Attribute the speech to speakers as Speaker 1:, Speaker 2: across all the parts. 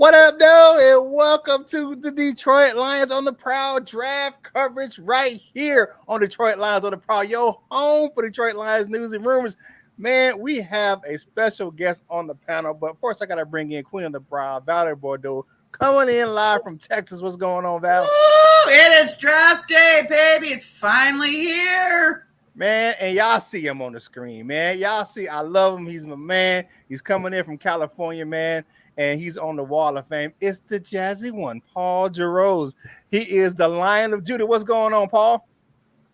Speaker 1: What up, though, and welcome to the Detroit Lions on the Prowl draft coverage right here on Detroit Lions on the Prowl, your home for Detroit Lions news and rumors. Man, we have a special guest on the panel, but first I got to bring in Queen of the Prowl, Valerie Bordeaux, coming in live from Texas. What's going on, Val?
Speaker 2: Ooh, it is draft day, baby. It's finally here.
Speaker 1: Man, and y'all see him on the screen, man. Y'all see, I love him. He's my man. He's coming in from California, man. And he's on the wall of fame. It's the jazzy one, Paul Jarosz. He is the Lion of Judah. What's going on, Paul?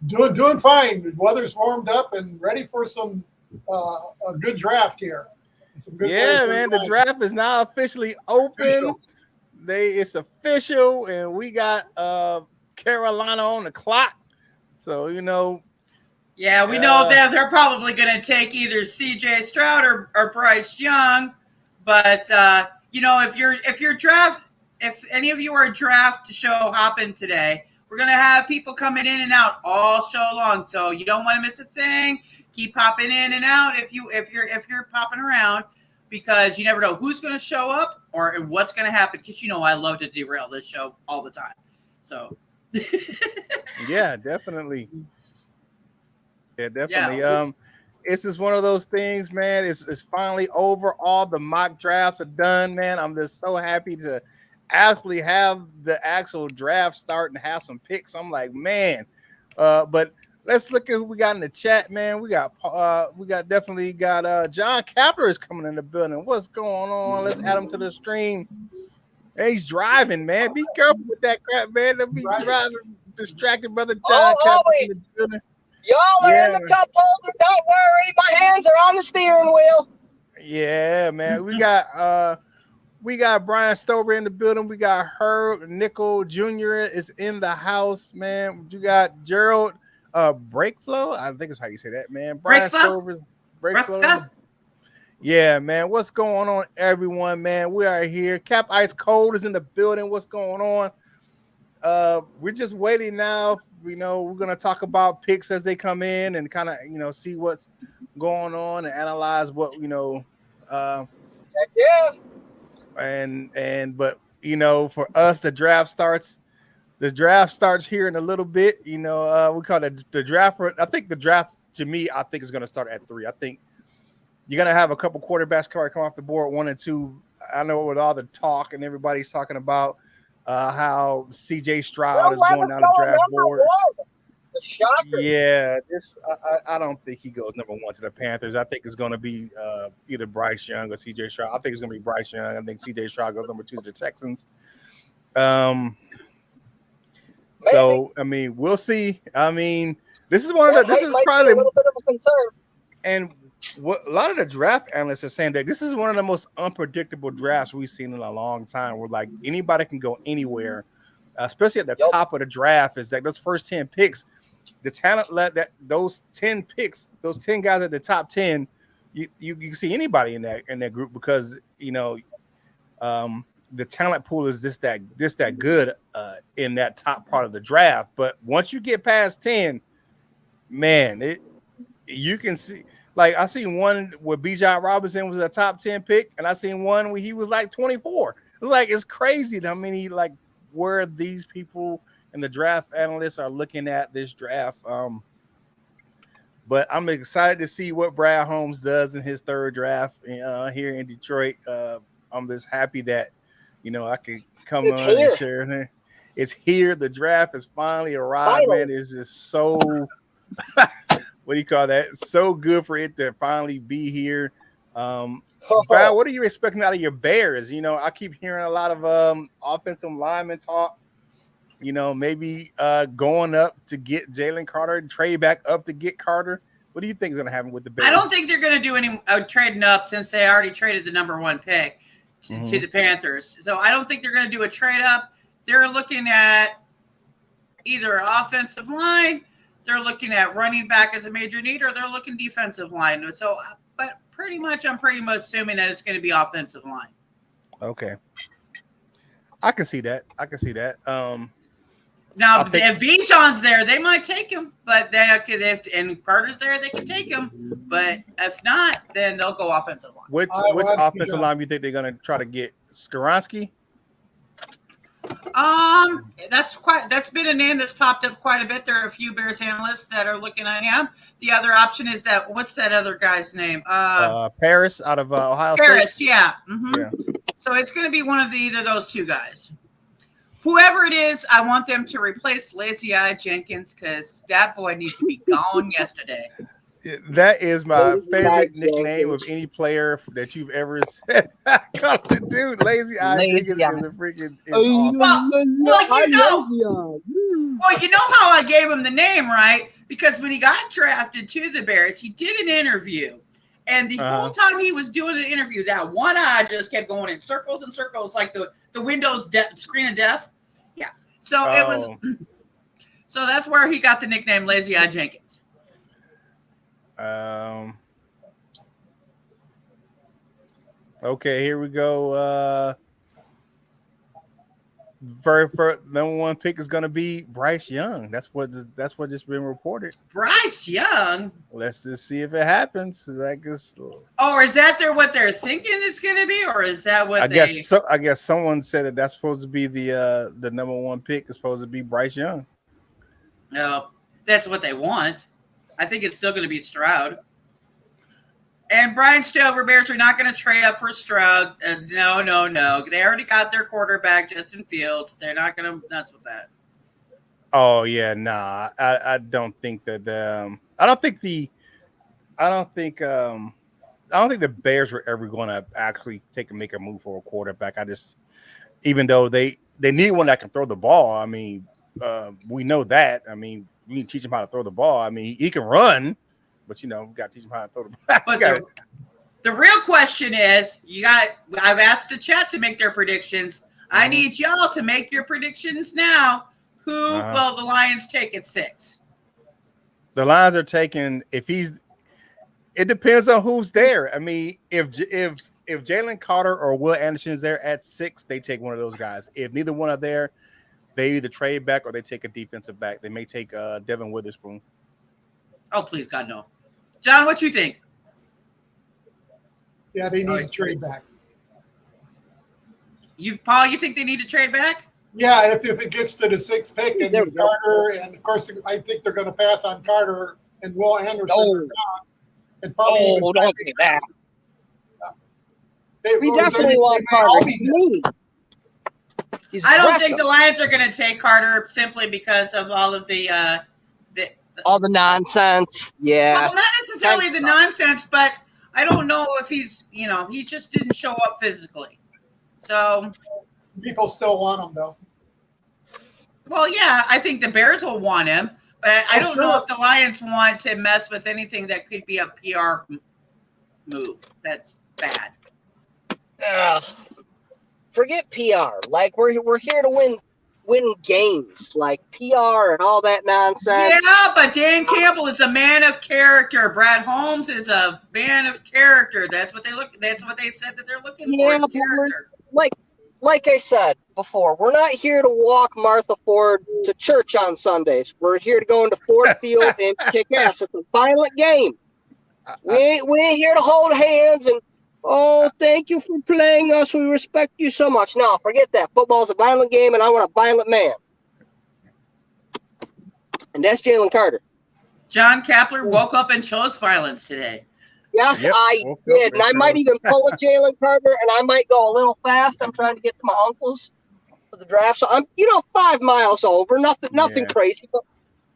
Speaker 3: Doing fine. The weather's warmed up and ready for some a good draft here.
Speaker 1: Some good man. The draft is now officially open. It's official, and we got Carolina on the clock. So
Speaker 2: yeah, we know that they're probably going to take either C.J. Stroud or Bryce Young. But if any of you are draft show hopping today, we're gonna have people coming in and out all show long. So you don't want to miss a thing. Keep popping in and out if you're popping around, because you never know who's gonna show up or what's gonna happen. Because I love to derail this show all the time. So
Speaker 1: yeah, definitely. Yeah. It's just one of those things, man. It's finally over. All the mock drafts are done, man. I'm just so happy to actually have the actual draft start and have some picks. I'm like, man. But let's look at who we got in the chat, man. We got John Kapler is coming in the building. What's going on? Let's add him to the stream. And he's driving, man. Be careful with that crap, man. They'll be driving distracted, brother John Kapler in the building.
Speaker 4: Y'all are in the cup holder. Don't worry. My hands are on the steering wheel.
Speaker 1: Yeah, man. We got Brian Stover in the building. We got Herb Nickel Jr. is in the house, man. You got Gerald Breakflow. I think that's how you say that, man. Brian Stover's Breakflow. Yeah, man. What's going on, everyone, man? We are here. Cap Ice Cold is in the building. What's going on? We're just waiting now. We're going to talk about picks as they come in and kind of, see what's going on and analyze what, but for us, the draft starts here in a little bit. We call it the draft. I think the draft, to me, I think is going to start at 3. I think you're going to have a couple quarterbacks come off the board, 1 and 2. I know with all the talk and everybody's talking about how C.J. Stroud is going down the draft board. Yeah, I don't think he goes number 1 to the Panthers. I think it's going to be either Bryce Young or C.J. Stroud. I think it's going to be Bryce Young. I think C.J. Stroud goes number 2 to the Texans. So we'll see. This is this is probably a little bit of a concern. And what a lot of the draft analysts are saying that this is one of the most unpredictable drafts we've seen in a long time, where like anybody can go anywhere, especially at the top of the draft. Is that those first 10 picks, the talent those 10 picks, those 10 guys at the top 10, you can see anybody in that group, because the talent pool is just that good in that top part of the draft. But once you get past 10, man, you can see. Like, I seen one where Bijan Robinson was a top 10 pick, and I seen one where he was like 24. It's crazy how many, where these people and the draft analysts are looking at this draft. But I'm excited to see what Brad Holmes does in his third draft here in Detroit. I'm just happy that, I could come on and share. It's here. The draft has finally arrived, man. It's just so... what do you call that? It's so good for it to finally be here. Val, what are you expecting out of your Bears? I keep hearing a lot of offensive lineman talk. Maybe going up to get Jalen Carter and trade back up to get Carter. What do you think is going to happen with the Bears?
Speaker 2: I don't think they're going to do any trading up, since they already traded the number 1 pick to the Panthers. So I don't think they're going to do a trade up. They're looking at either offensive line, they're looking at running back as a major need, or they're looking defensive line. So, but I'm pretty much assuming that it's going to be offensive line.
Speaker 1: Okay. I can see that.
Speaker 2: Now, if Bijan's there, they might take him, but and Carter's there, they can take him. But if not, then they'll go offensive line.
Speaker 1: Which offensive line do you think they're going to try to get? Skoronski?
Speaker 2: That's been a name that's popped up quite a bit. There are a few Bears analysts that are looking at him. The other option is that what's that other guy's name?
Speaker 1: Paris out of Ohio
Speaker 2: Paris,
Speaker 1: State.
Speaker 2: yeah. Yeah. So it's going to be one of either those two guys. Whoever it is, I want them to replace Lazy Eye Jenkins because that boy needs to be gone yesterday.
Speaker 1: That is my favorite nickname of any player that you've ever said. Dude, Lazy Eye Jenkins is a freaking awesome.
Speaker 2: Well, you know how I gave him the name, right? Because when he got drafted to the Bears, he did an interview. And the whole time he was doing the interview, that one eye just kept going in circles and circles like the Windows screen of death. Yeah. So it was. So that's where he got the nickname Lazy Eye Jenkins.
Speaker 1: Okay, here we go. First number one pick is going to be Bryce Young. That's what just been reported.
Speaker 2: Bryce Young.
Speaker 1: Let's just see if it happens.
Speaker 2: Or is that what they're thinking it's going to be, or is that what
Speaker 1: I guess someone said that's supposed to be the number one pick is supposed to be Bryce Young.
Speaker 2: No, that's what they want. I think it's still going to be Stroud. And Brian Stover, Bears are not going to trade up for Stroud. No. They already got their quarterback, Justin Fields. They're not going to mess with that.
Speaker 1: Oh yeah, nah. I don't think that. I don't think the Bears were ever going to actually make a move for a quarterback. Even though they need one that can throw the ball. I mean, we know that. I mean, we can teach him how to throw the ball. I mean, he can run. But, we got to teach them how to throw the ball.
Speaker 2: But the real question is, I've asked the chat to make their predictions. I need y'all to make your predictions now. Who will the Lions take at 6?
Speaker 1: The Lions are taking, it depends on who's there. I mean, if Jalen Carter or Will Anderson is there at 6, they take one of those guys. If neither one are there, they either trade back or they take a defensive back. They may take Devin Witherspoon.
Speaker 2: Oh, please, God, no. John, what you think?
Speaker 3: Yeah, they need to trade back.
Speaker 2: Paul, you think they need to trade back?
Speaker 3: Yeah, if it gets to the 6th pick and Carter, and of course, I think they're going to pass on Carter and Will Anderson. And probably
Speaker 4: don't say that. We definitely want Carter. He's mean.
Speaker 2: I don't think the Lions are going to take Carter simply because of all of
Speaker 4: all the nonsense. Yeah.
Speaker 2: Well, not necessarily the nonsense, but I don't know if he's, he just didn't show up physically. So
Speaker 3: people still want him, though.
Speaker 2: Well, yeah, I think the Bears will want him, but I don't know if the Lions want to mess with anything that could be a PR move. That's bad.
Speaker 4: Forget PR. Like we're here to win games, like PR and all that nonsense.
Speaker 2: Yeah, but Dan Campbell is a man of character. Brad Holmes is a man of character. That's what they've said that they're looking for. Is character.
Speaker 4: Like I said before, we're not here to walk Martha Ford to church on Sundays. We're here to go into Ford Field and kick ass. It's a violent game. We ain't here to hold hands and thank you for playing us. We respect you so much. No, forget that. Football's a violent game, and I want a violent man. And that's Jalen Carter.
Speaker 2: John Kapler woke up and chose violence today.
Speaker 4: Yes, I did. And I might even pull a Jalen Carter, and I might go a little fast. I'm trying to get to my uncle's for the draft. So I'm, 5 miles over. Nothing crazy, but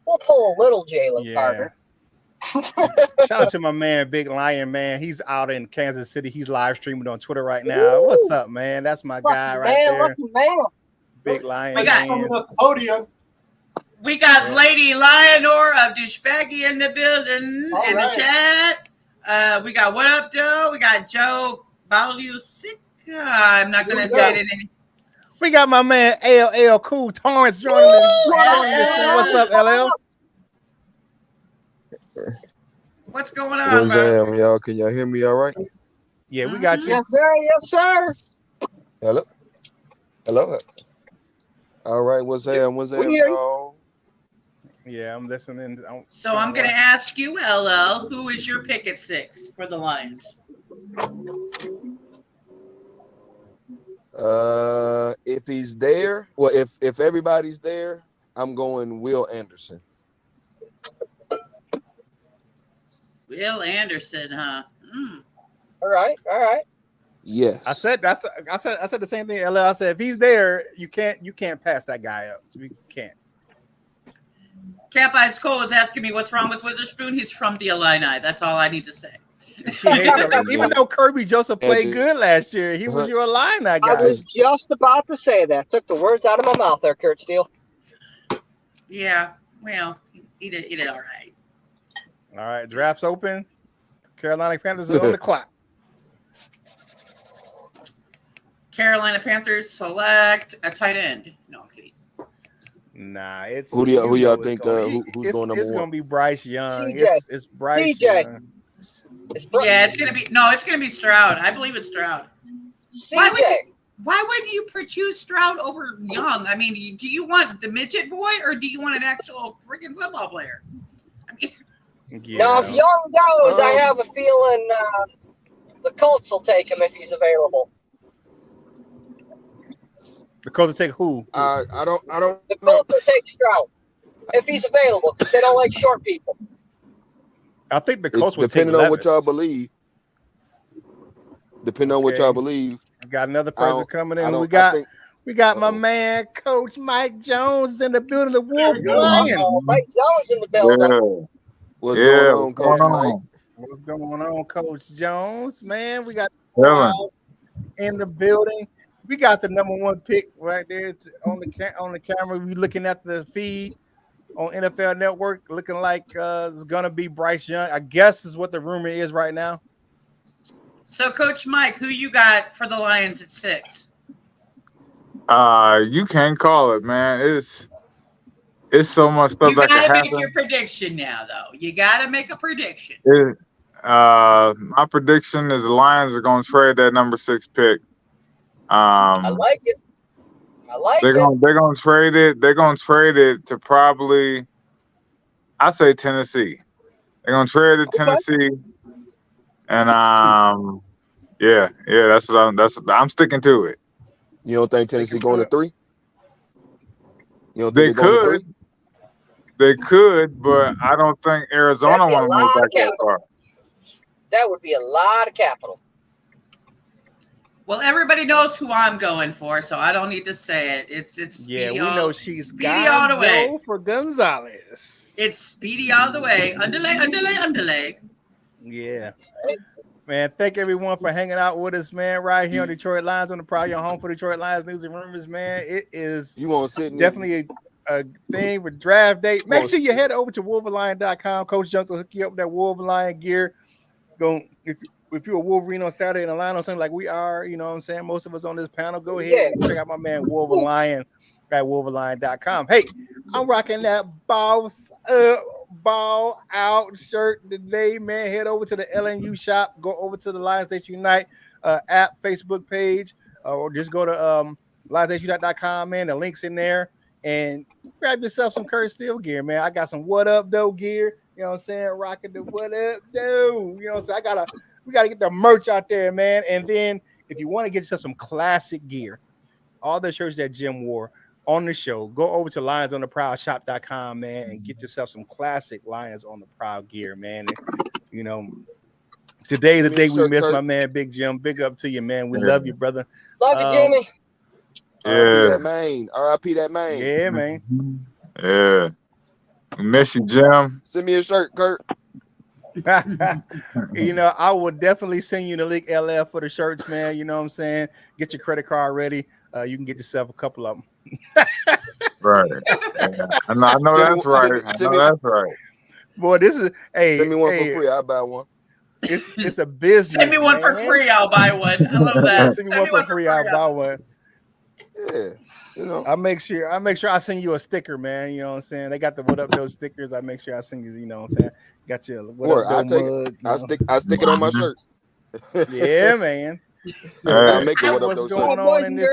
Speaker 4: we'll pull a little Jalen Carter.
Speaker 1: Shout out to my man, Big Lion, man. He's out in Kansas City. He's live streaming on Twitter right now.
Speaker 4: Ooh.
Speaker 1: What's up, man? That's my guy right there.
Speaker 4: Lucky man.
Speaker 1: Big Lion.
Speaker 2: We got
Speaker 3: the podium.
Speaker 2: We got Lady Lionor of Douchebaggy in the building the chat. We got What Up, Joe? We got Joe Balusic. I'm not going to say it in
Speaker 1: We got my man LL Cool Torrance joining us. What's up, LL?
Speaker 2: What's going on,
Speaker 5: What's up, y'all? Can y'all hear me all right?
Speaker 1: Yeah, we got you.
Speaker 4: Yes, sir. Yes, sir.
Speaker 5: Hello? All right, what's up, y'all?
Speaker 1: Yeah, I'm listening.
Speaker 2: So I'm going to ask you, LL, who is your pick at 6 for the Lions?
Speaker 5: if he's there, well, if everybody's there, I'm going Will Anderson.
Speaker 2: Will Anderson, huh?
Speaker 4: All right.
Speaker 5: Yes.
Speaker 1: I said the same thing. LL. I said if he's there, you can't pass that guy up. You can't.
Speaker 2: Cap Ice Cole was asking me what's wrong with Witherspoon. He's from the Illini. That's all I need to say.
Speaker 1: Even though Kirby Joseph played good last year, he was your Illini guy.
Speaker 4: I was just about to say that. Took the words out of my mouth there, Curt Steele.
Speaker 2: Yeah, well, he did all right.
Speaker 1: All right, draft's open. Carolina Panthers are on the clock.
Speaker 2: Carolina Panthers select a tight end. No, I'm kidding.
Speaker 1: Nah, it's
Speaker 5: who y'all think who's going number one?
Speaker 1: It's gonna be Bryce Young.
Speaker 4: CJ.
Speaker 1: It's Bryce
Speaker 4: CJ.
Speaker 1: Young.
Speaker 2: Yeah, it's gonna be Stroud. I believe it's Stroud.
Speaker 4: CJ.
Speaker 2: Why would you choose Stroud over Young? I mean, do you want the midget boy or do you want an actual freaking football player? I mean,
Speaker 1: Yeah.
Speaker 4: Now, if Young goes, I have a feeling the Colts will take him if he's available.
Speaker 1: The Colts take who?
Speaker 5: I don't.
Speaker 4: The Colts will take Stroud if he's available because they don't like short people.
Speaker 1: I think the Colts will take
Speaker 5: depending on what
Speaker 1: Levis.
Speaker 5: y'all believe. Depending on what y'all believe.
Speaker 1: We got another person coming in. We got my man, Coach Mike Jones in the building. The Wolf Lion.
Speaker 4: Mike Jones in the building.
Speaker 5: Yeah. What's going on, Coach Mike?
Speaker 1: What's going on, Coach Jones? Man, we got in the building. We got the number one pick right there on the camera. We looking at the feed on NFL Network, looking like it's gonna be Bryce Young. I guess is what the rumor is right now.
Speaker 2: So, Coach Mike, who you got for the Lions at 6?
Speaker 6: You can't call it, man. It's so much stuff that can happen.
Speaker 2: You gotta make your prediction now, though. You gotta make a prediction.
Speaker 6: My prediction is the Lions are gonna trade that number 6 pick.
Speaker 4: I like it.
Speaker 6: They're gonna trade it. They're gonna trade it to probably, I say Tennessee. They're gonna trade it to Tennessee, and that's what I'm sticking to it.
Speaker 5: You don't think Tennessee going to 3? You don't
Speaker 6: They
Speaker 5: think they're going to 3?
Speaker 6: They could, but I don't think Arizona want to move back that far.
Speaker 4: That would be a lot of capital.
Speaker 2: Well, everybody knows who I'm going for, so I don't need to say it. It's Speedy
Speaker 1: we know she's
Speaker 2: Speedy all the way
Speaker 1: for Gonzalez.
Speaker 2: It's Speedy all the way. Underlay.
Speaker 1: Yeah. Man, thank everyone for hanging out with us, man, right here on Detroit Lions on the Prowl, your home for Detroit Lions news and rumors, man. It is definitely a thing for draft day. Make sure you head over to Wolverine.com. Coach Jones will hook you up with that Wolverine gear. If you're a Wolverine on Saturday in a line or something like we are, you know what I'm saying? Most of us on this panel, go ahead and check out my man Wolverine at Wolverine.com. Hey, I'm rocking that ball out shirt today, man. Head over to the LNU shop, go over to the Lions That Unite app Facebook page, or just go to LionsThatUnite.com, man. The link's in there, and grab yourself some Curt Steele gear, man. I got some What Up Though gear, you know what I'm saying? Rocking the What Up Though, you know what I'm saying? We got to get the merch out there, man. And then if you want to get yourself some classic gear, all the shirts that Jim wore on the show, go over to lionsontheprowlshop.com, man, and get yourself some classic Lions on the Prowl gear, man. And, you know, today the day we miss my man Big Jim. Big up to you, man. We love you, brother.
Speaker 4: Love you, Jimmy.
Speaker 5: R.I.P. that man. R.I.P. that man.
Speaker 1: Yeah, man.
Speaker 6: Yeah. We miss you, Jim.
Speaker 5: Send me a shirt, Curt.
Speaker 1: You know, I will definitely send you the link LF for the shirts, man. You know what I'm saying? Get your credit card ready. You can get yourself a couple of them.
Speaker 6: Right. Yeah. I know that's right. That's right.
Speaker 1: Boy, this is
Speaker 5: send me one for free. I'll buy one.
Speaker 1: It's a business.
Speaker 2: Send me one for free. I'll buy one. I love that.
Speaker 1: Send me one for free. I'll buy one.
Speaker 5: Yeah. You know,
Speaker 1: I make sure I send you a sticker, man. You know what I'm saying? They got the What Up Those stickers. I make sure I send you, you know what I'm saying? Got your What Up mug.
Speaker 5: I'll stick it on my shirt.
Speaker 1: Yeah, man.
Speaker 5: I'll make it
Speaker 1: What's going on in this?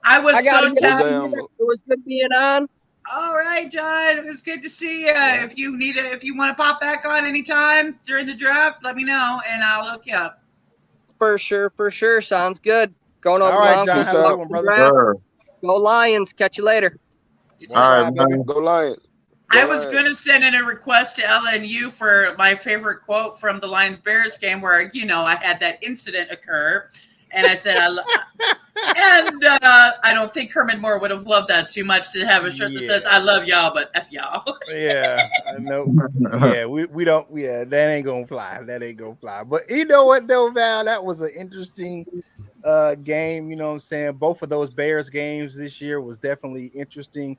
Speaker 2: I was so
Speaker 4: tired. It was good being on.
Speaker 2: All right, John. It was good to see you. If you want to pop back on anytime during the draft, let me know and I'll hook you up.
Speaker 4: For sure. Sounds good. Going over.
Speaker 1: All right,
Speaker 4: Long.
Speaker 1: John.
Speaker 5: Peace
Speaker 1: Have a
Speaker 5: out.
Speaker 1: good one, brother.
Speaker 6: Sure.
Speaker 4: Go Lions. Catch you later.
Speaker 6: All right,
Speaker 1: baby.
Speaker 6: man.
Speaker 5: Go Lions.
Speaker 2: I was going to send in a request to LNU for my favorite quote from the Lions-Bears game where, I had that incident occur. And I said, I don't think Herman Moore would have loved that too much to have a shirt that says, I love y'all, but F y'all.
Speaker 1: Yeah, no, yeah, we don't, yeah, that ain't gonna fly. That ain't gonna fly. But you know what, though, Val, that was an interesting game. You know what I'm saying? Both of those Bears games this year was definitely interesting.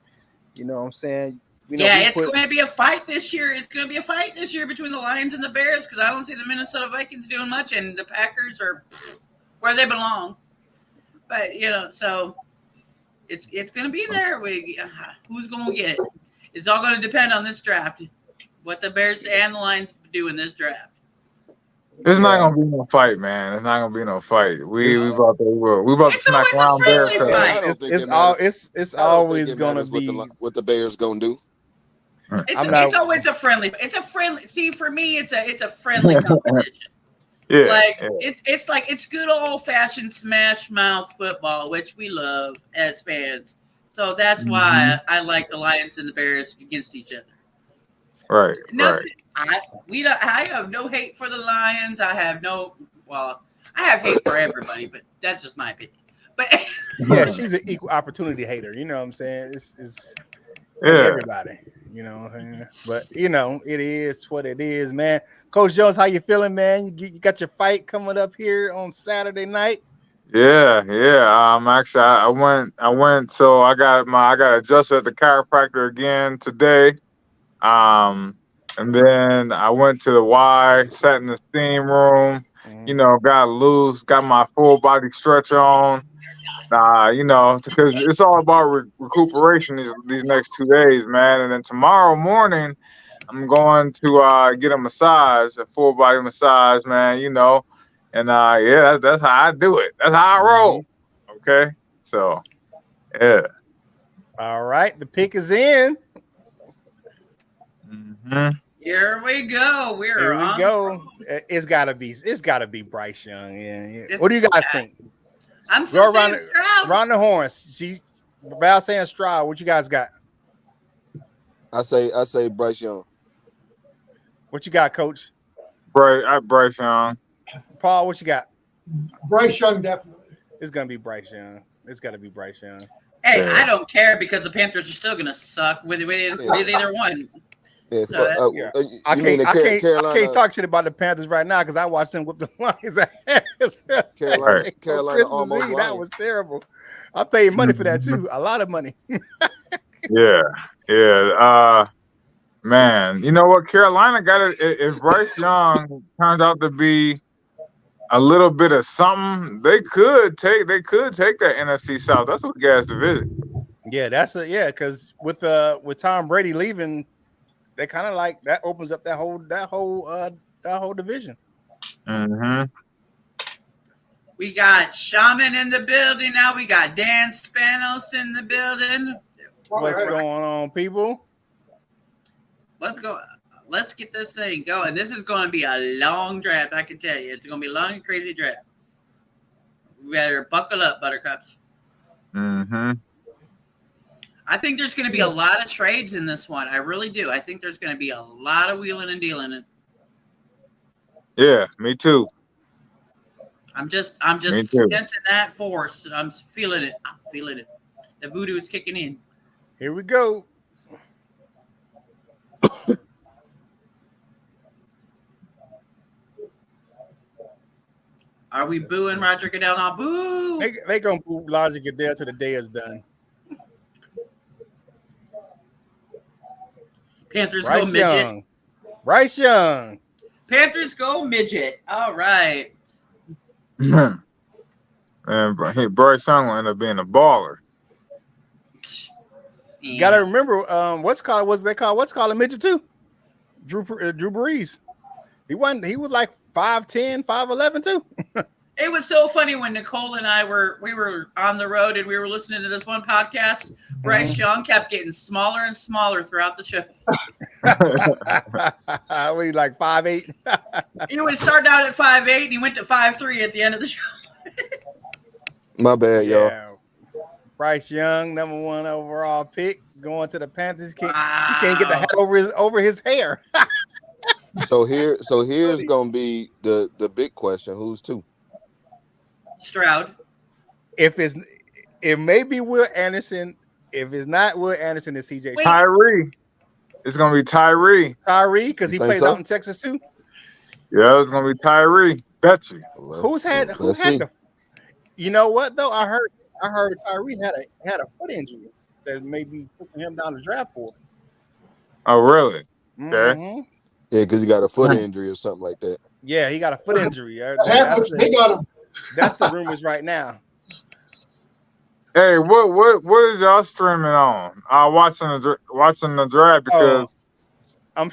Speaker 1: You know what I'm saying?
Speaker 2: It's going to be a fight this year. It's going to be a fight this year between the Lions and the Bears because I don't see the Minnesota Vikings doing much, and the Packers are where they belong. But so it's going to be there. Who's going to get it? It's all going to depend on this draft. What the Bears and the Lions do in this draft.
Speaker 6: It's not gonna be no fight, man. It's not gonna be no fight. We about to smack around Bears.
Speaker 1: It's always gonna be
Speaker 5: what the Bears gonna do.
Speaker 2: It's always a friendly. It's a friendly. See, for me, it's a friendly competition. It's good old fashioned smash mouth football, which we love as fans. So that's why I like the Lions and the Bears against each other.
Speaker 6: Right.
Speaker 2: I have no hate for the Lions. I have hate for everybody, but that's just my opinion. But
Speaker 1: yeah, she's an equal opportunity hater. You know what I'm saying? It's everybody. You know what I'm saying? But it is what it is, man. Coach Jones, how you feeling, man? You got your fight coming up here on Saturday night.
Speaker 6: Yeah. Actually, I went. So I got adjusted at the chiropractor again today. And then I went to the Y, sat in the steam room, got loose, got my full body stretch on, because it's all about recuperation these next 2 days, man. And then tomorrow morning, I'm going to get a full body massage, man, and that's how I do it. That's how I roll. Okay. So, yeah.
Speaker 1: All right. The pick is in.
Speaker 2: Here we go. Here we
Speaker 1: go. It's gotta be Bryce Young. Yeah. What do you guys think?
Speaker 2: I'm still saying
Speaker 1: around the horns. Val saying Stroud. What you guys got?
Speaker 5: I say Bryce Young.
Speaker 1: What you got, Coach?
Speaker 6: Bryce Young.
Speaker 1: Paul, what you got?
Speaker 3: Bryce Young, definitely.
Speaker 1: It's gonna be Bryce Young. It's gotta be Bryce Young.
Speaker 2: Hey, I don't care because the Panthers are still gonna suck with either one.
Speaker 5: Yeah,
Speaker 1: I can't talk shit about the Panthers right now because I watched them whip the Lions ass.
Speaker 5: Carolina almost
Speaker 1: Eve, that was terrible. I paid money for that too, a lot of money.
Speaker 6: Man, you know what? Carolina got it. If Bryce Young turns out to be a little bit of something, they could take that NFC South. That's a gas division.
Speaker 1: Yeah, because with Tom Brady leaving, they kind of like that opens up that whole division.
Speaker 2: We got Shaman in the building now. We got Dan Spanos in the building.
Speaker 1: What's going on, people?
Speaker 2: Let's go. Let's get this thing going. This is going to be a long draft. I can tell you, it's going to be a long and crazy draft. We better buckle up, Buttercups. I think there's going to be a lot of trades in this one. I really do. I think there's going to be a lot of wheeling and dealing.
Speaker 6: Yeah, me too.
Speaker 2: I'm just sensing that force. I'm feeling it. The voodoo is kicking in.
Speaker 1: Here we go.
Speaker 2: Are we booing Roger Goodell now? Boo!
Speaker 1: They gonna boo Roger Goodell till the day is done.
Speaker 2: Panthers go midget.
Speaker 1: Bryce Young.
Speaker 2: Panthers go midget. All right.
Speaker 6: And Bryce Young will end up being a baller.
Speaker 1: You gotta remember, what's called a midget too? Drew Brees. He was like 5'10", 5'11" too.
Speaker 2: It was so funny when Nicole and I were on the road and we were listening to this one podcast. Bryce Young kept getting smaller and smaller throughout the show.
Speaker 1: What, he like 5'8"?
Speaker 2: He would start out at 5'8" and he went to 5'3" at the end of the show.
Speaker 5: My bad, y'all.
Speaker 1: Bryce Young, #1 overall pick, going to the Panthers. He can't get the hat over his hair.
Speaker 5: So here's gonna be the big question: who's 2?
Speaker 2: Stroud.
Speaker 1: It may be Will Anderson. If it's not Will Anderson, it's CJ.
Speaker 6: Tyree. It's gonna be Tyree.
Speaker 1: Tyree, because he plays out in Texas too.
Speaker 6: Yeah, it's gonna be Tyree. Bet you.
Speaker 1: Who's had the? You know what though? I heard Tyree had a foot injury that may be pushing him down the draft board.
Speaker 6: Oh, really?
Speaker 1: Mm-hmm.
Speaker 6: Okay.
Speaker 5: Yeah, because he got a foot injury or something like that.
Speaker 1: Yeah, he got a foot injury.
Speaker 3: That's
Speaker 1: the rumors right now.
Speaker 6: Hey, what is y'all streaming on? Watching the draft because
Speaker 1: I'm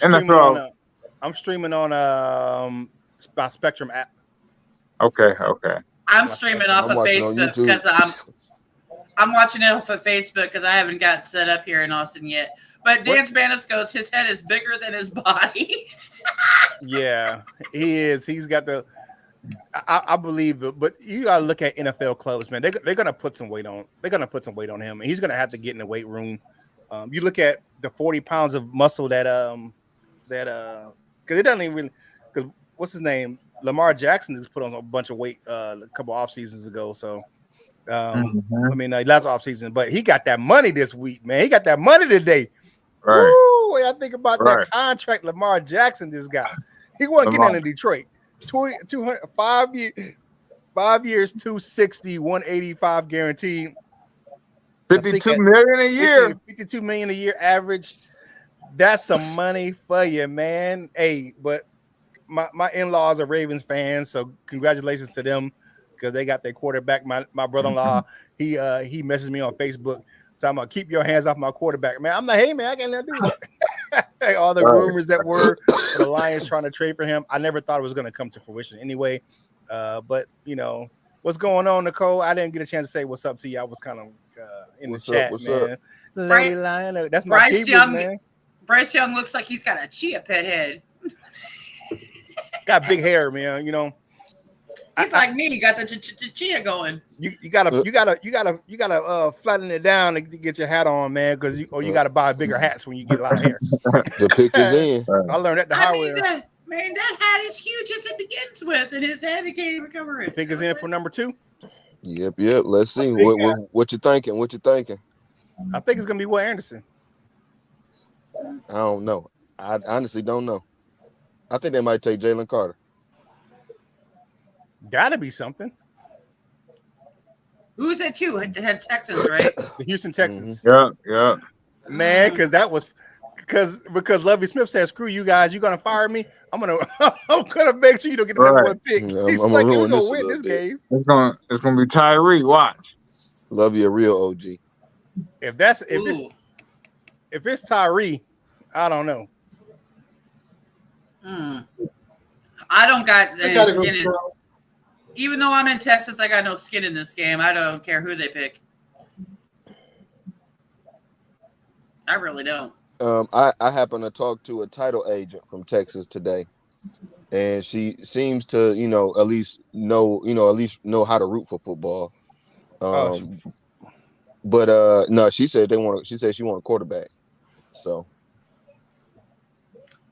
Speaker 1: streaming on my Spectrum app.
Speaker 6: Okay.
Speaker 2: I'm streaming off of Facebook because I'm watching it off of Facebook because I haven't got set up here in Austin yet. But Dan Spanos goes, his head is bigger than his body.
Speaker 1: Yeah, he is. He's got the. I believe it, but you gotta look at NFL clubs, man. They're gonna put some weight on. They're gonna put some weight on him, and he's gonna have to get in the weight room. You look at the 40 pounds of muscle that because it doesn't even really. Because what's his name? Lamar Jackson just put on a bunch of weight a couple off seasons ago. So, I mean, last off season, but he got that money this week, man. He got that money today.
Speaker 6: Right.
Speaker 1: Woo, I think about that contract Lamar Jackson just got. He wasn't getting into Detroit. 5 years, 260, 185 guaranteed.
Speaker 6: 52 million a year.
Speaker 1: 52 million a year average. That's some money for you, man. Hey, but my in-laws are Ravens fans, so congratulations to them because they got their quarterback. My brother-in-law, he messaged me on Facebook talking about keep your hands off my quarterback, man. I'm like, hey man, I got nothing to do with that. All the rumors that were the Lions trying to trade for him, I never thought it was going to come to fruition anyway. But you know what's going on, Nicole? I didn't get a chance to say what's up to you. I was kind of in the chat, man. Lady Lion, that's my
Speaker 2: Bryce Young, man. Bryce Young looks like he's got a chia pet head.
Speaker 1: Got big hair, man. You know,
Speaker 2: he's like me. You got the chia going.
Speaker 1: You gotta flatten it down to get your hat on, man. Because you gotta buy bigger hats when you get a lot of hair.
Speaker 5: The pick is in.
Speaker 1: I learned that the hard way.
Speaker 2: Man, that hat is huge as it begins with, and his head he can't even cover it.
Speaker 1: Pick is in for number 2.
Speaker 5: Yep. Let's see what you thinking. What you thinking?
Speaker 1: I think it's gonna be Will Anderson.
Speaker 5: I don't know. I honestly don't know. I think they might take Jalen Carter.
Speaker 1: Gotta be something.
Speaker 2: Who's it to? It had Texans, right?
Speaker 1: The Houston Texans.
Speaker 6: Yeah.
Speaker 1: Man, because Lovie Smith said, "Screw you guys, you're gonna fire me. I'm gonna make sure you don't get the number 1 pick." He's like, "You're gonna win this game."
Speaker 6: It's gonna be Tyree. Watch.
Speaker 5: Love you, a real OG.
Speaker 1: If it's Tyree, I don't know.
Speaker 2: I don't got any skin in. Even though I'm in Texas, I got no skin in this game. I don't care who they pick. I really don't.
Speaker 5: I happen to talk to a title agent from Texas today, and she seems to, at least know how to root for football. But no, she said she want a quarterback. So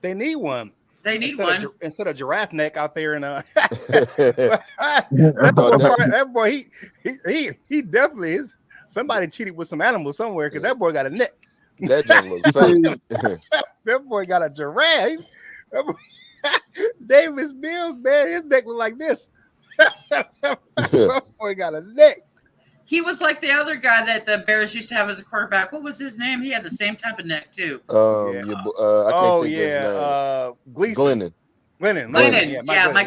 Speaker 1: they need one.
Speaker 2: They need one
Speaker 1: instead of giraffe neck out there in that boy, he definitely is. Somebody cheated with some animals somewhere because that boy got a neck.
Speaker 5: That junk looks fake.
Speaker 1: That boy got a giraffe. Davis Mills, man, his neck look like this. That boy got a neck.
Speaker 2: He was like the other guy that the Bears used to have as a quarterback. What was his name? He had the same type of neck too.
Speaker 5: I can't think of his name.
Speaker 1: Glennon.
Speaker 2: Mike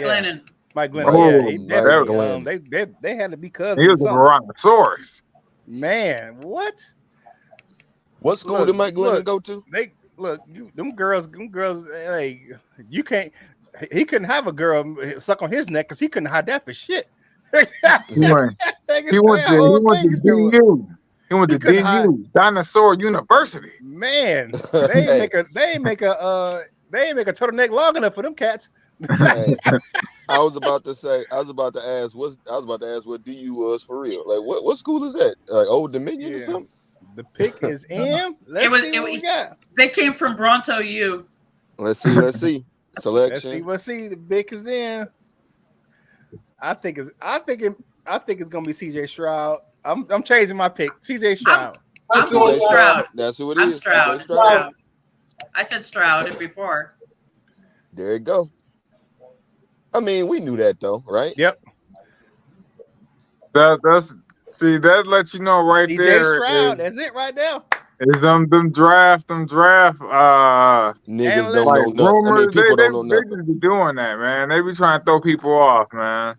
Speaker 2: Glennon.
Speaker 1: Mike Glennon. They had to be cousins.
Speaker 6: He was a Brontosaurus.
Speaker 1: Man, what?
Speaker 5: What school did Mike Glennon go to?
Speaker 1: Them girls. Hey, you can't. He couldn't have a girl suck on his neck because he couldn't hide that for shit.
Speaker 6: He went to DU. He went to DU, Dinosaur University.
Speaker 1: Man, they ain't make a turtleneck long enough for them cats.
Speaker 5: Hey, I was about to ask what DU was for real. Like what school is that? Like Old Dominion or something?
Speaker 1: The pick is in. Let's see what we got.
Speaker 2: They came from Bronto U.
Speaker 5: Let's see. Selection.
Speaker 1: Let's see. The pick is in. I think it's gonna be CJ Stroud. I'm changing my pick. CJ Stroud.
Speaker 2: I'm going Stroud.
Speaker 5: That's who it is.
Speaker 2: Stroud. I said Stroud before.
Speaker 5: There you go. I mean, we knew that though, right?
Speaker 1: Yep.
Speaker 6: That lets you know right
Speaker 1: CJ
Speaker 6: there.
Speaker 1: Stroud, that's it right now.
Speaker 6: Is them draft
Speaker 5: niggas don't
Speaker 6: like
Speaker 5: know nothing.
Speaker 6: rumors,
Speaker 5: People don't know
Speaker 6: they
Speaker 5: nothing.
Speaker 6: just be doing that, man. They be trying to throw people off, man.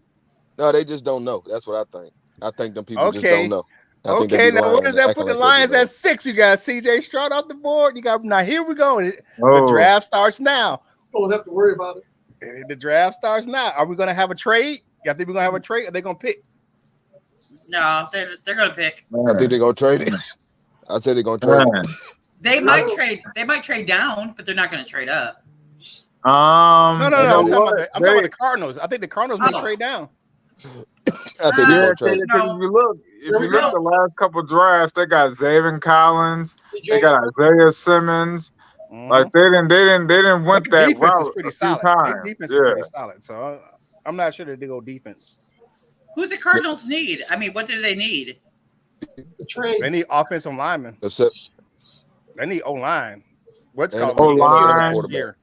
Speaker 5: No, they just don't know. That's what I think. I think them people just don't know.
Speaker 1: Okay, now what does that put the Lions at 6? You got CJ Stroud off the board. You got now here we go. The draft starts now.
Speaker 3: Don't have to worry about it.
Speaker 1: The draft starts now. Are we gonna have a trade? You think we're gonna have a trade? Or are they gonna pick?
Speaker 2: No, they're gonna pick.
Speaker 5: I think they're gonna trade it. I said they're gonna trade it.
Speaker 2: They might trade. They might trade down, but they're not gonna trade up.
Speaker 1: No. I'm talking about the Cardinals. I think the Cardinals may trade down.
Speaker 5: I think they're gonna trade it.
Speaker 6: If you look at the last couple drafts, they got Zaven Collins, they got Isaiah Simmons. Like they didn't went that route
Speaker 1: is pretty solid.
Speaker 6: times.
Speaker 1: Defense is pretty solid. So I'm not sure that they go defense.
Speaker 2: Who the Cardinals need? I mean, what do they need?
Speaker 1: They need offensive linemen. They need O-line. What's called
Speaker 6: O-line
Speaker 1: here?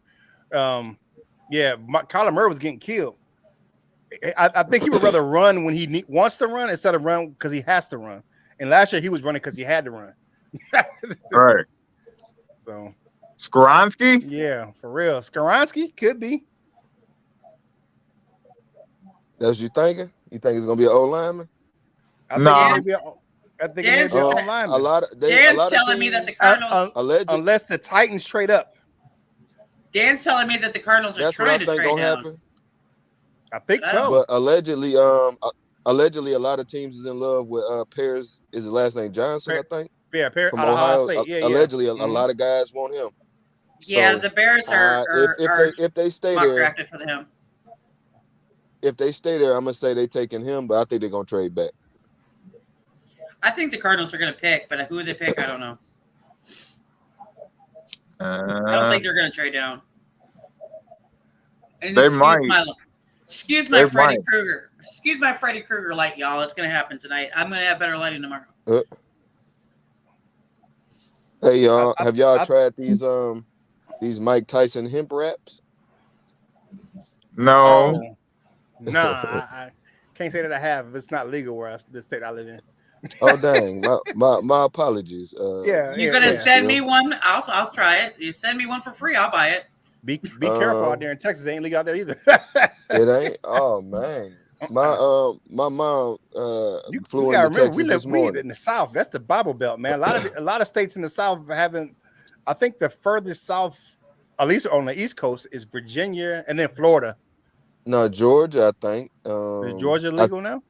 Speaker 1: Kyler Murray was getting killed. I think he would rather run when he wants to run instead of run because he has to run. And last year he was running because he had to run.
Speaker 6: Right.
Speaker 1: So
Speaker 6: Skoronski?
Speaker 1: Yeah, for real. Skoronski could be.
Speaker 5: That's what you thinking? You think it's gonna be an old lineman?
Speaker 1: I think it's an old lineman.
Speaker 2: Dan's telling me that the Cardinals
Speaker 1: unless the Titans trade up.
Speaker 2: Dan's telling me that the Cardinals are trying to trade down. Happen.
Speaker 1: I think so.
Speaker 5: But allegedly, a lot of teams is in love with Paris. Is his last name Johnson? I think.
Speaker 1: Yeah, Paris
Speaker 5: from Ohio. Allegedly, a lot of guys want him.
Speaker 2: Yeah, so, the Bears are
Speaker 5: if they stay there.
Speaker 2: Drafted for him.
Speaker 5: If they stay there, I'm gonna say they taking him, but I think they're gonna trade back.
Speaker 2: I think the Cardinals are gonna pick, but who they pick, I don't know. I don't think they're gonna trade down. And
Speaker 6: they might.
Speaker 2: Excuse my Freddy Krueger. Excuse my Freddy Krueger light, y'all. It's gonna happen tonight. I'm gonna have better lighting tomorrow.
Speaker 5: Hey y'all, have y'all tried these Mike Tyson hemp wraps?
Speaker 6: No.
Speaker 1: Nah, I can't say that I have. If it's not legal where the state I live in.
Speaker 5: Oh dang, my apologies.
Speaker 2: You're gonna send me one. I'll try it. You send me one for free, I'll buy it.
Speaker 1: Be careful out there in Texas. It ain't legal out there either.
Speaker 5: It ain't. Oh man, my mom flew into Texas
Speaker 1: we live
Speaker 5: this morning.
Speaker 1: in the South. That's the Bible Belt, man. A lot of states in the South haven't. I think the furthest south, at least on the East Coast, is Virginia and then Florida.
Speaker 5: No, Georgia, I think.
Speaker 1: Is Georgia legal now?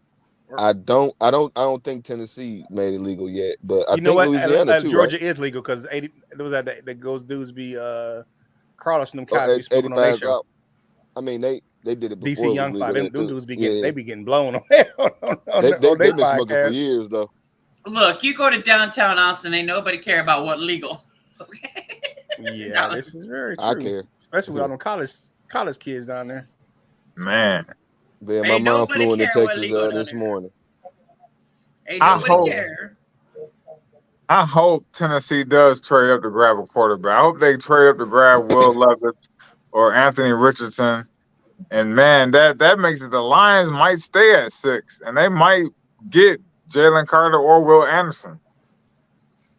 Speaker 5: I don't think Tennessee made it legal yet, but I think Louisiana too.
Speaker 1: Georgia
Speaker 5: right?
Speaker 1: is legal because those dudes be Carlos and them guys be smoking on their show.
Speaker 5: I mean they did it before.
Speaker 1: DC Young Fly, them dudes be getting they be getting blown on.
Speaker 5: They've been smoking for years though.
Speaker 2: Look, you go to downtown Austin, ain't nobody care about what legal. Okay.
Speaker 1: Yeah, this is very true.
Speaker 5: I care,
Speaker 1: especially with all them college kids down there.
Speaker 6: Man.
Speaker 5: Yeah, my mom flew into Texas this morning.
Speaker 2: Ain't nobody care.
Speaker 6: I hope Tennessee does trade up to grab a quarterback. I hope they trade up to grab Will Levis or Anthony Richardson. And man, that makes it the Lions might stay at 6, and they might get Jalen Carter or Will Anderson.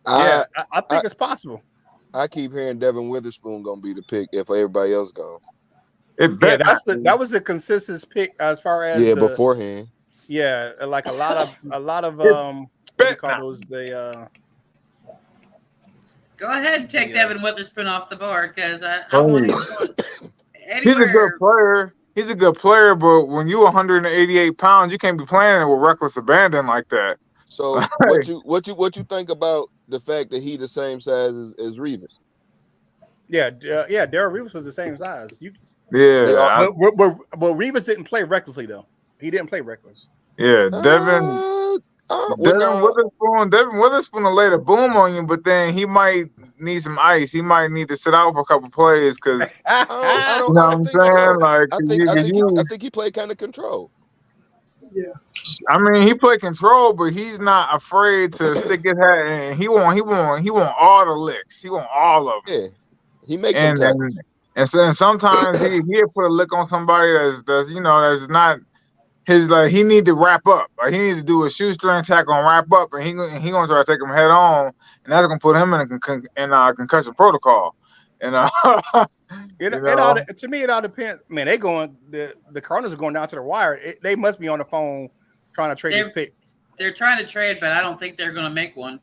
Speaker 1: I think it's possible.
Speaker 5: I keep hearing Devin Witherspoon gonna be the pick if everybody else gone.
Speaker 1: That was the consensus pick as far as
Speaker 5: beforehand.
Speaker 1: Yeah, like a lot of what do you call those?
Speaker 2: Go ahead and take Devin Witherspoon off the board because I want to
Speaker 6: He's a good player. He's a good player, but when you're 188 pounds, you can't be playing with reckless abandon like that.
Speaker 5: So what you think about the fact that he the same size as Reeves?
Speaker 1: Yeah, Darrell Reeves was the same size.
Speaker 6: Yeah.
Speaker 1: But Reeves didn't play recklessly though. He didn't play reckless.
Speaker 6: Yeah, Devin Witherspoon will lay the boom on you, but then he might need some ice. He might need to sit out for a couple plays because
Speaker 5: I
Speaker 6: you know what I'm
Speaker 5: think
Speaker 6: saying.
Speaker 5: so.
Speaker 6: Like
Speaker 5: I think he played kind of control.
Speaker 3: Yeah.
Speaker 6: I mean, he played control, but he's not afraid to stick his head in. He want all the licks. He want all of them.
Speaker 5: Yeah, he make them tackles.
Speaker 6: And sometimes he'll put a lick on somebody that's not his, like, he need to wrap up. Like, he need to do a shoestring tackle and wrap up, and he gonna try to take him head on, and that's gonna put him in a concussion protocol. And
Speaker 1: to me, it all depends. Man, the Cardinals are going down to the wire. They must be on the phone trying to trade this pick.
Speaker 2: They're trying to trade, but I don't think they're going to make one.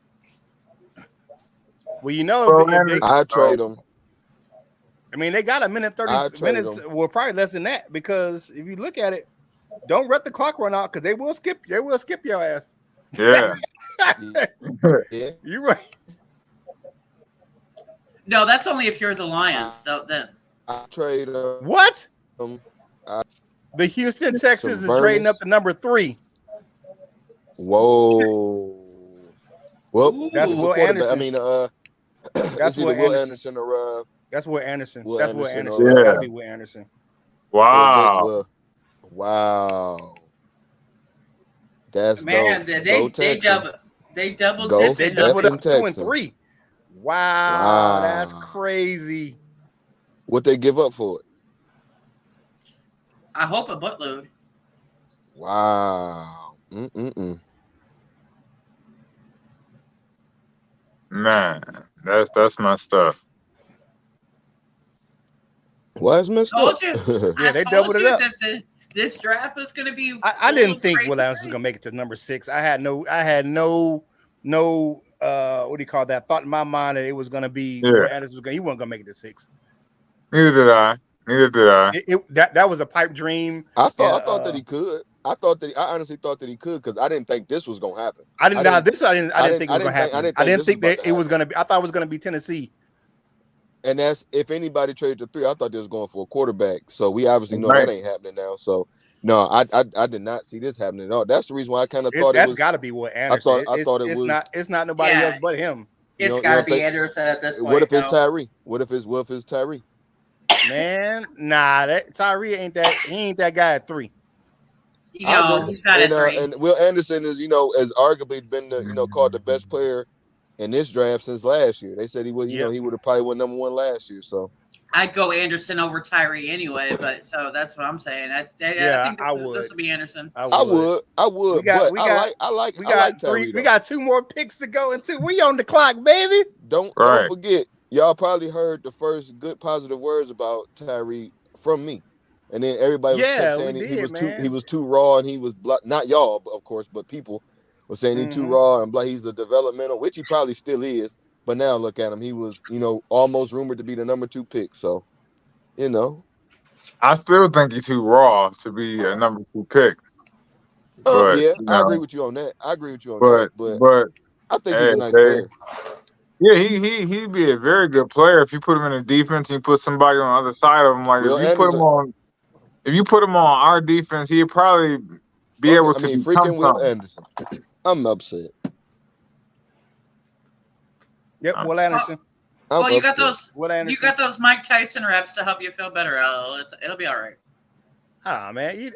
Speaker 1: Well,
Speaker 5: I trade them.
Speaker 1: I mean, they got a minute 30 minutes. Well, probably less than that, because if you look at it, don't let the clock run out because they will skip your ass.
Speaker 6: Yeah.
Speaker 5: Yeah.
Speaker 1: You're right.
Speaker 2: No, that's only if you're the Lions. Then
Speaker 5: I trade
Speaker 1: what? The Houston Texans is trading up to number 3.
Speaker 5: Whoa. Well,
Speaker 1: that's Will Anderson.
Speaker 5: I mean,
Speaker 1: that's
Speaker 5: Will Anderson or
Speaker 1: that's Will Anderson.
Speaker 5: Will
Speaker 1: that's
Speaker 5: Anderson.
Speaker 1: Will Anderson. That's gotta be Will Anderson.
Speaker 6: Wow.
Speaker 5: Wow. That's
Speaker 2: man.
Speaker 5: They
Speaker 2: doubled
Speaker 1: up 2 and 3. Wow, that's crazy.
Speaker 5: What they give up for it?
Speaker 2: I hope a buttload.
Speaker 5: Wow.
Speaker 6: Man, that's my stuff.
Speaker 5: Why is messed up?
Speaker 1: Yeah, they doubled it up.
Speaker 2: That this draft was going to be.
Speaker 1: I didn't think Will Anderson was going to make it to number 6. I had no what do you call that? Thought in my mind that it was going to be Will Anderson he wasn't going to make it to 6.
Speaker 6: Neither did I.
Speaker 1: That was a pipe dream.
Speaker 5: I thought that he could. I honestly thought that he could because I didn't think this was going to happen.
Speaker 1: I didn't think it was going to happen. I didn't think that it was going to be. I thought it was going to be Tennessee.
Speaker 5: And that's if anybody traded to 3. I thought they was going for a quarterback. So we obviously know that ain't happening now. So no, I did not see this happening at all. That's the reason why I kind of thought
Speaker 1: that's got to be Will Anderson.
Speaker 5: I thought it was.
Speaker 1: It's not nobody else but him.
Speaker 2: It's got to be Anderson at this point.
Speaker 5: What if it's Tyree? What if it's Tyree?
Speaker 1: Man, nah, Tyree ain't that. He ain't that guy at 3.
Speaker 2: He's not at 3.
Speaker 5: And Will Anderson is, has arguably been the, called the best player in this draft since last year. They said he would, he would have probably won number 1 last year. So
Speaker 2: I'd go Anderson over Tyree anyway, but so that's what I'm saying. I think this will be Anderson.
Speaker 5: I would. I like Tyree.
Speaker 1: We got 2 more picks to go into. We on the clock, baby.
Speaker 5: Don't forget, y'all probably heard the first good positive words about Tyree from me. And then everybody was saying he was too raw and he was not y'all, of course, but people were saying he's too raw and he's a developmental, which he probably still is. But now look at him. He was, almost rumored to be the number 2 pick. So,
Speaker 6: I still think he's too raw to be a number 2 pick.
Speaker 5: I agree with you on that. But I think he's a nice player.
Speaker 6: Yeah, he'd be a very good player if you put him in a defense and you put somebody on the other side of him. Like if you put him on our defense, he'd probably be able to.
Speaker 5: Freaking Will Anderson. I'm upset.
Speaker 1: Yep, Will Anderson.
Speaker 2: Well, you got those Mike Tyson reps to help you feel better. It'll be all right.
Speaker 1: Ah, man.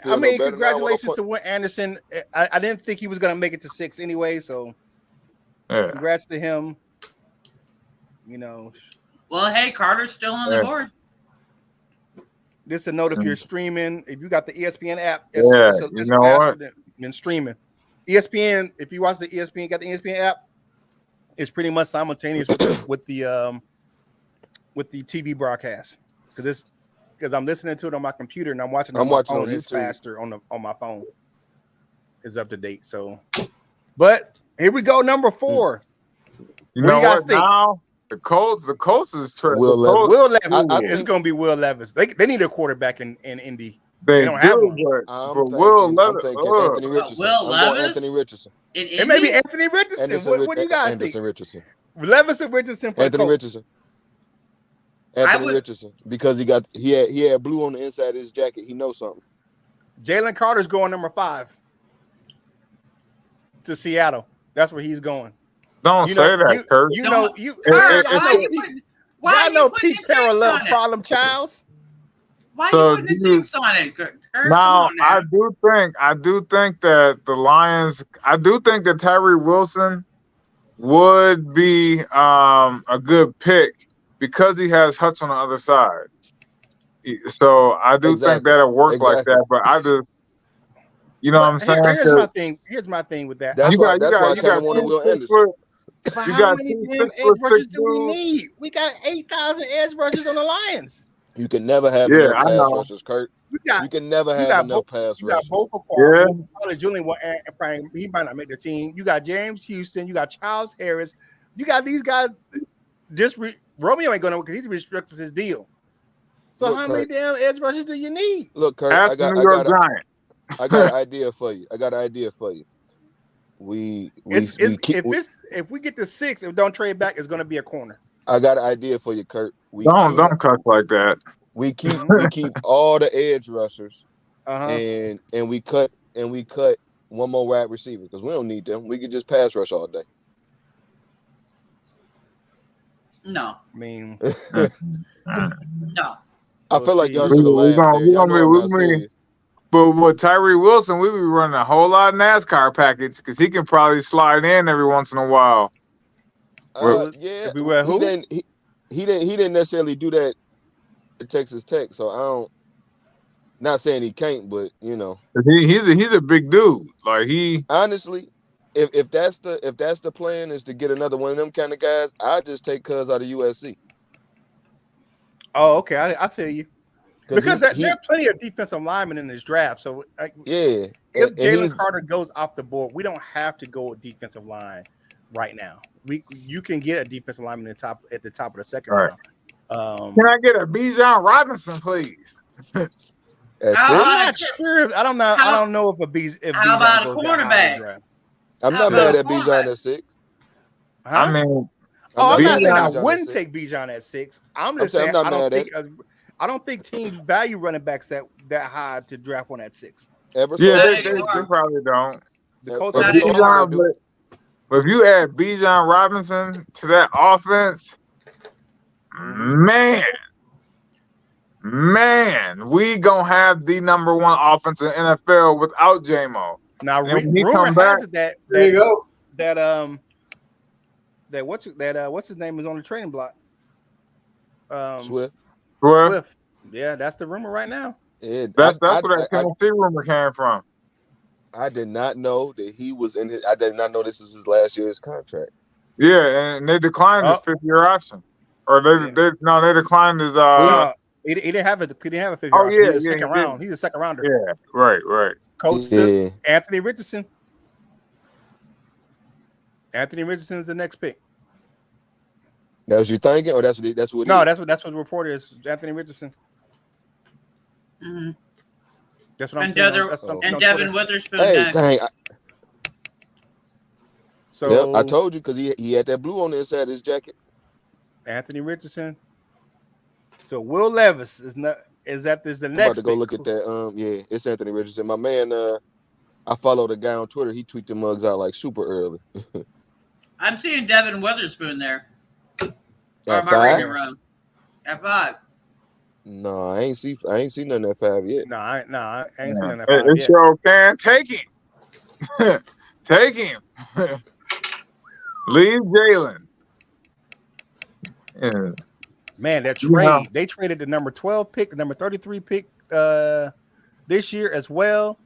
Speaker 1: Congratulations to Will Anderson. I didn't think he was going to make it to 6 anyway, so congrats to him.
Speaker 2: Well, hey, Carter's still on the board.
Speaker 1: Just a note, if you're streaming, if you got the ESPN app,
Speaker 6: it's
Speaker 1: faster than streaming. ESPN, if you watch got the ESPN app, it's pretty much simultaneous with the TV broadcast. Because I'm listening to it on my computer and I'm watching it on my phone. It's faster on my phone. It's up to date. So, but here we go, number 4.
Speaker 6: You know what? Now the Colts is trying.
Speaker 1: Will Levis. It's going to be Will Levis. They need a quarterback in Indy.
Speaker 6: They
Speaker 1: don't have one.
Speaker 6: But Will Levis.
Speaker 5: Anthony Richardson.
Speaker 2: Will Levis?
Speaker 5: Anthony Richardson.
Speaker 1: It may be Anthony Richardson. What do you guys think?
Speaker 5: Richardson.
Speaker 1: Levis or Richardson for
Speaker 5: Anthony Richardson. Anthony Richardson, because he had blue on the inside of his jacket. He knows something.
Speaker 1: Jalen Carter's going number 5 to Seattle. That's where he's going.
Speaker 6: Don't say that, Curt.
Speaker 2: Why
Speaker 1: know Pete Carroll love problem childs.
Speaker 2: Why are you putting the jinx on it, Curt?
Speaker 6: Now, I do think that the Lions, I do think that Tyree Wilson would be a good pick because he has Hutch on the other side. So I do think that'll work like that. But I just, you know what I'm saying?
Speaker 1: Here's my thing with that.
Speaker 5: That's why I kind of wanted Will Anderson.
Speaker 1: But how many damn edge rushers do we need? We got 8,000 edge rushers on the Lions.
Speaker 5: You can never have enough pass rushers, Curt. You can never have enough pass rushers.
Speaker 1: You got Vocal Carter. Julian, he might not make the team. You got James Houston. You got Charles Harris. You got these guys. Romeo ain't going to because he restricted his deal. So how many damn edge rushers do you need?
Speaker 5: Look, Curt, I got an idea for you. If
Speaker 1: we get to 6 and don't trade back, it's going to be a corner.
Speaker 5: I got an idea for you, Curt.
Speaker 6: Don't cuss like that.
Speaker 5: We keep all the edge rushers, and we cut one more wide receiver because we don't need them. We could just pass rush all day.
Speaker 2: No,
Speaker 1: I mean,
Speaker 2: no.
Speaker 5: I feel like y'all should have
Speaker 6: But with Tyree Wilson, we be running a whole lot of NASCAR package because he can probably slide in every once in a while.
Speaker 5: He didn't necessarily do that at Texas Tech, so I don't. Not saying he can't, but you know,
Speaker 6: he's a big dude. Like
Speaker 5: honestly, if that's the plan is to get another one of them kind of guys, I just take Cuz out of USC.
Speaker 1: Oh, okay, I'll tell you. Because there are plenty of defensive linemen in this draft. So, if Jalen Carter goes off the board, we don't have to go with defensive line right now. You can get a defensive lineman at the top of the second round.
Speaker 6: Can I get a Bijan Robinson, please?
Speaker 1: I'm not sure. I don't know. I don't know if Bijan.
Speaker 2: How about a cornerback?
Speaker 5: I'm not mad at Bijan at 6.
Speaker 1: Huh?
Speaker 6: I mean,
Speaker 1: I'm not saying I wouldn't take Bijan at 6. I'm just saying
Speaker 5: I'm not mad at.
Speaker 1: I don't think teams value running backs that high to draft one at 6.
Speaker 6: They probably don't. But if you add Bijan Robinson to that offense, man, we gonna have the number 1 offense in NFL without J-Mo.
Speaker 1: Now, rumor has it that there you go. What's his name is on the trading block.
Speaker 5: Swift.
Speaker 1: Yeah, that's the rumor right now.
Speaker 5: Yeah,
Speaker 6: that's where that Tennessee rumor came from.
Speaker 5: I did not know that he was in his. I did not know this was his last year's contract.
Speaker 6: Yeah, and they declined his 5th-year option, or they declined his.
Speaker 1: He didn't have a 5th-year option. He was a second round. He's a second rounder.
Speaker 6: Yeah, right.
Speaker 1: Coach Anthony Richardson. Anthony Richardson is the next pick.
Speaker 5: That's what you're thinking, or that's what?
Speaker 1: No, that's what the report is. Anthony Richardson.
Speaker 2: Mm-hmm.
Speaker 1: That's what I'm saying.
Speaker 2: And Devin Witherspoon.
Speaker 5: Hey, dang. So I told you because he had that blue on the inside of his jacket.
Speaker 1: Anthony Richardson. So Will Levis is the next.
Speaker 5: I'm about to go look at that. It's Anthony Richardson. My man. I followed a guy on Twitter. He tweaked the mugs out like super early.
Speaker 2: I'm seeing Devin Witherspoon there.
Speaker 5: At 5?
Speaker 2: At 5.
Speaker 5: No, I ain't seen nothing at 5 yet.
Speaker 1: No, I ain't seen nothing at 5 yet.
Speaker 6: It's your can. Take him. Take him. Leave Jalen. Yeah.
Speaker 1: Man, that trade. They traded the number 12 pick, the number 33 pick this year as well.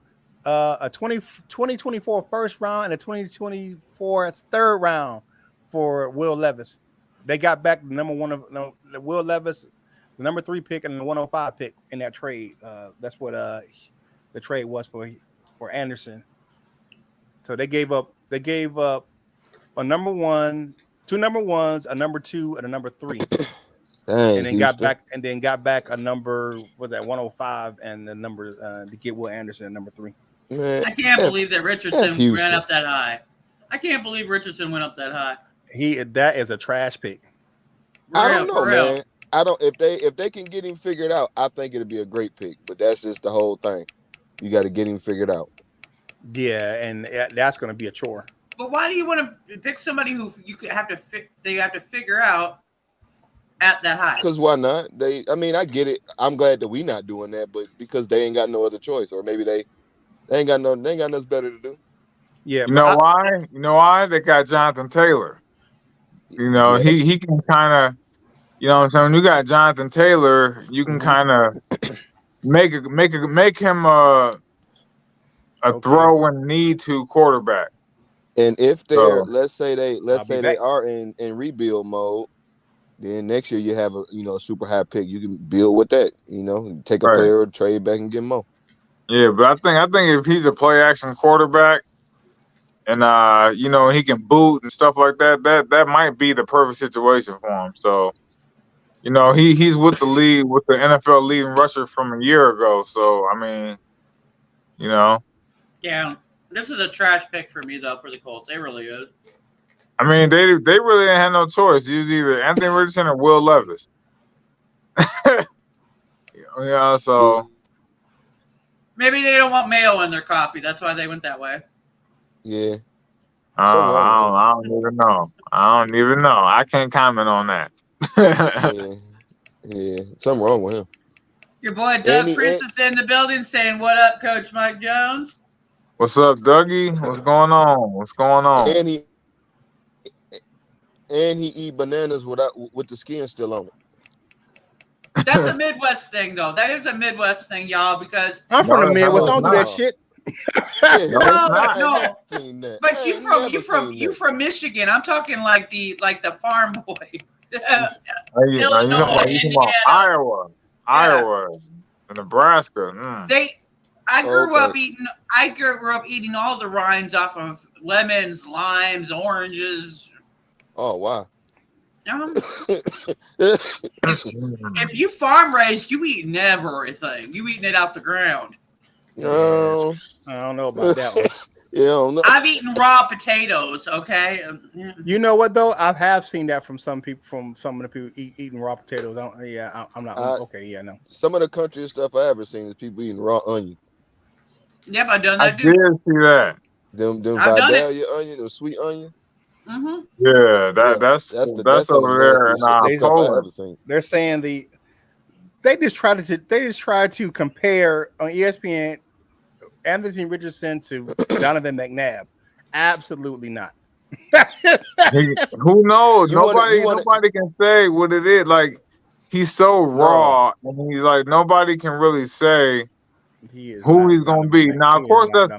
Speaker 1: A 2024 first round and a 2024 third round for Will Levis. They got back the number 1 of Will Levis, the number 3 pick, and the 105 pick in that trade. That's what the trade was for Anderson. So they gave up a number 1, 2 number 1s, a number 2, and a number 3.
Speaker 5: Dang,
Speaker 1: and then got back a number 105 and the number to get Will Anderson at number 3.
Speaker 2: Man, I can't believe that Richardson ran up that high. I can't believe Richardson went up that high.
Speaker 1: That is a trash pick.
Speaker 5: I don't know, man. I don't. If they can get him figured out, I think it'll be a great pick. But that's just the whole thing. You got to get him figured out.
Speaker 1: Yeah, and that's going to be a chore.
Speaker 2: But why do you want to pick somebody who they have to figure out at that high?
Speaker 5: Because why not? I mean, I get it. I'm glad that we not doing that, but because they ain't got no other choice, or maybe they ain't got nothing better to do.
Speaker 1: Yeah,
Speaker 6: you know why? You know why? They got Jonathan Taylor. You know,
Speaker 5: yes.
Speaker 6: he can kind of, you know what I'm saying? When you got Jonathan Taylor, you can kind of make him a throw when need to quarterback.
Speaker 5: And if they're let's say they are in rebuild mode, then next year you have a super high pick. You can build with that. Take a player, trade back, and get more.
Speaker 6: Yeah, but I think if he's a play action quarterback, and he can boot and stuff like that, that might be the perfect situation for him. So, he's with the NFL leading rusher from a year ago. So I mean,
Speaker 2: Yeah, this is a trash pick for me though for the Colts. They really is.
Speaker 6: I mean, they really didn't have no choice. It was either Anthony Richardson or Will Levis. So
Speaker 2: maybe they don't want mayo in their coffee. That's why they went that way.
Speaker 5: Yeah.
Speaker 6: I don't even know. I don't even know. I can't comment on that.
Speaker 5: Yeah. Something wrong with him.
Speaker 2: Your boy Doug Prince is in the building saying, "What up, Coach Mike Jones?"
Speaker 6: What's up, Dougie? What's going on?
Speaker 5: And he eat bananas with the skin still on it.
Speaker 2: That's a Midwest thing, though. That is a Midwest thing, y'all. Because
Speaker 1: I'm from the Midwest. I don't do that shit.
Speaker 2: No. But you from Michigan. I'm talking like the farm boy.
Speaker 6: Illinois, Iowa, and Nebraska.
Speaker 2: I grew up eating all the rinds off of lemons, limes, oranges.
Speaker 5: Oh wow.
Speaker 2: If you farm raised, you eating everything. You eating it out the ground.
Speaker 5: No,
Speaker 1: I don't know about that one.
Speaker 5: No.
Speaker 2: I've eaten raw potatoes. Okay.
Speaker 1: You know what though? I have seen that from some people. From some of the people eating raw potatoes. I'm not. Okay. Yeah. No.
Speaker 5: Some of the country stuff I ever seen is people eating raw onion.
Speaker 2: Yep, I've done that.
Speaker 6: I did see that.
Speaker 5: Them Vidalia onion or sweet onion.
Speaker 2: Mm-hmm.
Speaker 6: Yeah, that's over there in Poland.
Speaker 1: They're saying they just try to compare on ESPN Anthony Richardson to Donovan McNabb. Absolutely not.
Speaker 6: Who knows? Nobody can say what it is. Like he's so raw, and he's like nobody can really say who he's gonna be. Now, of course, that's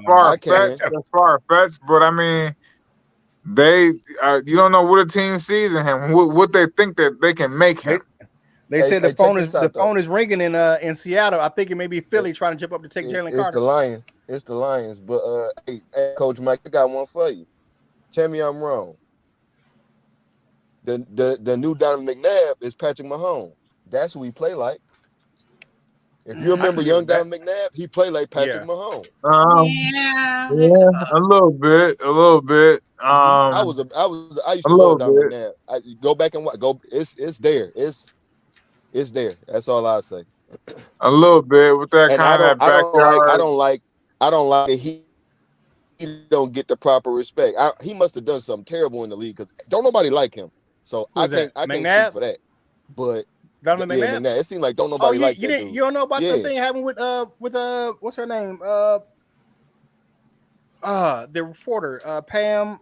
Speaker 6: far fetched. But I mean, they you don't know what a team sees in him, what they think that they can make him.
Speaker 1: They said the phone is ringing in Seattle. I think it may be Philly trying to jump up to take Jalen Carter.
Speaker 5: It's the Lions. But hey, Coach Mike, I got one for you. Tell me I'm wrong. The new Donovan McNabb is Patrick Mahomes. That's who he play like. If you remember young Donovan McNabb, he played like Patrick Mahomes.
Speaker 2: Yeah,
Speaker 6: a little bit. I used to love Donovan McNabb. I go back and watch. It's there. It's there. That's all I say. A little bit with that kind of backyard.
Speaker 5: I don't like that he don't get the proper respect. He must have done something terrible in the league because don't nobody like him. So I can't speak for that. But
Speaker 1: Donovan McNabb.
Speaker 5: It seemed like don't nobody like that dude.
Speaker 1: You don't know about the thing happened with what's her name? The reporter, Pam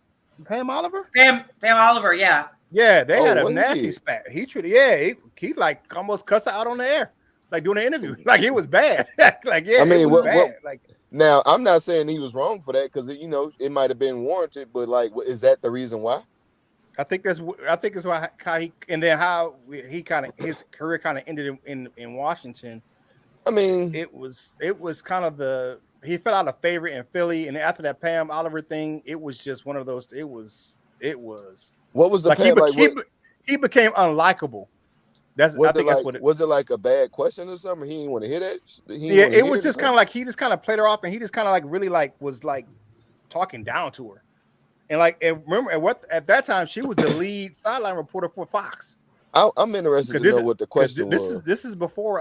Speaker 1: Oliver?
Speaker 2: Pam Oliver, yeah.
Speaker 1: Yeah, they had a nasty spat. He like almost cussed her out on the air, like doing an interview. Like it was bad. It was bad.
Speaker 5: Now I'm not saying he was wrong for that because it might have been warranted, but like, is that the reason why?
Speaker 1: I think it's why his career kind of ended in Washington.
Speaker 5: I mean,
Speaker 1: it was kind of he fell out of favor in Philly, and after that Pam Oliver thing, it was just one of those. It was.
Speaker 5: What was the
Speaker 1: like he became unlikable. That's what it
Speaker 5: was. It like a bad question or something? He didn't want to hear that.
Speaker 1: It was just kind of like he just kind of played her off, and he just kind of like really like was like talking down to her. And remember at that time she was the lead sideline reporter for Fox.
Speaker 5: I'm interested to know what the question was.
Speaker 1: This is before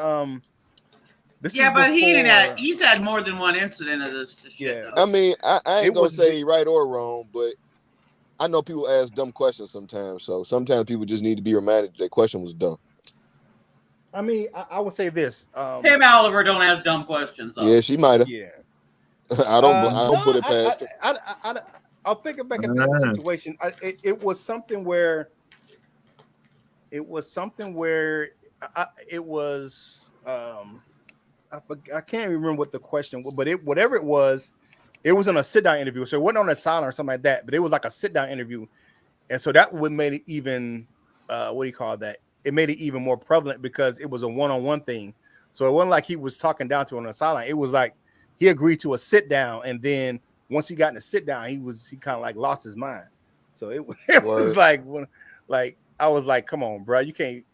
Speaker 2: he's had more than one incident of this shit.
Speaker 5: I mean, I ain't gonna say right or wrong, but I know people ask dumb questions sometimes. So sometimes people just need to be reminded that question was dumb.
Speaker 1: I mean, I would say this.
Speaker 2: Pam Oliver don't ask dumb questions, though.
Speaker 5: Yeah, she might have.
Speaker 1: Yeah.
Speaker 5: I don't put it past her.
Speaker 1: I'll think back at that situation. It was something where I can't remember what the question was, but whatever it was on a sit down interview. So it wasn't on a silent or something like that, but it was like a sit down interview, and so that would made it even what do you call that? It made it even more prevalent because it was a one-on-one thing. So it wasn't like he was talking down to her on a sideline. It was like he agreed to a sit down, and then once he got in a sit down, he kind of like lost his mind. So it was like I was like, come on, bro, you can't.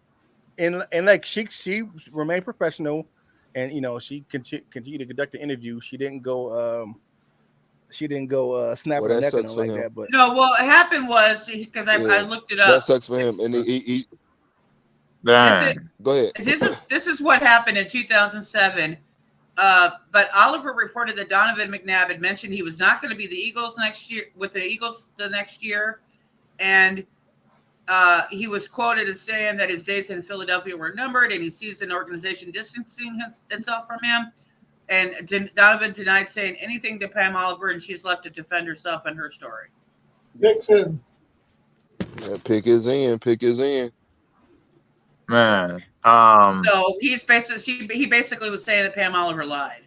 Speaker 1: And like she remained professional, and she continued to conduct the interview. She didn't go snap her neck or nothing like that. But
Speaker 2: no, what happened was because I looked it up.
Speaker 5: That sucks for him, and he
Speaker 6: go ahead.
Speaker 2: This is what happened in 2007. But Oliver reported that Donovan McNabb had mentioned he was not going to be the Eagles next year the next year, and he was quoted as saying that his days in Philadelphia were numbered, and he sees an organization distancing itself from him. And Donovan denied saying anything to Pam Oliver, and she's left to defend herself and her story.
Speaker 3: Dixon.
Speaker 5: Yeah, pick is in.
Speaker 6: Man.
Speaker 2: So he basically was saying that Pam Oliver lied.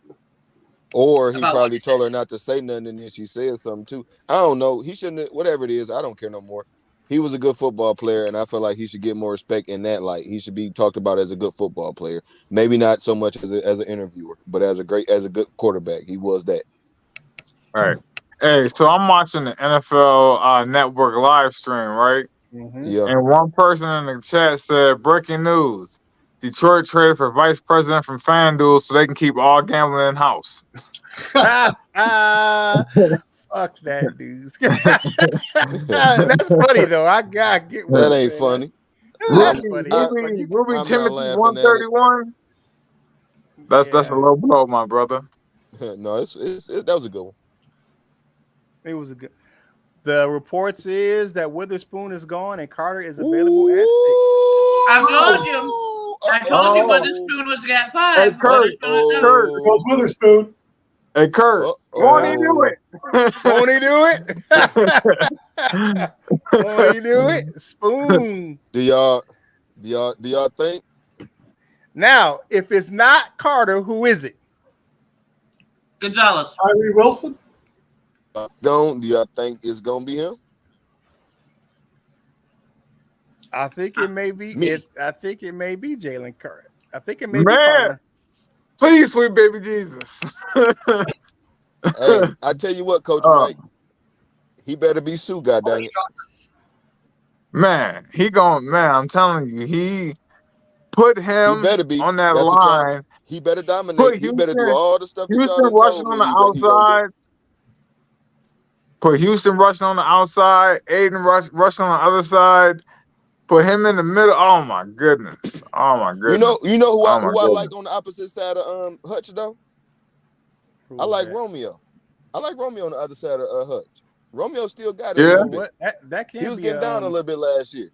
Speaker 5: Or he probably told her not to say nothing, and then she said something too. I don't know. He shouldn't. Whatever it is, I don't care no more. He was a good football player, and I feel like he should get more respect in that light. He should be talked about as a good football player. Maybe not so much as an interviewer, but as a good quarterback. He was that.
Speaker 6: All right. Hey, so I'm watching the NFL Network live stream, right?
Speaker 5: Mm-hmm. Yeah.
Speaker 6: And one person in the chat said, "Breaking news: Detroit traded for vice president from FanDuel so they can keep all gambling in house."
Speaker 1: Fuck that, dude. That's funny though. I get
Speaker 5: that ain't funny.
Speaker 6: Ruby Timothy 131. That's a low blow, my brother.
Speaker 5: No, that was a good one.
Speaker 1: It was a good. The reports is that Witherspoon is gone and Carter is available at 6.
Speaker 2: I told you Witherspoon was at 5.
Speaker 6: Hey, Curt.
Speaker 3: Here goes Witherspoon.
Speaker 6: Hey, Curt. Won't he do it?
Speaker 1: Won't he do it? Won't he do it? Spoon.
Speaker 5: Do y'all think?
Speaker 1: Now, if it's not Carter, who is it?
Speaker 2: Gonzalez.
Speaker 3: Tyree Wilson.
Speaker 5: Do y'all think it's gonna be him?
Speaker 1: I think it may be. I think it may be Jalen Curt. I think it may be
Speaker 6: Carter. Please, sweet baby Jesus.
Speaker 5: Hey, I tell you what, Coach Mike, he better be Sue, goddamn it.
Speaker 6: Man, I'm telling you, he put him on that line.
Speaker 5: He better dominate. He better do all the stuff that y'all
Speaker 6: rushing on the outside. Put Houston rushing on the outside, Aiden rushing on the other side. Put him in the middle. Oh my goodness! You know
Speaker 5: who I like on the opposite side of Hutch though. I like Romeo. I like Romeo on the other side of Hutch. Romeo still got it.
Speaker 1: Yeah,
Speaker 5: he was getting down a little bit last year.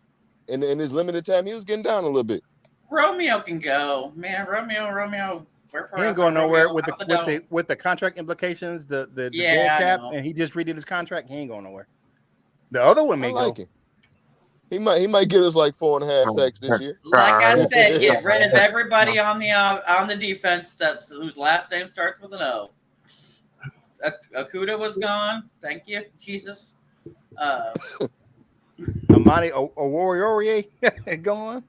Speaker 5: In his limited time, he was getting down a little bit.
Speaker 2: Romeo can go, man. Romeo.
Speaker 1: He ain't going nowhere with the contract implications, the dead cap, and he just redid his contract. He ain't going nowhere. The other one may go.
Speaker 5: He might get us like 4.5 sacks this year.
Speaker 2: Like I said, get rid of everybody on the defense whose last name starts with an O. Okuda was gone. Thank you, Jesus.
Speaker 1: Amani Oruwariye gone.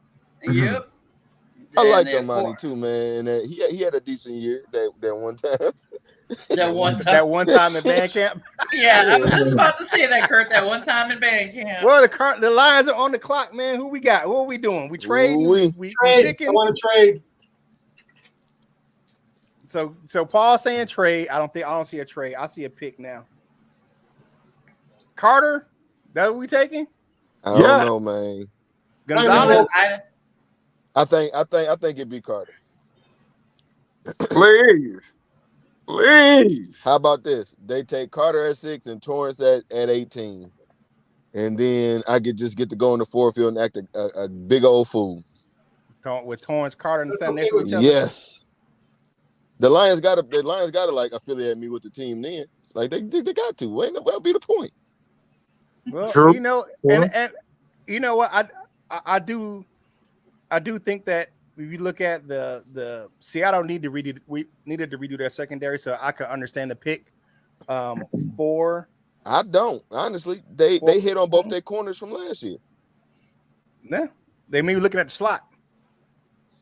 Speaker 2: Yep.
Speaker 5: I like Amani too, man. He had a decent year that one time.
Speaker 1: That one time in band camp.
Speaker 2: Yeah, I was just about to say that, Curt. That one time in band camp.
Speaker 1: Well, the Lions are on the clock, man. Who we got? What are we doing? We trade. We
Speaker 3: trade. I want to trade.
Speaker 1: So Paul saying trade. I don't see a trade. I see a pick now. Carter, that what we taking?
Speaker 5: I don't know, man.
Speaker 1: Gonzalez.
Speaker 5: I think it'd be Carter.
Speaker 6: Please.
Speaker 5: How about this? They take Carter at 6 and Torrance at 18. And then I could just get to go in the forefield and act a big old fool.
Speaker 1: With Torrance, Carter, and Sam next to each other.
Speaker 5: Yes. The Lions gotta like affiliate me with the team then. Like they got to. That'll be the point.
Speaker 1: Well,
Speaker 6: True.
Speaker 1: And you know what? I do think that if you look at the Seattle needed to redo their secondary, so I could understand the pick for.
Speaker 5: I don't honestly. They hit on both their corners from last year.
Speaker 1: Yeah, they may be looking at the slot.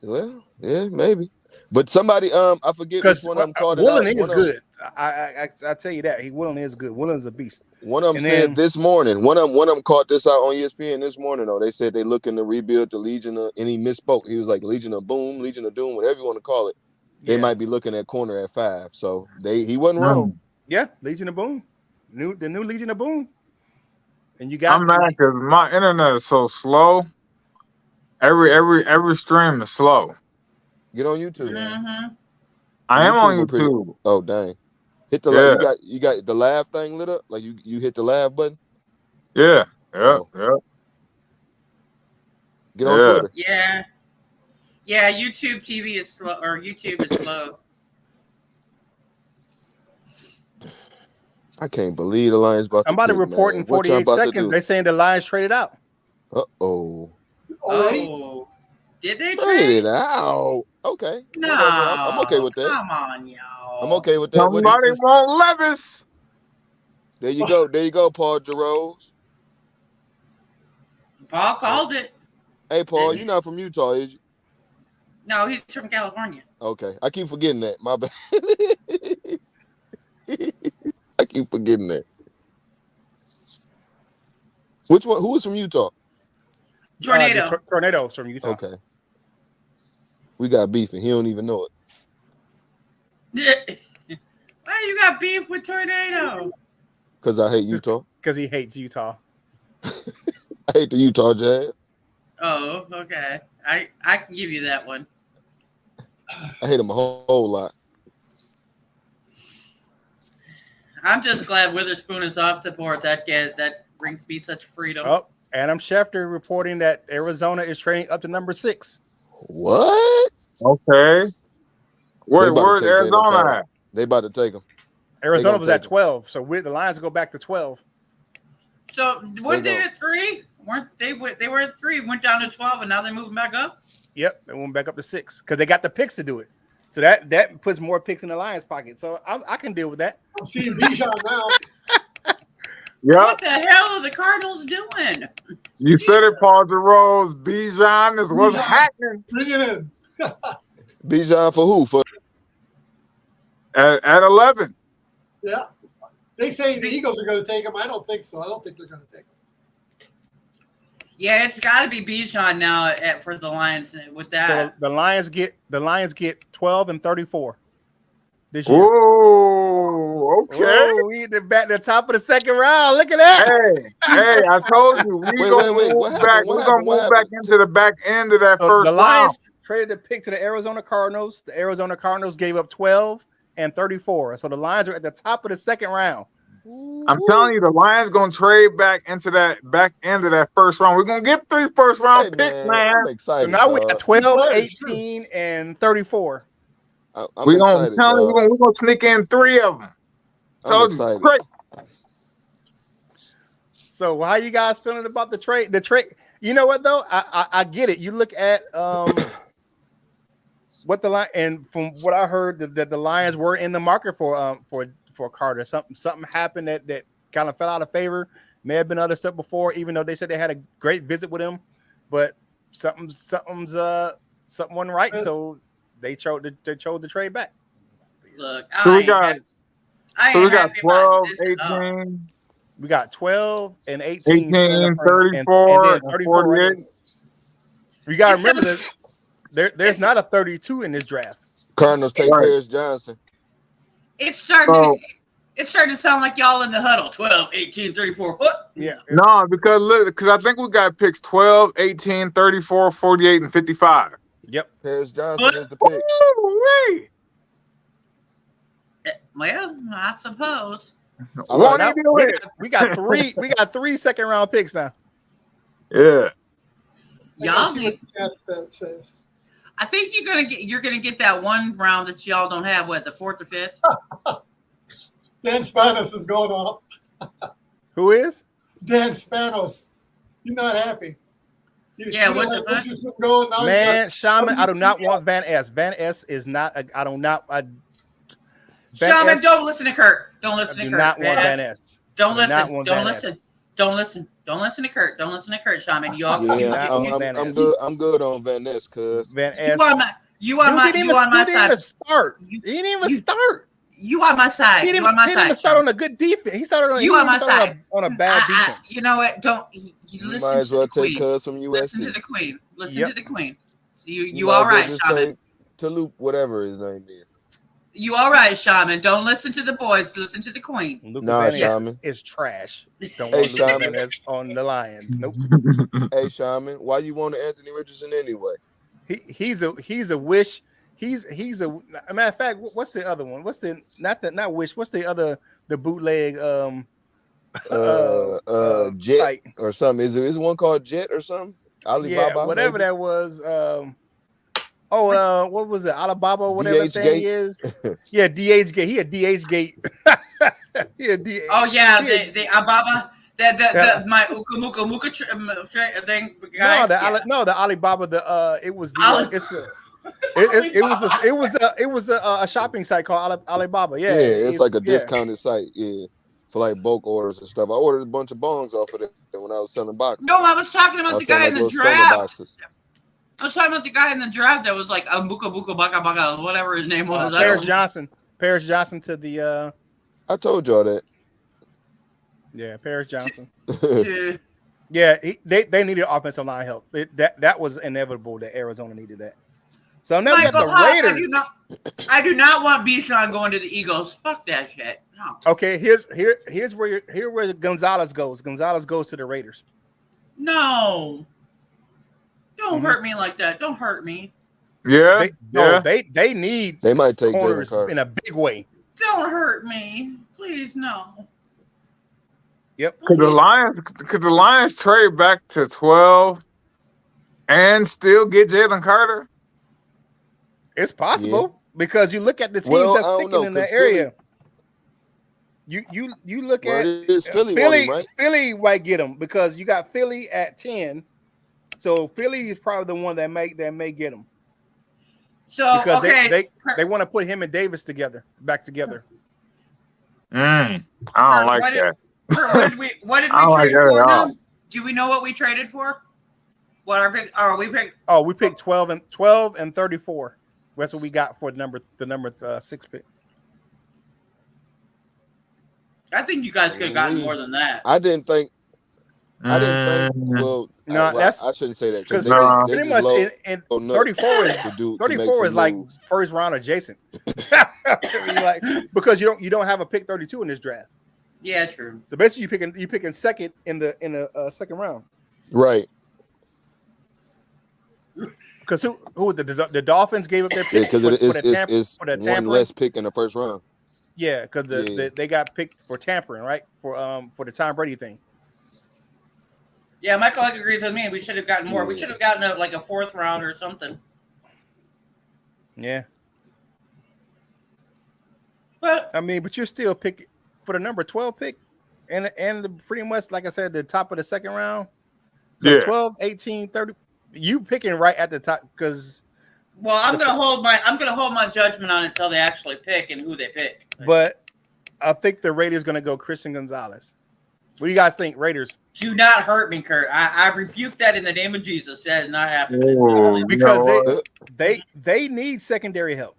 Speaker 5: Well, yeah, maybe. But somebody, I forget which one of them called it out.
Speaker 1: Woolen is good. I tell you that Woolen is good. Woolen's a beast.
Speaker 5: One of them said this morning. One of them caught this out on ESPN this morning. Though they said they looking to rebuild the Legion of, and he misspoke. He was like Legion of Boom, Legion of Doom, whatever you want to call it. They might be looking at corner at 5. So he wasn't wrong.
Speaker 1: Yeah, Legion of Boom, the new Legion of Boom. And you got.
Speaker 6: I'm mad because my internet is so slow. Every stream is slow.
Speaker 5: Get on YouTube.
Speaker 2: Mm-hmm.
Speaker 6: I am on YouTube.
Speaker 5: Oh dang! Hit the you got the laugh thing lit up. Like you hit the laugh button.
Speaker 6: Yeah. Get
Speaker 5: on Twitter.
Speaker 2: Yeah. YouTube TV is slow, or YouTube is slow.
Speaker 5: I can't believe the Lions about.
Speaker 1: Somebody reporting 48 seconds. They're saying the Lions traded out.
Speaker 5: Uh-oh.
Speaker 2: Oh, did they
Speaker 5: trade it out? Okay.
Speaker 2: No,
Speaker 5: I'm okay with that.
Speaker 2: Come on, y'all.
Speaker 5: I'm okay with that.
Speaker 6: Somebody want Levis.
Speaker 5: There you go, Paul Jarose.
Speaker 2: Paul called it.
Speaker 5: Hey, Paul, you're not from Utah, is you?
Speaker 2: No, he's from California.
Speaker 5: Okay, I keep forgetting that. My bad. I keep forgetting that. Which one? Who is from Utah?
Speaker 2: Tornado.
Speaker 1: Tornado's from Utah.
Speaker 5: Okay. We got beef and he don't even know
Speaker 2: it. Why you got beef with Tornado?
Speaker 5: Because I hate Utah.
Speaker 1: Because he hates Utah.
Speaker 5: I hate the Utah Jazz.
Speaker 2: Oh, okay. I can give you that one.
Speaker 5: I hate them a whole lot.
Speaker 2: I'm just glad Witherspoon is off the board. That brings me such freedom.
Speaker 1: Oh, Adam Schefter reporting that Arizona is trading up to number 6.
Speaker 5: What?
Speaker 6: Okay. Where's Arizona at?
Speaker 5: They about to take them.
Speaker 1: Arizona was at 12, so the Lions go back to 12.
Speaker 2: So weren't they at 3? They were at 3, went down to 12, and now they're moving back up?
Speaker 1: Yep, they went back up to 6 because they got the picks to do it. So that puts more picks in the Lions' pocket. So I can deal with that.
Speaker 3: I'm seeing Bijan now.
Speaker 6: Yep.
Speaker 2: What the hell are the Cardinals doing?
Speaker 6: You said it, Paul Jarose. Bijan is what's happening.
Speaker 3: Bring it in.
Speaker 5: Bijan for who? For
Speaker 6: at 11.
Speaker 3: Yeah. They say the Eagles are going to take him. I don't think so. I don't think they're going to take him.
Speaker 2: Yeah, it's got to be Bijan now for the Lions with that.
Speaker 1: So the Lions get 12 and 34 this year.
Speaker 6: Oh, okay.
Speaker 1: Oh, we hit the top of the second round. Look at that.
Speaker 6: Hey, I told you we're gonna move back into the back end of that first round.
Speaker 1: The Lions traded a pick to the Arizona Cardinals. The Arizona Cardinals gave up 12 and 34. So the Lions are at the top of the second round.
Speaker 6: I'm telling you, the Lions gonna trade back into that back end of that first round. We're gonna get 3 first-round picks, man.
Speaker 5: I'm excited.
Speaker 1: So now we got 12, 18, and 34.
Speaker 6: We're gonna sneak in 3 of them.
Speaker 5: I'm excited.
Speaker 6: Great.
Speaker 1: So how you guys feeling about the trade? The trade, you know what though? I get it. You look at what the line, and from what I heard that the Lions were in the market for Carter. Something happened that kind of fell out of favor. May have been other stuff before, even though they said they had a great visit with him, but something wasn't right. So they chose to trade back.
Speaker 2: Look,
Speaker 6: we got 12, 18.
Speaker 1: We got 12 and 18,
Speaker 6: 34,
Speaker 1: and 34 48. You got to remember this. There's not a 32 in this draft.
Speaker 5: Cardinals take Paris Johnson.
Speaker 2: It's starting It's starting to sound like y'all in the huddle. 12, 18, 34. What?
Speaker 1: Yeah.
Speaker 6: No, because I think we got picks 12, 18, 34, 48, and 55.
Speaker 1: Yep.
Speaker 5: Paris Johnson is the pick.
Speaker 6: Ooh,
Speaker 2: Well, I suppose.
Speaker 1: We got 3 second round picks now.
Speaker 6: Yeah.
Speaker 2: Y'all need. I think you're gonna get that one round that y'all don't have. What, the 4th or 5th?
Speaker 3: Dan Spanos is going off.
Speaker 1: Who is?
Speaker 3: Dan Spanos. You're not happy.
Speaker 2: What the fuck?
Speaker 3: Going on.
Speaker 1: Man, Shaman, I do not want Van S. Van S is not.
Speaker 2: Shaman, don't listen to Curt. Don't listen to Curt.
Speaker 1: Do not want Van S.
Speaker 2: Don't listen. Don't listen. Don't listen. Don't listen to Curt. Don't listen to Curt, Shaman.
Speaker 5: I'm good on Van Ness, cuz.
Speaker 1: Van S.
Speaker 2: You on my side.
Speaker 1: He didn't even start.
Speaker 2: You on my side.
Speaker 1: He didn't even start on a good defense. He started on.
Speaker 2: You on my side
Speaker 1: on a bad defense.
Speaker 2: You know what? Don't.
Speaker 5: You might as well take cuz from USC.
Speaker 2: Listen to the Queen. Listen to the Queen. You all right, Shaman?
Speaker 5: Toulouse, whatever his name is.
Speaker 2: You all right, Shaman? Don't listen to the boys. Listen to the Queen.
Speaker 5: Nah, Shaman
Speaker 1: is trash. Don't
Speaker 5: hey,
Speaker 1: want
Speaker 5: Shaman
Speaker 1: on the Lions. Nope.
Speaker 5: Hey, Shaman, why you want Anthony Richardson anyway?
Speaker 1: He's a wish. He's a matter of fact. What's the other one? What's the not wish? What's the other bootleg
Speaker 5: Jet
Speaker 1: site
Speaker 5: or something? Is it one called Jet or something? Alibaba,
Speaker 1: whatever
Speaker 5: maybe?
Speaker 1: that was. What was it? Alibaba or whatever
Speaker 5: DH
Speaker 1: thing
Speaker 5: Gate.
Speaker 1: is. Yeah, DH Gate. He had DH Gate.
Speaker 2: Oh yeah, the Alibaba. My Uka thing.
Speaker 1: The Alibaba. It was a shopping site called Alibaba. Yeah,
Speaker 5: it's like a discounted site. Yeah, for like bulk orders and stuff. I ordered a bunch of bongs off of it when I was selling boxes.
Speaker 2: No, I was talking about the guy in the draft.
Speaker 5: Boxes.
Speaker 2: I was talking about the guy in the draft that was like a Buka Baka Baka, whatever his name was.
Speaker 1: Paris Johnson to the.
Speaker 5: I told y'all that.
Speaker 1: Yeah, Paris Johnson. Yeah, they needed offensive line help. That was inevitable that Arizona needed that. So now we got the Raiders.
Speaker 2: I do not want Bichon going to the Eagles. Fuck that shit. No.
Speaker 1: Okay, here's where Gonzalez goes. Gonzalez goes to the Raiders.
Speaker 2: No. Don't hurt me like that. Don't hurt me.
Speaker 6: Yeah.
Speaker 1: They need.
Speaker 5: They might take
Speaker 1: corners in a big way.
Speaker 2: Don't hurt me, please. No.
Speaker 1: Yep.
Speaker 6: Could the Lions trade back to 12 and still get Jalen Carter?
Speaker 1: It's possible because you look at the teams that's picking in that area. You look at Philly. Right? Philly might get him because you got Philly at 10. So Philly is probably the one that may get him.
Speaker 2: So
Speaker 1: because
Speaker 2: okay,
Speaker 1: they want to put him and Davis back together.
Speaker 6: I don't like that.
Speaker 2: What did we trade for now? Do we know what we traded for? What we picked?
Speaker 1: Oh, we picked 12 and 34. That's what we got for the number 6 pick.
Speaker 2: I think you guys could have gotten more than that.
Speaker 5: I didn't think. Well, no, I shouldn't say that
Speaker 1: because pretty much in 34 is like first round adjacent. Because you don't have a pick 32 in this draft.
Speaker 2: Yeah, true.
Speaker 1: So basically, you picking second in the second round,
Speaker 5: right?
Speaker 1: Because who the Dolphins gave up their pick
Speaker 5: because it's one less pick in the first round.
Speaker 1: Yeah, because they got picked for tampering, right? For the Tom Brady thing.
Speaker 2: Yeah, Michael agrees with me. We should have gotten more. We should have gotten a 4th round or something.
Speaker 1: Yeah.
Speaker 2: But
Speaker 1: you're still picking for the number 12 pick and pretty much, like I said, the top of the second round. So 12, 18, 30. You picking right at the top because.
Speaker 2: Well, I'm gonna hold my judgment on it until they actually pick and who they pick.
Speaker 1: But I think the Raiders gonna go Christian Gonzalez. What do you guys think, Raiders?
Speaker 2: Do not hurt me, Curt. I rebuke that in the name of Jesus. That is not happening.
Speaker 1: Because they need secondary help.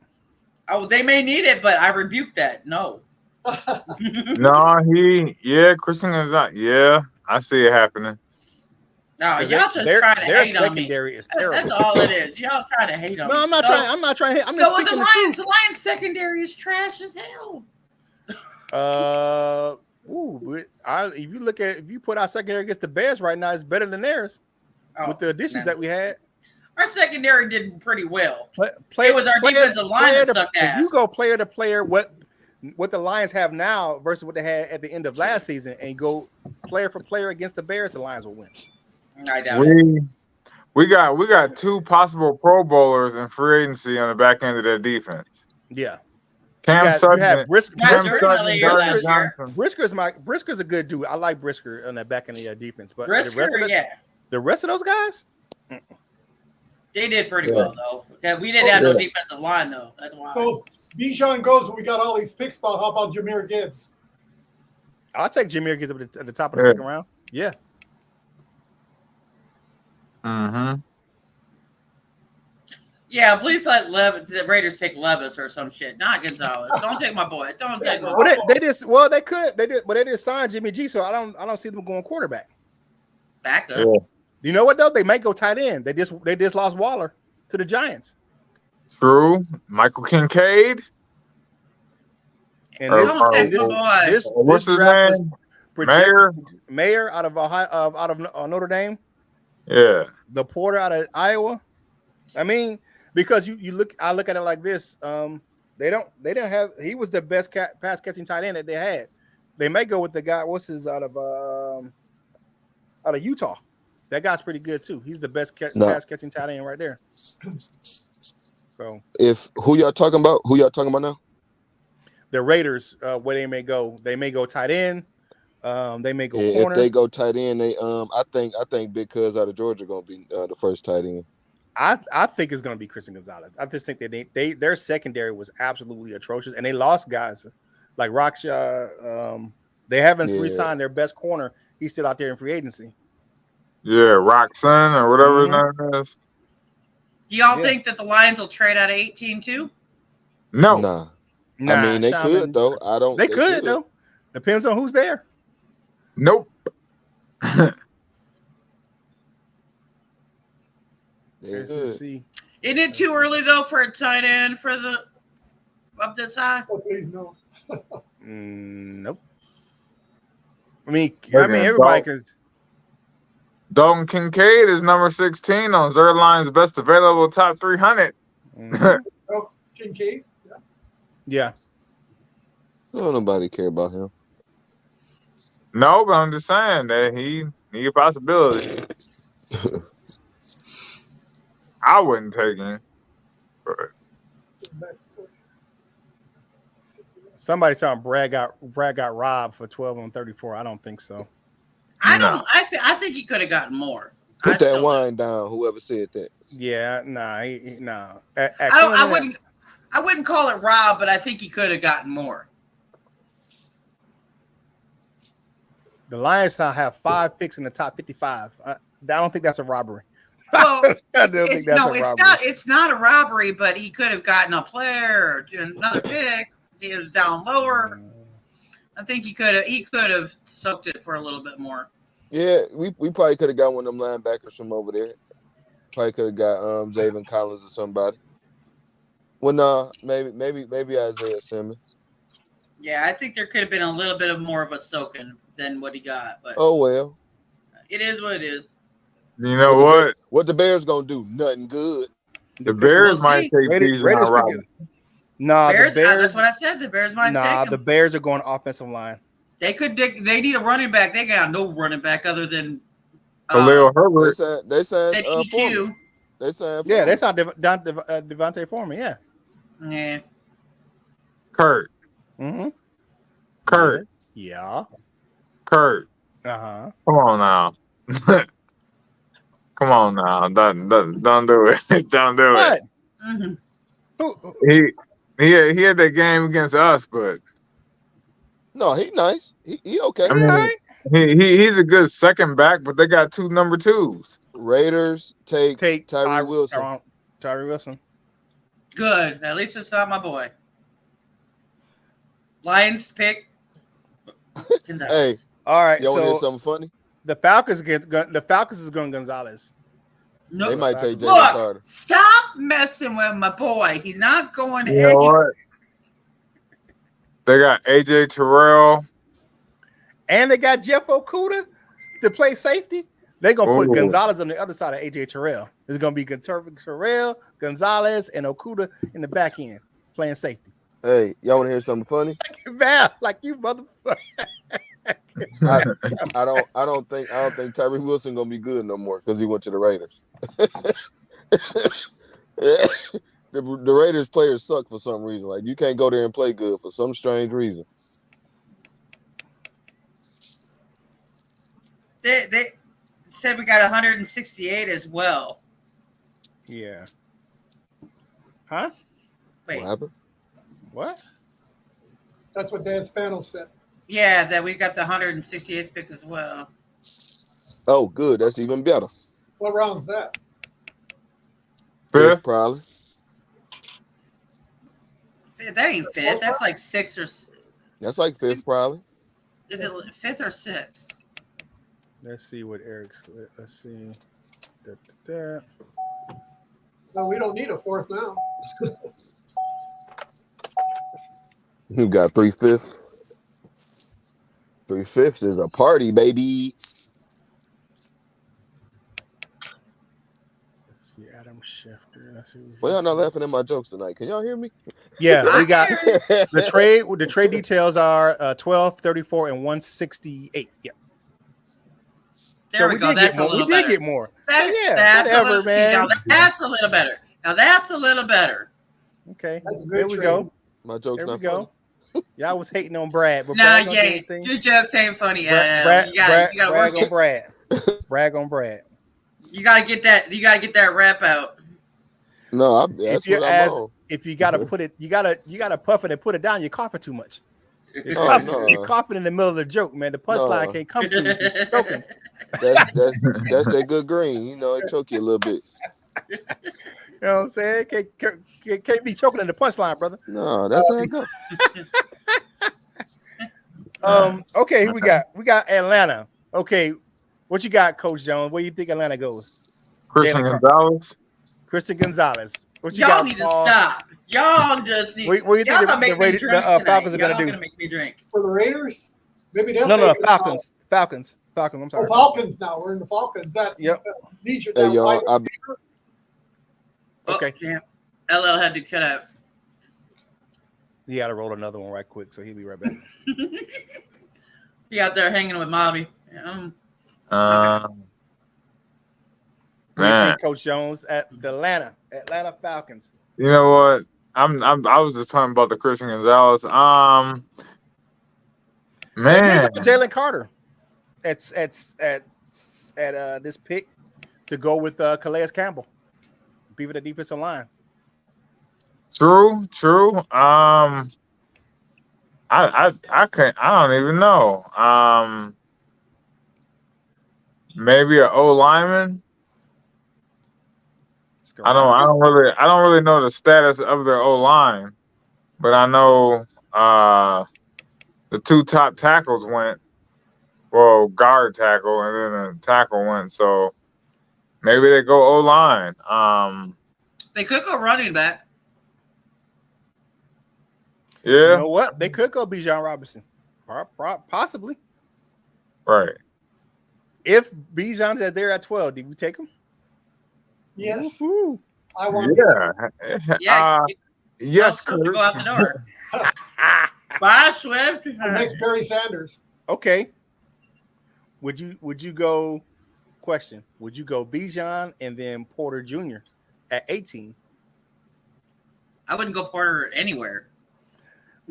Speaker 2: Oh, they may need it, but I rebuke that. No.
Speaker 6: Christian Gonzalez. Yeah, I see it happening.
Speaker 2: No, y'all just trying to hate on me.
Speaker 1: Secondary is terrible.
Speaker 2: That's all it is. Y'all trying to hate on me.
Speaker 1: No, I'm not trying. I'm not trying to hate. I'm just
Speaker 2: the Lions. The Lions secondary is trash as hell.
Speaker 1: If you put our secondary against the Bears right now, it's better than theirs with the additions that we had.
Speaker 2: Our secondary did pretty well. It was our defensive line that sucked ass.
Speaker 1: If you go player to player, what the Lions have now versus what they had at the end of last season, and go player for player against the Bears, the Lions will win.
Speaker 2: I doubt it.
Speaker 6: We got 2 possible Pro Bowlers in free agency on the back end of their defense.
Speaker 1: Yeah.
Speaker 6: Cam Sutton.
Speaker 1: You have Brisker.
Speaker 2: Brisker's
Speaker 1: Brisker's a good dude. I like Brisker on that back end of their defense, but the rest of those guys,
Speaker 2: they did pretty well though. Yeah, we didn't have no defensive line though. That's why.
Speaker 3: So Bijan goes. We got all these picks. How about Jamir Gibbs?
Speaker 1: I'll take Jamir Gibbs at the top of the second round. Yeah.
Speaker 6: Mm-hmm.
Speaker 2: Yeah, please let the Raiders take Levis or some shit, not Gonzalez. Don't take my boy. Don't take my boy.
Speaker 1: They did sign Jimmy G, so I don't see them going quarterback.
Speaker 2: Back up.
Speaker 6: Yeah.
Speaker 1: You know what though? They might go tight end. They just lost Waller to the Giants.
Speaker 6: True. Michael Kincaid.
Speaker 1: And
Speaker 6: what's his name?
Speaker 1: Mayer out of Ohio, out of Notre Dame.
Speaker 6: Yeah.
Speaker 1: The Porter out of Iowa. I mean, because I look at it like this. They didn't have. He was the best pass catching tight end that they had. They may go with the guy. What's his out of Utah? That guy's pretty good too. He's the best pass catching tight end right there. So
Speaker 5: who y'all talking about? Who y'all talking about now?
Speaker 1: The Raiders, where they may go tight end. They may go corner.
Speaker 5: If they go tight end, they I think Big Cuz out of Georgia gonna be the first tight end.
Speaker 1: I think it's gonna be Christian Gonzalez. I just think that their secondary was absolutely atrocious, and they lost guys like Raksha. They haven't re-signed their best corner. He's still out there in free agency.
Speaker 6: Yeah, Roxon or whatever his name is.
Speaker 2: Do y'all think that the Lions will trade out of 18 too?
Speaker 6: No.
Speaker 5: Nah. I mean, they could though.
Speaker 1: They could though. Depends on who's there.
Speaker 6: Nope.
Speaker 2: Isn't it too early though for a tight end for the up this high?
Speaker 3: Oh, please no.
Speaker 1: Nope. I mean everybody can.
Speaker 6: Dalton Kincaid is number 16 on Zerline's best available top 300.
Speaker 3: Oh, Kincaid.
Speaker 1: Yeah.
Speaker 5: Don't nobody care about him.
Speaker 6: No, but I'm just saying that he a possibility. I wouldn't take him. But
Speaker 1: somebody telling Brad got robbed for 12 on 34. I don't think so.
Speaker 2: I think he could have gotten more.
Speaker 5: Put that wine down. Whoever said that.
Speaker 1: Yeah, nah.
Speaker 2: I wouldn't call it rob, but I think he could have gotten more.
Speaker 1: The Lions now have 5 picks in the top 55. I don't think that's a robbery.
Speaker 2: Well, it's not a robbery, but he could have gotten a player or another pick. He was down lower. I think he could have soaked it for a little bit more. Yeah,
Speaker 5: we probably could have got one of them linebackers from over there. Probably could have got Zaven Collins or somebody. Well, no, maybe Isaiah Simmons.
Speaker 2: Yeah, I think there could have been a little bit of more of a soaking than what he got. But
Speaker 5: oh well,
Speaker 2: it is what it is.
Speaker 6: You know what?
Speaker 5: What the Bears gonna do? Nothing good.
Speaker 6: The Bears might take Raiders.
Speaker 1: Nah,
Speaker 2: Bears, that's what I said. The Bears might take him.
Speaker 1: The Bears are going offensive line.
Speaker 2: They need a running back. They got no running back other than
Speaker 6: Khalil Herbert.
Speaker 5: They signed
Speaker 2: EQ.
Speaker 5: They signed.
Speaker 1: Yeah, they signed Devontae Foreman. Yeah.
Speaker 2: Yeah.
Speaker 6: Curt.
Speaker 1: Mm-hmm.
Speaker 6: Curt.
Speaker 1: Yeah.
Speaker 6: Curt.
Speaker 1: Uh-huh.
Speaker 6: Come on now. Come on now. Don't do it. Don't do
Speaker 1: what?
Speaker 6: It. Mm-hmm. He had that game against us, but
Speaker 5: no, he nice. He okay.
Speaker 6: I mean, he's a good second back, but they got 2 number 2s.
Speaker 5: Raiders take Tyree Wilson.
Speaker 1: Tyree Wilson.
Speaker 2: Good. At least it's not my boy. Lions pick.
Speaker 5: Hey,
Speaker 1: all right.
Speaker 5: Y'all want to hear something funny?
Speaker 1: The Falcons is going Gonzalez.
Speaker 5: No, they might take Jalen Carter.
Speaker 2: Stop messing with my boy. He's not going to.
Speaker 6: You know what? They got AJ Terrell.
Speaker 1: And they got Jeff Okuda to play safety. They're going to put Gonzalez on the other side of AJ Terrell. It's going to be Terrell, Gonzalez, and Okuda in the back end playing safety.
Speaker 5: Hey, y'all want to hear something funny?
Speaker 1: Val, like you motherfucker.
Speaker 5: I don't think Tyree Wilson gonna be good no more because he went to the Raiders. The Raiders players suck for some reason. Like you can't go there and play good for some strange reason.
Speaker 2: They said we got 168 as well.
Speaker 1: Yeah. Huh?
Speaker 2: Wait.
Speaker 5: What happened?
Speaker 1: What?
Speaker 3: That's what Dan Spano said.
Speaker 2: Yeah, that we got the 168th pick as well.
Speaker 5: Oh, good. That's even better.
Speaker 3: What round's that?
Speaker 6: Fifth,
Speaker 5: probably.
Speaker 2: That ain't fifth. That's like sixth or.
Speaker 5: That's like fifth, probably.
Speaker 2: Is it fifth or sixth?
Speaker 1: Let's see what Eric's. Let's see.
Speaker 3: No, we don't need a fourth now.
Speaker 5: You got 3/5. 3/5 is a party, baby.
Speaker 1: Let's see, Adam Schefter. Let's see.
Speaker 5: Well, y'all not laughing at my jokes tonight. Can y'all hear me?
Speaker 1: Yeah, we got the trade. The trade details are 12, 34, and 168. Yep.
Speaker 2: There we go. That's a little better.
Speaker 1: We did get more.
Speaker 2: That's whatever, man. Now that's a little better. Now that's a little better.
Speaker 1: Okay,
Speaker 3: That's a good
Speaker 1: there we
Speaker 3: trade.
Speaker 1: go.
Speaker 5: My joke's
Speaker 1: There we
Speaker 5: not
Speaker 1: go.
Speaker 5: funny.
Speaker 1: Y'all was hating on Brad, but
Speaker 2: Nah,
Speaker 1: Brad gonna do
Speaker 2: yeah,
Speaker 1: his thing.
Speaker 2: your jokes ain't funny. You gotta
Speaker 1: brag
Speaker 2: work
Speaker 1: on Brad. Brag on Brad.
Speaker 2: You gotta get that. You gotta get that rep out.
Speaker 5: No, that's what I'm on.
Speaker 1: If you gotta put it, you gotta puff it and put it down. You're coughing too much. You're coughing in the middle of the joke, man. The punchline can't come through. You're choking.
Speaker 5: That's that good green. You know, it choke you a little bit.
Speaker 1: You know what I'm saying? Can't be choking in the punchline, brother.
Speaker 5: No, that's how it goes.
Speaker 1: Okay, we got Atlanta. Okay, what you got, Coach Jones? Where do you think Atlanta goes?
Speaker 6: Christian Gonzalez.
Speaker 1: Christian Gonzalez. What you
Speaker 2: Y'all
Speaker 1: got,
Speaker 2: need
Speaker 1: Paul?
Speaker 2: to stop. Y'all just need.
Speaker 1: What do you think
Speaker 2: y'all
Speaker 1: the Raiders, Falcons are
Speaker 2: Y'all
Speaker 1: gonna do?
Speaker 2: gonna make me drink.
Speaker 3: For the Raiders? Maybe they'll
Speaker 1: No,
Speaker 3: take it
Speaker 1: Falcons. Falcons. I'm sorry.
Speaker 3: Oh, Falcons now. We're in the Falcons.
Speaker 1: Yep.
Speaker 5: Hey, y'all.
Speaker 1: Okay.
Speaker 2: Oh, yeah. LL had to cut out.
Speaker 1: He had to roll another one right quick, so he'll be right back.
Speaker 2: He out there hanging with Bobby.
Speaker 1: What do you think, Coach Jones, at the Atlanta Falcons?
Speaker 6: You know what? I was just talking about the Christian Gonzalez. Man,
Speaker 1: Jalen Carter at this pick to go with Calais Campbell, be with the defensive line.
Speaker 6: True. I don't even know. Maybe an O lineman. I don't really know the status of their O line, but I know the two top tackles went. Well, guard tackle and then a tackle went. So maybe they go O line.
Speaker 2: They could go running back.
Speaker 6: Yeah.
Speaker 1: You know what? They could go Bijan Robinson. Possibly.
Speaker 6: Right.
Speaker 1: If Bijan's there at 12, did we take him?
Speaker 3: Yes.
Speaker 1: Woo-hoo.
Speaker 3: I want
Speaker 6: Yes,
Speaker 2: Curt. Go out the door. Bye, Swift.
Speaker 3: next Barry Sanders.
Speaker 1: Okay. Would you go? Question: would you go Bijan and then Porter Jr. at 18?
Speaker 2: I wouldn't go Porter anywhere.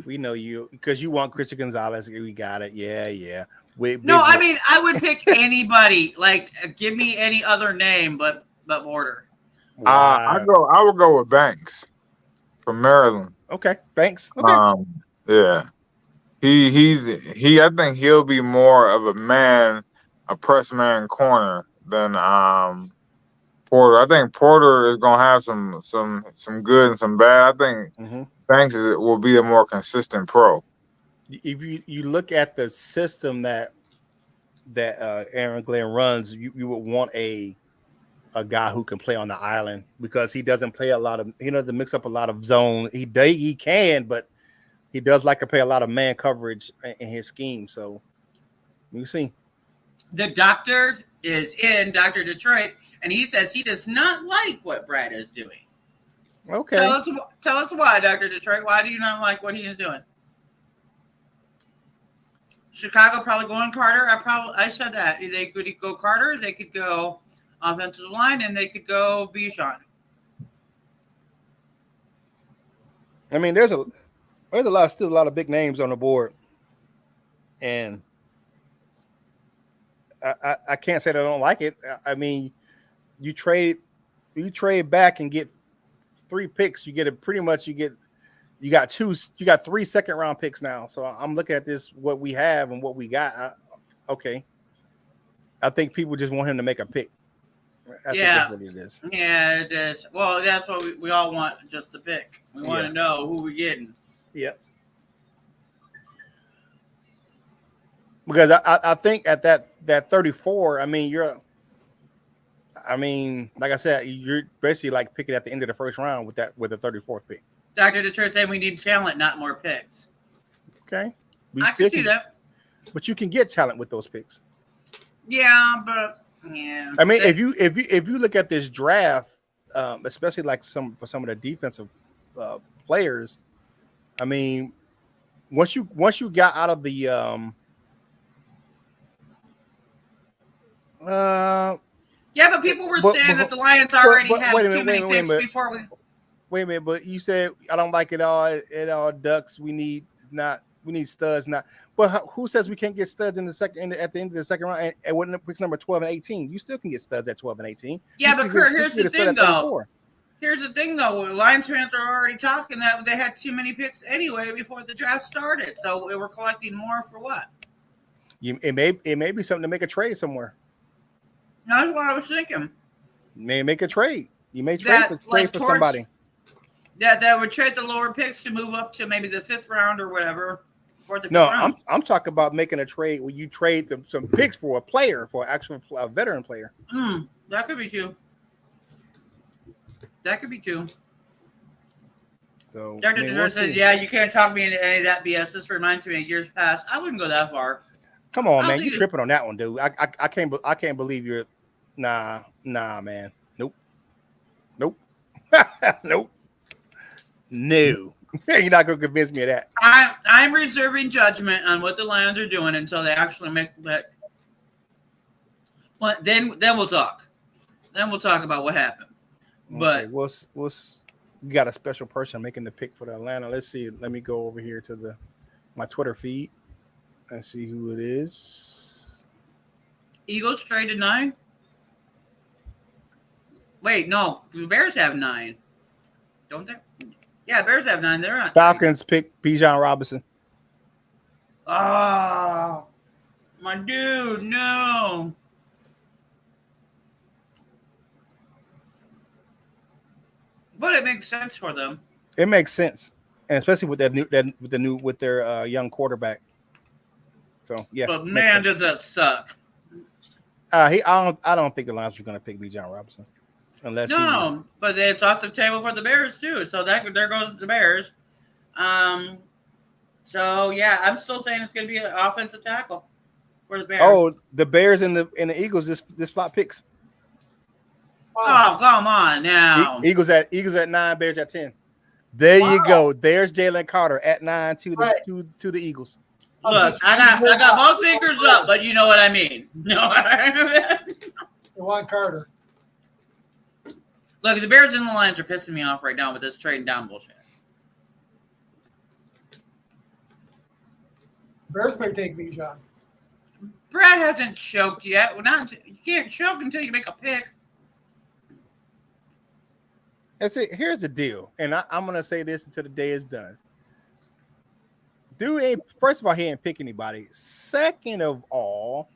Speaker 1: We know you because you want Christian Gonzalez. We got it. Yeah.
Speaker 2: I mean, I would pick anybody. Like, give me any other name, but Porter.
Speaker 6: I would go with Banks from Maryland.
Speaker 1: Okay, Banks. Okay.
Speaker 6: Yeah. I think he'll be more of a press man corner than Porter. I think Porter is gonna have some good and some bad. I think Banks will be a more consistent pro.
Speaker 1: If you look at the system that Aaron Glenn runs, you would want a guy who can play on the island because he doesn't play a lot of, he doesn't mix up a lot of zone. He can, but he does like to play a lot of man coverage in his scheme. So you see.
Speaker 2: The doctor is in Dr. Detroit, and he says he does not like what Brad is doing.
Speaker 1: Okay.
Speaker 2: Tell us why, Dr. Detroit. Why do you not like what he is doing? Chicago probably going Carter. I said that. They could go Carter, they could go offensive line, and they could go Bijan.
Speaker 1: I mean, there's still a lot of big names on the board. And I can't say that I don't like it. I mean, you trade back and get 3 picks. You got 3 second-round picks now. So I'm looking at this, what we have and what we got. Okay. I think people just want him to make a pick. I think that's what it is.
Speaker 2: Yeah, it is. Well, that's what we all want, just the pick. We want to know who we're getting.
Speaker 1: Yep. Because I think at that 34, like I said, you're basically like picking at the end of the first round with the 34th pick.
Speaker 2: Dr. Detroit said we need talent, not more picks.
Speaker 1: Okay.
Speaker 2: I can see that.
Speaker 1: But you can get talent with those picks.
Speaker 2: Yeah, but yeah.
Speaker 1: I mean, if you look at this draft, especially like for some of the defensive players, I mean, once you got out of the
Speaker 2: yeah, but people were saying that the Lions already had too many picks before we.
Speaker 1: Wait a minute, but you said I don't like it all. It all ducks. We need studs. Not, but who says we can't get studs in the second at the end of the second round? And what picks number 12 and 18? You still can get studs at 12 and 18.
Speaker 2: Yeah, but Curt, here's the thing though. Here's the thing though. Lions fans are already talking that they had too many picks anyway before the draft started. So we were collecting more for what?
Speaker 1: It may be something to make a trade somewhere.
Speaker 2: That's what I was thinking.
Speaker 1: May make a trade. You may trade for somebody.
Speaker 2: That would trade the lower picks to move up to maybe the 5th round or whatever. Or the 5th round.
Speaker 1: I'm talking about making a trade where you trade some picks for a player, for actual veteran player.
Speaker 2: That could be too.
Speaker 1: So
Speaker 2: Dr. Detroit says, "Yeah, you can't talk me into any of that BS. This reminds me of years past. I wouldn't go that far."
Speaker 1: Come on, man, you tripping on that one, dude. I can't believe you're. Nah, man. Nope. Nope. No, you're not gonna convince me of that.
Speaker 2: I'm reserving judgment on what the Lions are doing until they actually make the pick. But then we'll talk. Then we'll talk about what happened. But
Speaker 1: we got a special person making the pick for the Atlanta. Let's see. Let me go over here to my Twitter feed and see who it is.
Speaker 2: Eagles traded 9. Wait, no, the Bears have 9, don't they? Yeah, Bears have 9. They're on.
Speaker 1: Falcons pick Bijan Robinson.
Speaker 2: Oh, my dude, no. But it makes sense for them.
Speaker 1: It makes sense, and especially with their young quarterback. So yeah.
Speaker 2: But man, does that suck.
Speaker 1: I don't think the Lions are going to pick Bijan Robinson.
Speaker 2: But it's off the table for the Bears too. So there goes the Bears. So yeah, I'm still saying it's going to be an offensive tackle for the Bears.
Speaker 1: Oh, the Bears and the Eagles just flop picks.
Speaker 2: Oh, come on now.
Speaker 1: Eagles at 9, Bears at 10. There you go. There's Jalen Carter at 9 to the Eagles.
Speaker 2: Look, I got both fingers up, but you know what I mean. No.
Speaker 3: You want Carter.
Speaker 2: Look, the Bears and the Lions are pissing me off right now with this trading down bullshit.
Speaker 3: Bears may take Bijan.
Speaker 2: Brad hasn't choked yet. You can't choke until you make a pick.
Speaker 1: That's it. Here's the deal, and I'm gonna say this until the day is done. Dude, first of all, he ain't pick anybody. Second of all,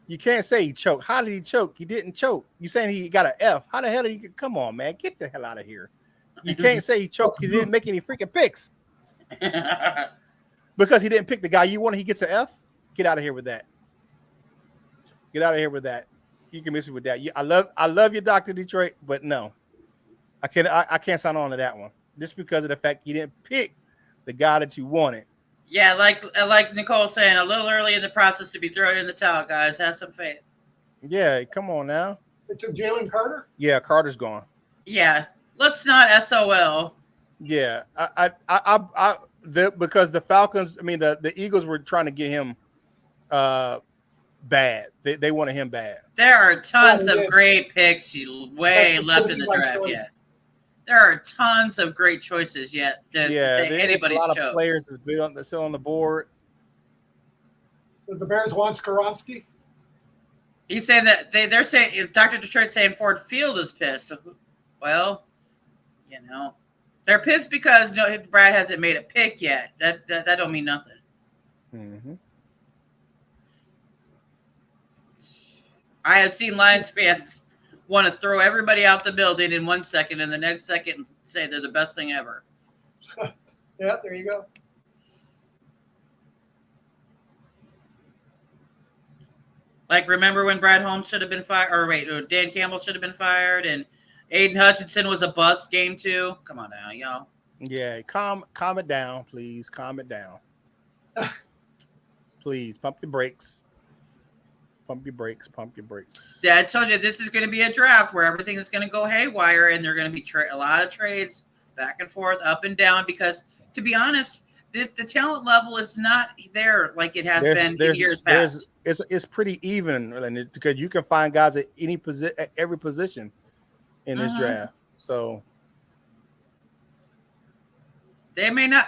Speaker 1: you can't say he choked. How did he choke? He didn't choke. You saying he got an F? How the hell did he? Come on, man, get the hell out of here. You can't say he choked. He didn't make any freaking picks because he didn't pick the guy you wanted. He gets an F. Get out of here with that. Get out of here with that. You can miss it with that. I love you, Dr. Detroit, but no. I can't sign on to that one just because of the fact he didn't pick the guy that you wanted.
Speaker 2: Yeah, like Nicole saying, a little early in the process to be thrown in the towel, guys. Have some faith.
Speaker 1: Yeah, come on now.
Speaker 3: They took Jalen Carter?
Speaker 1: Yeah, Carter's gone.
Speaker 2: Yeah, let's not SOL.
Speaker 1: Yeah, because the Falcons, I mean the Eagles were trying to get him bad. They wanted him bad.
Speaker 2: There are tons of great picks way left in the draft yet. There are tons of great choices yet. To say anybody's
Speaker 1: a lot
Speaker 2: choice.
Speaker 1: Of players that's still on the board.
Speaker 3: Did the Bears want Skoronski?
Speaker 2: He's saying that they're saying Dr. Detroit's saying Ford Field is pissed. Well, you know, they're pissed because Brad hasn't made a pick yet. That don't mean nothing.
Speaker 1: Mm-hmm.
Speaker 2: I have seen Lions fans want to throw everybody out the building in 1 second and the next second say they're the best thing ever.
Speaker 3: Yeah, there you go.
Speaker 2: Like, remember when Brad Holmes should have been fired? Or Dan Campbell should have been fired and Aiden Hutchinson was a bust game 2? Come on now, y'all.
Speaker 1: Yeah, calm it down, please. Calm it down. Please, pump your brakes. Pump your brakes.
Speaker 2: Yeah, I told you this is going to be a draft where everything is going to go haywire and there are going to be a lot of trades back and forth, up and down, because, to be honest, the talent level is not there like it has been in years past.
Speaker 1: It's pretty even, because you can find guys at every position in this draft. So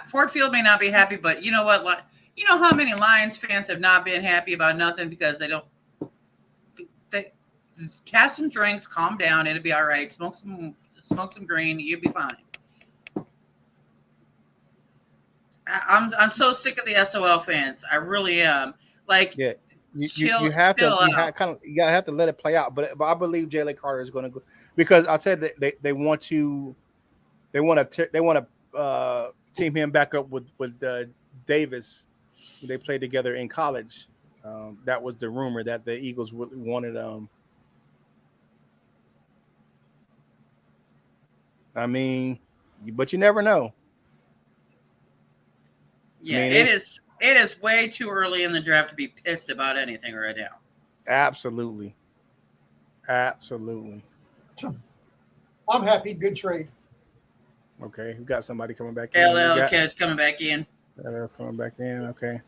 Speaker 2: Ford Field may not be happy, but you know what? You know how many Lions fans have not been happy about nothing because they have some drinks, calm down, it'll be all right. Smoke some green, you'll be fine. I'm so sick of the SOL fans. I really am. Like,
Speaker 1: yeah, you have to let it play out. But I believe Jalen Carter is going to go, because I said that they want to team him back up with Davis. They played together in college. That was the rumor that the Eagles wanted. I mean, but you never know.
Speaker 2: Yeah, it is way too early in the draft to be pissed about anything right now.
Speaker 1: Absolutely.
Speaker 3: I'm happy. Good trade.
Speaker 1: Okay, we got somebody coming back in.
Speaker 2: LL is coming back in.
Speaker 1: LL's coming back in. Okay.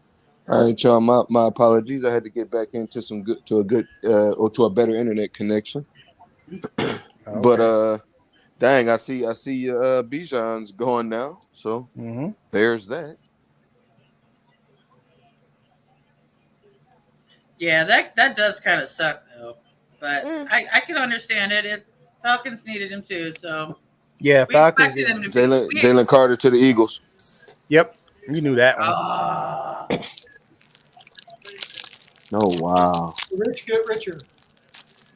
Speaker 5: All right, y'all. My apologies. I had to get back into to a better internet connection. Okay. But dang, I see Bijan's going now. So there's that.
Speaker 2: Yeah, that does kind of suck though. But I can understand it. Falcons needed him too, so
Speaker 1: yeah, Falcons.
Speaker 5: Jalen Carter to the Eagles.
Speaker 1: Yep, you knew that one.
Speaker 5: Oh wow.
Speaker 3: The rich get richer.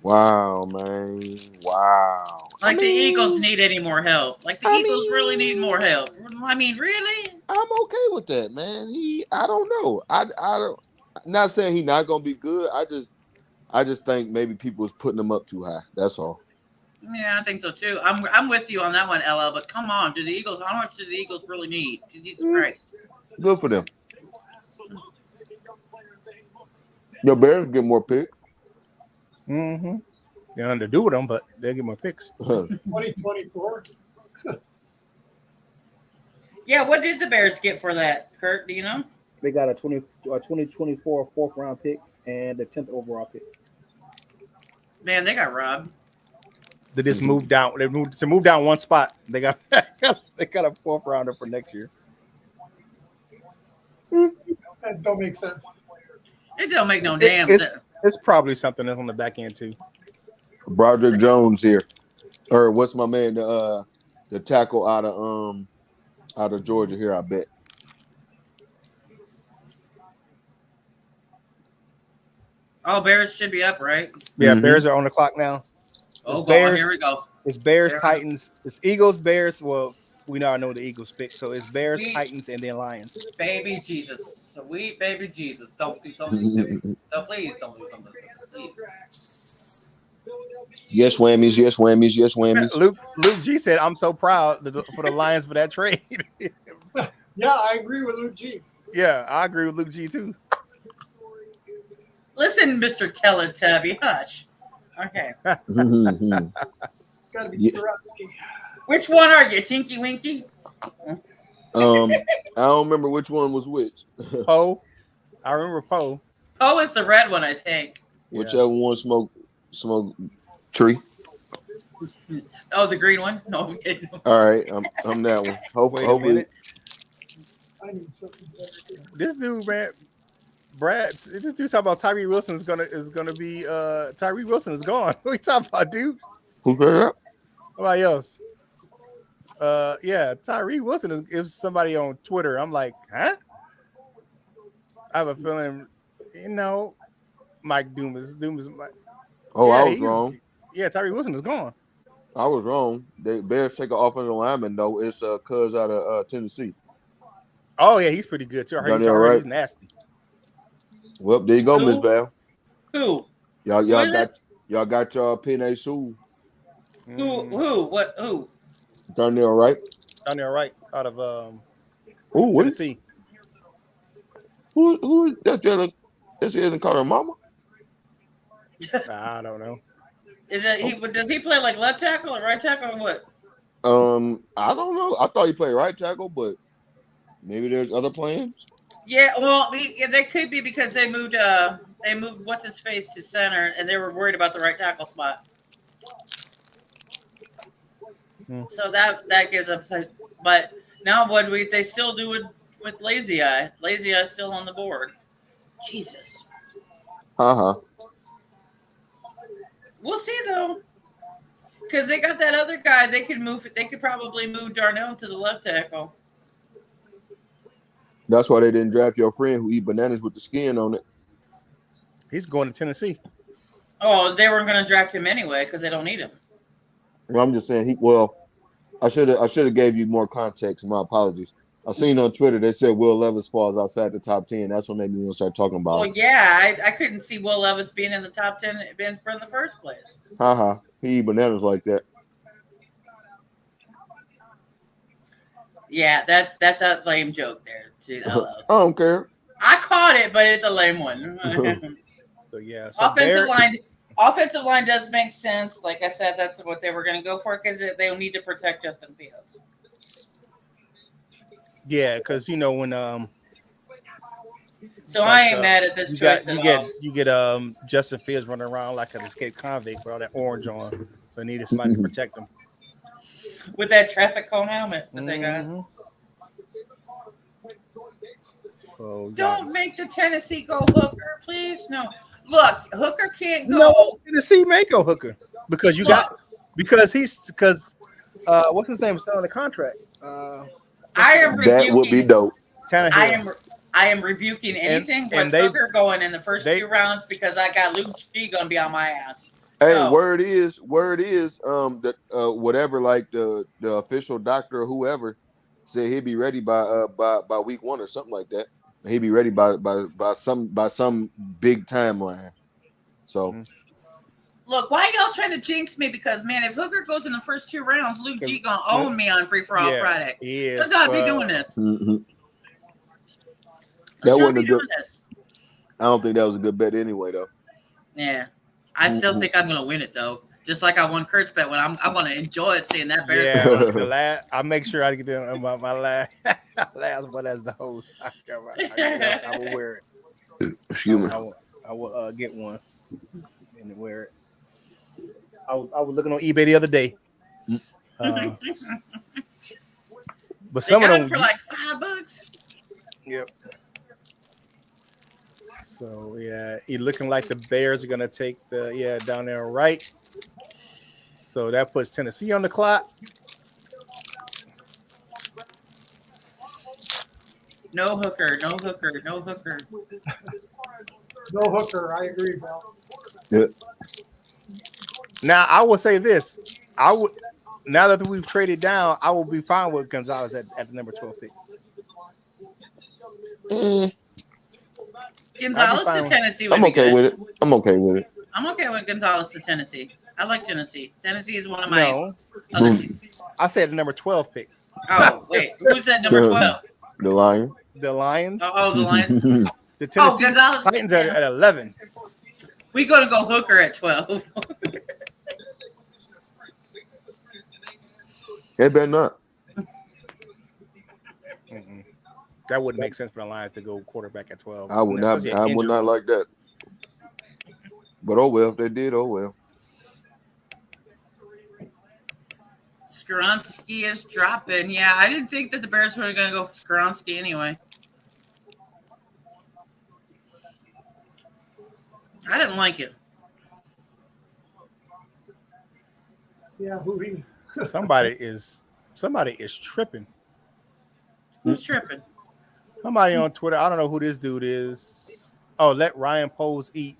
Speaker 5: Wow, man. Wow.
Speaker 2: Like the Eagles need any more help. Like the Eagles really need more help. I mean, really?
Speaker 5: I'm okay with that, man. I don't know. I don't. Not saying he's not gonna be good. I just think maybe people is putting him up too high. That's all.
Speaker 2: Yeah, I think so too. I'm with you on that one, LL. But come on, how much do the Eagles really need? Jesus Christ.
Speaker 5: Good for them. Your Bears get more picks.
Speaker 1: Mm-hmm. They're under do with them, but they'll get more picks.
Speaker 3: 2024.
Speaker 2: Yeah, what did the Bears get for that, Curt? Do you know?
Speaker 1: They got a 2024 fourth round pick and the 10th overall pick.
Speaker 2: Man, they got robbed.
Speaker 1: They just moved down. They moved down one spot. They got a fourth rounder for next year.
Speaker 3: That don't make sense.
Speaker 2: It don't make no damn sense.
Speaker 1: It's probably something that's on the back end too.
Speaker 5: Broderick Jones here, or what's my man? The tackle out of Georgia here. I bet.
Speaker 2: Oh, Bears should be up, right?
Speaker 1: Yeah, Bears are on the clock now.
Speaker 2: Oh,
Speaker 1: Bears,
Speaker 2: here we go.
Speaker 1: It's Bears, Titans. It's Eagles, Bears. Well, we now know the Eagles pick, so it's Bears, Titans, and then Lions.
Speaker 2: Baby Jesus, sweet baby Jesus, don't do something stupid. No, please don't do something stupid. Please.
Speaker 5: Yes, whammies. Yes, whammies. Yes, whammies.
Speaker 1: Luke G said, "I'm so proud for the Lions for that trade."
Speaker 3: Yeah, I agree with Luke G.
Speaker 1: Yeah, I agree with Luke G too.
Speaker 2: Listen, Mr. Teletubby, hush. Okay.
Speaker 3: Gotta be Swarovski.
Speaker 2: Which one are you, Tinky Winky?
Speaker 5: I don't remember which one was which.
Speaker 1: Poe. I remember Poe.
Speaker 2: Poe is the red one, I think.
Speaker 5: Whichever one smoke tree.
Speaker 2: Oh, the green one? No, I'm kidding.
Speaker 5: All right, I'm that one. Hopefully.
Speaker 1: This dude, man, Brad. This dude talking about Tyree Wilson is gonna be Tyree Wilson is gone. What are you talking about, dude?
Speaker 5: Who said that?
Speaker 1: Somebody else. Yeah, Tyree Wilson is somebody on Twitter. I'm like, huh? I have a feeling, Mike Doom is Mike.
Speaker 5: Oh, yeah, I was wrong.
Speaker 1: Yeah, Tyree Wilson is gone.
Speaker 5: I was wrong. They Bears take an offensive lineman though. It's Cuz out of Tennessee.
Speaker 1: Oh yeah, he's pretty good too. I heard he's nasty.
Speaker 5: Well, there you go, Miss Val.
Speaker 2: Who?
Speaker 5: Y'all got your Penny Sue.
Speaker 2: Who? What? Who?
Speaker 5: Darnell Wright.
Speaker 1: Darnell Wright out of
Speaker 5: Tennessee. Who that's isn't called her mama?
Speaker 1: I don't know.
Speaker 2: Is it he? Does he play like left tackle or right tackle or what?
Speaker 5: I don't know. I thought he played right tackle, but maybe there's other plans.
Speaker 2: Yeah, well, they could be because they moved what's his face to center, and they were worried about the right tackle spot. So that gives a, but now what they still do with Lazy Eye? Lazy Eye still on the board. Jesus. We'll see though, because they got that other guy. They could probably move Darnell to the left tackle.
Speaker 5: That's why they didn't draft your friend who eat bananas with the skin on it.
Speaker 1: He's going to Tennessee.
Speaker 2: Oh, they weren't going to draft him anyway because they don't need him.
Speaker 5: Well, I'm just saying I should have gave you more context. My apologies. I seen on Twitter they said Will Levis falls outside the top 10. That's what made me want to start talking about.
Speaker 2: Well, yeah, I couldn't see Will Levis being in the top 10 in the first place.
Speaker 5: He eat bananas like that.
Speaker 2: Yeah, that's a lame joke there too.
Speaker 5: I don't care.
Speaker 2: I caught it, but it's a lame one.
Speaker 1: So yeah,
Speaker 2: offensive line does make sense. Like I said, that's what they were going to go for because they need to protect Justin Fields.
Speaker 1: Yeah, because when
Speaker 2: so I ain't mad at this choice at all.
Speaker 1: You get Justin Fields running around like an escaped convict with all that orange on, so they needed somebody to protect him
Speaker 2: with that traffic cone helmet that they got. So, don't make the Tennessee go Hooker, please. No, look, Hooker can't go.
Speaker 1: No, Tennessee may go Hooker because because what's his name is still on the contract.
Speaker 5: That would be dope.
Speaker 2: I am rebuking anything with Hooker going in the first 2 rounds because I got Luke G gonna be on my ass.
Speaker 5: Hey, word is that whatever, like the official doctor or whoever said he'd be ready by week 1 or something like that. He'd be ready by some big timeline. So.
Speaker 2: Look, why y'all trying to jinx me? Because, man, if Hooker goes in the first 2 rounds, Luke G going to own me on Free For All Friday. Let's not be doing this.
Speaker 5: That wasn't a good. I don't think that was a good bet anyway, though.
Speaker 2: Yeah. I still think I'm going to win it, though. Just like I won Curt's bet when I want to enjoy seeing that Bears.
Speaker 1: Yeah, I make sure I get my last one as the host. I will wear it.
Speaker 5: Excuse me.
Speaker 1: I will get one and wear it. I was looking on eBay the other day, but some of them
Speaker 2: for like $5.
Speaker 1: Yep. So yeah, it looking like the Bears are gonna take down there right. So that puts Tennessee on the clock.
Speaker 2: No Hooker, no Hooker, no Hooker.
Speaker 3: No Hooker, I agree, Bill.
Speaker 5: Yeah.
Speaker 1: Now I will say this: now that we've traded down, I will be fine with Gonzalez at the number 12 pick.
Speaker 2: Gonzalez to Tennessee.
Speaker 5: I'm okay with it. I'm okay with
Speaker 2: Gonzalez to Tennessee. I like Tennessee. Tennessee is one of my other teams.
Speaker 1: I said the number 12 pick.
Speaker 2: Oh, wait. Who's at number 12?
Speaker 5: The Lions.
Speaker 1: The Lions.
Speaker 2: Oh, the Lions.
Speaker 1: The Tennessee
Speaker 2: Gonzalez.
Speaker 1: Titans at 11.
Speaker 2: We're going to go Hooker at 12.
Speaker 5: They better not.
Speaker 1: That wouldn't make sense for the Lions to go quarterback at 12.
Speaker 5: I would not. I would not like that. But oh well, if they did, oh well.
Speaker 2: Skronsky is dropping. Yeah, I didn't think that the Bears were going to go Skronsky anyway. I didn't like it.
Speaker 3: Yeah, moving.
Speaker 1: Somebody is tripping.
Speaker 2: Who's tripping?
Speaker 1: Somebody on Twitter. I don't know who this dude is. Oh, let Ryan Poles eat.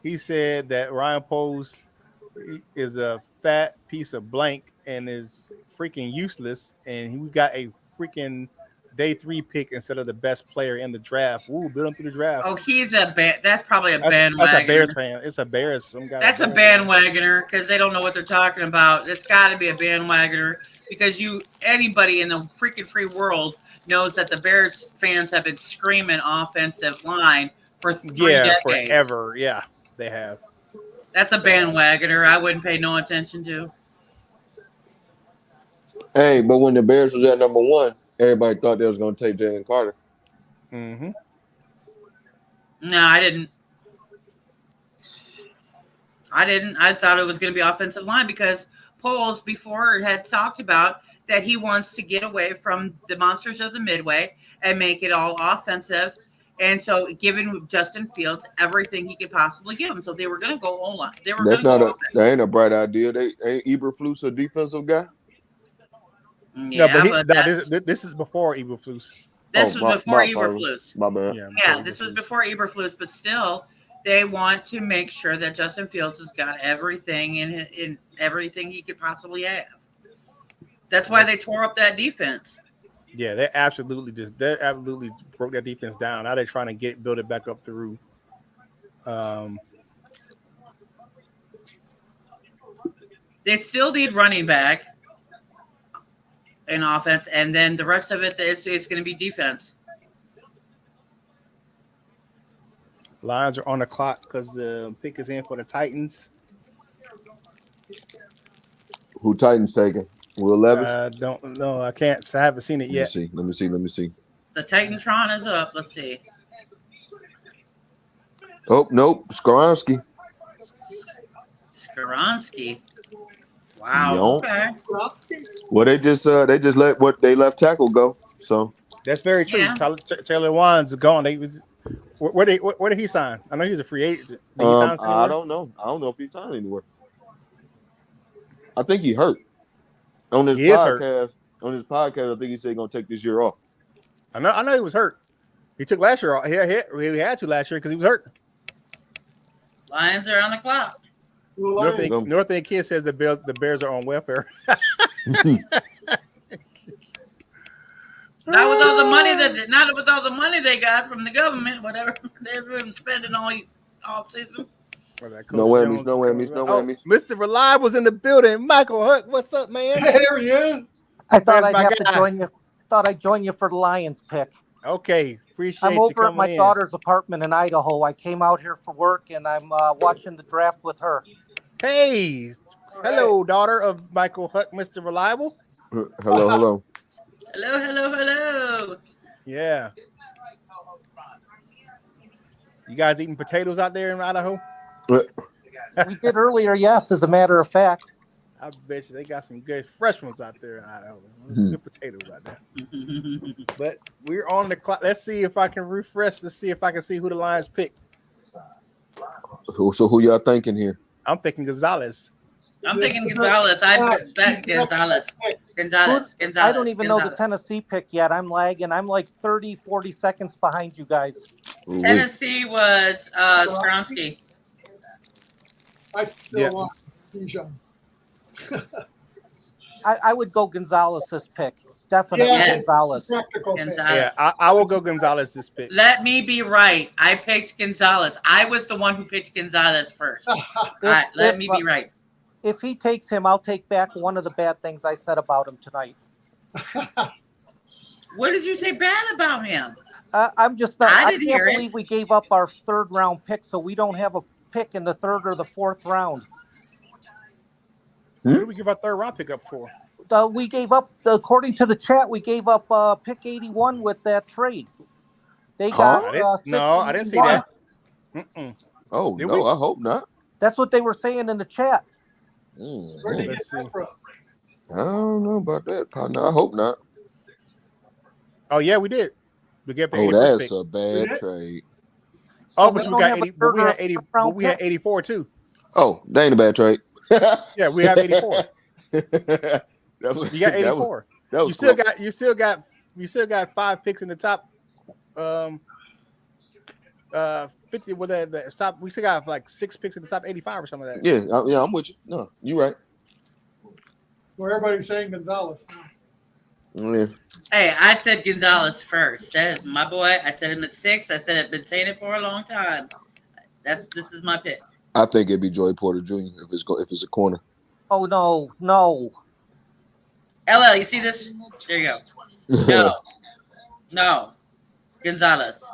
Speaker 1: He said that Ryan Poles is a fat piece of blank and is freaking useless. And we got a freaking day 3 pick instead of the best player in the draft. Ooh, build him through the draft.
Speaker 2: Oh, that's probably a bandwagoner.
Speaker 1: That's a Bears fan. It's a Bears.
Speaker 2: That's a bandwagoner because they don't know what they're talking about. It's got to be a bandwagoner because anybody in the freaking free world knows that the Bears fans have been screaming offensive line for 3 decades.
Speaker 1: Forever. Yeah, they have.
Speaker 2: That's a bandwagoner I wouldn't pay no attention to.
Speaker 5: Hey, but when the Bears was at number 1, everybody thought they was going to take Jalen Carter.
Speaker 1: Mm-hmm.
Speaker 2: No, I didn't. I thought it was going to be offensive line because Poles before had talked about that he wants to get away from the monsters of the Midway and make it all offensive. And so giving Justin Fields everything he could possibly give him. So they were going to go O-line.
Speaker 5: That ain't a bright idea. Ain't Eberflus a defensive guy?
Speaker 2: Yeah,
Speaker 1: but this is before Eberflus.
Speaker 2: This was before Eberflus.
Speaker 5: My bad.
Speaker 2: Yeah, this was before Eberflus, but still, they want to make sure that Justin Fields has got everything in everything he could possibly have. That's why they tore up that defense.
Speaker 1: Yeah, they absolutely broke that defense down. Now they're trying to build it back up through.
Speaker 2: They still need running back in offense, and then the rest of it is going to be defense.
Speaker 1: Lions are on the clock because the pick is in for the Titans.
Speaker 5: Who Titans taking? Will Levis?
Speaker 1: Don't know. I can't. I haven't seen it yet.
Speaker 5: Let me see.
Speaker 2: The Titantron is up. Let's see.
Speaker 5: Oh nope, Skronsky.
Speaker 2: Wow.
Speaker 5: Okay. Well, they just let they left tackle go. So
Speaker 1: that's very true. Yeah. Taylor Wan's gone. Where did he sign? I know he's a free agent.
Speaker 5: I don't know. I don't know if he signed anywhere. I think he hurt. On his podcast, I think he said he's gonna take this year off.
Speaker 1: I know he was hurt. He took last year off. He had to last year because he was hurt.
Speaker 2: Lions are on the clock.
Speaker 1: North End Kid says the Bears are on welfare.
Speaker 2: Not with all the money they got from the government, whatever they've been spending all season.
Speaker 5: No whammies.
Speaker 1: Mr. Reliable's in the building. Michael Huck, what's up, man?
Speaker 3: There he is.
Speaker 7: I thought I'd have to join you. Thought I'd join you for the Lions pick.
Speaker 1: Okay, appreciate you.
Speaker 7: I'm over at my daughter's apartment in Idaho. I came out here for work, and I'm watching the draft with her.
Speaker 1: Hey, hello, daughter of Michael Huck, Mr. Reliable.
Speaker 5: Hello.
Speaker 2: Hello.
Speaker 1: Yeah. You guys eating potatoes out there in Idaho?
Speaker 7: We did earlier, yes, as a matter of fact.
Speaker 1: I bet you they got some good fresh ones out there in Idaho. Good potatoes out there. But we're on the clock. Let's see if I can refresh to see if I can see who the Lions pick.
Speaker 5: So who y'all thinking here?
Speaker 1: I'm thinking Gonzalez.
Speaker 2: I'm thinking Gonzalez. I bet Gonzalez.
Speaker 7: I don't even know the Tennessee pick yet. I'm lagging. I'm like 30, 40 seconds behind you guys.
Speaker 2: Tennessee was Skronsky.
Speaker 3: I still want Bijan.
Speaker 7: I would go Gonzalez this pick. Definitely Gonzalez.
Speaker 1: Yeah, I will go Gonzalez this pick.
Speaker 2: Let me be right. I picked Gonzalez. I was the one who picked Gonzalez first. Let me be right.
Speaker 7: If he takes him, I'll take back one of the bad things I said about him tonight.
Speaker 2: What did you say bad about him?
Speaker 7: I'm just not.
Speaker 2: I
Speaker 7: I
Speaker 2: didn't
Speaker 7: can't
Speaker 2: hear
Speaker 7: believe we gave up our 3rd round pick, so we don't have a pick in the 3rd or the 4th round.
Speaker 1: What did we give our 3rd round pick up for?
Speaker 7: We gave up, according to the chat, we gave up pick 81 with that trade. They got
Speaker 1: I didn't see that.
Speaker 5: Oh no, I hope not.
Speaker 7: That's what they were saying in the chat.
Speaker 3: Where did you get that from?
Speaker 5: I don't know about that, partner. I hope not.
Speaker 1: Oh yeah, we did. We gave the 81st
Speaker 5: that's
Speaker 1: pick.
Speaker 5: a bad trade.
Speaker 1: Oh, but we got 80. But we had 80. But we had 84 too.
Speaker 5: Oh, that ain't a bad trade.
Speaker 1: Yeah, we have 84. You got 84.
Speaker 5: That was
Speaker 1: you still got 5 picks in the top 50 with the top. We still got like 6 picks in the top 85 or something like that.
Speaker 5: Yeah, I'm with you. No, you're right.
Speaker 3: Well, everybody's saying Gonzalez.
Speaker 5: Yeah.
Speaker 2: Hey, I said Gonzalez first. That is my boy. I said him at 6. I said I've been saying it for a long time. This is my pick.
Speaker 5: I think it'd be Joey Porter Jr. if it's a corner.
Speaker 7: Oh no.
Speaker 2: LL, you see this? There you go. No. Gonzalez.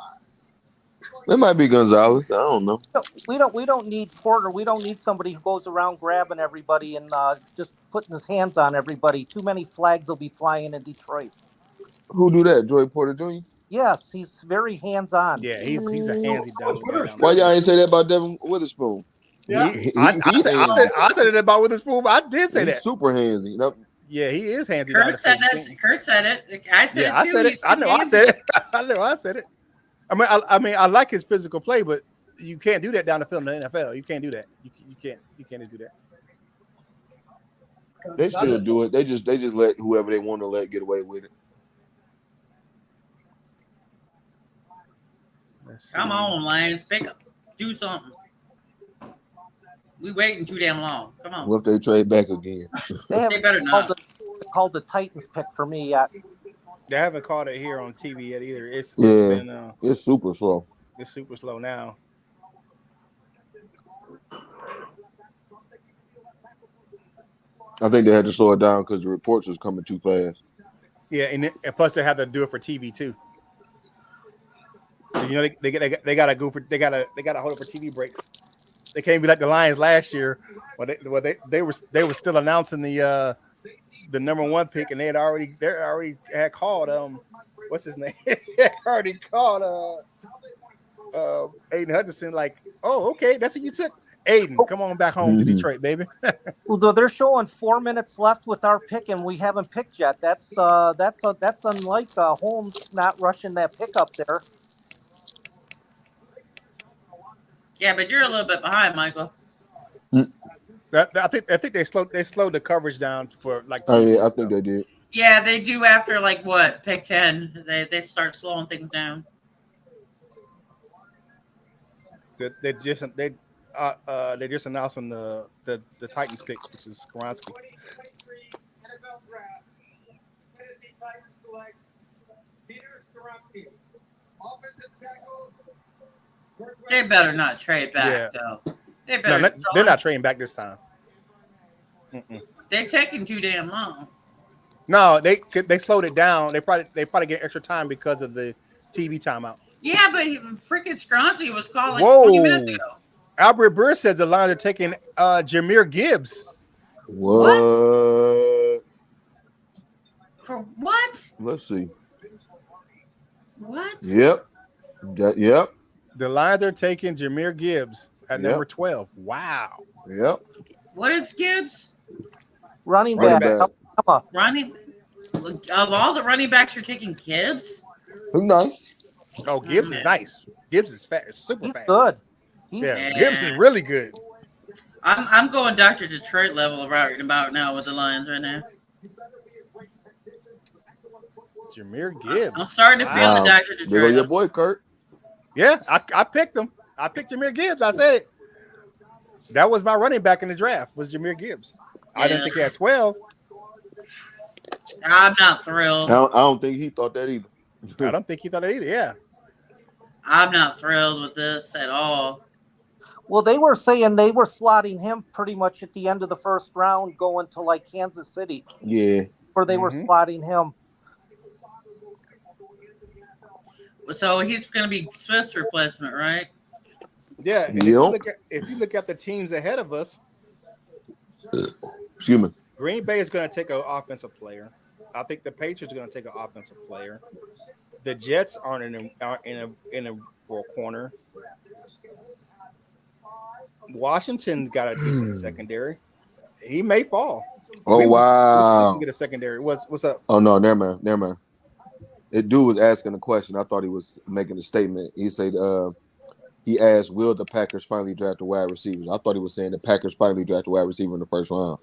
Speaker 5: That might be Gonzalez. I don't know.
Speaker 7: We don't need Porter. We don't need somebody who goes around grabbing everybody and just putting his hands on everybody. Too many flags will be flying in Detroit.
Speaker 5: Who do that? Joey Porter Jr.?
Speaker 7: Yes, he's very hands-on.
Speaker 1: Yeah, he's a handsy down.
Speaker 5: Why y'all ain't say that about Devin Witherspoon?
Speaker 3: Yeah,
Speaker 1: I said it about Witherspoon. I did say that.
Speaker 5: Super handsy.
Speaker 1: Yeah, he is handsy.
Speaker 2: Kurt said that. Kurt said it. I said it too.
Speaker 1: I said it. I know. I said it. I said it. I mean, I like his physical play, but you can't do that down the field in the NFL. You can't do that. You can't do that.
Speaker 5: They still do it. They just let whoever they want to let get away with it.
Speaker 2: Come on, Lions, pick up, do something. We waiting too damn long. Come on.
Speaker 5: What if they trade back again?
Speaker 7: They
Speaker 2: better not.
Speaker 7: Called the Titans pick for me yet.
Speaker 1: They haven't called it here on TV yet either. It's
Speaker 5: super slow.
Speaker 1: It's super slow now.
Speaker 5: I think they had to slow it down because the reports was coming too fast.
Speaker 1: Yeah, and plus they have to do it for TV too. So, you know, they gotta hold it for TV breaks. They can't be like the Lions last year, they were still announcing the number 1 pick, and they already had called what's his name? They already called Aiden Hutchinson, like, oh, okay, that's what you took. Aiden, come on back home to Detroit, baby.
Speaker 7: Well, they're showing 4 minutes left with our pick, and we haven't picked yet. That's unlike Holmes not rushing that pick up there.
Speaker 2: Yeah, but you're a little bit behind, Michael.
Speaker 1: I think they slowed the coverage down for like.
Speaker 5: Oh yeah, I think they did.
Speaker 2: Yeah, they do after like what pick 10. They start slowing things down.
Speaker 1: They just announcing the Titans pick, which is Skoronski.
Speaker 2: They better not trade back, though.
Speaker 1: They're not trading back this time.
Speaker 2: They're taking too damn long.
Speaker 1: No, they slowed it down. They probably get extra time because of the TV timeout.
Speaker 2: Yeah, but freaking Skoronski was calling 20 minutes ago.
Speaker 1: Albert Burr says the Lions are taking Jamir Gibbs.
Speaker 5: What?
Speaker 2: For what?
Speaker 5: Let's see.
Speaker 2: What?
Speaker 5: Yep. Yep.
Speaker 1: The Lions are taking Jamir Gibbs at number 12. Wow.
Speaker 5: Yep.
Speaker 2: What is Gibbs?
Speaker 7: Running back.
Speaker 2: Running. Of all the running backs, you're taking Gibbs?
Speaker 5: Who's nice?
Speaker 1: Oh, Gibbs is nice. Gibbs is fast, super fast.
Speaker 7: Good.
Speaker 1: Gibbs is really good.
Speaker 2: I'm going Dr. Detroit level right about now with the Lions right now.
Speaker 1: Jamir Gibbs.
Speaker 2: I'm starting to feel the Dr. Detroit.
Speaker 5: There go your boy, Curt.
Speaker 1: Yeah, I picked him. I picked Jamir Gibbs. I said it. That was my running back in the draft, was Jamir Gibbs. I didn't think he had 12.
Speaker 2: I'm not thrilled.
Speaker 5: I don't think he thought that either.
Speaker 1: I don't think he thought that either, yeah.
Speaker 2: I'm not thrilled with this at all.
Speaker 7: Well, they were saying they were slotting him pretty much at the end of the first round going to like Kansas City.
Speaker 5: Yeah.
Speaker 7: Where they were slotting him.
Speaker 2: So he's going to be Swift's replacement, right?
Speaker 1: Yeah. And if you look at the teams ahead of us,
Speaker 5: excuse me,
Speaker 1: Green Bay is going to take an offensive player. I think the Patriots are going to take an offensive player. The Jets aren't in a for a corner. Washington's got a decent secondary. He may fall.
Speaker 5: Oh, wow.
Speaker 1: We'll get a secondary. What's up?
Speaker 5: Oh, no, never mind. The dude was asking a question. I thought he was making a statement. He said, he asked, will the Packers finally draft a wide receivers? I thought he was saying the Packers finally draft a wide receiver in the first round.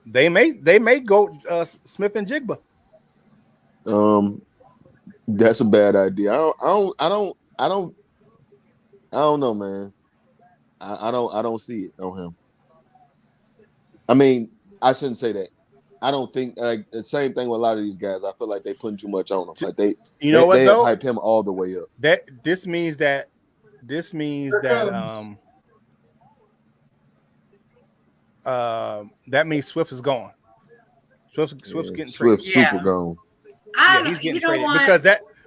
Speaker 1: They may go Smith and Jigba.
Speaker 5: That's a bad idea. I don't know, man. I don't see it on him. I mean, I shouldn't say that. I don't think like the same thing with a lot of these guys. I feel like they putting too much on them. Like they hyped him all the way up.
Speaker 1: This means that that means Swift is gone. Swift's getting traded.
Speaker 5: Swift's super gone.
Speaker 1: He's getting traded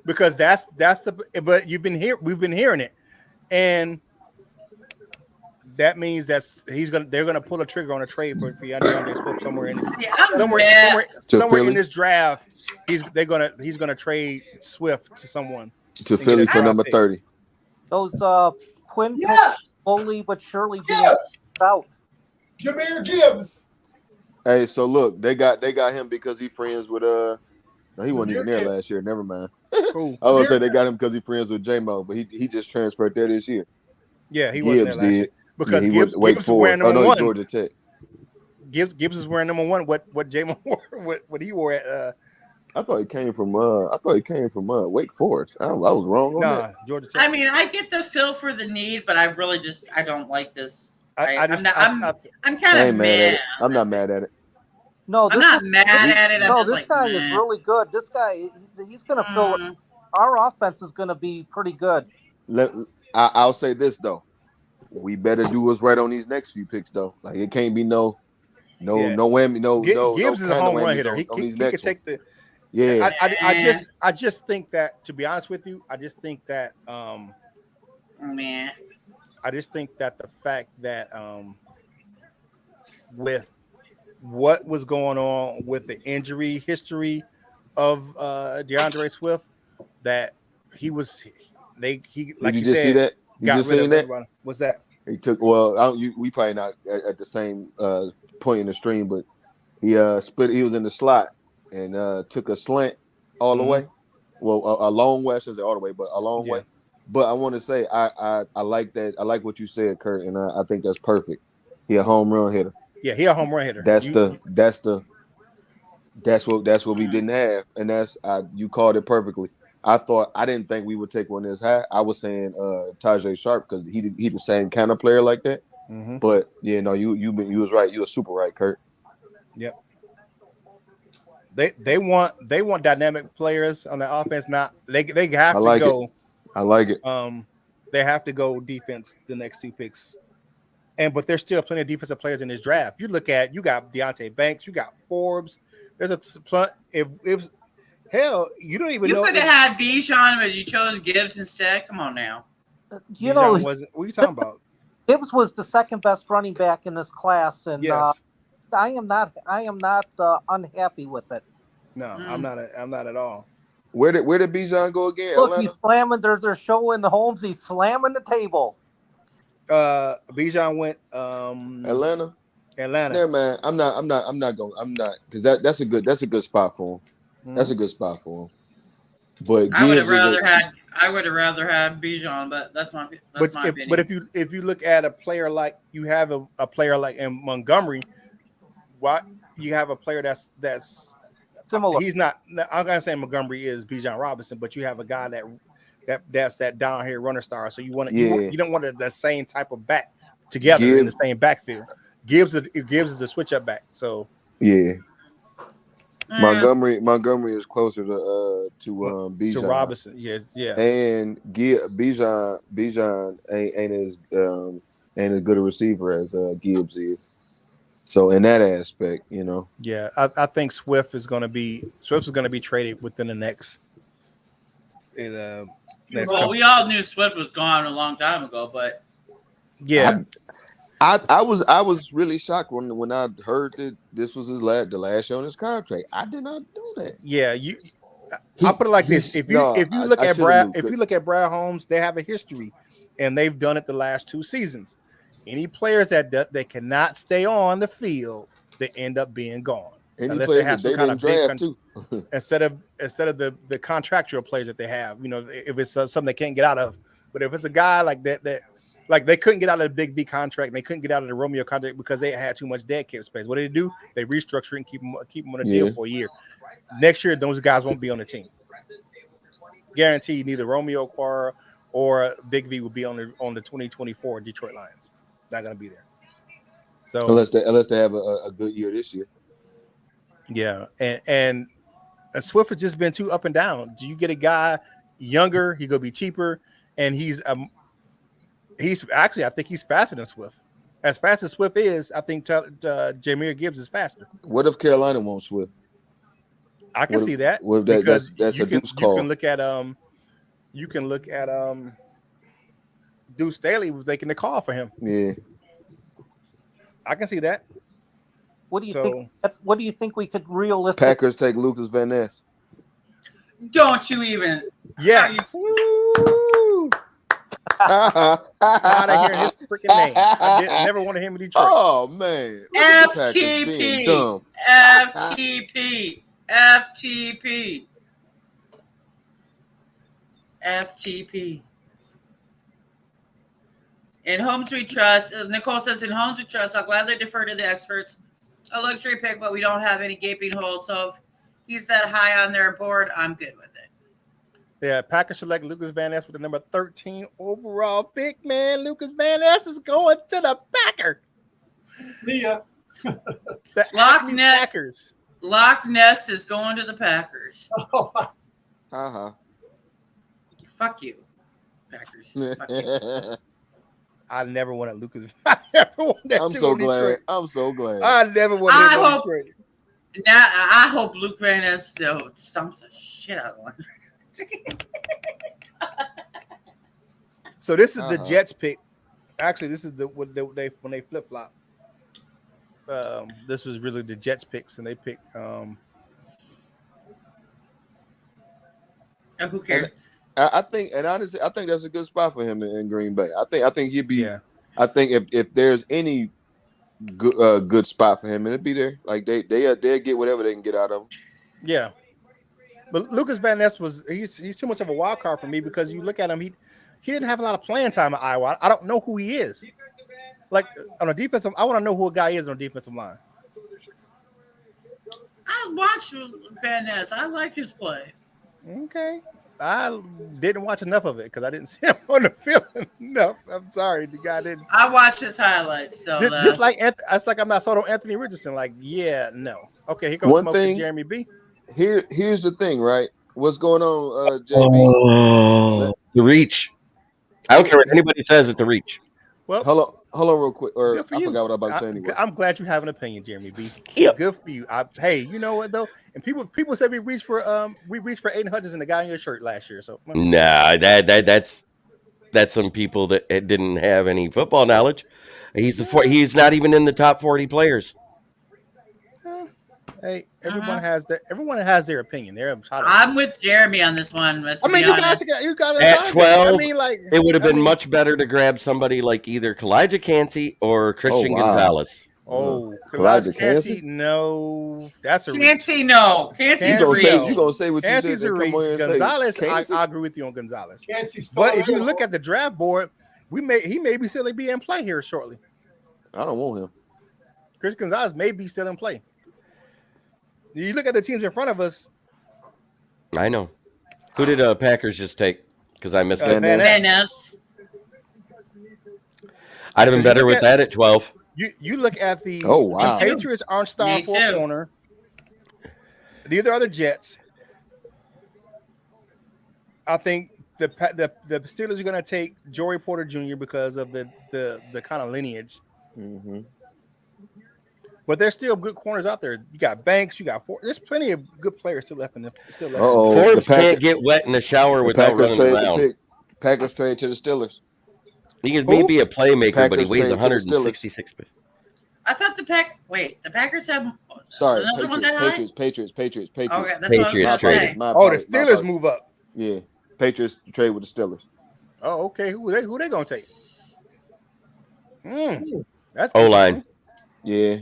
Speaker 1: because that's the. But we've been hearing it, and that means they're gonna pull a trigger on a trade for DeAndre Swift somewhere in this draft. He's gonna trade Swift to someone
Speaker 5: to Philly for number 30.
Speaker 7: Those Quinn picks slowly but surely being out.
Speaker 3: Jamir Gibbs.
Speaker 5: Hey, so look, they got him because he's friends with no, he wasn't even there last year. Never mind.
Speaker 1: Cool.
Speaker 5: I was say they got him because he's friends with J-Mo, but he just transferred there this year.
Speaker 1: Yeah, he wasn't there last year. Because
Speaker 5: Gibbs was wearing number 1. Georgia Tech.
Speaker 1: Gibbs is wearing number 1. What J-Mo wore? What he wore at?
Speaker 5: I thought he came from Wake Forest. I was wrong on that.
Speaker 1: Georgia Tech.
Speaker 2: I mean, I get the feel for the need, but I don't like this. I'm kind of mad.
Speaker 5: I'm not mad at it.
Speaker 7: No,
Speaker 2: I'm not mad at it.
Speaker 7: No, this guy is really good. This guy, he's going to fill. Our offense is going to be pretty good.
Speaker 5: I'll say this though, we better do what's right on these next few picks though. Like it can't be no whammy, no.
Speaker 1: Gibbs is a home run hitter. He could take the.
Speaker 5: Yeah.
Speaker 1: I just think that, to be honest with you, I just think that
Speaker 2: man.
Speaker 1: I just think that the fact that with what was going on with the injury history of DeAndre Swift, that he like
Speaker 5: Did you just see that? You just seen that?
Speaker 1: Everybody. What's that?
Speaker 5: He took we probably not at the same point in the stream, but he he was in the slot and took a slant all the way. Well, a long way. I shouldn't say all the way, but a long way. But I want to say I like that. I like what you said, Curt, and I think that's perfect. He a home run hitter.
Speaker 1: Yeah, he a home run hitter.
Speaker 5: That's what we didn't have, and you called it perfectly. I didn't think we would take one this high. I was saying Tajay Sharp because he the same kind of player like that. Mm-hmm. But you was right. You were super right, Curt.
Speaker 1: Yep. They want dynamic players on the offense. Not they have to go.
Speaker 5: I like it.
Speaker 1: They have to go defense the next 2 picks, but there's still plenty of defensive players in this draft. You got Deonte Banks, you got Forbes. There's if hell, you don't even know.
Speaker 2: You could have had Bijan, but you chose Gibbs instead. Come on now.
Speaker 1: Bijan wasn't. What are you talking about?
Speaker 7: Gibbs was the second best running back in this class, and
Speaker 1: yes.
Speaker 7: I am not unhappy with it.
Speaker 1: No, I'm not at all.
Speaker 5: Where did Bijan go again?
Speaker 7: Look,
Speaker 5: Atlanta?
Speaker 7: he's slamming. They're showing the Holmes. He's slamming the table.
Speaker 1: Bijan went
Speaker 5: Atlanta.
Speaker 1: Yeah,
Speaker 5: man. I'm not going because that's a good spot for him. Mm-hmm. That's a good spot for him. But
Speaker 2: I would have rather had Bijan, but that's my opinion.
Speaker 1: But if you look at a player like you have a player like in Montgomery, why you have a player that's
Speaker 7: similar.
Speaker 1: He's not. I'm gonna say Montgomery is Bijan Robinson, but you have a guy that's that down here runner star. So you don't want the same type of back together in the same backfield. Gibbs is the switch up back. So
Speaker 5: yeah. Montgomery is closer to Bijan.
Speaker 1: To Robinson, yeah.
Speaker 5: And Bijan ain't as good a receiver as Gibbs is. So in that aspect,
Speaker 1: Yeah, I think Swift is going to be traded within the next.
Speaker 2: Well, we all knew Swift was gone a long time ago, but
Speaker 1: yeah,
Speaker 5: I was really shocked when I heard that this was the last show in his contract. I did not know that.
Speaker 1: Yeah, I'll put it like this: if you look at Brad Holmes, they have a history, and they've done it the last 2 seasons. Any players that cannot stay on the field, they end up being gone. Unless they have some kind of big too. instead of the contractual players that they have. You know, if it's something they can't get out of. But if it's a guy like that like they couldn't get out of the Big V contract, and they couldn't get out of the Romeo contract because they had too much dead cap space. What do? They restructure it and keep them on a deal for a year. Next year, those guys won't be on the team. Guaranteed, neither Romeo Quara or Big V will be on the 2024 Detroit Lions. Not going to be there. So
Speaker 5: unless they have a good year this year.
Speaker 1: Yeah, and Swift has just been too up and down. Do you get a guy younger? He gonna be cheaper, and he's actually, I think he's faster than Swift. As fast as Swift is, I think Jamir Gibbs is faster.
Speaker 5: What if Carolina wants Swift?
Speaker 1: I can see that.
Speaker 5: What if that's a Deuce call?
Speaker 1: You can look at Deuce Staley was making the call for him.
Speaker 5: Yeah,
Speaker 1: I can see that.
Speaker 7: What do you think? What do you think we could realistically?
Speaker 5: Packers take Lucas Van Ness.
Speaker 2: Don't you even?
Speaker 1: Yes. Tired of hearing his freaking name. I never want to hear him in Detroit.
Speaker 5: Oh man.
Speaker 2: FTP. FTP. FTP. FTP. In Homes We Trust, Nicole says, in Homes We Trust, I'll gladly defer to the experts. A luxury pick, but we don't have any gaping holes. So if he's that high on their board, I'm good with it.
Speaker 1: Yeah, Packers select Lucas Van Ness with the number 13 overall pick, man. Lucas Van Ness is going to the Packers.
Speaker 3: Yeah.
Speaker 1: The Packers.
Speaker 2: Loch Ness is going to the Packers. Fuck you, Packers. Fuck you.
Speaker 1: I never wanted Lucas. I never wanted that.
Speaker 5: I'm so glad. I'm so glad.
Speaker 1: I never wanted that.
Speaker 2: I hope Luke Van Ness stumps the shit out of one.
Speaker 1: So this is the Jets pick. Actually, this is when they flip flop. This was really the Jets picks, and they picked.
Speaker 2: Who cares?
Speaker 5: I think, and honestly, I think that's a good spot for him in Green Bay. I think he'd be. Yeah. I think if there's any good spot for him, and it'd be there. Like they get whatever they can get out of him.
Speaker 1: Yeah, but Lucas Van Ness he's too much of a wild card for me because you look at him, he didn't have a lot of playing time at Iowa. I don't know who he is. Like on a defensive, I want to know who a guy is on a defensive line.
Speaker 2: I watched Van Ness. I like his play.
Speaker 1: Okay. I didn't watch enough of it because I didn't see him on the field enough. I'm sorry, the guy didn't.
Speaker 2: I watched his highlights. So
Speaker 1: just like it's like I'm not sold on Anthony Richardson. Like, yeah, no. Okay, here comes
Speaker 5: one thing.
Speaker 1: Jeremy B.
Speaker 5: Here's the thing, right? What's going on, JB?
Speaker 8: The reach. I don't care what anybody says at the reach.
Speaker 1: Well,
Speaker 5: hold on, real quick. Or I forgot what I was about to say anyway.
Speaker 1: I'm glad you have an opinion, Jeremy B.
Speaker 8: Yep.
Speaker 1: Good for you. Hey, you know what though? And people said we reached for Aiden Hutchins and the guy in your shirt last year. So
Speaker 8: nah, that's some people that didn't have any football knowledge. He's not even in the top 40 players.
Speaker 1: Hey, everyone has their opinion.
Speaker 2: I'm with Jeremy on this one.
Speaker 1: I mean, you guys
Speaker 8: at 12. I mean, like it would have been much better to grab somebody like either Kalijah Cansey or Christian Gonzalez.
Speaker 1: Oh, Kalijah Cansey? No, that's a
Speaker 2: Cansey. No, Cansey's a reach.
Speaker 5: You gonna say what you said?
Speaker 1: A reach. Gonzalez, I agree with you on Gonzalez. But if you look at the draft board, he may be still be in play here shortly.
Speaker 5: I don't want him.
Speaker 1: Chris Gonzalez may be still in play. You look at the teams in front of us.
Speaker 8: I know. Who did Packers just take? Because I missed it.
Speaker 2: Van Ness.
Speaker 8: I'd have been better with that at 12.
Speaker 1: You look at the Patriots aren't starting for a corner. Neither are the Jets. I think the Steelers are going to take Joey Porter Jr. because of the kind of lineage.
Speaker 5: Mm-hmm.
Speaker 1: But there's still good corners out there. You got Banks, you got Forbes. There's plenty of good players still left in the.
Speaker 8: Forbes can't get wet in the shower without running around.
Speaker 5: Packers trade to the Steelers.
Speaker 8: He can maybe a playmaker, but he weighs 166 pounds.
Speaker 2: I thought the Packers have.
Speaker 5: Sorry, Patriots.
Speaker 2: Okay, that's
Speaker 8: Patriots trade.
Speaker 1: The Steelers move up.
Speaker 5: Yeah, Patriots trade with the Steelers.
Speaker 1: Oh, okay. Who they gonna take? That's
Speaker 8: O-line.
Speaker 5: Yeah,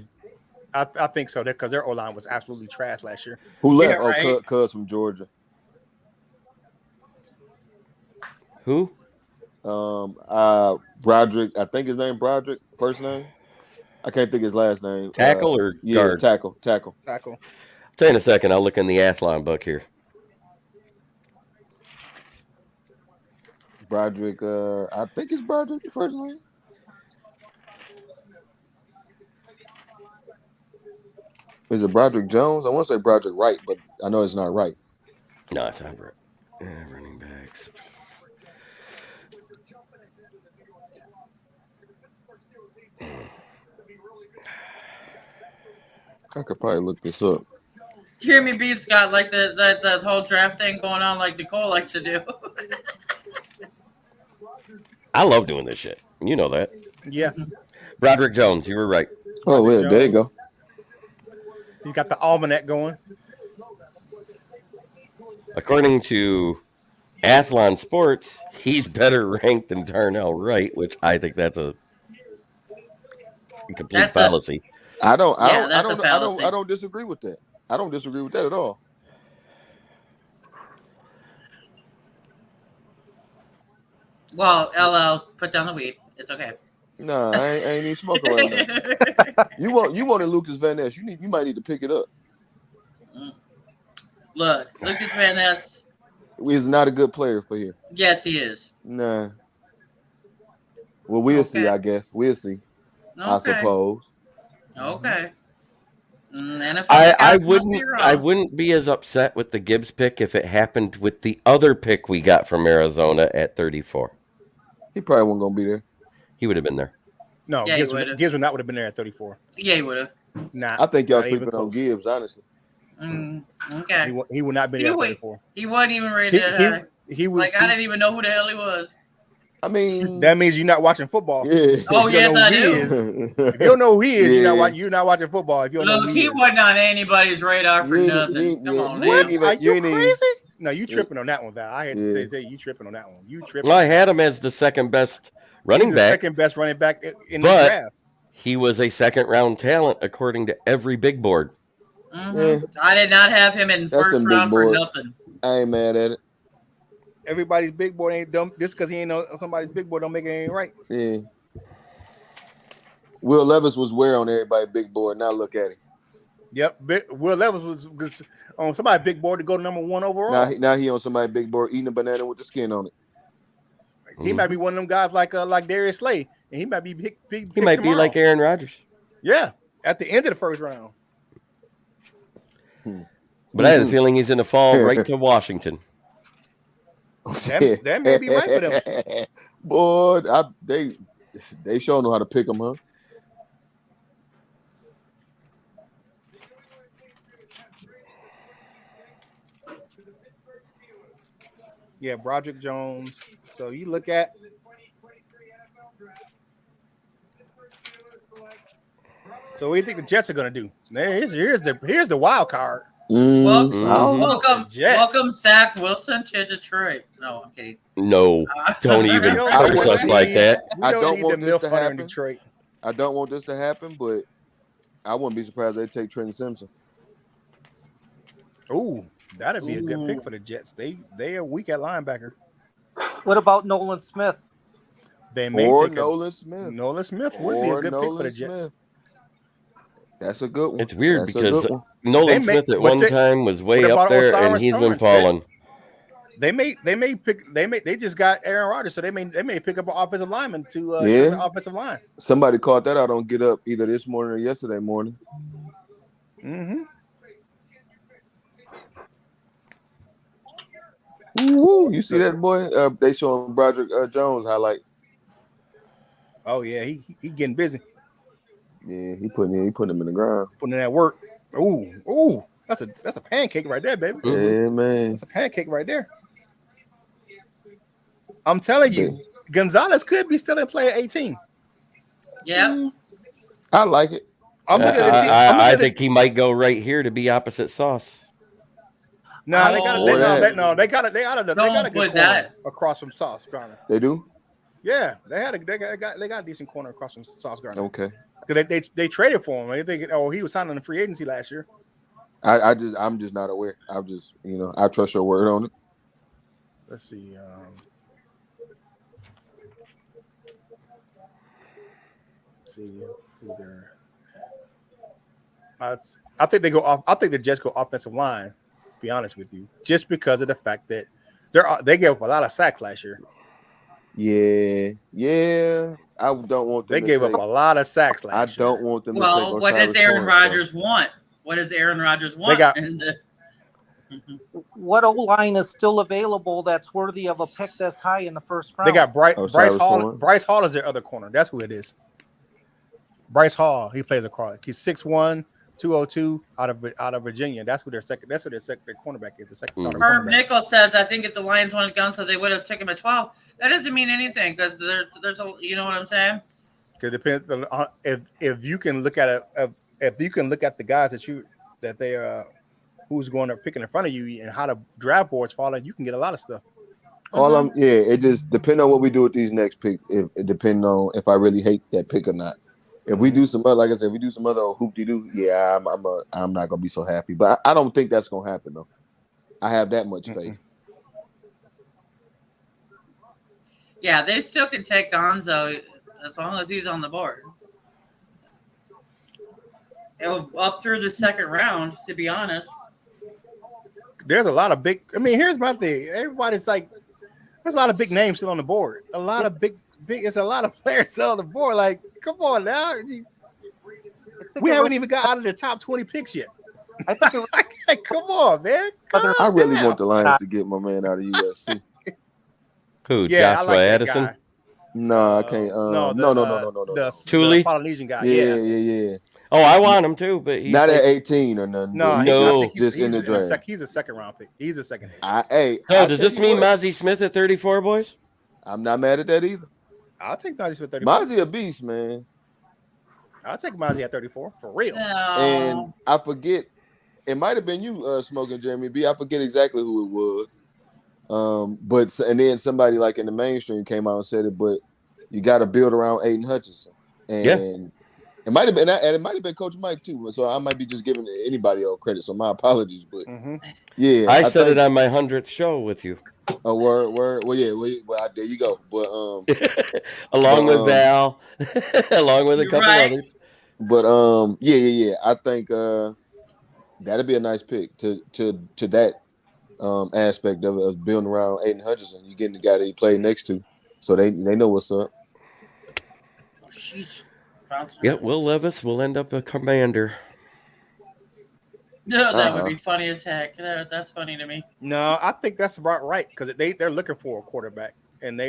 Speaker 1: I think so. Because their O-line was absolutely trash last year.
Speaker 5: Who left? Right. Cuz from Georgia.
Speaker 8: Who?
Speaker 5: Broderick. I think his name Broderick. First name. I can't think his last name.
Speaker 8: Tackle or guard?
Speaker 5: Tackle.
Speaker 1: Tell
Speaker 8: you in a second. I'll look in the Athlon book here.
Speaker 5: Broderick. I think it's Broderick. The first name. Is it Broderick Jones? I want to say Broderick Wright, but I know it's not right.
Speaker 8: No, it's not right. Running backs.
Speaker 5: I could probably look this up.
Speaker 2: Jeremy B's got like the whole draft thing going on like Nicole likes to do.
Speaker 8: I love doing this shit. You know that.
Speaker 1: Yeah.
Speaker 8: Broderick Jones, you were right.
Speaker 5: Oh, yeah, there you go.
Speaker 1: He's got the almanac going.
Speaker 8: According to Athlon Sports, he's better ranked than Darnell Wright, which I think that's a complete fallacy.
Speaker 5: I don't disagree with that. I don't disagree with that at all.
Speaker 2: Well, LL, put down the weed. It's okay.
Speaker 5: Nah, I ain't even smoking right now. You wanted Lucas Van Ness. You might need to pick it up.
Speaker 2: Look, Lucas Van Ness
Speaker 5: is not a good player for here.
Speaker 2: Yes, he is.
Speaker 5: Nah. Well, we'll see, I guess. We'll see.
Speaker 2: Okay.
Speaker 5: I suppose.
Speaker 2: Okay.
Speaker 8: I wouldn't be as upset with the Gibbs pick if it happened with the other pick we got from Arizona at 34.
Speaker 5: He probably wasn't going to be there.
Speaker 8: He would have been there.
Speaker 1: No, yeah, Gibbs would not have been there at 34.
Speaker 2: Yeah, he would have.
Speaker 1: Nah,
Speaker 5: I think y'all sleeping on Gibbs, honestly.
Speaker 2: Okay.
Speaker 1: He would not be there at 34.
Speaker 2: He wasn't even rated.
Speaker 1: He was
Speaker 2: like, I didn't even know who the hell he was.
Speaker 5: I mean,
Speaker 1: that means you're not watching football.
Speaker 5: Yeah.
Speaker 2: Oh, yes, I do.
Speaker 1: If you don't know who he is, you're not watching football. If you don't know
Speaker 2: he wasn't on anybody's radar for nothing. Come on, man.
Speaker 1: Are you crazy? No, you tripping on that one, Val. I had to say you tripping on that one. You tripping.
Speaker 8: Well, I had him as the second best running back.
Speaker 1: Second best running back in the draft.
Speaker 8: He was a second round talent according to every big board.
Speaker 2: Mm-hmm. Yeah. I did not have him in first round for nothing.
Speaker 5: I ain't mad at it.
Speaker 1: Everybody's big board ain't dumb. Just because he ain't know somebody's big board don't make it ain't right.
Speaker 5: Yeah. Will Levis was where on everybody's big board. Now look at him.
Speaker 1: Yep. Will Levis was on somebody's big board to go to number 1 overall.
Speaker 5: Now he on somebody's big board eating a banana with the skin on it.
Speaker 1: He might be one of them guys like Darius Slay, and he might be big.
Speaker 8: He might be like Aaron Rodgers.
Speaker 1: Yeah, at the end of the first round.
Speaker 8: But I had a feeling he's going to fall right to Washington.
Speaker 1: That may be right for them.
Speaker 5: Boy, they sure know how to pick them, huh?
Speaker 1: Yeah, Broderick Jones. So you look at so what do you think the Jets are going to do? Here's the wild card.
Speaker 2: Welcome, Zach Wilson to Detroit. No, I'm kidding.
Speaker 8: No, don't even curse us like that.
Speaker 5: I don't want this to happen. Detroit. I don't want this to happen, but I wouldn't be surprised if they take Trenton Simpson.
Speaker 1: Ooh, that'd be a good pick for the Jets. They are weak at linebacker.
Speaker 7: What about Nolan Smith?
Speaker 5: Nolan Smith.
Speaker 1: Nolan Smith would be a good pick for the Jets.
Speaker 5: That's a good one.
Speaker 8: It's weird because Nolan Smith at one time was way up there, and he's been falling.
Speaker 5: They
Speaker 1: just got Aaron Rodgers, so they may pick up an offensive lineman to offensive line.
Speaker 5: Somebody caught that out on Get Up either this morning or yesterday morning.
Speaker 1: Mm-hmm.
Speaker 5: Woo! You see that boy? They showing Broderick Jones highlights.
Speaker 1: Oh yeah, he getting busy.
Speaker 5: Yeah, he putting him in the ground.
Speaker 1: Putting in that work. Ooh. That's a pancake right there, baby.
Speaker 5: Yeah, man.
Speaker 1: That's a pancake right there. I'm telling you, Gonzalez could be still in play at 18.
Speaker 2: Yeah.
Speaker 5: I like it.
Speaker 8: I think he might go right here to be opposite Sauce.
Speaker 1: No, they got a good corner across from Sauce Gardner.
Speaker 5: They do?
Speaker 1: Yeah, they got a decent corner across from Sauce Gardner.
Speaker 5: Okay.
Speaker 1: Because they traded for him. They think, he was signed on the free agency last year.
Speaker 5: I'm just not aware. I'm just, I trust your word on it.
Speaker 1: Let's see. See who they're. I think they go off. I think the Jets go offensive line. To be honest with you, just because of the fact that they gave up a lot of sacks last year.
Speaker 5: Yeah. I don't want them.
Speaker 1: They gave up a lot of sacks last year.
Speaker 5: I don't want them.
Speaker 2: Well, what does Aaron Rodgers want? What does Aaron Rodgers want?
Speaker 7: What O-line is still available that's worthy of a pick this high in the first round?
Speaker 1: They got Bryce Hall. Bryce Hall is their other corner. That's who it is. Bryce Hall. He plays across. He's 6'1", 202 out of Virginia. That's who their cornerback is. The second.
Speaker 2: Herb Nichols says, I think if the Lions wanted Gunso, they would have taken him at 12. That doesn't mean anything because there's a, you know what I'm saying?
Speaker 1: Because it depends on if you can look at it. If you can look at the guys that they are, who's going to pick in front of you and how the draft boards fall, and you can get a lot of stuff.
Speaker 5: It just depends on what we do with these next picks. It depends on if I really hate that pick or not. If we do some other, like I said, hoop-de-doo, yeah, I'm not gonna be so happy. But I don't think that's gonna happen though. I have that much faith.
Speaker 2: Yeah, they still can take Gonzo as long as he's on the board. It will up through the second round, to be honest.
Speaker 1: There's a lot of big. I mean, here's my thing. Everybody's like, there's a lot of big names still on the board. A lot of big. It's a lot of players still on the board. Like, come on now. We haven't even got out of the top 20 picks yet. Like, come on, man.
Speaker 5: I really want the Lions to get my man out of USC.
Speaker 8: Who? Yeah, Joshua Addison?
Speaker 5: No, I can't. No.
Speaker 1: The
Speaker 8: Thule?
Speaker 1: Polynesian guy.
Speaker 5: Yeah.
Speaker 8: Oh, I want him too, but he's
Speaker 5: not at 18 or nothing.
Speaker 1: No,
Speaker 5: just in the draft.
Speaker 1: He's a second round pick. He's a second.
Speaker 8: Does this mean Mozzie Smith at 34, boys?
Speaker 5: I'm not mad at that either.
Speaker 1: I'll take Mozzie Smith at 34.
Speaker 5: Mozzie a beast, man.
Speaker 1: I'll take Mozzie at 34 for real.
Speaker 2: No.
Speaker 5: And I forget. It might have been you smoking Jeremy B. I forget exactly who it was. But then somebody like in the mainstream came out and said it. But you got to build around Aiden Hutchinson, and it might have been Coach Mike too. So I might be just giving anybody else credit. So my apologies, but yeah,
Speaker 8: I said it on my 100th show with you.
Speaker 5: A word. Well, yeah. Well, there you go. But
Speaker 8: along with Val, along with a couple others.
Speaker 5: But yeah. I think that'd be a nice pick to that aspect of it, of building around Aiden Hutchinson. You getting the guy that you play next to, so they know what's up.
Speaker 8: Yeah, Will Levis will end up a commander.
Speaker 2: No, that would be funny as heck. That's funny to me.
Speaker 1: No, I think that's about right because they're looking for a quarterback, and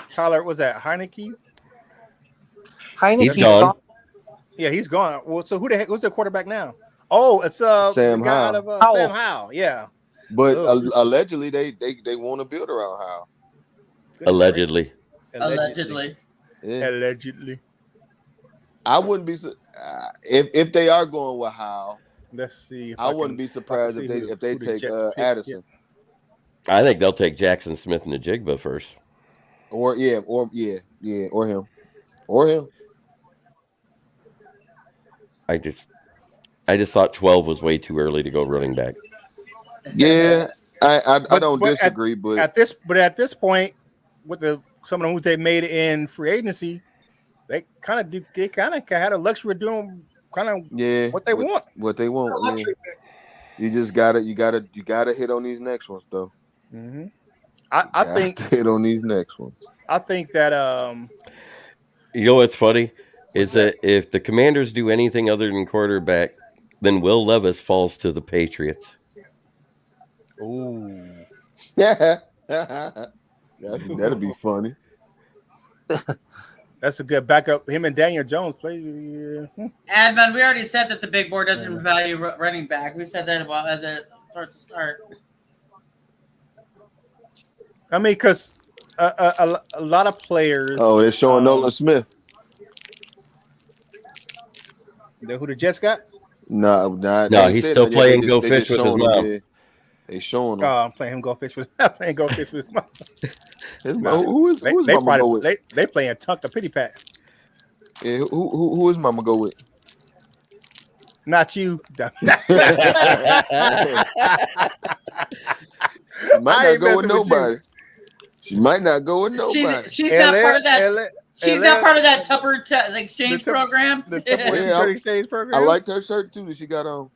Speaker 1: Tyler, was that Heineke?
Speaker 8: He's gone.
Speaker 1: Yeah, he's gone. Well, so who's their quarterback now? Oh, it's
Speaker 5: Sam Howell.
Speaker 1: out of Sam Howell. Yeah,
Speaker 5: but allegedly they want to build around Howell.
Speaker 8: Allegedly.
Speaker 5: Yeah.
Speaker 1: Allegedly.
Speaker 5: I wouldn't be if they are going with Howell.
Speaker 1: Let's see.
Speaker 5: I wouldn't be surprised if they take Addison.
Speaker 8: I think they'll take Jackson Smith and Najigba first.
Speaker 5: Or him.
Speaker 8: I just thought 12 was way too early to go running back.
Speaker 5: Yeah, I don't disagree, but
Speaker 1: at this point, with some of them who they made in free agency, they kind of had a luxury of doing kind of what they want.
Speaker 5: What they want. I mean, you just gotta hit on these next ones though.
Speaker 1: Mm-hmm. I think
Speaker 5: hit on these next ones.
Speaker 1: I think that
Speaker 8: you know what's funny is that if the Commanders do anything other than quarterback, then Will Levis falls to the Patriots.
Speaker 1: Ooh.
Speaker 5: Yeah. That'd be funny.
Speaker 1: That's a good backup. Him and Daniel Jones play. Yeah.
Speaker 2: Admin, we already said that the big board doesn't value running back. We said that about at the start.
Speaker 1: I mean, because a lot of players.
Speaker 5: Oh, they're showing Nolan Smith.
Speaker 1: Who the Jets got?
Speaker 5: No,
Speaker 8: he's still playing Go Fish with his mom.
Speaker 5: They showing him.
Speaker 1: Oh, I'm playing him Go Fish with his mom.
Speaker 5: Who is mama go with?
Speaker 1: They playing Tuck the Pity Pat.
Speaker 5: Yeah, who is mama go with?
Speaker 1: Not you.
Speaker 5: She might not go with nobody. She's not
Speaker 2: part of that. She's not part of that Tupper exchange program.
Speaker 1: The Tupper exchange program.
Speaker 5: I liked her shirt too that she got on.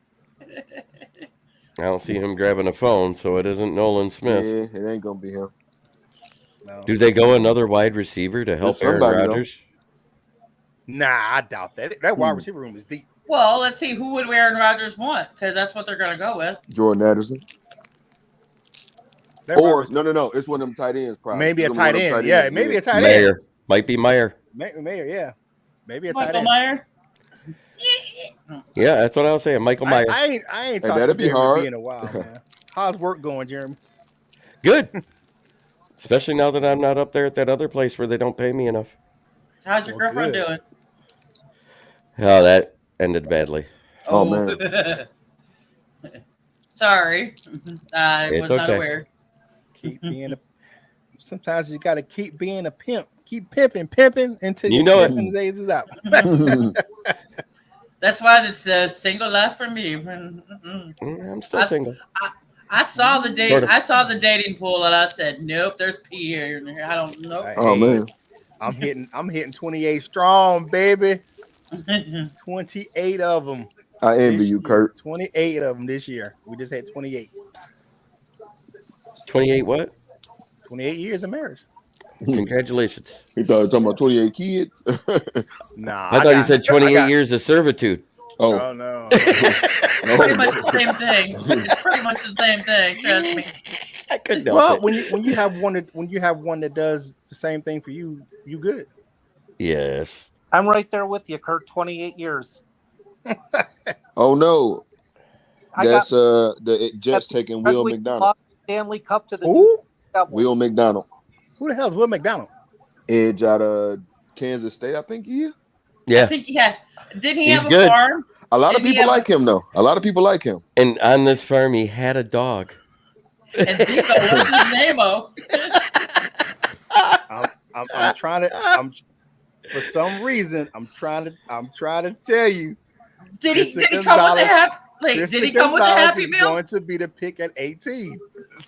Speaker 8: I don't see him grabbing a phone, so it isn't Nolan Smith.
Speaker 5: Yeah, it ain't gonna be him.
Speaker 1: No.
Speaker 8: Do they go another wide receiver to help Aaron Rodgers?
Speaker 1: Nah, I doubt that. That wide receiver room is deep.
Speaker 2: Well, let's see who would Aaron Rodgers want, because that's what they're gonna go with.
Speaker 5: Jordan Addison. No. It's one of them tight ends, probably.
Speaker 1: Maybe a tight end. Yeah, maybe a tight
Speaker 8: end.
Speaker 1: end.
Speaker 8: Might be Meyer.
Speaker 1: Meyer, yeah. Maybe a
Speaker 2: Michael
Speaker 1: tight end.
Speaker 2: Meyer.
Speaker 8: Yeah, that's what I was saying. Michael Meyer.
Speaker 1: I ain't talking to Jeremy in a while, man. How's work going, Jeremy?
Speaker 8: Good. Especially now that I'm not up there at that other place where they don't pay me enough.
Speaker 2: How's your girlfriend doing?
Speaker 8: Oh, that ended badly.
Speaker 5: Oh man.
Speaker 2: Sorry. I was not aware.
Speaker 1: Keep being sometimes you gotta keep being a pimp. Keep pimping until
Speaker 8: you know
Speaker 1: it days is out.
Speaker 2: That's why it's a single life for me.
Speaker 8: I'm still single.
Speaker 2: I saw the date. I saw the dating pool, and I said, "Nope, there's P here." I don't know.
Speaker 5: Oh man,
Speaker 1: I'm hitting 28 strong, baby. 28 of them.
Speaker 5: I envy you, Curt.
Speaker 1: 28 of them this year. We just had 28.
Speaker 8: 28 what?
Speaker 1: 28 years of marriage.
Speaker 8: Congratulations.
Speaker 5: He thought he was talking about 28 kids.
Speaker 1: Nah,
Speaker 8: I thought you said 28 years of servitude.
Speaker 1: Oh no.
Speaker 2: Pretty much the same thing. It's pretty much the same thing. Trust me.
Speaker 8: I couldn't.
Speaker 1: Well, when you have one that does the same thing for you, you good.
Speaker 8: Yes.
Speaker 7: I'm right there with you, Curt. 28 years.
Speaker 5: Oh no. That's the Jets taking Will McDonald.
Speaker 7: Stanley Cup to the
Speaker 1: Who?
Speaker 5: Will McDonald.
Speaker 1: Who the hell is Will McDonald?
Speaker 5: Edge out of Kansas State, I think he is.
Speaker 8: Yeah.
Speaker 2: I think didn't he have a farm?
Speaker 5: A lot of people like him though. A lot of people like him.
Speaker 8: And on this farm he had a dog.
Speaker 2: And Debo, what's his name-o?
Speaker 1: I'm trying to for some reason I'm trying to tell you.
Speaker 2: Did he come with a happy meal?
Speaker 1: Going to be the pick at 18.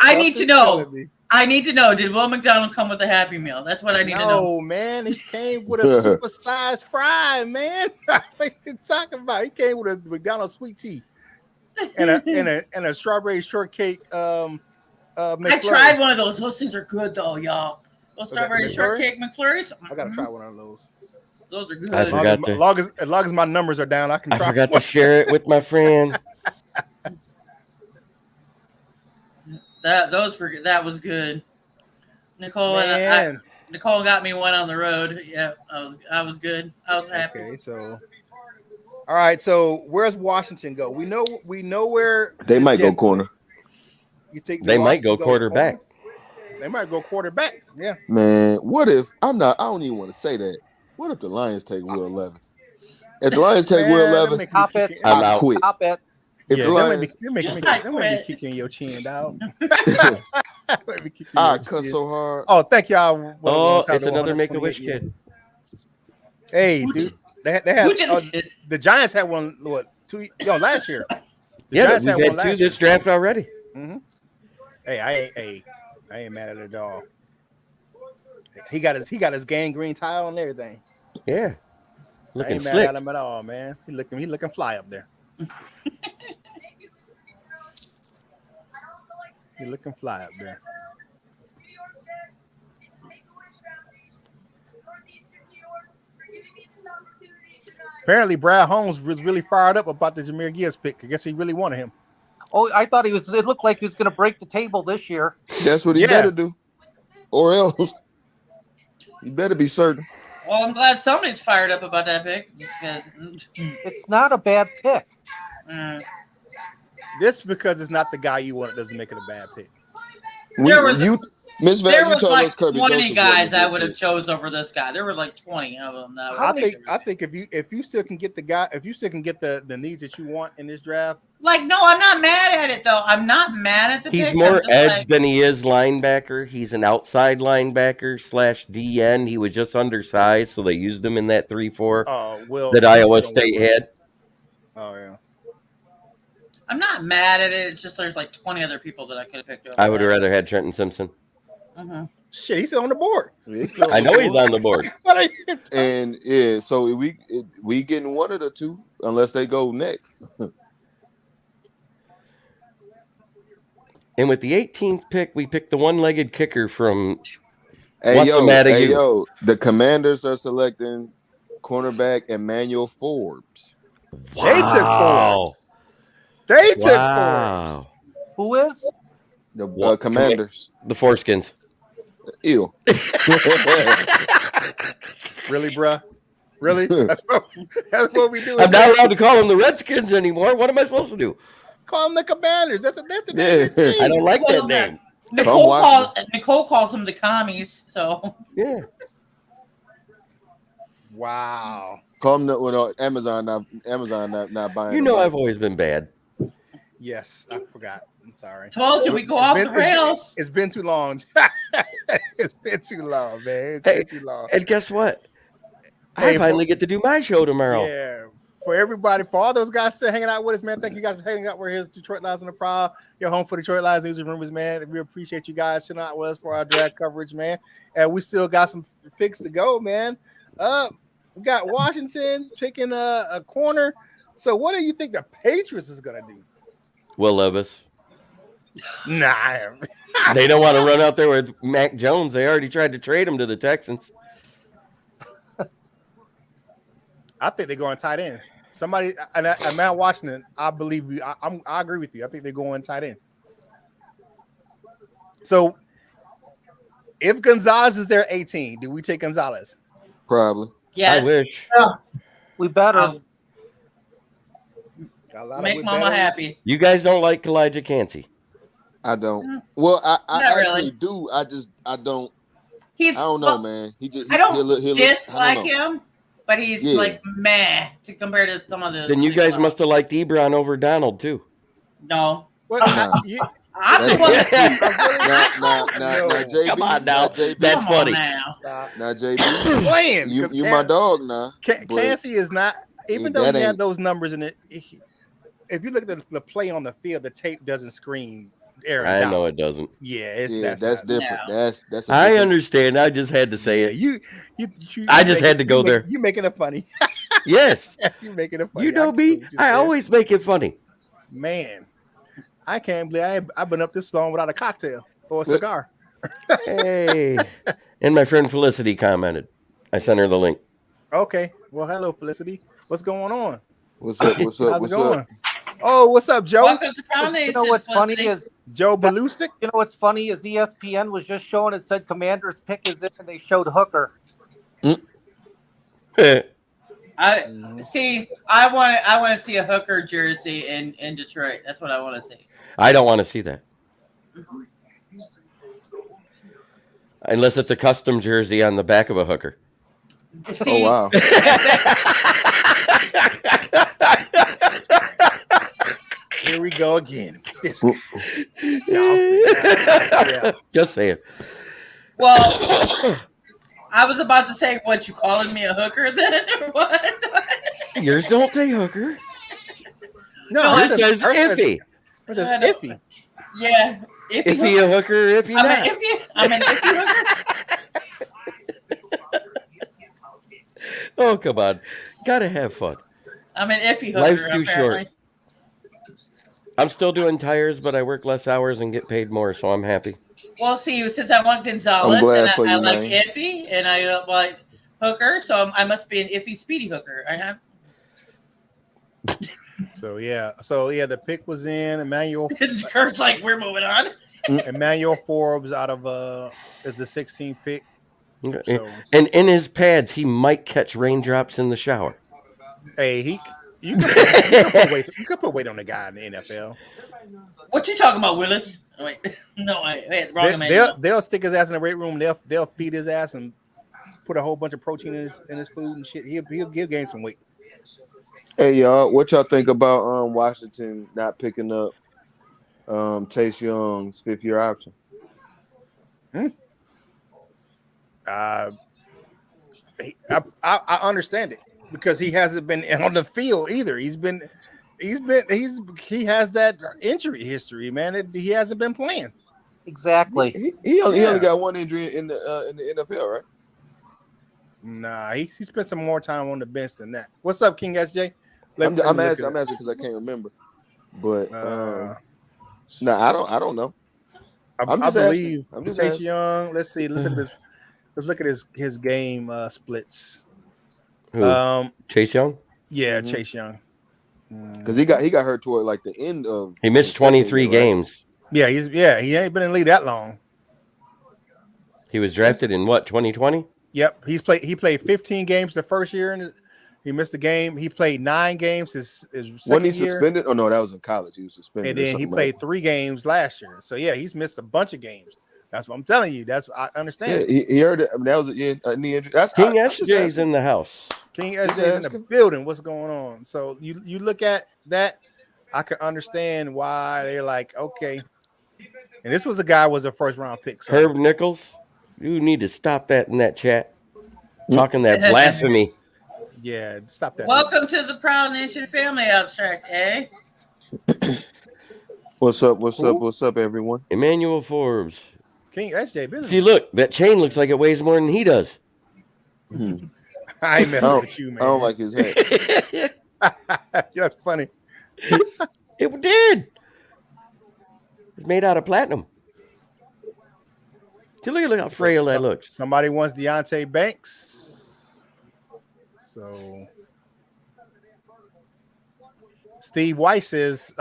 Speaker 2: I need to know. Did Will McDonald come with a Happy Meal? That's what I need to know.
Speaker 1: No, man. He came with a supersized fry, man. What are you talking about? He came with a McDonald's sweet tea and a strawberry shortcake. I
Speaker 2: tried one of those. Those things are good, though, y'all. Those strawberry shortcake McFlurries.
Speaker 1: I gotta try one of those.
Speaker 2: Those are good.
Speaker 8: I forgot
Speaker 1: as long as my numbers are down, I can.
Speaker 8: I forgot to share it with my friend.
Speaker 2: That was good. Nicole got me one on the road. Yeah, I was good. I was happy.
Speaker 1: Okay, so all right. So where's Washington go? We know where
Speaker 5: they might go corner.
Speaker 1: You think
Speaker 8: they might go quarterback?
Speaker 1: They might go quarterback. Yeah.
Speaker 5: Man, what if I don't even want to say that. What if the Lions take Will Levis? If the Lions take Will Levis,
Speaker 7: I'll
Speaker 5: quit.
Speaker 7: Stop it.
Speaker 5: If the Lions,
Speaker 1: they might be kicking your chin out.
Speaker 5: I cut so hard.
Speaker 1: Oh, thank y'all.
Speaker 8: It's another Make-A-Wish kid.
Speaker 1: Hey, dude, they had the Giants had one. Last year.
Speaker 8: We've had two this draft already.
Speaker 1: Mm-hmm. Hey, I ain't mad at it at all. He got his gangrene tile and everything.
Speaker 8: Yeah,
Speaker 1: I ain't mad at him at all, man. He looking fly up there. He looking fly up there. Apparently, Brad Holmes was really fired up about the Jamir Gibbs pick. I guess he really wanted him.
Speaker 7: Oh, I thought it looked like he was going to break the table this year.
Speaker 5: That's what he better do. Or else. You better be certain.
Speaker 2: Well, I'm glad somebody's fired up about that pick because
Speaker 7: it's not a bad pick.
Speaker 1: Just because it's not the guy you want doesn't make it a bad pick.
Speaker 2: There was like
Speaker 5: Kirby
Speaker 2: 20 guys I would have chose over this guy. There were like 20 of them.
Speaker 1: I think if you still can get the needs that you want in this draft.
Speaker 2: Like, no, I'm not mad at it though. I'm not mad at the pick.
Speaker 8: He's more edge than he is linebacker. He's an outside linebacker / DN. He was just undersized, so they used him in that 3-4 that Iowa State had.
Speaker 1: Oh yeah.
Speaker 2: I'm not mad at it. It's just there's like 20 other people that I could have picked over.
Speaker 8: I would have rather had Trenton Simpson.
Speaker 1: Shit, he's still on the board.
Speaker 8: I know he's on the board.
Speaker 5: And yeah, so we getting one of the two unless they go next.
Speaker 8: And with the 18th pick, we picked the one-legged kicker from
Speaker 5: yo, the Commanders are selecting cornerback Emmanuel Forbes.
Speaker 8: Wow.
Speaker 1: They took Forbes. They took Forbes.
Speaker 7: Who is?
Speaker 5: The Commanders.
Speaker 8: The Foreskins.
Speaker 5: Ew.
Speaker 1: Really, bruh? Really? That's what we do.
Speaker 8: I'm not allowed to call them the Redskins anymore. What am I supposed to do?
Speaker 1: Call them the Commanders. That's the name.
Speaker 8: I don't like that name.
Speaker 2: Nicole calls them the commies. So
Speaker 8: yeah.
Speaker 1: Wow.
Speaker 5: Call them Amazon not buying.
Speaker 8: You know I've always been bad.
Speaker 1: Yes, I forgot. I'm sorry.
Speaker 2: Told you we go off the rails.
Speaker 1: It's been too long. It's been too long, man. It's been too long.
Speaker 8: And guess what? I finally get to do my show tomorrow.
Speaker 1: Yeah. For everybody, for all those guys still hanging out with us, man. Thank you guys for hanging out. We're here at Detroit Lions on the Prowl, your home for Detroit Lions news and rumors, man. We appreciate you guys sitting out with us for our draft coverage, man. And we still got some picks to go, man. We got Washington picking a corner. So what do you think the Patriots is gonna do?
Speaker 8: Will Levis.
Speaker 1: Nah.
Speaker 8: They don't want to run out there with Mac Jones. They already tried to trade him to the Texans.
Speaker 1: I think they're going tight end. Somebody, and Mount Washington, I believe you. I agree with you. I think they're going tight end. So, if Gonzalez is there 18, do we take Gonzalez?
Speaker 5: Probably.
Speaker 2: Yes.
Speaker 8: I wish.
Speaker 7: We better.
Speaker 2: Make mama happy.
Speaker 8: You guys don't like Elijah Cansey?
Speaker 5: I don't. Well, I actually
Speaker 2: really.
Speaker 5: do. I don't. I
Speaker 2: I
Speaker 5: don't know, man.
Speaker 2: I don't dislike him, but he's like meh to compare to some of the.
Speaker 8: Then you guys must have liked Ebron over Donald too.
Speaker 2: No.
Speaker 1: Well,
Speaker 2: I'm the one.
Speaker 5: Now, JB,
Speaker 8: come on now. That's funny.
Speaker 5: Now, JB,
Speaker 1: playing.
Speaker 5: You my dog now.
Speaker 1: Cansey is not. Even though he had those numbers in it, if you look at the play on the field, the tape doesn't scream.
Speaker 8: I know it doesn't.
Speaker 1: Yeah,
Speaker 5: that's different.
Speaker 2: No.
Speaker 5: That's.
Speaker 8: I understand. I just had to say it.
Speaker 1: You
Speaker 8: I just had to go there.
Speaker 1: You making it funny?
Speaker 8: Yes.
Speaker 1: You making it funny?
Speaker 8: You know me. I always make it funny.
Speaker 1: Man, I can't believe I've been up this long without a cocktail or a cigar.
Speaker 8: Hey, and my friend Felicity commented. I sent her the link.
Speaker 1: Okay. Well, hello, Felicity. What's going on?
Speaker 5: What's up?
Speaker 1: How's it going? Oh, what's up, Joe?
Speaker 2: Welcome to Prowl Nation.
Speaker 7: You know what's funny is
Speaker 1: Joe Belusik.
Speaker 7: You know what's funny is ESPN was just showing it said Commander's pick is it, and they showed Hooker.
Speaker 2: I want to see a Hooker jersey in Detroit. That's what I want to see.
Speaker 8: I don't want to see that. Unless it's a custom jersey on the back of a Hooker.
Speaker 2: See,
Speaker 5: oh wow.
Speaker 1: Here we go again.
Speaker 8: Yeah. Just say it.
Speaker 2: Well, I was about to say, what, you calling me a hooker then? What?
Speaker 8: Yours don't say hooker.
Speaker 1: No,
Speaker 8: it says iffy.
Speaker 1: It says iffy.
Speaker 2: Yeah.
Speaker 8: Iffy a hooker, iffy not.
Speaker 2: I'm an iffy hooker.
Speaker 8: Oh, come on. Gotta have fun.
Speaker 2: I'm an iffy hooker.
Speaker 8: Life's too
Speaker 2: apparently.
Speaker 8: short. I'm still doing tires, but I work less hours and get paid more, so I'm happy.
Speaker 2: Well, see, since I want Gonzalez and I like iffy and I like hooker, so I must be an iffy speedy hooker. I have.
Speaker 1: So yeah, the pick was in Emmanuel.
Speaker 2: Kurt's like, we're moving on.
Speaker 1: Emmanuel Forbes out of is the 16th pick. So,
Speaker 8: and in his pads, he might catch raindrops in the shower.
Speaker 1: Hey, you could put weight on the guy in the NFL.
Speaker 2: What you talking about, Willis? Oh, wait, no, wait, wrong.
Speaker 1: They'll stick his ass in the weight room. They'll feed his ass and put a whole bunch of protein in his food and shit. He'll gain some weight.
Speaker 5: Hey y'all, what y'all think about Washington not picking up Chase Young's 5th-year option?
Speaker 1: I understand it because he hasn't been on the field either. He has that injury history, man. He hasn't been playing.
Speaker 7: Exactly.
Speaker 5: He only got one injury in the NFL, right?
Speaker 1: Nah, he spent some more time on the bench than that. What's up, King SJ?
Speaker 5: I'm asking because I can't remember. But I don't know.
Speaker 1: I believe Chase Young. Let's see. Let's look at his game splits.
Speaker 8: Who? Chase Young?
Speaker 1: Yeah, Chase Young.
Speaker 5: Because he got hurt toward like the end of.
Speaker 8: He missed 23 games.
Speaker 1: Right? Yeah, he ain't been in the league that long.
Speaker 8: He was drafted in what, 2020?
Speaker 1: Yep, he played 15 games the first year, and he missed the game. He played 9 games his second
Speaker 5: Wasn't he
Speaker 1: year.
Speaker 5: suspended? Oh no, that was in college. He was suspended.
Speaker 1: And then he played 3 games last year. So yeah, he's missed a bunch of games. That's what I'm telling you. I understand.
Speaker 5: Yeah, he heard it. I mean, that was a knee injury.
Speaker 8: King SJ's in the house.
Speaker 1: King SJ's in the building. What's going on? So you look at that, I can understand why they're like, okay. And this was a first-round pick. So.
Speaker 8: Herb Nichols, you need to stop that in that chat. Talking that blasphemy.
Speaker 1: Yeah, stop that.
Speaker 2: Welcome to the Prowl Nation family, Abstract, eh?
Speaker 5: What's up, everyone?
Speaker 8: Emmanuel Forbes.
Speaker 1: King SJ business.
Speaker 8: See, look, that chain looks like it weighs more than he does.
Speaker 1: I ain't messing with you, man.
Speaker 5: I don't like his head.
Speaker 1: That's funny.
Speaker 8: It did. It's made out of platinum. See, look how frail that looks.
Speaker 1: Somebody wants Deontay Banks. So Steve Weiss says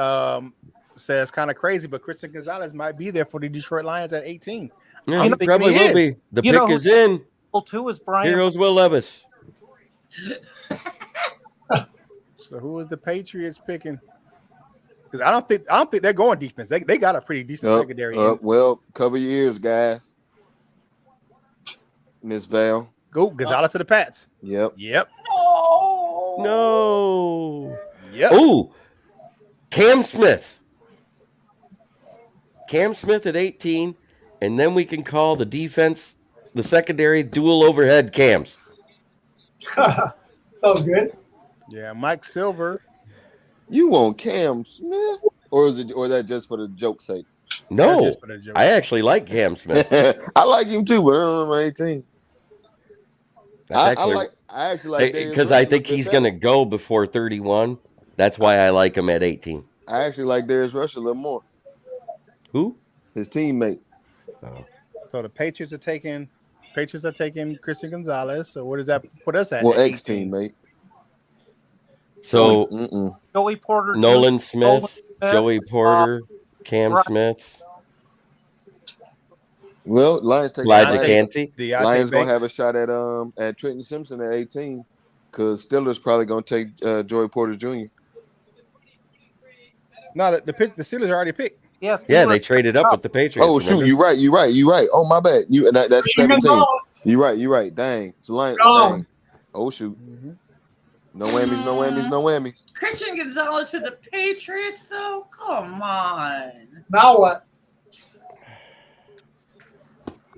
Speaker 1: kind of crazy, but Christian Gonzalez might be there for the Detroit Lions at 18.
Speaker 8: Yeah, he probably will be. The pick is in.
Speaker 7: Too is Brian.
Speaker 8: Here goes Will Levis.
Speaker 1: So who is the Patriots picking? Because I don't think they're going defense. They got a pretty decent secondary.
Speaker 5: Well, cover your ears, guys. Miss Val.
Speaker 1: Go Gonzalez to the Pats.
Speaker 5: Yep.
Speaker 8: No.
Speaker 1: Yep.
Speaker 8: Ooh. Cam Smith. Cam Smith at 18, and then we can call the defense, the secondary, dual overhead cams.
Speaker 3: Sounds good.
Speaker 1: Yeah, Mike Silver.
Speaker 5: You want Cam Smith, or that just for the joke's sake?
Speaker 8: No, I actually like Cam Smith.
Speaker 5: I like him too, but I don't know 18. I actually like
Speaker 8: because I think he's going to go before 31. That's why I like him at 18.
Speaker 5: I actually like Darius Rush a little more.
Speaker 8: Who?
Speaker 5: His teammate.
Speaker 8: Oh.
Speaker 1: So the Patriots are taking Christian Gonzalez. So what does that put us at?
Speaker 5: Well, ex-teammate.
Speaker 8: So
Speaker 7: Joey Porter,
Speaker 8: Nolan Smith, Joey Porter, Cam Smith.
Speaker 5: Well, Lions take
Speaker 8: Elijah Canty.
Speaker 5: Lions gonna have a shot at Trenton Simpson at 18 because Steelers probably gonna take Joey Porter Jr.
Speaker 1: No, the Steelers already picked.
Speaker 7: Yes.
Speaker 8: Yeah, they traded up with the Patriots.
Speaker 5: Oh shoot, you're right. Oh my bad. That's 17. You're right. Dang. So Lions. Dang. Oh shoot. Mm-hmm. No whammies.
Speaker 2: Christian Gonzalez to the Patriots, though? Come on.
Speaker 3: Now what?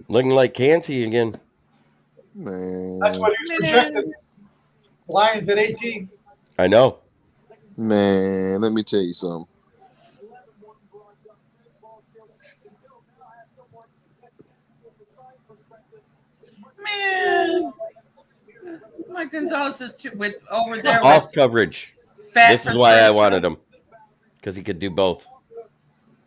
Speaker 8: Looking like Canty again.
Speaker 5: Man.
Speaker 3: That's what he's projected. Lions at 18.
Speaker 8: I know.
Speaker 5: Man, let me tell you something.
Speaker 2: Man. Mike Gonzalez is with over there.
Speaker 8: Off coverage. This is why I wanted him. Because he could do both.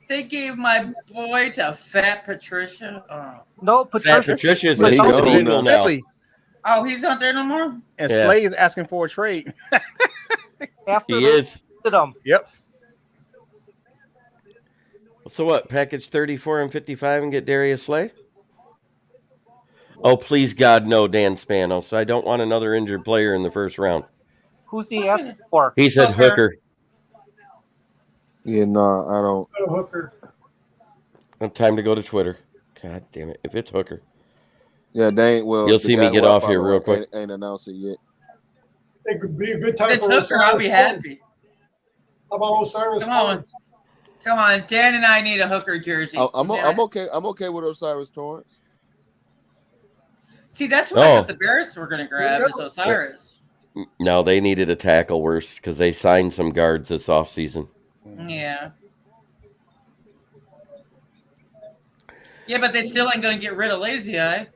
Speaker 2: They gave my boy to Fat Patricia.
Speaker 7: No,
Speaker 8: Fat Patricia is illegal now.
Speaker 2: Oh, he's not there no more?
Speaker 1: And Slay is asking for a trade.
Speaker 8: He is.
Speaker 1: Yep.
Speaker 8: So what? Package 34 and 55 and get Darius Slay? Oh, please, God, no, Dan Spanos. I don't want another injured player in the first round.
Speaker 7: Who's he asking for?
Speaker 8: He said Hooker.
Speaker 5: Yeah, no, I don't.
Speaker 3: Hooker.
Speaker 8: Time to go to Twitter. God damn it! If it's Hooker,
Speaker 5: yeah, they ain't. Well,
Speaker 8: you'll see me get off here real quick.
Speaker 5: Ain't announced it yet.
Speaker 3: It could be a good time
Speaker 2: if it's
Speaker 3: for
Speaker 2: Hooker, I'll be happy.
Speaker 3: How about Osiris?
Speaker 2: Come on, Dan and I need a Hooker jersey.
Speaker 5: I'm okay. I'm okay with Osiris Torrance.
Speaker 2: See, that's what I thought the Bears were going to grab is Osiris.
Speaker 8: No, they needed a tackle worse because they signed some guards this offseason.
Speaker 2: Yeah. Yeah, but they still ain't going to get rid of Lazy Eye.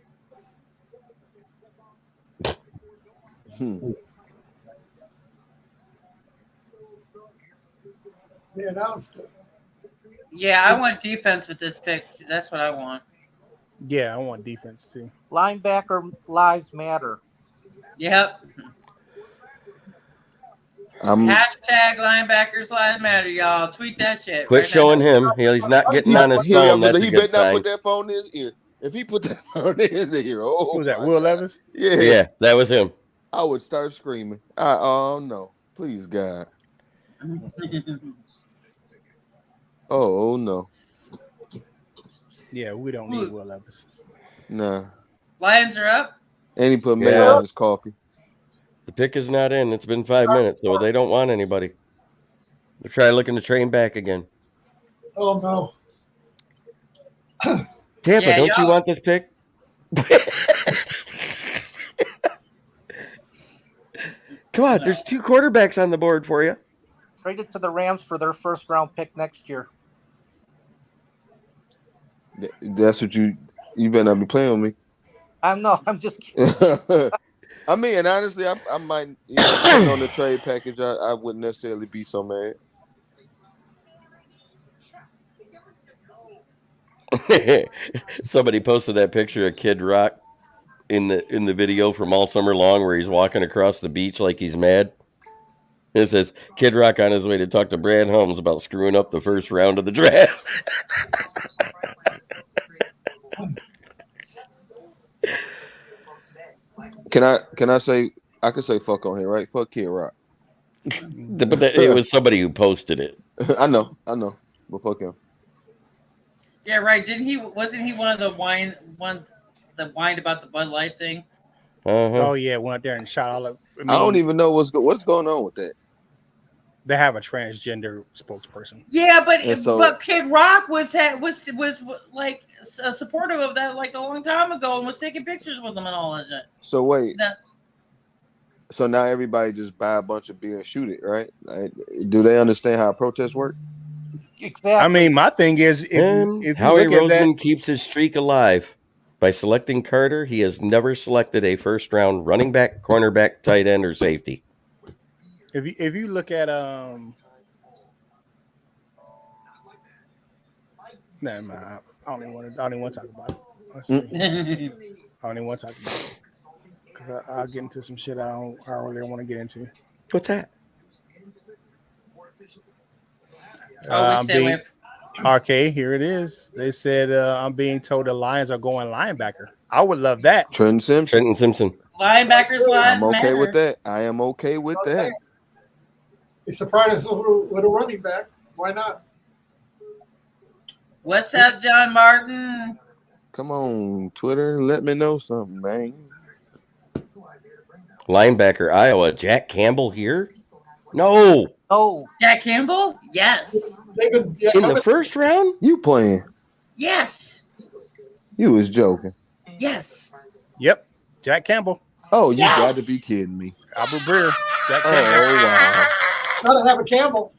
Speaker 3: They announced it.
Speaker 2: Yeah, I want defense with this pick. That's what I want.
Speaker 1: Yeah, I want defense too.
Speaker 7: Linebacker lives matter.
Speaker 2: Yep. Hashtag linebackers lives matter, y'all. Tweet that shit.
Speaker 8: Quit showing him. He's not getting on his phone. That's
Speaker 5: he
Speaker 8: a good
Speaker 5: better not
Speaker 8: sign.
Speaker 5: put that phone in his ear. If he put that phone in his ear,
Speaker 1: who was that? Will Levis?
Speaker 8: Yeah, that was him.
Speaker 5: I would start screaming. Oh no, please God. Oh no.
Speaker 1: Yeah, we don't need Will Levis.
Speaker 5: Nah.
Speaker 2: Lions are up.
Speaker 5: And he put mayo on his coffee.
Speaker 8: The pick is not in. It's been 5 minutes, so they don't want anybody. They're trying looking to train back again.
Speaker 3: Oh no.
Speaker 8: Tampa, don't you want this pick? Come on, there's 2 quarterbacks on the board for you.
Speaker 7: Trade it to the Rams for their first round pick next year.
Speaker 5: That's what you better not be playing with me.
Speaker 7: I'm just kidding.
Speaker 5: I mean, and honestly, I might, depending on the trade package, I wouldn't necessarily be so mad.
Speaker 8: Somebody posted that picture of Kid Rock in the video from All Summer Long where he's walking across the beach like he's mad. It says Kid Rock on his way to talk to Brad Holmes about screwing up the first round of the draft.
Speaker 5: Can I say I can say fuck on here, right? Fuck Kid Rock.
Speaker 8: But it was somebody who posted it.
Speaker 5: I know, but fuck him.
Speaker 2: Yeah, right. Wasn't he one of the whined about the Bud Light thing?
Speaker 1: Oh yeah, went out there and shot all of.
Speaker 5: I don't even know what's going on with that.
Speaker 1: They have a transgender spokesperson.
Speaker 2: Yeah, but Kid Rock was like supportive of that like a long time ago and was taking pictures with them and all that shit.
Speaker 5: So wait. So now everybody just buy a bunch of beer and shoot it, right? Like, do they understand how protests work?
Speaker 7: Exactly.
Speaker 1: I mean, my thing is, if
Speaker 8: Howie
Speaker 1: you look at
Speaker 8: Roseman
Speaker 1: that,
Speaker 8: keeps his streak alive by selecting Carter. He has never selected a first round running back, cornerback, tight end, or safety.
Speaker 1: If you look at never mind. I don't even want to talk about it. Let's see. I don't even want to talk about it because I'll get into some shit I don't really want to get into.
Speaker 8: What's that?
Speaker 1: RK, here it is. They said I'm being told the Lions are going linebacker. I would love that.
Speaker 5: Trenton Simpson.
Speaker 2: Linebackers lives
Speaker 5: I'm okay
Speaker 2: matter.
Speaker 5: with that. I am okay with that.
Speaker 3: He surprised us with a running back. Why not?
Speaker 2: What's up, John Martin?
Speaker 5: Come on, Twitter. Let me know something, man.
Speaker 8: Linebacker, Iowa. Jack Campbell here? No.
Speaker 7: Oh.
Speaker 2: Jack Campbell? Yes.
Speaker 8: In the first round?
Speaker 5: You playing?
Speaker 2: Yes.
Speaker 5: You was joking.
Speaker 2: Yes.
Speaker 1: Yep. Jack Campbell.
Speaker 5: Oh, you got to be kidding me.
Speaker 1: Albert Breer. Jack Campbell.
Speaker 5: Oh, wow.
Speaker 3: Gotta have a Campbell.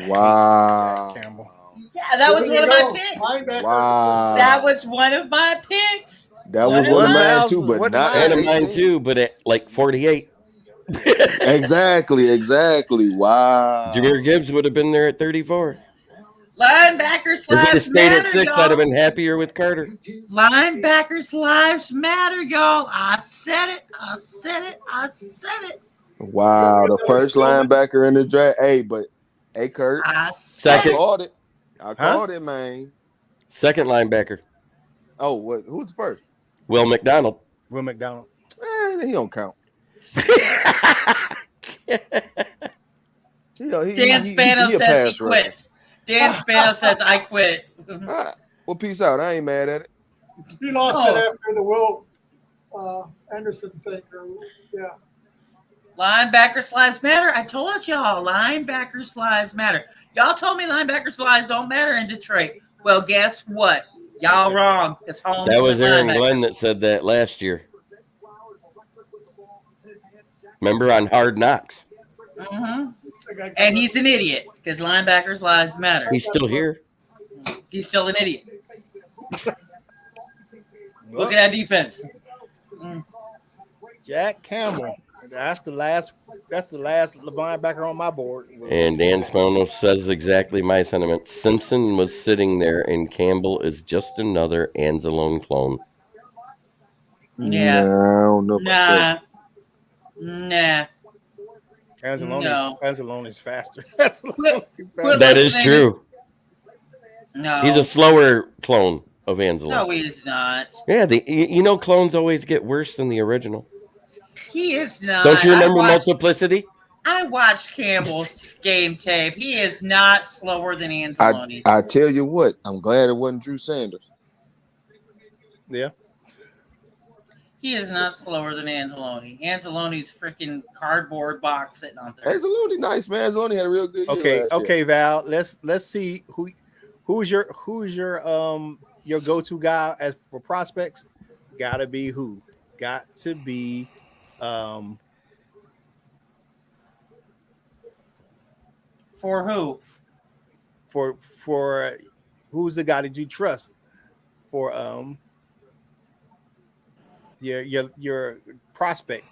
Speaker 5: Wow.
Speaker 1: Jack Campbell.
Speaker 2: Yeah, that was one of my picks.
Speaker 5: Wow.
Speaker 2: That was one of my picks.
Speaker 5: That was one of mine too, but not
Speaker 8: one of mine too, but at like 48.
Speaker 5: Exactly. Wow.
Speaker 8: Jamir Gibbs would have been there at 34.
Speaker 2: Linebackers
Speaker 8: If he had
Speaker 2: lives
Speaker 8: stayed
Speaker 2: matter,
Speaker 8: at 6,
Speaker 2: y'all.
Speaker 8: I'd have been happier with Carter.
Speaker 2: Linebackers lives matter, y'all. I said it.
Speaker 5: Wow, the first linebacker in the draft. Hey, Curt.
Speaker 8: Second.
Speaker 5: I called it, man.
Speaker 8: Second linebacker.
Speaker 5: Oh, what? Who's first?
Speaker 8: Will McDonald.
Speaker 1: Will McDonald.
Speaker 5: He don't count.
Speaker 2: Dan Spano says he quits. Dan Spano says I quit.
Speaker 5: Well, peace out. I ain't mad at it.
Speaker 3: He lost it after the Will Anderson thing. Yeah.
Speaker 2: Linebackers lives matter. I told y'all, linebackers lives matter. Y'all told me linebackers lives don't matter in Detroit. Well, guess what? Y'all wrong. It's home.
Speaker 8: That was Aaron Glenn that said that last year. Remember on Hard Knocks?
Speaker 2: Mm-hmm. And he's an idiot because linebackers lives matter.
Speaker 8: He's still here.
Speaker 2: He's still an idiot. Look at that defense.
Speaker 1: Jack Campbell. That's the last linebacker on my board.
Speaker 8: And Dan Spano says exactly my sentiment. Simpson was sitting there, and Campbell is just another Anzalone clone.
Speaker 2: Yeah.
Speaker 5: No, I don't know about
Speaker 2: Nah.
Speaker 1: Anzalone is faster.
Speaker 8: That is true.
Speaker 2: No.
Speaker 8: He's a slower clone of Anzalone.
Speaker 2: No, he's not.
Speaker 8: Yeah, clones always get worse than the original.
Speaker 2: He is not.
Speaker 8: Don't you remember Multiplicity?
Speaker 2: I watched Campbell's game tape. He is not slower than Anzalone.
Speaker 5: I tell you what, I'm glad it wasn't Drew Sanders.
Speaker 1: Yeah.
Speaker 2: He is not slower than Anzalone. Anzalone's freaking cardboard box sitting on there.
Speaker 5: Anzalone nice, man. Anzalone had a real good
Speaker 1: year. Okay,
Speaker 5: year.
Speaker 1: Val. Let's see who's your go-to guy as for prospects. Gotta be who? Got to be
Speaker 2: for who?
Speaker 1: For who's the guy that you trust for your prospect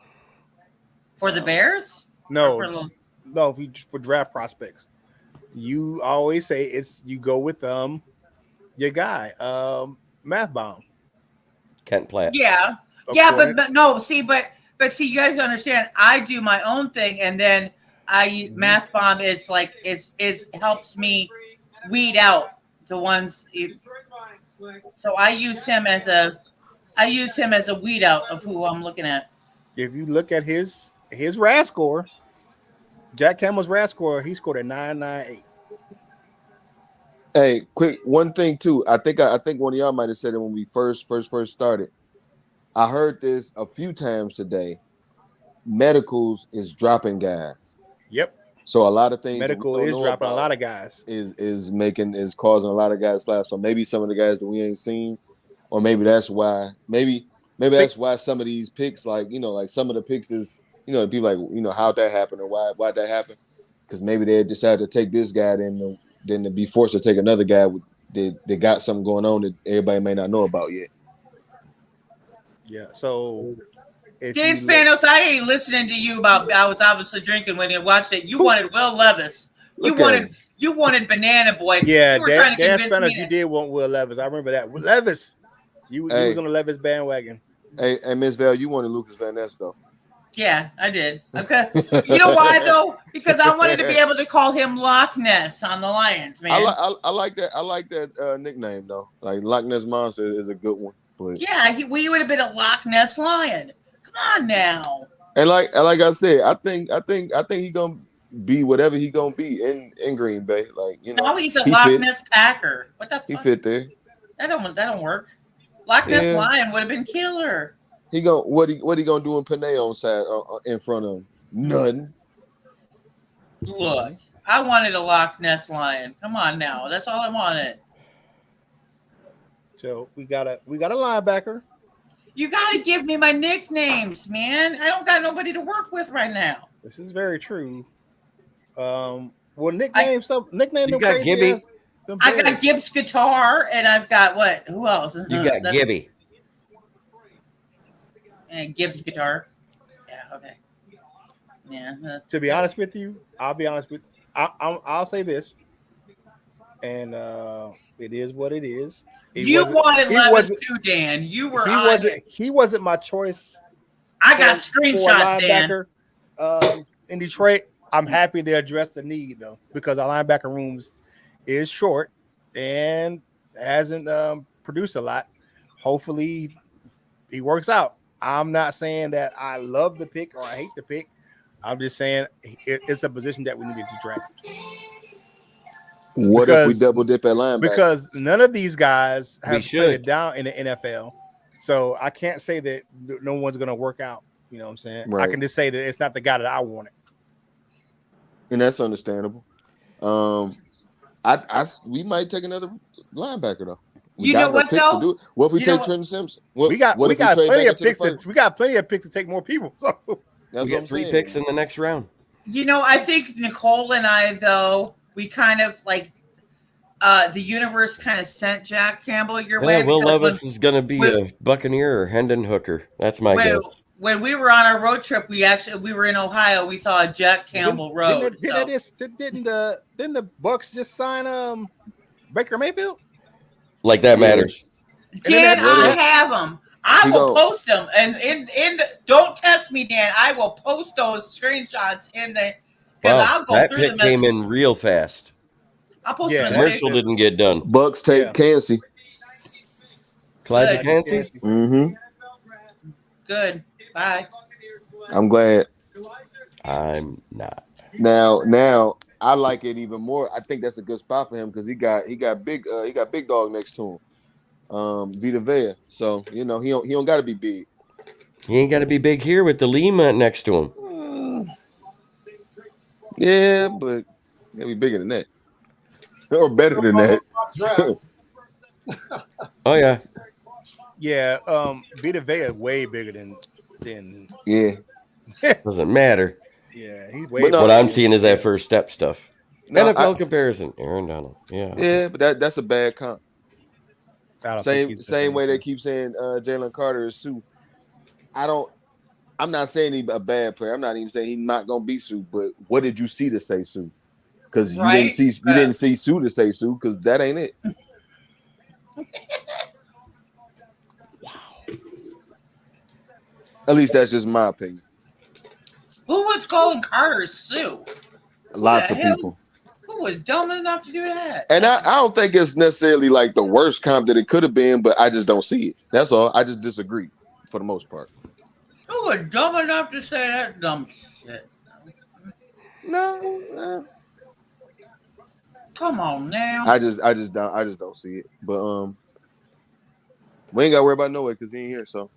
Speaker 2: for the Bears?
Speaker 1: No, for draft prospects. You always say you go with your guy Math Bomb,
Speaker 8: Kent Platt.
Speaker 2: Yeah, but see, you guys understand. I do my own thing, and then Math Bomb is helps me weed out the ones. So I use him as a weed out of who I'm looking at.
Speaker 1: If you look at his RAS score, Jack Campbell's RAS score, he scored a 998.
Speaker 5: Hey, quick one thing too. I think one of y'all might have said it when we first started. I heard this a few times today. Medicals is dropping guys.
Speaker 1: Yep.
Speaker 5: So a lot of things
Speaker 1: medical is dropping a lot of guys.
Speaker 5: Is causing a lot of guys to slap. So maybe some of the guys that we ain't seen, or maybe that's why. Maybe that's why some of these picks, like some of the picks is people like how'd that happen or why'd that happen? Because maybe they decided to take this guy then to be forced to take another guy they got something going on that everybody may not know about yet.
Speaker 1: Yeah. So
Speaker 2: Dave Spanos, I ain't listening to you about. I was obviously drinking when you watched it. You wanted Will Levis. You wanted Banana Boy.
Speaker 1: Yeah,
Speaker 2: you were trying to convince
Speaker 1: Spanos,
Speaker 2: me.
Speaker 1: You did want Will Levis. I remember that. Levis. You was on the Levis bandwagon.
Speaker 5: Hey, Miss Val, you wanted Lucas Van Ness though.
Speaker 2: Yeah, I did. Okay. You know why though? Because I wanted to be able to call him Loch Ness on the Lions, man.
Speaker 5: I like that. I like that nickname though. Like Loch Ness Monster is a good one. But...
Speaker 2: Yeah, we would have been a Loch Ness Lion. Come on now.
Speaker 5: And like I said, I think he gonna be whatever he gonna be in Green Bay.
Speaker 2: No, he's a Loch Ness Packer. What the fuck?
Speaker 5: He fit there.
Speaker 2: That don't work. Loch Ness Lion would have been killer.
Speaker 5: He what he gonna do in Panay on side in front of him? Nothing.
Speaker 2: Look, I wanted a Loch Ness Lion. Come on now, that's all I wanted.
Speaker 1: So we got a linebacker.
Speaker 2: You got to give me my nicknames, man. I don't got nobody to work with right now.
Speaker 1: This is very true. Nickname.
Speaker 8: You got Gibby.
Speaker 2: I got Gibbs guitar, and I've got what? Who else?
Speaker 8: You got Gibby.
Speaker 2: And Gibbs guitar. Yeah. Okay. Yeah.
Speaker 1: To be honest with you, I'll be honest with. I'll say this, and it is what it is.
Speaker 2: You wanted Levis too, Dan. You were.
Speaker 1: He wasn't my choice.
Speaker 2: I got screenshots, Dan.
Speaker 1: In Detroit, I'm happy they addressed the need though, because our linebacker rooms is short and hasn't produced a lot. Hopefully, he works out. I'm not saying that I love the pick or I hate the pick. I'm just saying it's a position that we needed to draft.
Speaker 5: What if we double dip at linebacker?
Speaker 1: Because none of these guys have played it down in the NFL. So I can't say that no one's going to work out. You know what I'm saying? Right. I can just say that it's not the guy that I wanted.
Speaker 5: And that's understandable. We might take another linebacker though.
Speaker 2: You know what though?
Speaker 5: What if we take Trenton Simpson?
Speaker 1: We got plenty of picks. We got plenty of picks to take more people. So
Speaker 8: we got 3 picks in the next round.
Speaker 2: You know, I think Nicole and I though we kind of like the universe kind of sent Jack Campbell your way.
Speaker 8: Will Levis is going to be a Buccaneer or Hendon Hooker. That's my guess.
Speaker 2: When we were on our road trip, we were in Ohio. We saw a Jack Campbell road.
Speaker 1: Didn't the Bucs just sign Baker Mayfield?
Speaker 8: Like that matters.
Speaker 2: Dan, I have them. I will post them, and don't test me, Dan. I will post those screenshots in the because I'll go through them.
Speaker 8: That pick came in real fast.
Speaker 2: I'll post them.
Speaker 8: Commercial didn't get done.
Speaker 5: Bucks take Kancey.
Speaker 8: Clyde Kancey.
Speaker 5: Mm-hmm.
Speaker 2: Good. Bye.
Speaker 5: I'm glad.
Speaker 8: I'm not.
Speaker 5: Now I like it even more. I think that's a good spot for him because he got big dog next to him. Vita Vea. So he don't gotta be big.
Speaker 8: He ain't gotta be big here with the Lima next to him.
Speaker 5: Yeah, but he'll be bigger than that. Or better than that.
Speaker 8: Oh yeah.
Speaker 1: Yeah, Vita Vea is way bigger than
Speaker 5: yeah.
Speaker 8: Doesn't matter.
Speaker 1: Yeah, he's way
Speaker 8: what I'm seeing is that first step stuff. NFL comparison. Aaron Donald. Yeah.
Speaker 5: Yeah, but that's a bad comp. Same way they keep saying Jalen Carter is Sue. I'm not saying he's a bad player. I'm not even saying he's not gonna be Sue, but what did you see to say Sue? Because you didn't see Sue to say Sue, because that ain't it. At least that's just my opinion.
Speaker 2: Who was calling Carter Sue?
Speaker 5: Lots of people.
Speaker 2: Who was dumb enough to do that?
Speaker 5: And I don't think it's necessarily like the worst comp that it could have been, but I just don't see it. That's all. I just disagree for the most part.
Speaker 2: Who was dumb enough to say that dumb shit?
Speaker 5: No.
Speaker 2: Come on now.
Speaker 5: I just don't see it. But we ain't gotta worry about Noah because he ain't here, so.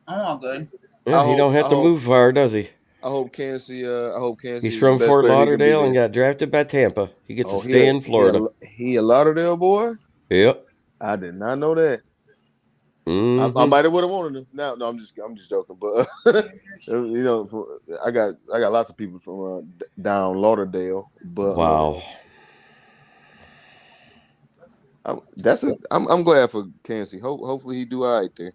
Speaker 2: I'm all good.
Speaker 8: Yeah, he don't have to move far, does he?
Speaker 5: I hope Kansas.
Speaker 8: He's from Fort Lauderdale and got drafted by Tampa. He gets to stay in Florida.
Speaker 5: He a Lauderdale boy?
Speaker 8: Yep.
Speaker 5: I did not know that.
Speaker 8: Mm-hmm.
Speaker 5: I might have would have wanted him. No, I'm just joking. But I got lots of people from down Lauderdale. But
Speaker 8: wow.
Speaker 5: I'm glad for Kansas. Hopefully he do all right there.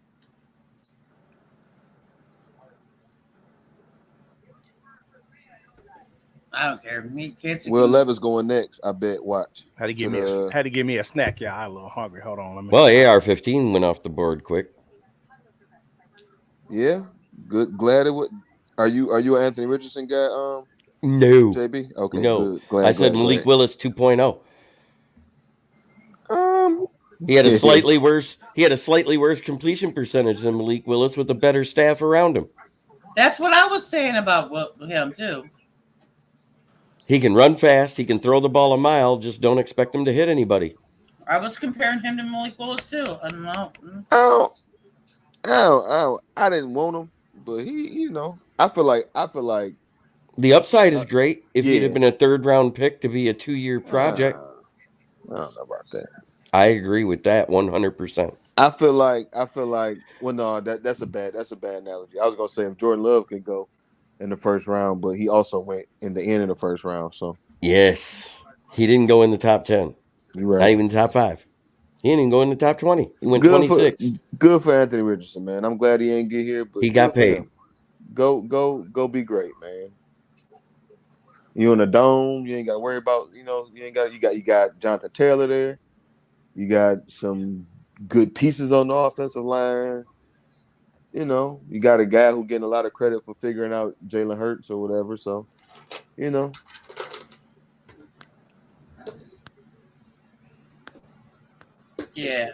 Speaker 2: I don't care. Me, Kansas.
Speaker 5: Will Levis going next. I bet. Watch.
Speaker 1: Had to give me a snack. Yeah, I'm a little hungry. Hold on.
Speaker 8: Well, AR-15 went off the board quick.
Speaker 5: Yeah, good. Glad it would. Are you an Anthony Richardson guy?
Speaker 8: No.
Speaker 5: JB. Okay.
Speaker 8: No.
Speaker 5: Good. Glad,
Speaker 8: I said Malik Willis 2.0. He had a slightly worse completion percentage than Malik Willis with a better staff around him.
Speaker 2: That's what I was saying about him too.
Speaker 8: He can run fast. He can throw the ball a mile. Just don't expect him to hit anybody.
Speaker 2: I was comparing him to Malik Willis too. I don't know.
Speaker 5: I didn't want him, but he, I feel like
Speaker 8: the upside is great. If he'd have been a 3rd round pick to be a 2-year project,
Speaker 5: I don't know about that.
Speaker 8: I agree with that 100%.
Speaker 5: I feel like well, no, that's a bad analogy. I was gonna say if Jordan Love could go in the 1st round, but he also went in the end of the 1st round. So
Speaker 8: yes, he didn't go in the top 10.
Speaker 5: You're right.
Speaker 8: Not even top 5. He didn't even go in the top 20. He went 26.
Speaker 5: Good for Anthony Richardson, man. I'm glad he ain't get here, but
Speaker 8: he got paid.
Speaker 5: Go be great, man. You in the dome, you ain't got to worry about, you got Jonathan Taylor there. You got some good pieces on the offensive line. You got a guy who getting a lot of credit for figuring out Jalen Hurts or whatever. So,
Speaker 2: Yeah.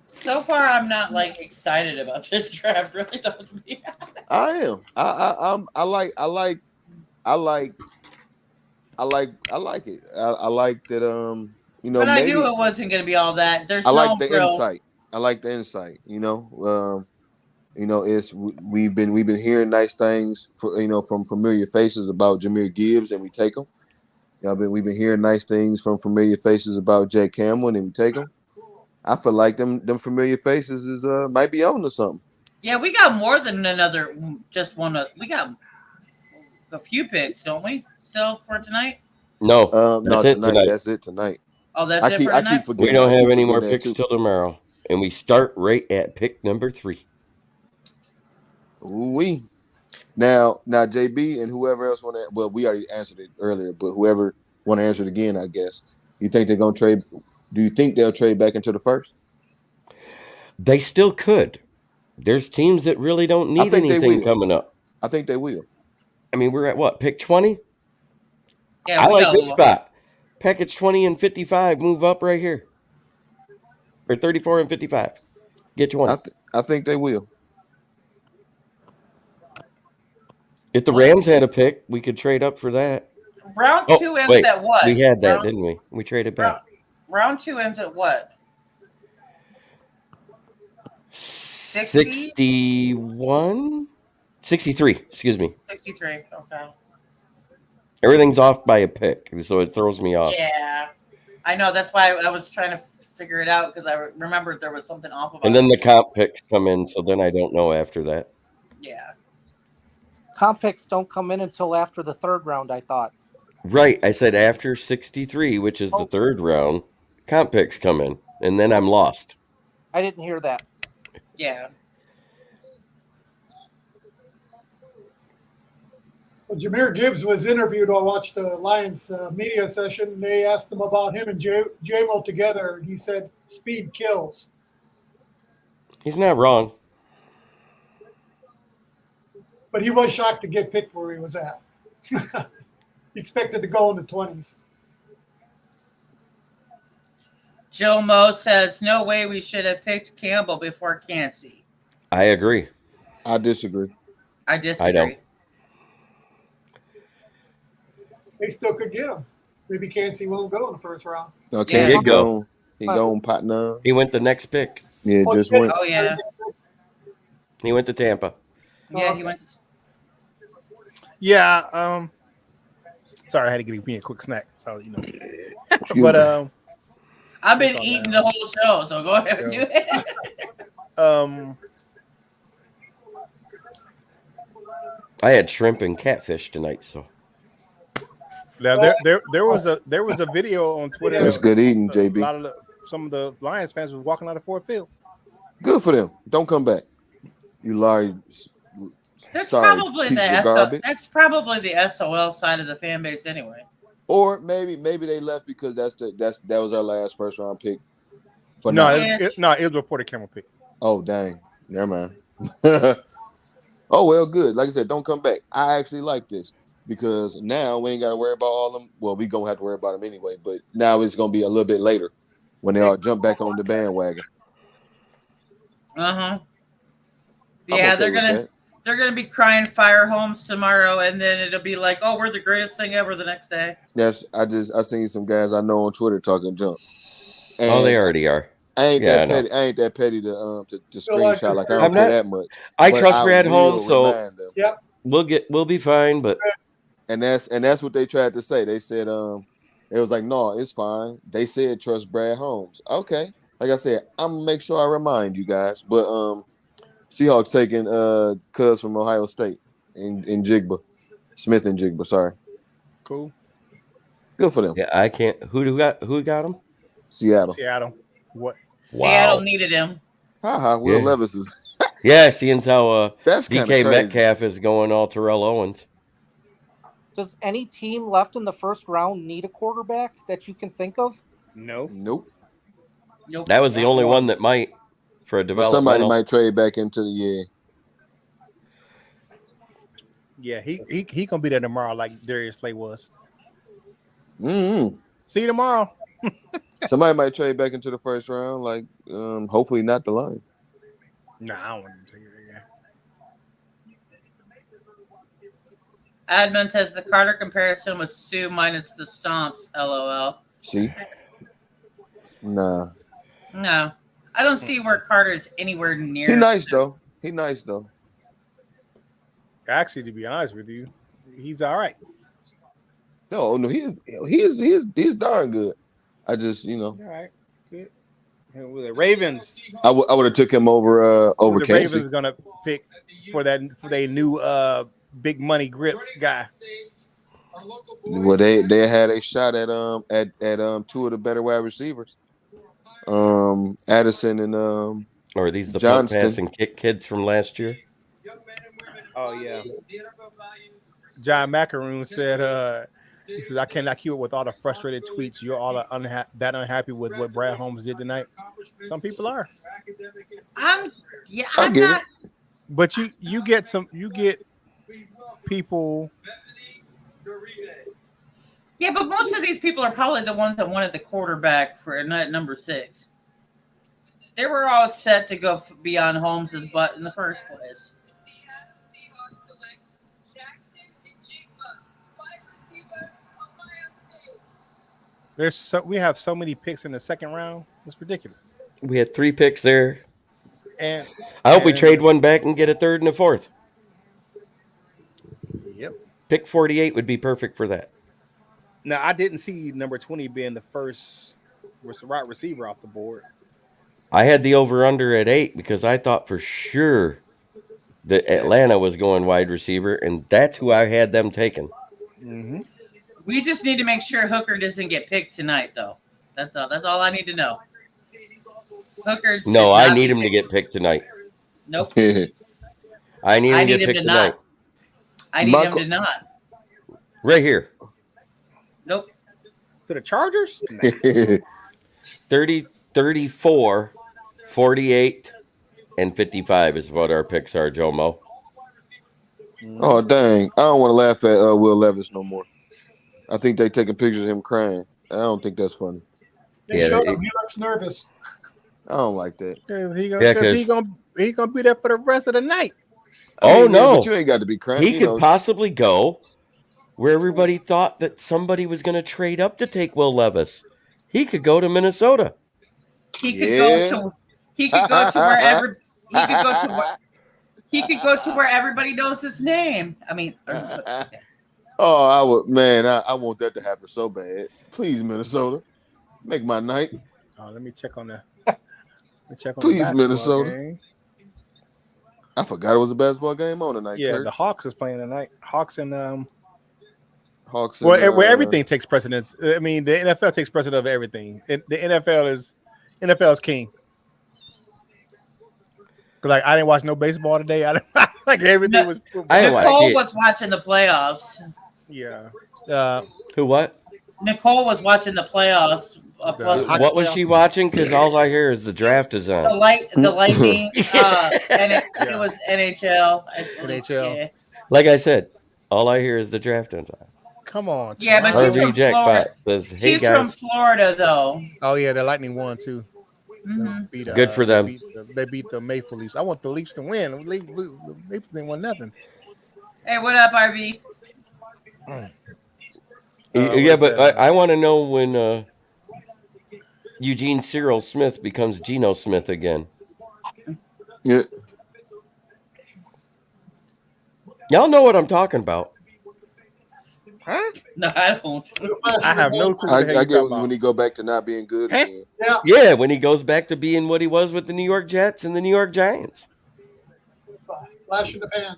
Speaker 2: So far, I'm not like excited about this draft. Really, though, to be honest.
Speaker 5: I am. I like it. I like that.
Speaker 2: But I
Speaker 5: maybe
Speaker 2: knew it wasn't going to be all that. There's
Speaker 5: I like
Speaker 2: no
Speaker 5: the
Speaker 2: real.
Speaker 5: insight. I like the insight. It's we've been hearing nice things from familiar faces about Jamir Gibbs, and we take them. We've been hearing nice things from familiar faces about Jake Cameron, and we take them. I feel like them familiar faces is might be on to something.
Speaker 2: Yeah, we got more than just one. We got a few picks, don't we? Still for tonight?
Speaker 8: No,
Speaker 5: no, tonight. That's it tonight.
Speaker 2: Oh, that's it for tonight?
Speaker 5: I keep forgetting.
Speaker 8: We don't have any more picks till tomorrow, and we start right at pick number 3.
Speaker 5: Ooh-wee. Now, JB and whoever else want to. Well, we already answered it earlier, but whoever want to answer it again, I guess. You think they're gonna trade? Do you think they'll trade back into the first?
Speaker 8: They still could. There's teams that really don't need anything coming up.
Speaker 5: I think they will.
Speaker 8: I mean, we're at what, pick 20?
Speaker 2: Yeah,
Speaker 8: I like this spot. Package 20 and 55 move up right here, or 34 and 55. Get 20.
Speaker 5: I think they will.
Speaker 8: If the Rams had a pick, we could trade up for that.
Speaker 2: Round 2 ends at what?
Speaker 8: We had that, didn't we? We traded back.
Speaker 2: Round 2 ends at what?
Speaker 8: 61? 63, excuse me.
Speaker 2: 63, okay.
Speaker 8: Everything's off by a pick, so it throws me off.
Speaker 2: Yeah. I know, that's why I was trying to figure it out, because I remembered there was something off about it.
Speaker 8: And then the comp picks come in, so then I don't know after that.
Speaker 2: Yeah.
Speaker 7: Comp picks don't come in until after the 3rd round, I thought.
Speaker 8: Right, I said after 63, which is the 3rd round, comp picks come in, and then I'm lost.
Speaker 7: I didn't hear that.
Speaker 2: Yeah.
Speaker 3: Well, Jamir Gibbs was interviewed. I watched the Lions media session. They asked him about him and J-Mo together. And he said, speed kills.
Speaker 8: He's not wrong.
Speaker 3: But he was shocked to get picked where he was at. He expected to go in the 20s.
Speaker 2: Joe Mo says, no way we should have picked Campbell before Cansey.
Speaker 8: I agree.
Speaker 5: I disagree.
Speaker 2: I disagree.
Speaker 8: I don't.
Speaker 3: They still could get him. Maybe Cansey won't go in the first round.
Speaker 5: Okay,
Speaker 8: He did go.
Speaker 5: He gone partner.
Speaker 8: He went the next pick.
Speaker 5: Yeah, just went.
Speaker 2: Oh, yeah.
Speaker 8: He went to Tampa.
Speaker 2: Yeah, he went.
Speaker 1: Yeah. Sorry, I had to get me a quick snack. So but
Speaker 2: I've been eating the whole show, so go ahead and do it.
Speaker 1: I
Speaker 8: had shrimp and catfish tonight, so.
Speaker 1: Now there was a video on Twitter.
Speaker 5: That's good eating, JB.
Speaker 1: Some of the Lions fans was walking out of Ford Field.
Speaker 5: Good for them. Don't come back. You lie.
Speaker 2: That's
Speaker 5: Sorry,
Speaker 2: probably
Speaker 5: piece of garbage.
Speaker 2: that's probably the SOL side of the fan base anyway.
Speaker 5: Or maybe they left because that was our last first round pick.
Speaker 1: It was a reported camera pick.
Speaker 5: Oh dang, never mind. Oh well, good. Like I said, don't come back. I actually like this because now we ain't got to worry about all them. Well, we gonna have to worry about them anyway, but now it's gonna be a little bit later when they all jump back on the bandwagon.
Speaker 2: Yeah, they're gonna be crying fire homes tomorrow, and then it'll be like, oh, we're the greatest thing ever the next day.
Speaker 5: Yes, I seen some guys I know on Twitter talking junk.
Speaker 8: And they already are.
Speaker 5: I ain't that petty to screenshot. Like I don't care that much.
Speaker 8: I trust Brad Holmes, so
Speaker 3: yep.
Speaker 8: We'll be fine. But
Speaker 5: and that's what they tried to say. They said it was like, no, it's fine. They said trust Brad Holmes. Okay, like I said, I'm gonna make sure I remind you guys. But Seahawks taking Cuz from Ohio State in Jigba, Smith and Jigba. Sorry.
Speaker 1: Cool.
Speaker 5: Good for them.
Speaker 8: Yeah, I can't. Who got him?
Speaker 5: Seattle.
Speaker 1: What?
Speaker 8: Wow.
Speaker 2: Seattle needed him.
Speaker 5: Will Levis is.
Speaker 8: Yeah, seeing how
Speaker 5: that's
Speaker 8: DK Metcalf is going all Terrell Owens.
Speaker 7: Does any team left in the first round need a quarterback that you can think of?
Speaker 1: No.
Speaker 5: Nope.
Speaker 8: That was the only one that might for a developmental.
Speaker 5: Somebody might trade back into the
Speaker 1: Yeah, he gonna be there tomorrow like Darius Slay was.
Speaker 5: Mm-hmm.
Speaker 1: See you tomorrow.
Speaker 5: Somebody might trade back into the first round. Like, hopefully not the Lions.
Speaker 1: Nah, I don't want to take it again.
Speaker 2: Admin says the Carter comparison was Sue minus the stomps. LOL.
Speaker 5: See? Nah.
Speaker 2: No, I don't see where Carter's anywhere near.
Speaker 5: He nice though.
Speaker 1: Actually, to be honest with you, he's all right.
Speaker 5: No, he is darn good. I just,
Speaker 1: All right, good. And with the Ravens,
Speaker 5: I would have took him over
Speaker 1: the
Speaker 5: Casey.
Speaker 1: Ravens gonna pick for their new big money grip guy.
Speaker 5: Well, they had a shot at two of the better wide receivers, Addison and
Speaker 8: Or are these the
Speaker 5: Johnston.
Speaker 8: punt passing kick kids from last year?
Speaker 1: Oh yeah. John Macaroon said, he says, I cannot keep up with all the frustrated tweets. You're all that unhappy with what Brad Holmes did tonight. Some people are.
Speaker 2: I'm
Speaker 5: I get
Speaker 2: not.
Speaker 5: it.
Speaker 1: But you get people.
Speaker 2: Yeah, but most of these people are probably the ones that wanted the quarterback for number 6. They were all set to go be on Holmes's butt in the first place.
Speaker 1: We have so many picks in the second round. It's ridiculous.
Speaker 8: We had 3 picks there.
Speaker 1: And
Speaker 8: I hope we trade one back and get a third and a fourth.
Speaker 1: Yep.
Speaker 8: Pick 48 would be perfect for that.
Speaker 1: Now, I didn't see number 20 being the first wide receiver off the board.
Speaker 8: I had the over-under at 8 because I thought for sure that Atlanta was going wide receiver, and that's who I had them taking.
Speaker 1: Mm-hmm.
Speaker 2: We just need to make sure Hooker doesn't get picked tonight, though. That's all. That's all I need to know. Hooker.
Speaker 8: No, I need him to get picked tonight.
Speaker 2: Nope.
Speaker 8: I need him to get picked tonight.
Speaker 2: I need him to not.
Speaker 8: Right here.
Speaker 2: Nope.
Speaker 1: To the Chargers?
Speaker 8: 30, 34, 48, and 55 is what our picks are, Jomo.
Speaker 5: Oh, dang. I don't want to laugh at Will Levis no more. I think they taking pictures of him crying. I don't think that's funny.
Speaker 3: They showed him. He looks nervous.
Speaker 5: I don't like that.
Speaker 1: He gonna be there for the rest of the night.
Speaker 8: Oh, no.
Speaker 5: But you ain't got to be crying.
Speaker 8: He could possibly go where everybody thought that somebody was going to trade up to take Will Levis. He could go to Minnesota.
Speaker 2: He could go to where everybody knows his name. I mean,
Speaker 5: oh, I would, man. I want that to happen so bad. Please, Minnesota, make my night.
Speaker 1: Oh, let me check on that.
Speaker 5: Please, Minnesota. Game. I forgot it was a basketball game on tonight.
Speaker 1: Yeah,
Speaker 5: Curt.
Speaker 1: the Hawks is playing tonight. Hawks and
Speaker 5: where
Speaker 1: everything takes precedence. I mean, the NFL takes precedence of everything. The NFL's king. Like I didn't watch no baseball today. I like everything was.
Speaker 2: Nicole was watching the playoffs.
Speaker 1: Yeah.
Speaker 8: Who? What?
Speaker 2: Nicole was watching the playoffs.
Speaker 8: What was she watching? Because all I hear is the draft is on.
Speaker 2: The lightning. And it was NHL.
Speaker 1: NHL.
Speaker 2: Yeah.
Speaker 8: Like I said, all I hear is the draft is on.
Speaker 1: Come on.
Speaker 2: Yeah, but she's from Florida. She's from Florida, though.
Speaker 1: Oh yeah, the Lightning won too.
Speaker 2: Mm-hmm.
Speaker 8: Good for them.
Speaker 1: They beat the Maple Leafs. I want the Leafs to win. The Leafs didn't win nothing.
Speaker 2: Hey, what up, RV?
Speaker 8: Yeah, but I want to know when Eugene Cyril Smith becomes Geno Smith again.
Speaker 5: Yeah.
Speaker 8: Y'all know what I'm talking about.
Speaker 1: Huh?
Speaker 2: No, I don't.
Speaker 1: I have no clue.
Speaker 5: I get when he go back to not being good again.
Speaker 8: Yeah, when he goes back to being what he was with the New York Jets and the New York Giants.
Speaker 3: Flash in the pan.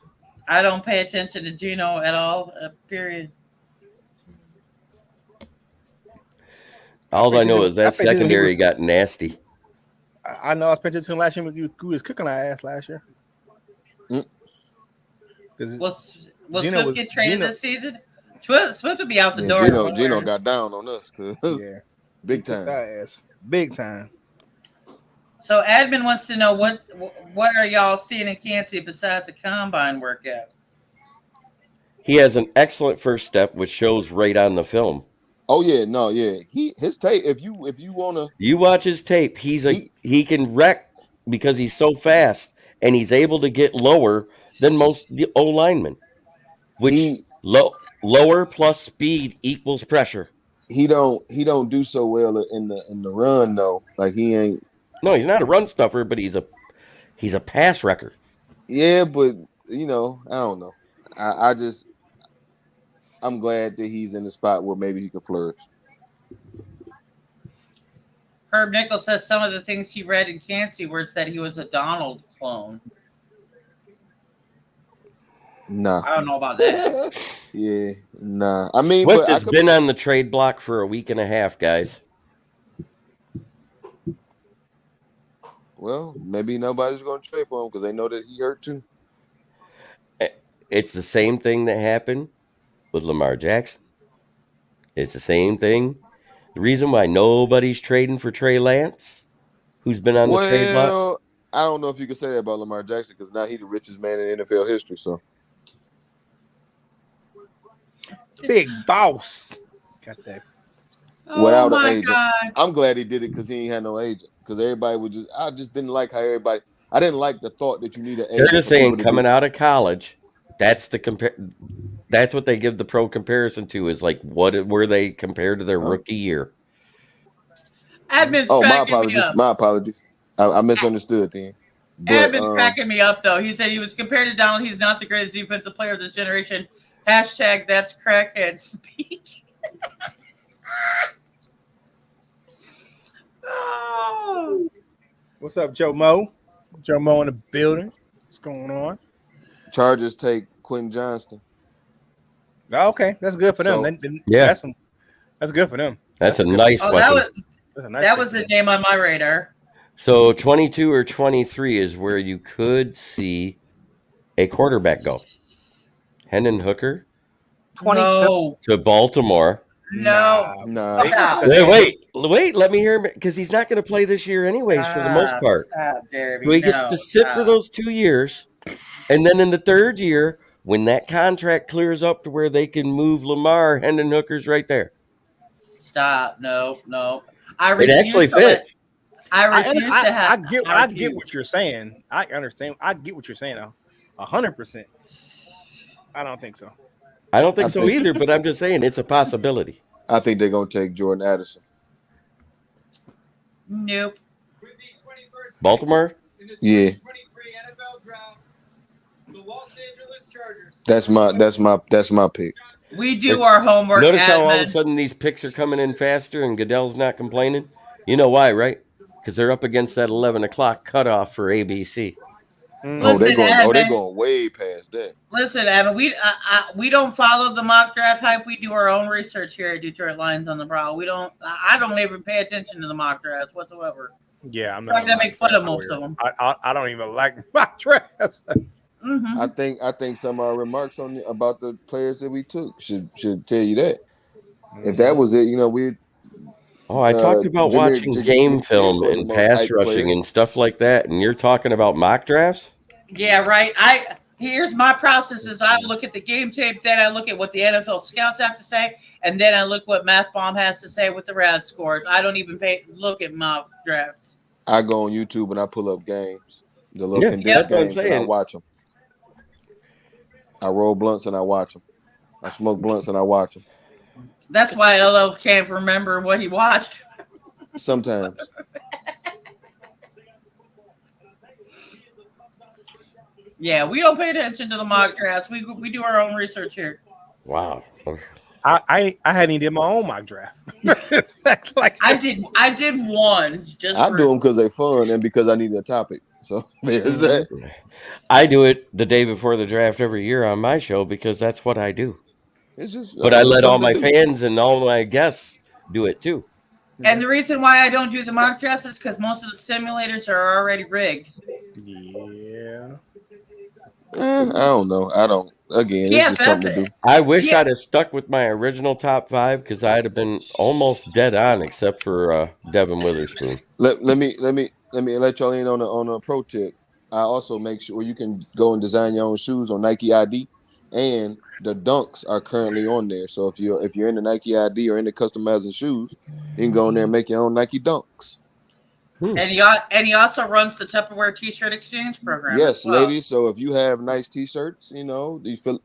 Speaker 2: I don't pay attention to Geno at all. Period.
Speaker 8: All I know is that secondary got nasty.
Speaker 1: I know I was paying attention last year. He was cooking our ass last year.
Speaker 2: Will Swift get traded this season? Swift will be out the door.
Speaker 5: Geno got down on us. Yeah, big time.
Speaker 1: Big time.
Speaker 2: So admin wants to know what are y'all seeing in Kansas besides a combine workout?
Speaker 8: He has an excellent first step, which shows right on the film.
Speaker 5: Oh yeah, no, yeah. His tape. If you wanna,
Speaker 8: you watch his tape. He can wreck because he's so fast and he's able to get lower than most O linemen, which lower plus speed equals pressure.
Speaker 5: He don't do so well in the run though. Like he ain't.
Speaker 8: No, he's not a run stuffer, but he's a pass wrecker.
Speaker 5: Yeah, but I don't know. I'm glad that he's in the spot where maybe he can flourish.
Speaker 2: Herb Nichols says some of the things he read in Cansey where it said he was a Donald clone.
Speaker 5: Nah.
Speaker 2: I don't know about that.
Speaker 5: Yeah, nah. I mean,
Speaker 8: Swift has been on the trade block for a week and a half, guys.
Speaker 5: Well, maybe nobody's going to trade for him because they know that he hurt too.
Speaker 8: It's the same thing that happened with Lamar Jackson. It's the same thing. The reason why nobody's trading for Trey Lance, who's been on the trade block.
Speaker 5: I don't know if you could say that about Lamar Jackson because now he's the richest man in NFL history. So,
Speaker 1: big boss. Got that.
Speaker 5: Without an agent. God. I'm glad he did it because he ain't had no agent. Because everybody would I just didn't like how everybody. I didn't like the thought that you need an agent.
Speaker 8: They're just saying coming out of college, that's that's what they give the pro comparison to is like what were they compared to their rookie year.
Speaker 2: Admin's
Speaker 5: my apologies. My apologies. I misunderstood then.
Speaker 2: Admin's cracking me up though. He said he was compared to Donald. He's not the greatest defensive player of this generation. # that's crackhead speak.
Speaker 1: Oh. What's up, Joe Mo? Joe Mo in the building. What's going on?
Speaker 5: Chargers take Quentin Johnston.
Speaker 1: Okay, that's good for them.
Speaker 8: Yeah,
Speaker 1: that's good for them.
Speaker 8: That's a nice weapon.
Speaker 2: That was a name on my radar.
Speaker 8: So 22 or 23 is where you could see a quarterback go. Hendon Hooker
Speaker 7: 22
Speaker 8: to Baltimore.
Speaker 2: No.
Speaker 8: Wait. Let me hear him because he's not going to play this year anyways for the most part. So he gets to sit for those 2 years, and then in the third year, when that contract clears up to where they can move Lamar, Hendon Hooker's right there.
Speaker 2: Stop! No.
Speaker 1: It actually fits. I get what you're saying. I understand. I get what you're saying. 100%. I don't think so.
Speaker 8: I don't think so either, but I'm just saying it's a possibility.
Speaker 5: I think they're going to take Jordan Addison.
Speaker 2: Nope.
Speaker 8: Baltimore?
Speaker 5: Yeah. That's my pick.
Speaker 2: We do our homework.
Speaker 8: Notice how all of a sudden these picks are coming in faster and Goodell's not complaining? You know why, right? Because they're up against that 11 o'clock cutoff for ABC.
Speaker 2: Listen,
Speaker 5: they're going way past that.
Speaker 2: Listen, Evan, we don't follow the mock draft hype. We do our own research here at Detroit Lions on the Prowl. I don't even pay attention to the mock drafts whatsoever.
Speaker 1: Yeah, I'm not
Speaker 2: going to make fun of most of them.
Speaker 1: I don't even like mock drafts.
Speaker 2: Mm-hmm.
Speaker 5: I think some of our remarks about the players that we took should tell you that. If that was it, we.
Speaker 8: I talked about watching game film and pass rushing and stuff like that, and you're talking about mock drafts?
Speaker 2: Yeah, right. Here's my process: is I look at the game tape, then I look at what the NFL scouts have to say, and then I look what Math Bomb has to say with the RAS scores. I don't even look at mock drafts.
Speaker 5: I go on YouTube and I pull up games, the little condensed games, and I watch them. I roll blunts and I watch them. I smoke blunts and I watch them.
Speaker 2: That's why LL can't remember what he watched.
Speaker 5: Sometimes.
Speaker 2: Yeah, we don't pay attention to the mock drafts. We do our own research here.
Speaker 8: Wow.
Speaker 1: I hadn't even did my own mock draft.
Speaker 2: I did one.
Speaker 5: I do them because they're fun and because I need a topic. So there's that.
Speaker 8: I do it the day before the draft every year on my show because that's what I do.
Speaker 5: It's just,
Speaker 8: but I let all my fans and all my guests do it too.
Speaker 2: And the reason why I don't do the mock drafts is because most of the simulators are already rigged.
Speaker 1: Yeah.
Speaker 5: I don't know. I don't. Again, it's just something to do.
Speaker 8: I wish I'd have stuck with my original top 5 because I'd have been almost dead on, except for Devin Witherspoon.
Speaker 5: Let me let y'all in on a pro tip. I also make sure you can go and design your own shoes on Nike ID, and the dunks are currently on there. So if you're in the Nike ID or into customizing shoes, you can go in there and make your own Nike dunks.
Speaker 2: And he also runs the Tupperware T-shirt exchange program.
Speaker 5: Yes,
Speaker 2: as well.
Speaker 5: ladies. So if you have nice T-shirts, you feel,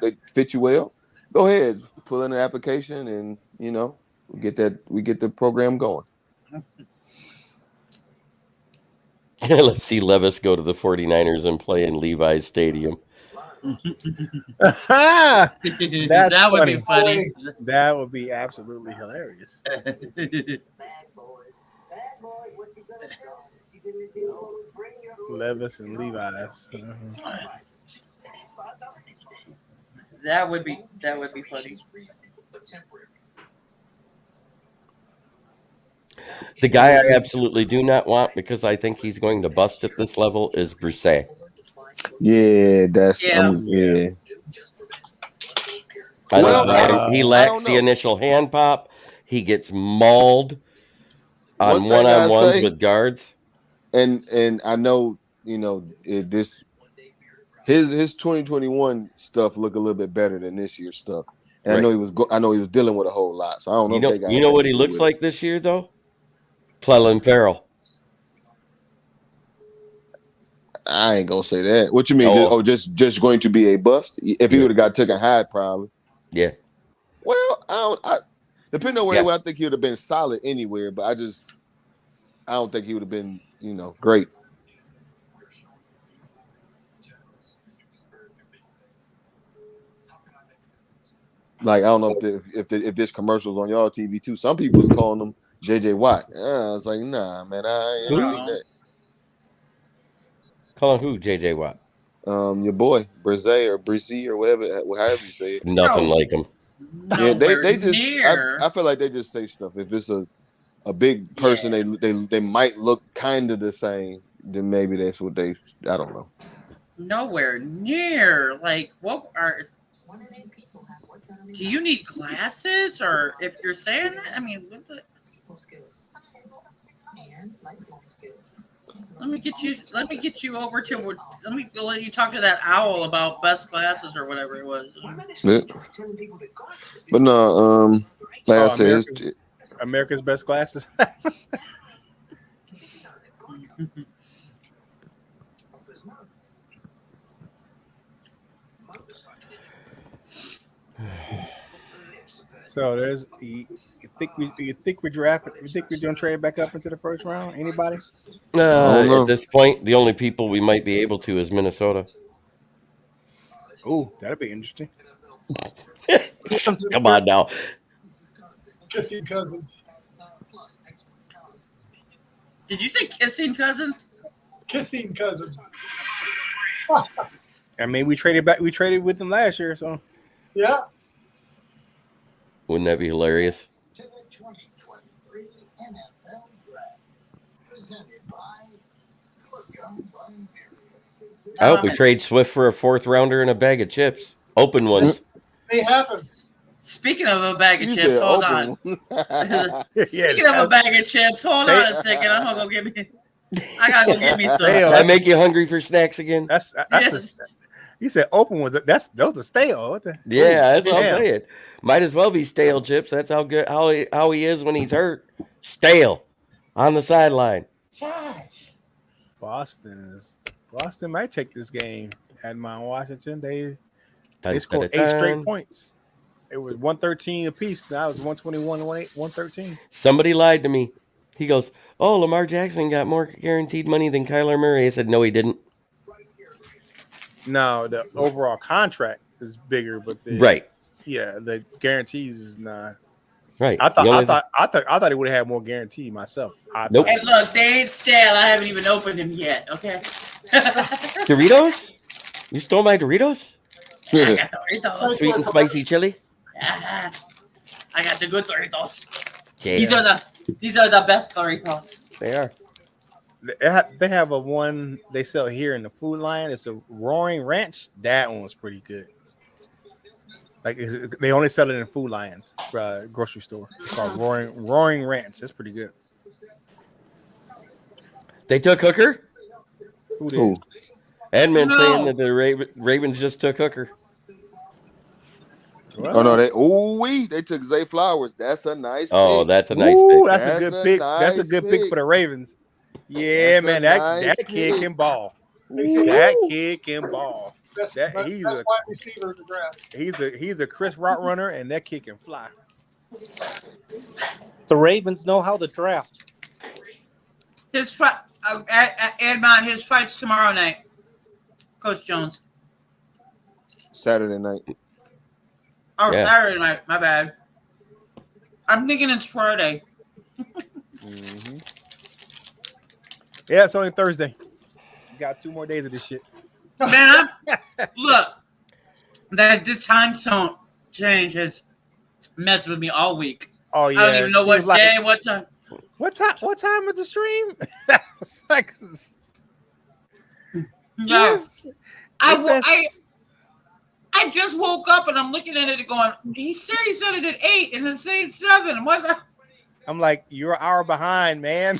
Speaker 5: they fit you well, go ahead, pull in an application, and we get the program going.
Speaker 8: Let's see Levis go to the 49ers and play in Levi's Stadium.
Speaker 2: That would be funny.
Speaker 1: That would be absolutely hilarious. Levis and Levi's.
Speaker 2: That would be funny.
Speaker 8: The guy I absolutely do not want, because I think he's going to bust at this level, is Brisset.
Speaker 5: Yeah, that's
Speaker 2: Yeah.
Speaker 8: He lacks the initial hand pop. He gets mauled on one-on-ones with guards.
Speaker 5: And I know, his 2021 stuff look a little bit better than this year's stuff. And
Speaker 8: Right.
Speaker 5: I know he was dealing with a whole lot. So I don't know.
Speaker 8: You know what he looks like this year, though? Clelin Ferrell.
Speaker 5: I ain't gonna say that. What you mean? Just going to be a bust? If he would have got taken high, probably.
Speaker 8: Yeah.
Speaker 5: Well, depending on where he went, I think he would have been solid anywhere. But I don't think he would have been, great. Like, I don't know if this commercial's on y'all TV too. Some people's calling him JJ Watt. I was like, nah, man, I ain't seen that.
Speaker 8: Calling who? JJ Watt?
Speaker 5: Your boy Brisset or Brisset or whatever, however you say it.
Speaker 8: Nothing like him.
Speaker 5: Yeah, they just. I feel like they just say stuff. If it's a big person, they might look kind of the same. Then maybe that's what they. I don't know.
Speaker 2: Nowhere near. Like, what are? Do you need glasses, or if you're saying that? I mean, what the? Let me get you over to. Let me let you talk to that owl about best glasses or whatever it was.
Speaker 5: Yeah. But no, like I said,
Speaker 1: America's best glasses. So there's. You think we're drafting? You think we're doing trade back up into the first round? Anybody?
Speaker 8: At this point, the only people we might be able to is Minnesota.
Speaker 1: Oh, that'd be interesting.
Speaker 8: Come on now.
Speaker 3: Kissing Cousins.
Speaker 2: Did you say kissing Cousins?
Speaker 3: Kissing Cousins.
Speaker 1: I mean, we traded with them last year, so
Speaker 3: Yeah.
Speaker 8: Wouldn't that be hilarious? I hope we trade Swift for a 4th rounder and a bag of chips. Open ones.
Speaker 3: They happen.
Speaker 2: Speaking of a bag of chips, hold on. Speaking of a bag of chips, hold on a second. I'm gonna go get me. I gotta go get me some.
Speaker 8: That make you hungry for snacks again?
Speaker 1: You said open ones. Those are stale. What the?
Speaker 8: Yeah, that's what I'm saying. Might as well be stale chips. That's how good how he is when he's hurt. Stale on the sideline.
Speaker 1: Boston might take this game at Mount Washington. They scored 8 straight points. It was 113 apiece. Now it's 121 to 113.
Speaker 8: Somebody lied to me. He goes, "Oh, Lamar Jackson got more guaranteed money than Kyler Murray." I said, "No, he didn't."
Speaker 1: No, the overall contract is bigger, but
Speaker 8: right.
Speaker 1: Yeah, the guarantees is not.
Speaker 8: Right.
Speaker 1: I thought he would have had more guarantee myself.
Speaker 8: Nope.
Speaker 2: Hey, look, they ain't stale. I haven't even opened them yet. Okay.
Speaker 8: Doritos? You stole my Doritos?
Speaker 2: I got Doritos.
Speaker 8: Sweet and spicy chili.
Speaker 2: I got the good Doritos.
Speaker 8: Yeah.
Speaker 2: These are the best Doritos.
Speaker 8: They are.
Speaker 1: They have a one they sell here in the Food Lion. It's a Roaring Ranch. That one was pretty good. Like they only sell it in Food Lion's grocery store. It's called Roaring Ranch. That's pretty good.
Speaker 8: They took Hooker?
Speaker 1: Who did?
Speaker 8: Edmund saying that the Ravens just took Hooker.
Speaker 5: Well, they took Zay Flowers. That's a nice pick.
Speaker 8: That's a nice pick.
Speaker 1: That's a good pick. That's a good pick for the Ravens. Yeah, man, that kid can ball. That kid can ball.
Speaker 3: Best wide receiver in the draft.
Speaker 1: He's a crisp route runner, and that kid can fly.
Speaker 7: The Ravens know how to draft.
Speaker 2: His fight's tomorrow night. Coach Jones.
Speaker 5: Saturday night.
Speaker 2: Oh, yeah. Saturday night. My bad. I'm thinking it's Friday.
Speaker 5: Mm-hmm.
Speaker 1: Yeah, it's only Thursday. You got 2 more days of this shit.
Speaker 2: Man, look, that this time zone change has messed with me all week.
Speaker 1: Oh yeah,
Speaker 2: I don't even know what day, what time.
Speaker 1: What time is the stream? It's like,
Speaker 2: yeah. I just woke up and I'm looking at it and going, he said it at 8 and then saying 7. What the?
Speaker 1: I'm like, you're an hour behind, man.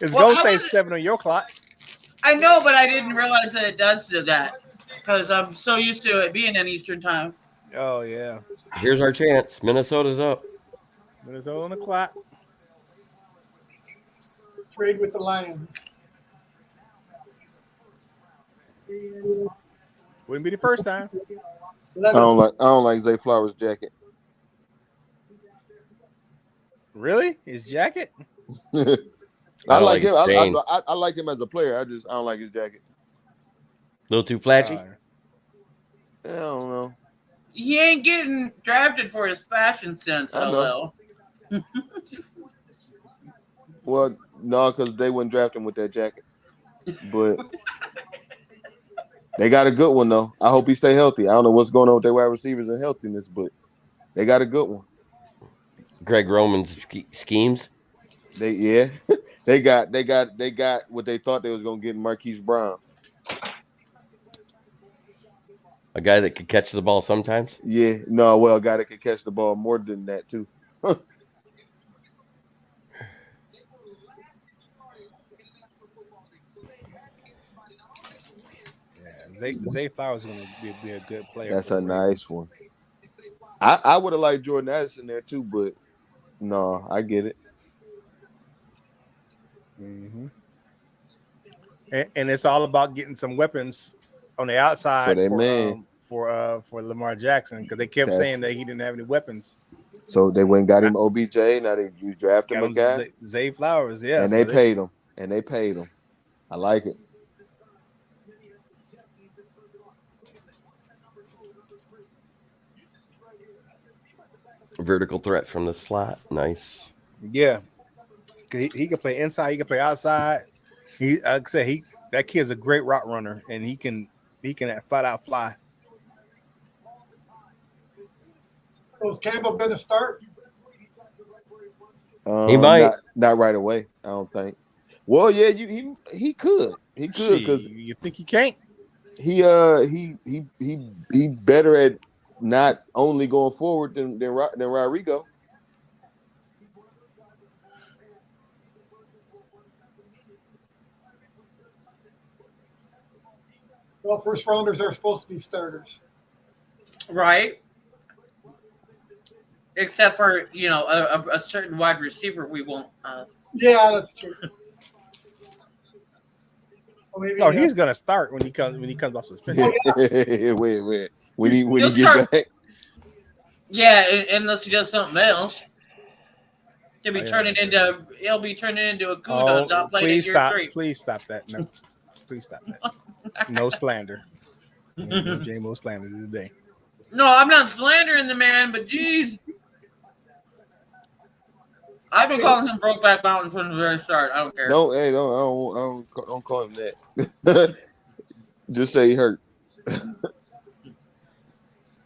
Speaker 1: It's going to say 7 on your clock.
Speaker 2: I know, but I didn't realize that it does do that because I'm so used to it being in Eastern time.
Speaker 1: Oh, yeah.
Speaker 8: Here's our chance. Minnesota's up.
Speaker 1: Minnesota on the clock.
Speaker 3: Trade with the Lions.
Speaker 1: Wouldn't be the first time.
Speaker 5: I don't like Zay Flowers' jacket.
Speaker 1: Really? His jacket?
Speaker 5: I like him. I like him as a player. I don't like his jacket.
Speaker 8: A little too flashy?
Speaker 5: I don't know.
Speaker 2: He ain't getting drafted for his fashion sense, hello.
Speaker 5: Well, no, because they wouldn't draft him with that jacket. But they got a good one, though. I hope he stay healthy. I don't know what's going on with their wide receivers and healthiness, but they got a good one.
Speaker 8: Greg Roman's schemes?
Speaker 5: They got what they thought they was gonna get in Marquise Brown.
Speaker 8: A guy that could catch the ball sometimes?
Speaker 5: Yeah, no, well, a guy that could catch the ball more than that too.
Speaker 1: Zay Flowers is going to be a good player.
Speaker 5: That's a nice one. I would have liked Jordan Addison there too, but no, I get it.
Speaker 1: Mm-hmm. And it's all about getting some weapons on the outside for Lamar Jackson because they kept saying that he didn't have any weapons.
Speaker 5: So they went and got him OBJ. Now you draft him a guy.
Speaker 1: Zay Flowers, yeah.
Speaker 5: And they paid him. I like it.
Speaker 8: Vertical threat from the slot. Nice.
Speaker 1: Yeah. He can play inside. He can play outside. Like I said, that kid's a great route runner, and he can flat out fly.
Speaker 3: Was Campbell going to start?
Speaker 8: He might
Speaker 5: not right away. I don't think. Well, yeah, he could. He could because
Speaker 1: you think he can't.
Speaker 5: He better at not only going forward than Rodrigo.
Speaker 3: Well, first rounders are supposed to be starters,
Speaker 2: right? Except for a certain wide receiver, we won't.
Speaker 3: Yeah, that's true.
Speaker 1: No, he's gonna start when he comes off suspension.
Speaker 5: Wait. When he gets back.
Speaker 2: Yeah, unless he does something else. He'll be turning into a kudos. Not playing year 3.
Speaker 1: Please stop that. No, please stop that. No slander. No JMO slander today.
Speaker 2: No, I'm not slandering the man, but geez. I've been calling him Brokeback Mountain from the very start. I don't care.
Speaker 5: Don't call him that. Just say he hurt.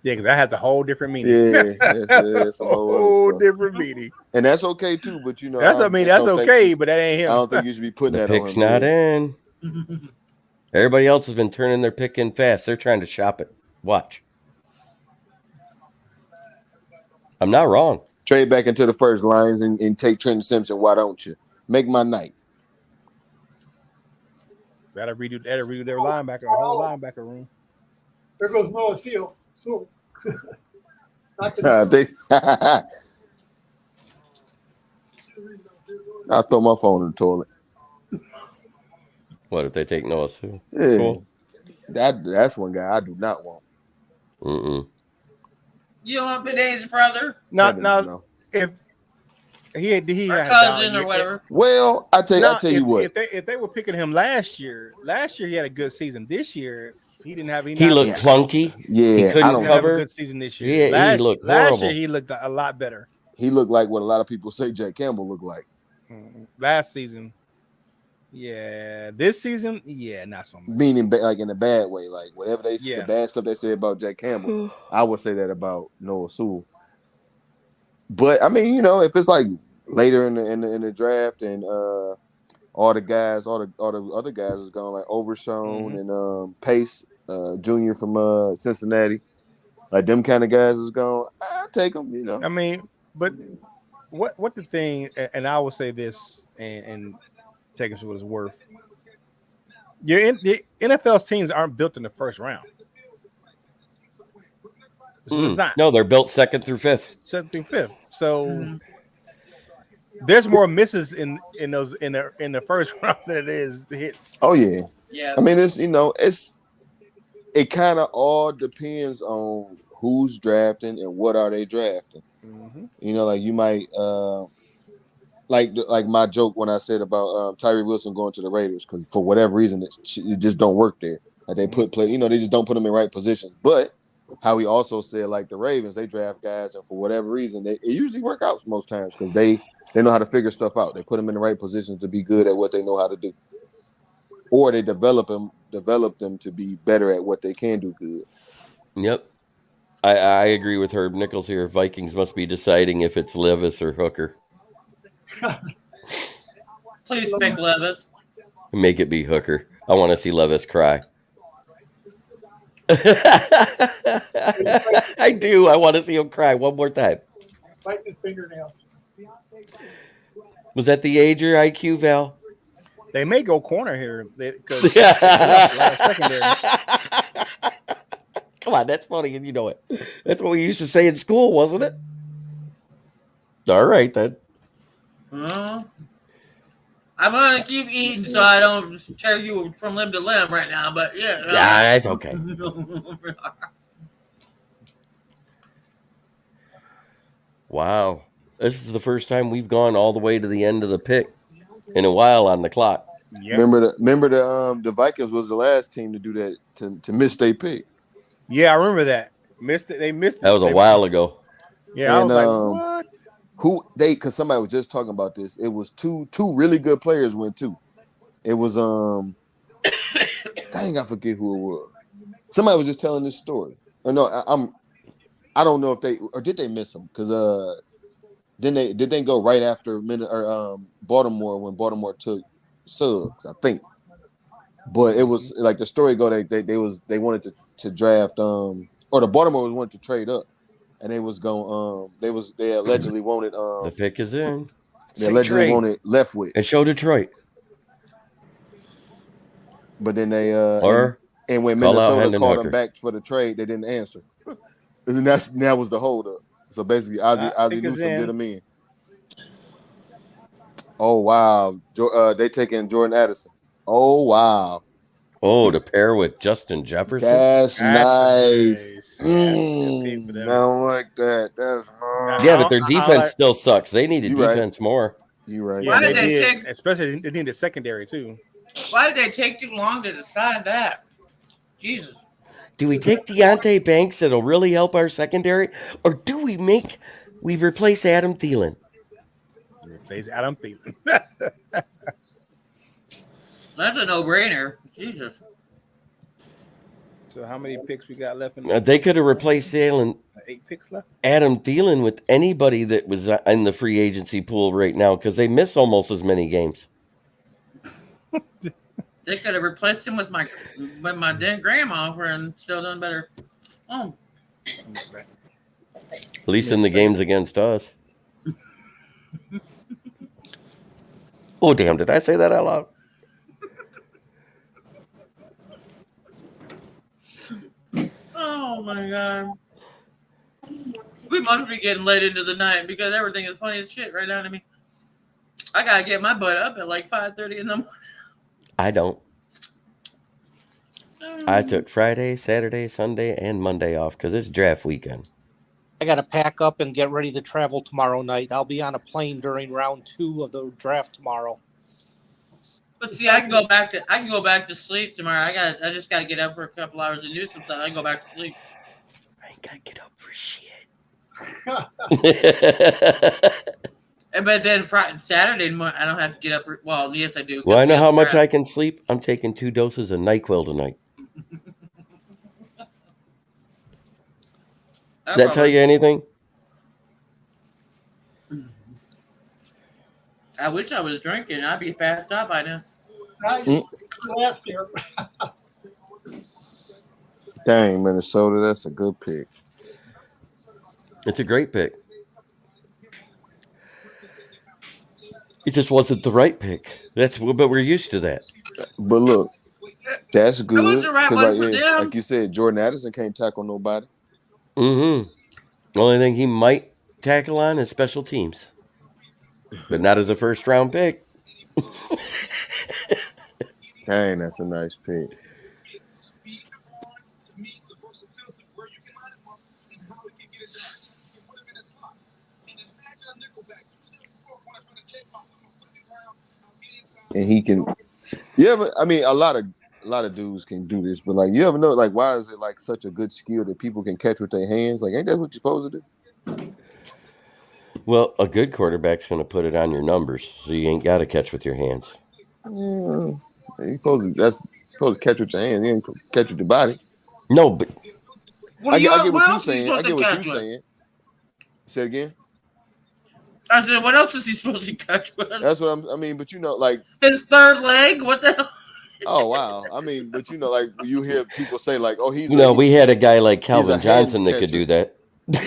Speaker 1: Yeah, because that has a whole different meaning.
Speaker 5: Yeah, it's a whole
Speaker 1: different meaning.
Speaker 5: And that's okay too, but
Speaker 1: that's okay, but that ain't him.
Speaker 5: I don't think you should be putting that on him.
Speaker 8: Pick's not in. Everybody else has been turning their pick in fast. They're trying to shop it. Watch. I'm not wrong.
Speaker 5: Trade back into the first Lions and take Trenton Simpson. Why don't you? Make my night.
Speaker 1: That'll redo their linebacker, whole linebacker room.
Speaker 3: There goes Noah Steele. So
Speaker 5: I'll throw my phone in the toilet.
Speaker 8: What if they take Noah Sue?
Speaker 5: Yeah.
Speaker 8: Cool.
Speaker 5: That's one guy I do not want.
Speaker 2: You don't want Bidet's brother?
Speaker 1: No. If he
Speaker 2: or cousin or whatever.
Speaker 5: Well, I tell you what.
Speaker 1: If they were picking him last year he had a good season. This year he didn't have any.
Speaker 8: He looked clunky.
Speaker 5: Yeah,
Speaker 8: he couldn't cover.
Speaker 1: Have a good season this year.
Speaker 8: Yeah, he looked horrible.
Speaker 1: Last year he looked a lot better.
Speaker 5: He looked like what a lot of people say Jack Campbell looked like.
Speaker 1: Last season. Yeah, this season, not so much.
Speaker 5: Meaning like in a bad way, like whatever the bad stuff they say about Jack Campbell, I would say that about Noah Sewell. But I mean, if it's like later in the draft and all the other guys is gone, like Overshown and Pace Jr. from Cincinnati, like them kind of guys is gone, I'll take them.
Speaker 1: I mean, but what the thing, and I will say this and take it for what it's worth. The NFL's teams aren't built in the first round. So it's not.
Speaker 8: No, they're built second through fifth.
Speaker 1: So there's more misses in the first round than it is hits.
Speaker 5: Oh yeah.
Speaker 2: Yeah.
Speaker 5: I mean, it kind of all depends on who's drafting and what are they drafting. Like you might like my joke when I said about Tyree Wilson going to the Raiders, because for whatever reason it just don't work there. Like they they just don't put them in right positions. But how he also said, like the Ravens, they draft guys and for whatever reason it usually work out most times because they know how to figure stuff out. They put them in the right positions to be good at what they know how to do, or they develop them to be better at what they can do good.
Speaker 8: Yep. I agree with Herb Nichols here. Vikings must be deciding if it's Levis or Hooker.
Speaker 2: Please pick Levis.
Speaker 8: Make it be Hooker. I want to see Levis cry. I do. I want to see him cry one more time.
Speaker 3: Bite his fingernails.
Speaker 8: Was that the age or IQ, Val?
Speaker 1: They may go corner here.
Speaker 8: Come on, that's funny, and you know it. That's what we used to say in school, wasn't it? All right, then.
Speaker 2: I'm going to keep eating so I don't tear you from limb to limb right now, but yeah.
Speaker 8: Yeah, that's okay. Wow. This is the first time we've gone all the way to the end of the pick in a while on the clock.
Speaker 1: Yep.
Speaker 5: Remember the Vikings was the last team to do that, to miss their pick.
Speaker 1: Yeah, I remember that. They missed it.
Speaker 8: That was a while ago.
Speaker 1: Yeah,
Speaker 5: and,
Speaker 1: I was like, what?
Speaker 5: Because somebody was just talking about this. It was two really good players went too. It was dang, I forget who it was. Somebody was just telling this story. Or no, I don't know if did they miss him? Because did they go right after Baltimore when Baltimore took Suggs, I think. But it was like the story go they wanted to draft or the Baltimore wanted to trade up. And they was going they allegedly wanted
Speaker 8: the pick is in.
Speaker 5: They allegedly wanted Leftwich.
Speaker 8: And show Detroit.
Speaker 5: But then they and when Minnesota called them back for the trade, they didn't answer. And that was the holdup. So basically Ozzie Newsome did them in. Oh wow. They taking Jordan Addison. Oh wow.
Speaker 8: Oh, to pair with Justin Jefferson.
Speaker 5: That's nice. I don't like that.
Speaker 8: But their defense still sucks. They need defense more.
Speaker 5: You're right.
Speaker 2: Why did they take?
Speaker 1: Especially they need a secondary too.
Speaker 2: Why did they take too long to decide that? Jesus.
Speaker 8: Do we take Deontay Banks that'll really help our secondary, or do we replace Adam Thielen?
Speaker 1: Replace Adam Thielen.
Speaker 2: That's a no-brainer. Jesus.
Speaker 1: So how many picks we got left? In
Speaker 8: they could have replaced Thielen.
Speaker 1: 8 picks left.
Speaker 8: Adam Thielen with anybody that was in the free agency pool right now because they miss almost as many games.
Speaker 2: They could have replaced him with my dead grandma and still done better. Oh.
Speaker 8: At least in the games against us. Oh, damn. Did I say that out loud?
Speaker 2: Oh, my God. We must be getting late into the night because everything is funny as shit right now to me. I gotta get my butt up at like 5:30 in the morning.
Speaker 8: I don't. I took Friday, Saturday, Sunday, and Monday off because it's draft weekend.
Speaker 7: I got to pack up and get ready to travel tomorrow night. I'll be on a plane during round 2 of the draft tomorrow.
Speaker 2: But see, I can go back to sleep tomorrow. I just gotta get up for a couple hours and do some stuff. I can go back to sleep.
Speaker 8: I ain't gotta get up for shit.
Speaker 2: But then Friday, Saturday, I don't have to get up for. Well, yes, I do.
Speaker 8: Well, I know how much I can sleep. I'm taking 2 doses of NyQuil tonight. Does that tell you anything?
Speaker 2: I wish I was drinking. I'd be passed out by now.
Speaker 3: Last year.
Speaker 5: Dang, Minnesota, that's a good pick.
Speaker 8: It's a great pick. It just wasn't the right pick. But we're used to that.
Speaker 5: But look, that's good because,
Speaker 2: right
Speaker 5: like you said, Jordan Addison can't tackle nobody.
Speaker 8: Mm-hmm. The only thing he might tackle on is special teams, but not as a first-round pick.
Speaker 5: Dang, that's a nice pick. And he can. You ever? I mean, a lot of dudes can do this, but like, you ever know, like, why is it like such a good skill that people can catch with their hands? Like, ain't that what you're supposed to do?
Speaker 8: Well, a good quarterback's going to put it on your numbers, so you ain't got to catch with your hands.
Speaker 5: Yeah, that's supposed to catch with your hands. You ain't catch with your body.
Speaker 8: No, but
Speaker 5: I get what you're saying. I get what you're saying. Say it again.
Speaker 2: I said, what else is he supposed to catch with?
Speaker 5: That's what I mean, but you know, like
Speaker 2: his third leg. What the hell?
Speaker 5: Oh wow! I mean, but you know, like you hear people say, like, "Oh, he's."
Speaker 8: We had a guy like Calvin Johnson that could do that. Look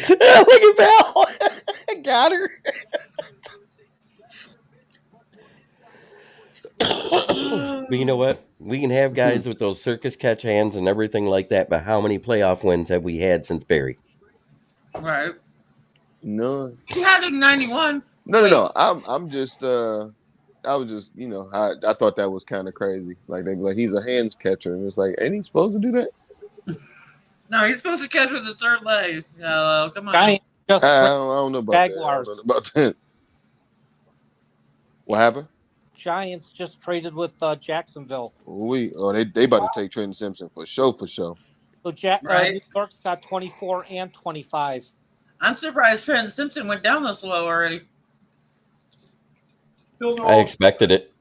Speaker 8: at Val. Got her. But you know what? We can have guys with those circus catch hands and everything like that, but how many playoff wins have we had since Barry?
Speaker 2: Right.
Speaker 5: None.
Speaker 2: He had it in 91.
Speaker 5: No. I'm just I was just, I thought that was kind of crazy. Like they be like, he's a hands catcher, and it's like, ain't he supposed to do that?
Speaker 2: No, he's supposed to catch with the third leg. Come on.
Speaker 5: I don't know about
Speaker 7: Jaguars.
Speaker 5: that. I don't know about that. What happened?
Speaker 7: Giants just traded with Jacksonville.
Speaker 5: They about to take Trenton Simpson for sure.
Speaker 7: So New York's got 24 and 25.
Speaker 2: I'm surprised Trenton Simpson went down this low already.
Speaker 8: I expected it.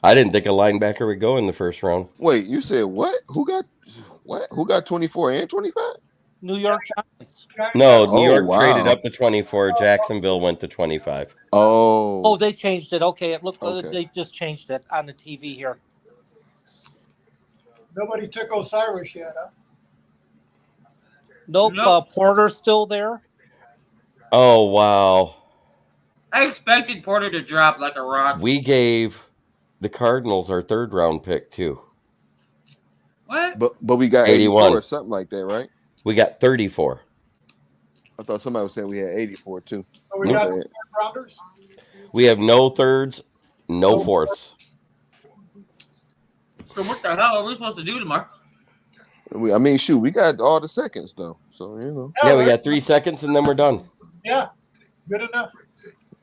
Speaker 8: I didn't think a linebacker would go in the first round.
Speaker 5: Wait, you said what? Who got 24 and 25?
Speaker 7: New York Giants.
Speaker 8: No, New York traded up to 24. Jacksonville went to 25.
Speaker 5: Oh,
Speaker 7: they changed it. Okay, it looked they just changed it on the TV here.
Speaker 3: Nobody took Osiris yet, huh?
Speaker 7: Nope. Porter's still there.
Speaker 8: Oh, wow.
Speaker 2: I expected Porter to drop like a rock.
Speaker 8: We gave the Cardinals our third round pick, too.
Speaker 2: What?
Speaker 5: But we got 81 or something like that, right?
Speaker 8: We got 34.
Speaker 5: I thought somebody was saying we had 84, too.
Speaker 3: So we got rounders?
Speaker 8: We have no thirds, no fourths.
Speaker 2: So what the hell are we supposed to do tomorrow?
Speaker 5: We got all the seconds, though. So,
Speaker 8: Yeah, we got 3 seconds, and then we're done.
Speaker 3: Yeah, good enough.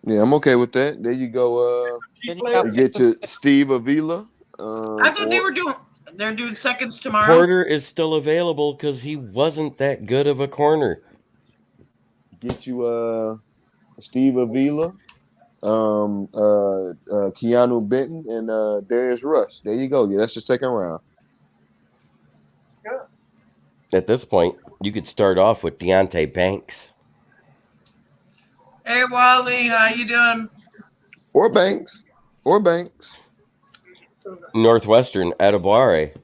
Speaker 5: Yeah, I'm okay with that. There you go. You get your Steve Avila.
Speaker 2: I thought they're doing seconds tomorrow.
Speaker 8: Porter is still available because he wasn't that good of a corner.
Speaker 5: Get you Steve Avila, Keanu Benton, and Darius Rush. There you go. Yeah, that's your second round.
Speaker 3: Good.
Speaker 8: At this point, you could start off with Deontay Banks.
Speaker 2: Hey, Wally, how you doing?
Speaker 5: Or Banks.
Speaker 8: Northwestern, Adebawore.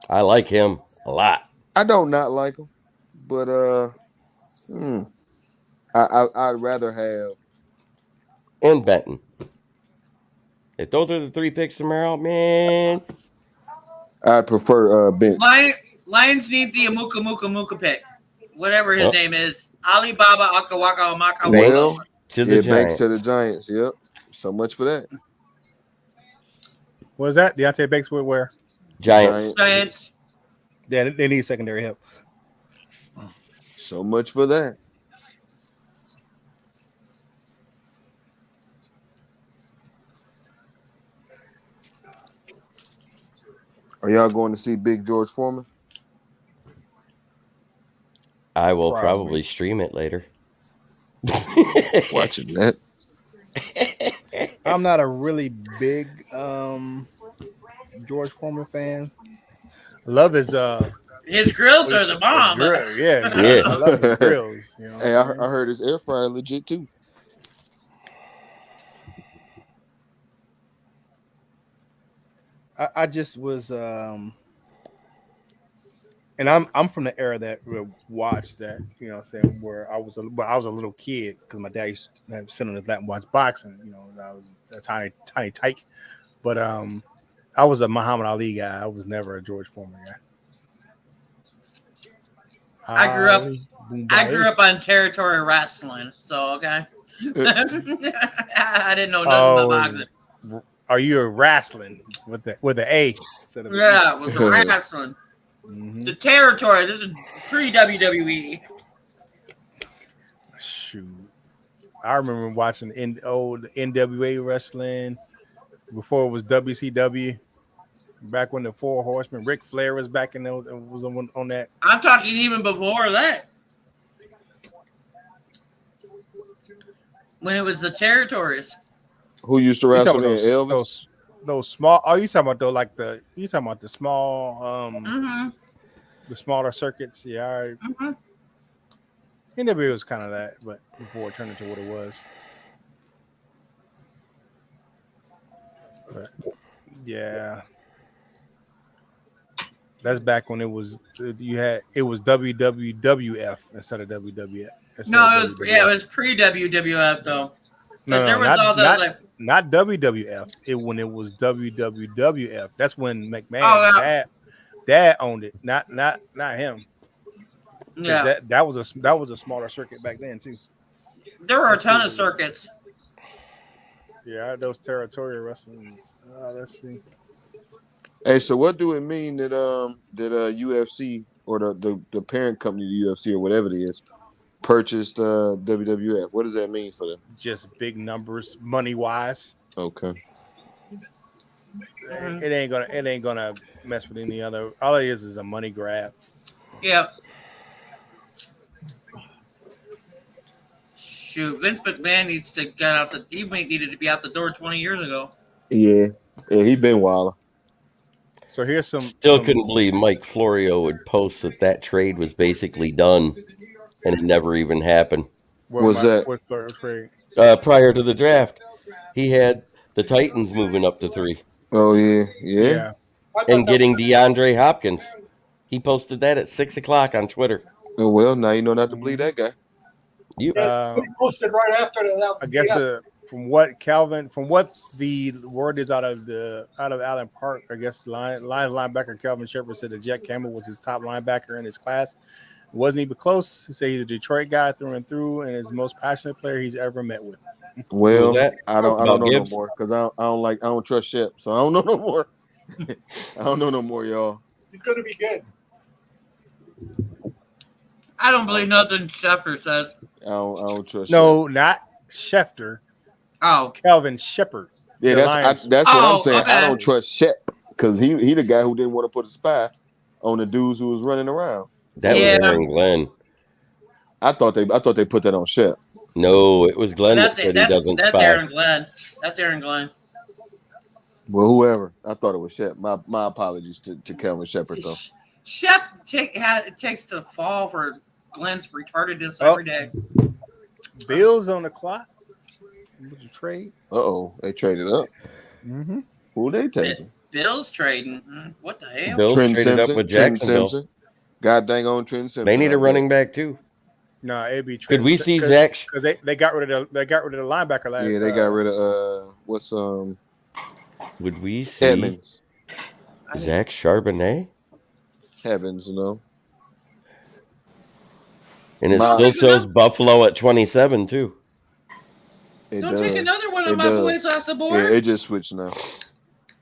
Speaker 8: I like him a lot.
Speaker 5: I don't not like him, but I'd rather have.
Speaker 8: And Benton. If those are the 3 picks tomorrow, man.
Speaker 5: I'd prefer bench.
Speaker 2: Lions need the Amuka pick. Whatever his name is. Alibaba Akawaka Maka.
Speaker 5: Well,
Speaker 8: to the
Speaker 5: Banks to the Giants. Yep. So much for that.
Speaker 1: What was that? Deontay Banks where?
Speaker 2: Giants.
Speaker 1: Yeah, they need secondary help.
Speaker 5: So much for that. Are y'all going to see Big George Foreman?
Speaker 8: I will probably stream it later.
Speaker 5: Watching that.
Speaker 1: I'm not a really big George Foreman fan. Love his
Speaker 2: grills are the bomb.
Speaker 1: Yeah. I love his grills. You know?
Speaker 5: Hey, I heard his air fryer legit too.
Speaker 1: I just was and I'm from the era that watched that, you know what I'm saying, where I was a little kid because my dad used to have sit on his lap and watch boxing, you know, I was a tiny tyke. But I was a Muhammad Ali guy. I was never a George Foreman guy.
Speaker 2: I grew up on territory wrestling, so okay. I didn't know nothing about boxing.
Speaker 1: Are you a wrestling with the A? Instead of
Speaker 2: yeah, with the wrestling. Mm-hmm. The territory. This is pre-WWE.
Speaker 1: Shoot, I remember watching old NWA wrestling before it was WCW. Back when the Four Horsemen, Ric Flair was back in those, was on that.
Speaker 2: I'm talking even before that. When it was the territories.
Speaker 5: Who used to wrestle in Elvis?
Speaker 1: Those small. Oh, you talking about the small the smaller circuits? Yeah. NWA was kind of that, but before it turned into what it was. But yeah. That's back when it was WWF instead of WWF.
Speaker 2: It was pre-WWF though.
Speaker 1: Not WWF. When it was WWF. That's when McMahon dad owned it. Not him.
Speaker 2: Yeah.
Speaker 1: That was a smaller circuit back then too.
Speaker 5: There were a ton of circuits.
Speaker 1: Yeah, those territorial wrestlings. Let's see.
Speaker 5: Hey, so what do it mean that UFC or the parent company, the UFC or whatever it is, purchased WWF? What does that mean for them?
Speaker 1: Just big numbers, money wise.
Speaker 5: Okay.
Speaker 1: It ain't gonna mess with any other. All it is a money grab.
Speaker 2: Yeah. Shoot, Vince McMahon needs to get out he needed to be out the door 20 years ago.
Speaker 5: Yeah, he been wild.
Speaker 1: So here's
Speaker 8: Still couldn't believe Mike Florio would post that trade was basically done, and it never even happened.
Speaker 5: What was that?
Speaker 8: Prior to the draft, he had the Titans moving up to 3.
Speaker 5: Oh yeah.
Speaker 8: And getting DeAndre Hopkins. He posted that at 6:00 on Twitter.
Speaker 5: Oh well, now you know not to believe that guy.
Speaker 3: He posted right after that.
Speaker 1: I guess from what the word is out of Allen Park, I guess linebacker Calvin Shepard said that Jack Campbell was his top linebacker in his class. It wasn't even close. He said he's a Detroit guy through and through, and is the most passionate player he's ever met with.
Speaker 5: Well, I don't know no more because I don't trust Shep, so I don't know no more. I don't know no more, y'all.
Speaker 3: He's gonna be good.
Speaker 2: I don't believe nothing Schefter says.
Speaker 5: I don't trust.
Speaker 1: No, not Schefter.
Speaker 2: Oh,
Speaker 1: Calvin Shepard.
Speaker 5: Yeah, that's what I'm saying. Okay. I don't trust Shep because he the guy who didn't want to put a spy on the dudes who was running around.
Speaker 8: That was Aaron Glenn.
Speaker 5: I thought they put that on Shep.
Speaker 8: No, it was Glenn that said he doesn't spy.
Speaker 2: That's Aaron Glenn. That's Aaron Glenn.
Speaker 5: Well, whoever. I thought it was Shep. My apologies to Calvin Shepard though.
Speaker 2: Shep takes the fall for Glenn's retardedness every day.
Speaker 1: Bills on the clock. What's the trade?
Speaker 5: They traded up.
Speaker 1: Mm-hmm.
Speaker 5: Who they taking?
Speaker 2: Bills trading. What the hell?
Speaker 8: Bills traded up with Jacksonville.
Speaker 5: God dang on Trent Simpson.
Speaker 8: They need a running back too.
Speaker 1: No, it'd be.
Speaker 8: Could we see Zach?
Speaker 1: Because they got rid of the linebacker last.
Speaker 5: Yeah, they got rid of what's
Speaker 8: Would we see
Speaker 5: Edmonds?
Speaker 8: Zach Charbonnet?
Speaker 5: Heavens, no.
Speaker 8: And it still shows Buffalo at 27 too.
Speaker 2: Don't take another one of my boys off the board.
Speaker 5: Yeah, it just switched now.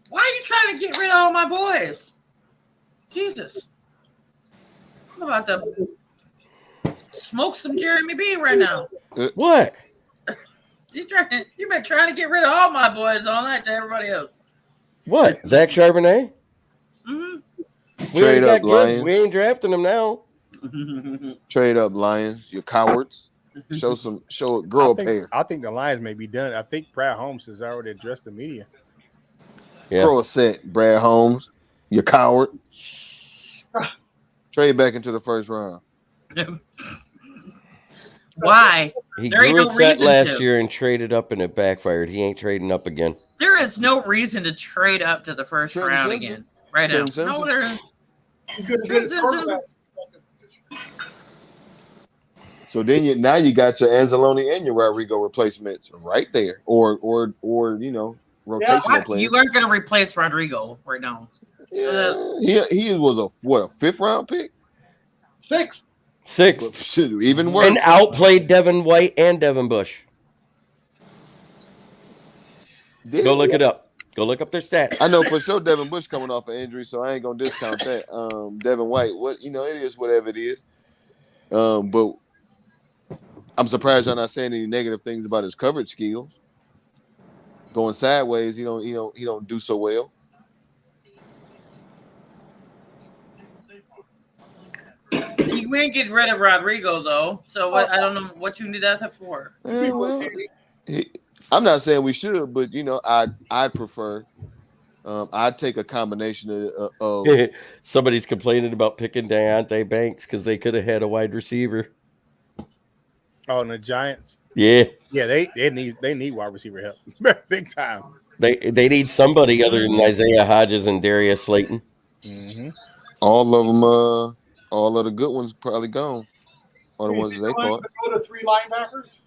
Speaker 2: Why are you trying to get rid of all my boys? Jesus. I'm about to smoke some Jeremy B right now.
Speaker 8: What?
Speaker 2: You've been trying to get rid of all my boys all night to everybody else.
Speaker 8: What? Zach Charbonnet?
Speaker 2: Mm-hmm.
Speaker 5: Trade up, Lions.
Speaker 8: We ain't drafting him now.
Speaker 5: Trade up, Lions. You cowards. Grow a pair.
Speaker 1: I think the Lions may be done. I think Brad Holmes has already addressed the media.
Speaker 8: Yeah.
Speaker 5: Throw a set, Brad Holmes. You coward. Trade back into the first round.
Speaker 2: Why?
Speaker 8: He grew a set last year and traded up and it backfired. He ain't trading up again.
Speaker 2: There is no reason to trade up to the first round again. Right now. No, there is.
Speaker 5: So then now you got your Anzalone and your Rodrigo replacements right there, or rotational players.
Speaker 2: You aren't going to replace Rodrigo right now.
Speaker 5: Yeah, he was a fifth round pick,
Speaker 3: sixth,
Speaker 5: even worse,
Speaker 8: and outplayed Devin White and Devin Bush. Go look it up. Go look up their stats.
Speaker 5: I know for sure Devin Bush coming off an injury, so I ain't gonna discount that. Devin White, it is whatever it is. But I'm surprised y'all not saying any negative things about his coverage skills. Going sideways, he don't do so well.
Speaker 2: You ain't getting rid of Rodrigo though, so what? I don't know what you need that for.
Speaker 5: I'm not saying we should, but I'd prefer. I'd take a combination of
Speaker 8: Somebody's complaining about picking Deontay Banks because they could have had a wide receiver.
Speaker 1: Oh, and the Giants.
Speaker 8: Yeah,
Speaker 1: they need wide receiver help, big time.
Speaker 8: They need somebody other than Isaiah Hodges and Darius Slayton.
Speaker 1: Mm-hmm.
Speaker 5: All of them, all of the good ones probably gone. All the ones that they thought.
Speaker 3: Go to 3 linebackers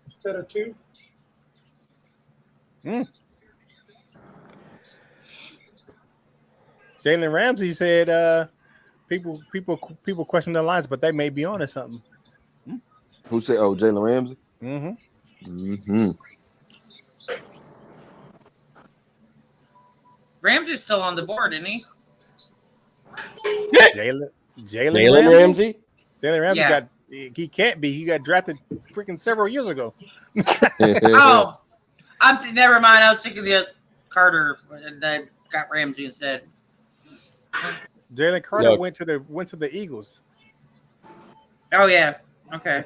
Speaker 3: instead of 2.
Speaker 1: Jalen Ramsey said, "People question the lines, but they may be on to something."
Speaker 5: Who said? Oh, Jalen Ramsey.
Speaker 2: Ramsey's still on the board, isn't he?
Speaker 1: Jalen
Speaker 8: Ramsey.
Speaker 1: Jalen Ramsey got. He can't be. He got drafted freaking several years ago.
Speaker 2: Oh, never mind. I was thinking the Carter, and I got Ramsey instead.
Speaker 1: Jalen Carter went to the Eagles.
Speaker 2: Oh yeah. Okay.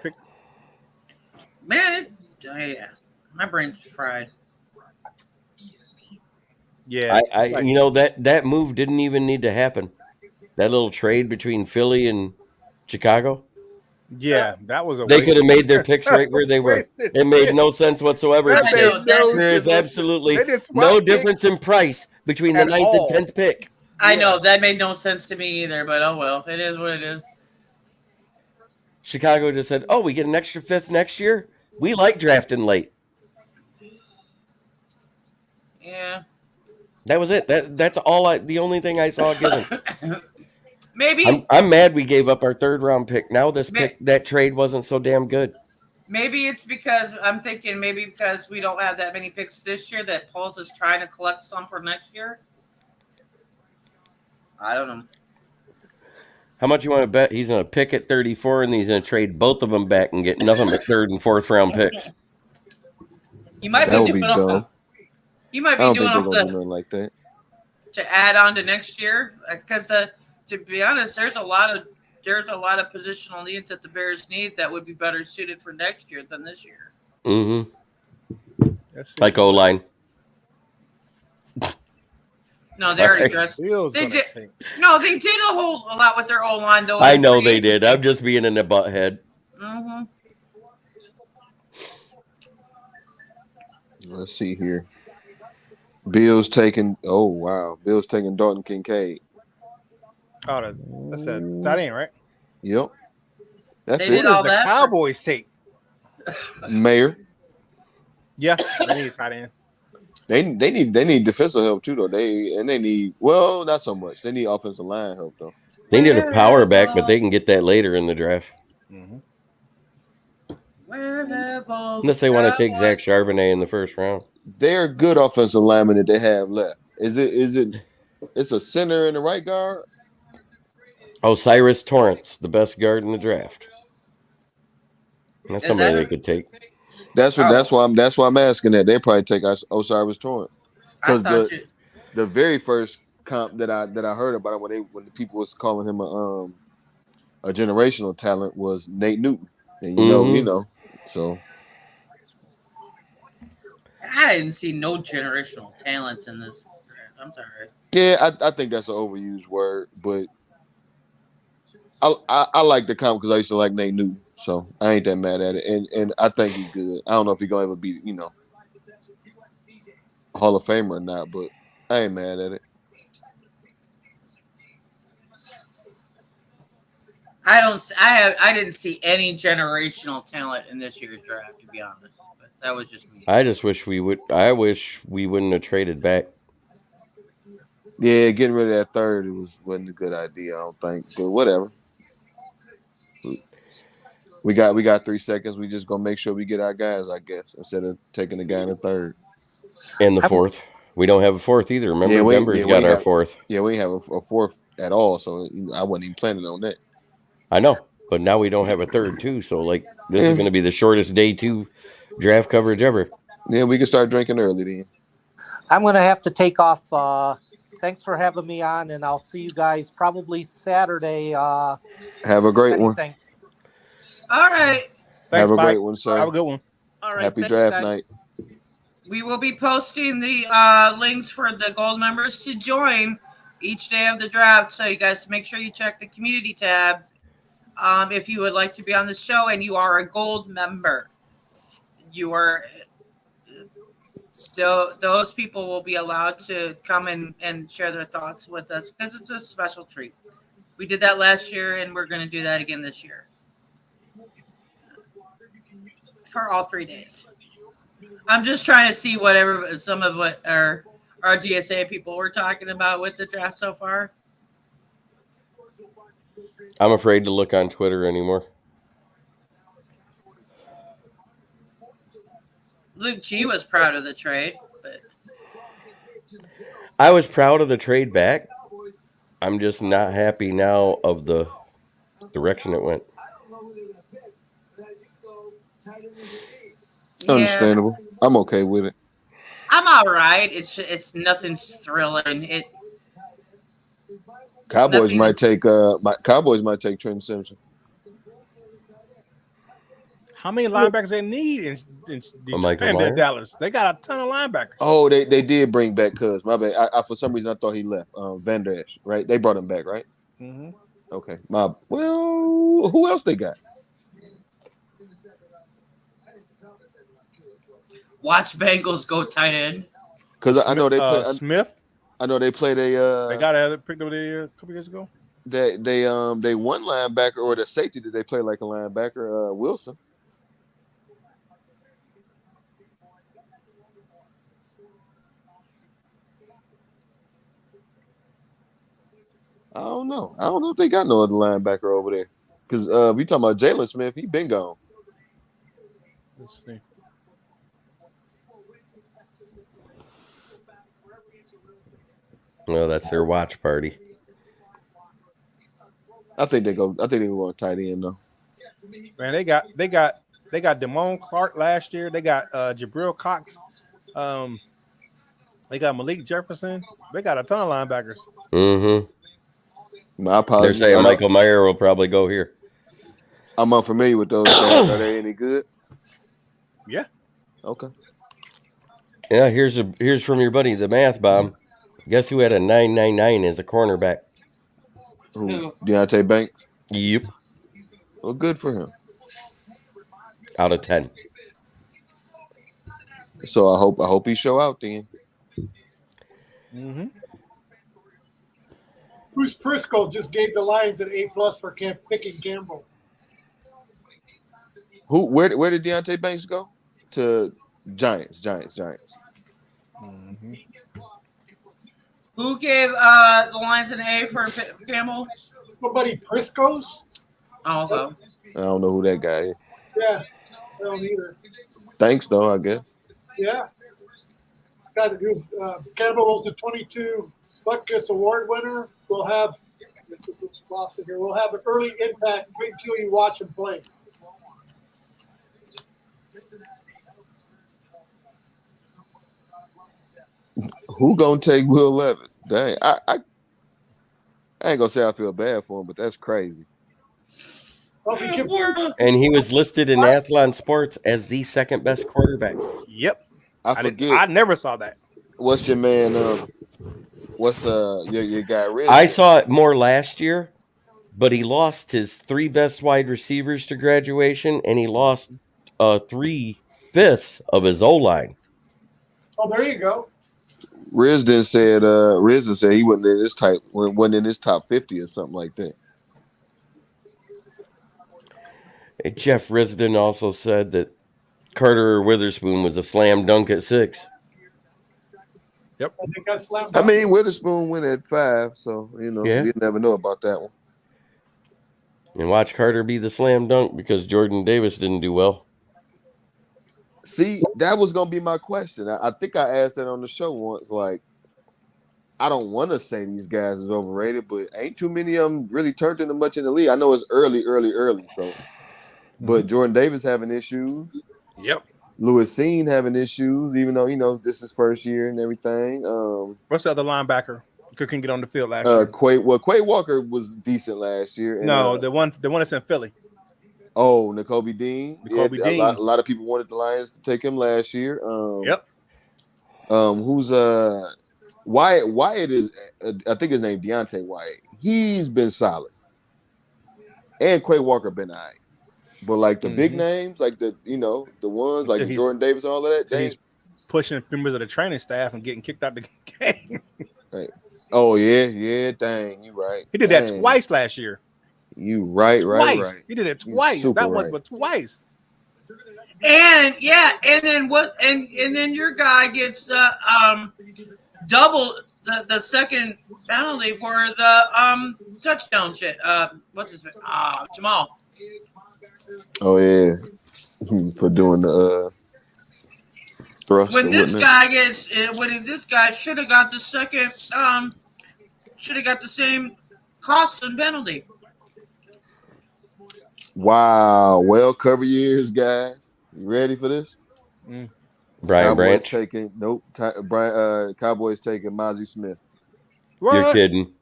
Speaker 2: Man, my brain's fried.
Speaker 1: Yeah,
Speaker 8: that move didn't even need to happen. That little trade between Philly and Chicago.
Speaker 1: Yeah, that was
Speaker 8: They could have made their picks right where they were. It made no sense whatsoever. There is absolutely no difference in price between the 9th and 10th pick.
Speaker 2: I know that made no sense to me either, but oh well, it is what it is.
Speaker 8: Chicago just said, "Oh, we get an extra 5th next year. We like drafting late."
Speaker 2: Yeah.
Speaker 8: That was it. That's all. The only thing I saw given.
Speaker 2: Maybe
Speaker 8: I'm mad we gave up our 3rd round pick. Now that trade wasn't so damn good.
Speaker 2: Maybe it's because I'm thinking because we don't have that many picks this year that Paul's is trying to collect some for next year. I don't know.
Speaker 8: How much you want to bet he's going to pick at 34 and he's going to trade both of them back and get nothing but 3rd and 4th round picks?
Speaker 2: He might be doing all. He might be doing all
Speaker 5: like that
Speaker 2: to add on to next year because to be honest, there's a lot of positional needs that the Bears need that would be better suited for next year than this year.
Speaker 8: Mm-hmm. Like O-line.
Speaker 2: No, they already addressed. They did a lot with their O-line though.
Speaker 8: I know they did. I'm just being in the butthead.
Speaker 2: Mm-hmm.
Speaker 5: Let's see here. Bills taking Dalton Kincaid.
Speaker 1: Oh, that's a tight end, right?
Speaker 5: Yep.
Speaker 2: They did all
Speaker 1: the
Speaker 2: that.
Speaker 1: Cowboys take.
Speaker 5: Mayor.
Speaker 1: Yeah, they need a tight end.
Speaker 5: They need defensive help too though. They need not so much. They need offensive line help though.
Speaker 8: They need a power back, but they can get that later in the draft.
Speaker 1: Mm-hmm.
Speaker 8: Unless they want to take Zach Charbonnet in the first round.
Speaker 5: They're good offensive linemen that they have left. Is it? It's a center and a right guard.
Speaker 8: Osiris Torrance, the best guard in the draft. That's somebody they could take.
Speaker 5: That's why I'm asking that. They probably take Osiris Torrance because the very first comp that I heard about him when the people was calling him a generational talent was Nate Newton, and you know, so
Speaker 2: I didn't see no generational talents in this. I'm sorry.
Speaker 5: Yeah, I think that's an overused word, but I like the comp because I used to like Nate Newton, so I ain't that mad at it, and I think he's good. I don't know if he's gonna ever be Hall of Famer or not, but I ain't mad at it.
Speaker 2: I didn't see any generational talent in this year's draft, to be honest. But that was just me.
Speaker 8: I just wish we would. I wish we wouldn't have traded back.
Speaker 5: Yeah, getting rid of that third wasn't a good idea, I don't think. But whatever. We got 3 seconds. We just gonna make sure we get our guys, I guess, instead of taking the guy in the third.
Speaker 8: And the fourth. We don't have a fourth either. Remember, Denver's got our fourth.
Speaker 5: Yeah, we have a fourth at all, so I wasn't even planning on that.
Speaker 8: I know, but now we don't have a third too. So this is going to be the shortest day 2 draft coverage ever.
Speaker 5: Yeah, we can start drinking early then.
Speaker 7: I'm going to have to take off. Thanks for having me on, and I'll see you guys probably Saturday.
Speaker 5: Have a great one.
Speaker 2: All right.
Speaker 5: Have a great one, sir.
Speaker 1: Have a good one.
Speaker 2: All right.
Speaker 5: Happy draft night.
Speaker 2: We will be posting the links for the gold members to join each day of the draft. So you guys make sure you check the community tab if you would like to be on the show and you are a gold member. You are those people will be allowed to come and share their thoughts with us because it's a special treat. We did that last year and we're going to do that again this year for all 3 days. I'm just trying to see some of what our DSA people were talking about with the draft so far.
Speaker 8: I'm afraid to look on Twitter anymore.
Speaker 2: Luke G was proud of the trade, but
Speaker 8: I was proud of the trade back. I'm just not happy now of the direction it went.
Speaker 2: Yeah.
Speaker 5: Understandable. I'm okay with it.
Speaker 2: I'm all right. It's nothing thrilling.
Speaker 5: Cowboys might take Trent Simpson.
Speaker 1: How many linebackers they need in Dallas? They got a ton of linebackers.
Speaker 5: Oh, they did bring back Cuz. My bad. I for some reason I thought he left. Van Der Esch, right? They brought him back, right?
Speaker 1: Mm-hmm.
Speaker 5: Okay. Well, who else they got?
Speaker 2: Watch Bengals go tight end.
Speaker 5: Because I know they play
Speaker 1: Smith.
Speaker 5: I know they played a.
Speaker 1: They got a picked up a couple years ago.
Speaker 5: They one linebacker or the safety that they play like a linebacker, Wilson. I don't know. I don't know if they got no other linebacker over there. Because we talking about Jalen Smith, he been gone.
Speaker 1: Let's see.
Speaker 8: Well, that's their watch party.
Speaker 5: I think they go tight end though.
Speaker 1: Man, they got Damone Clark last year. They got Jabril Cox. They got Malik Jefferson. They got a ton of linebackers.
Speaker 8: Mm-hmm.
Speaker 5: My apologies.
Speaker 8: They're saying Michael Mayer will probably go here.
Speaker 5: I'm unfamiliar with those guys. Are they any good?
Speaker 1: Yeah.
Speaker 5: Okay.
Speaker 8: Yeah, here's from your buddy, the Math Bomb. Guess who had a 999 as a cornerback?
Speaker 5: Who? Deontay Banks?
Speaker 8: Yep.
Speaker 5: Well, good for him.
Speaker 8: Out of 10.
Speaker 5: So I hope he show out then.
Speaker 1: Mm-hmm.
Speaker 3: Bruce Prisco just gave the Lions an A+ for picking Campbell.
Speaker 5: Where did Deontay Banks go? To Giants.
Speaker 1: Mm-hmm.
Speaker 2: Who gave the Lions an A for Campbell?
Speaker 3: Somebody Prisco's?
Speaker 2: Oh, okay.
Speaker 5: I don't know who that guy is.
Speaker 3: Yeah, I don't either.
Speaker 5: Thanks, though, I guess.
Speaker 3: Yeah. Campbell was the 22 Butkus Award winner. We'll have an early impact. Wait till you watch him play.
Speaker 5: Who gonna take Will Levis? Dang, I ain't gonna say I feel bad for him, but that's crazy.
Speaker 8: And he was listed in Athlon Sports as the second best quarterback.
Speaker 1: Yep.
Speaker 5: I forget.
Speaker 1: I never saw that.
Speaker 5: What's your man? What's your guy? Riz?
Speaker 8: I saw it more last year, but he lost his 3 best wide receivers to graduation, and he lost 3/5 of his O-line.
Speaker 3: Oh, there you go.
Speaker 5: Risden said he wasn't in his top 50 or something like that.
Speaker 8: Jeff Risden also said that Carter Witherspoon was a slam dunk at 6.
Speaker 1: Yep.
Speaker 3: I think that's slam
Speaker 5: I mean, Witherspoon went at 5, so you never know about that one.
Speaker 8: And watch Carter be the slam dunk because Jordan Davis didn't do well.
Speaker 5: See, that was gonna be my question. I think I asked that on the show once. Like, I don't want to say these guys is overrated, but ain't too many of them really turned into much in the league. I know it's early. So, but Jordan Davis having issues.
Speaker 1: Yep.
Speaker 5: Lewis Seen having issues, even though this is first year and everything.
Speaker 1: What's the other linebacker? Couldn't get on the field last year.
Speaker 5: Quay Walker was decent last year. And,
Speaker 1: no, the one that's in Philly.
Speaker 5: Oh, Nakobe Dean.
Speaker 1: Dean.
Speaker 5: A lot of people wanted the Lions to take him last year.
Speaker 1: Yep.
Speaker 5: Who's Wyatt? Wyatt is I think his name Deontay Wyatt. He's been solid, and Quay Walker been all right. But like the big names, like the ones like Jordan Davis and all of that,
Speaker 1: he's pushing members of the training staff and getting kicked out the game.
Speaker 5: Right. Oh yeah, dang, you right.
Speaker 1: He did that twice last year.
Speaker 5: You right.
Speaker 1: He did it twice. That was but twice.
Speaker 2: And then your guy gets double the second penalty for the touchdown shit. What's his name? Jamal.
Speaker 5: Oh yeah, for doing the thrust.
Speaker 2: When this guy should have got the second, should have got the same cost and penalty.
Speaker 5: Wow. Well, cover your ears, guys. You ready for this?
Speaker 8: Brian Branch
Speaker 5: taking Cowboys taking Mozzie Smith.
Speaker 1: What?
Speaker 8: You're kidding.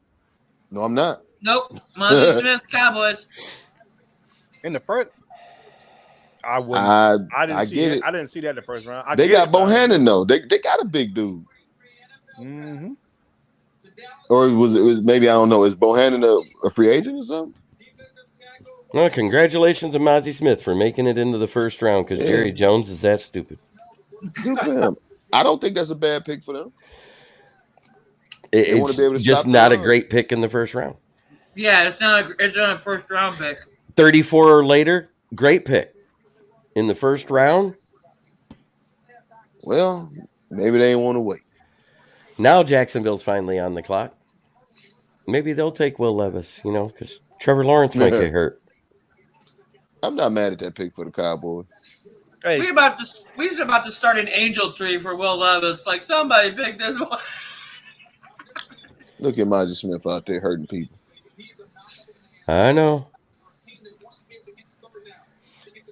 Speaker 5: No, I'm not.
Speaker 2: Nope. Mozzie Smith, Cowboys.
Speaker 1: In the first, I wouldn't. I didn't see it. I didn't see that in the first round.
Speaker 5: They got Bohannon though. They got a big dude.
Speaker 1: Mm-hmm.
Speaker 5: Or it was maybe I don't know. Is Bohannon a free agent or something?
Speaker 8: Well, congratulations to Mozzie Smith for making it into the first round because Jerry Jones is that stupid.
Speaker 5: Good for him. I don't think that's a bad pick for them.
Speaker 8: It's just not a great pick in the first round.
Speaker 2: Yeah, it's not a first round pick.
Speaker 8: 34 or later, great pick. In the first round,
Speaker 5: well, maybe they want to wait.
Speaker 8: Now Jacksonville's finally on the clock. Maybe they'll take Will Levis, because Trevor Lawrence might get hurt.
Speaker 5: I'm not mad at that pick for the Cowboys.
Speaker 2: Hey. We're about to start an angel tree for Will Levis. Like somebody pick this one.
Speaker 5: Look at Mozzie Smith out there hurting people.
Speaker 8: I know.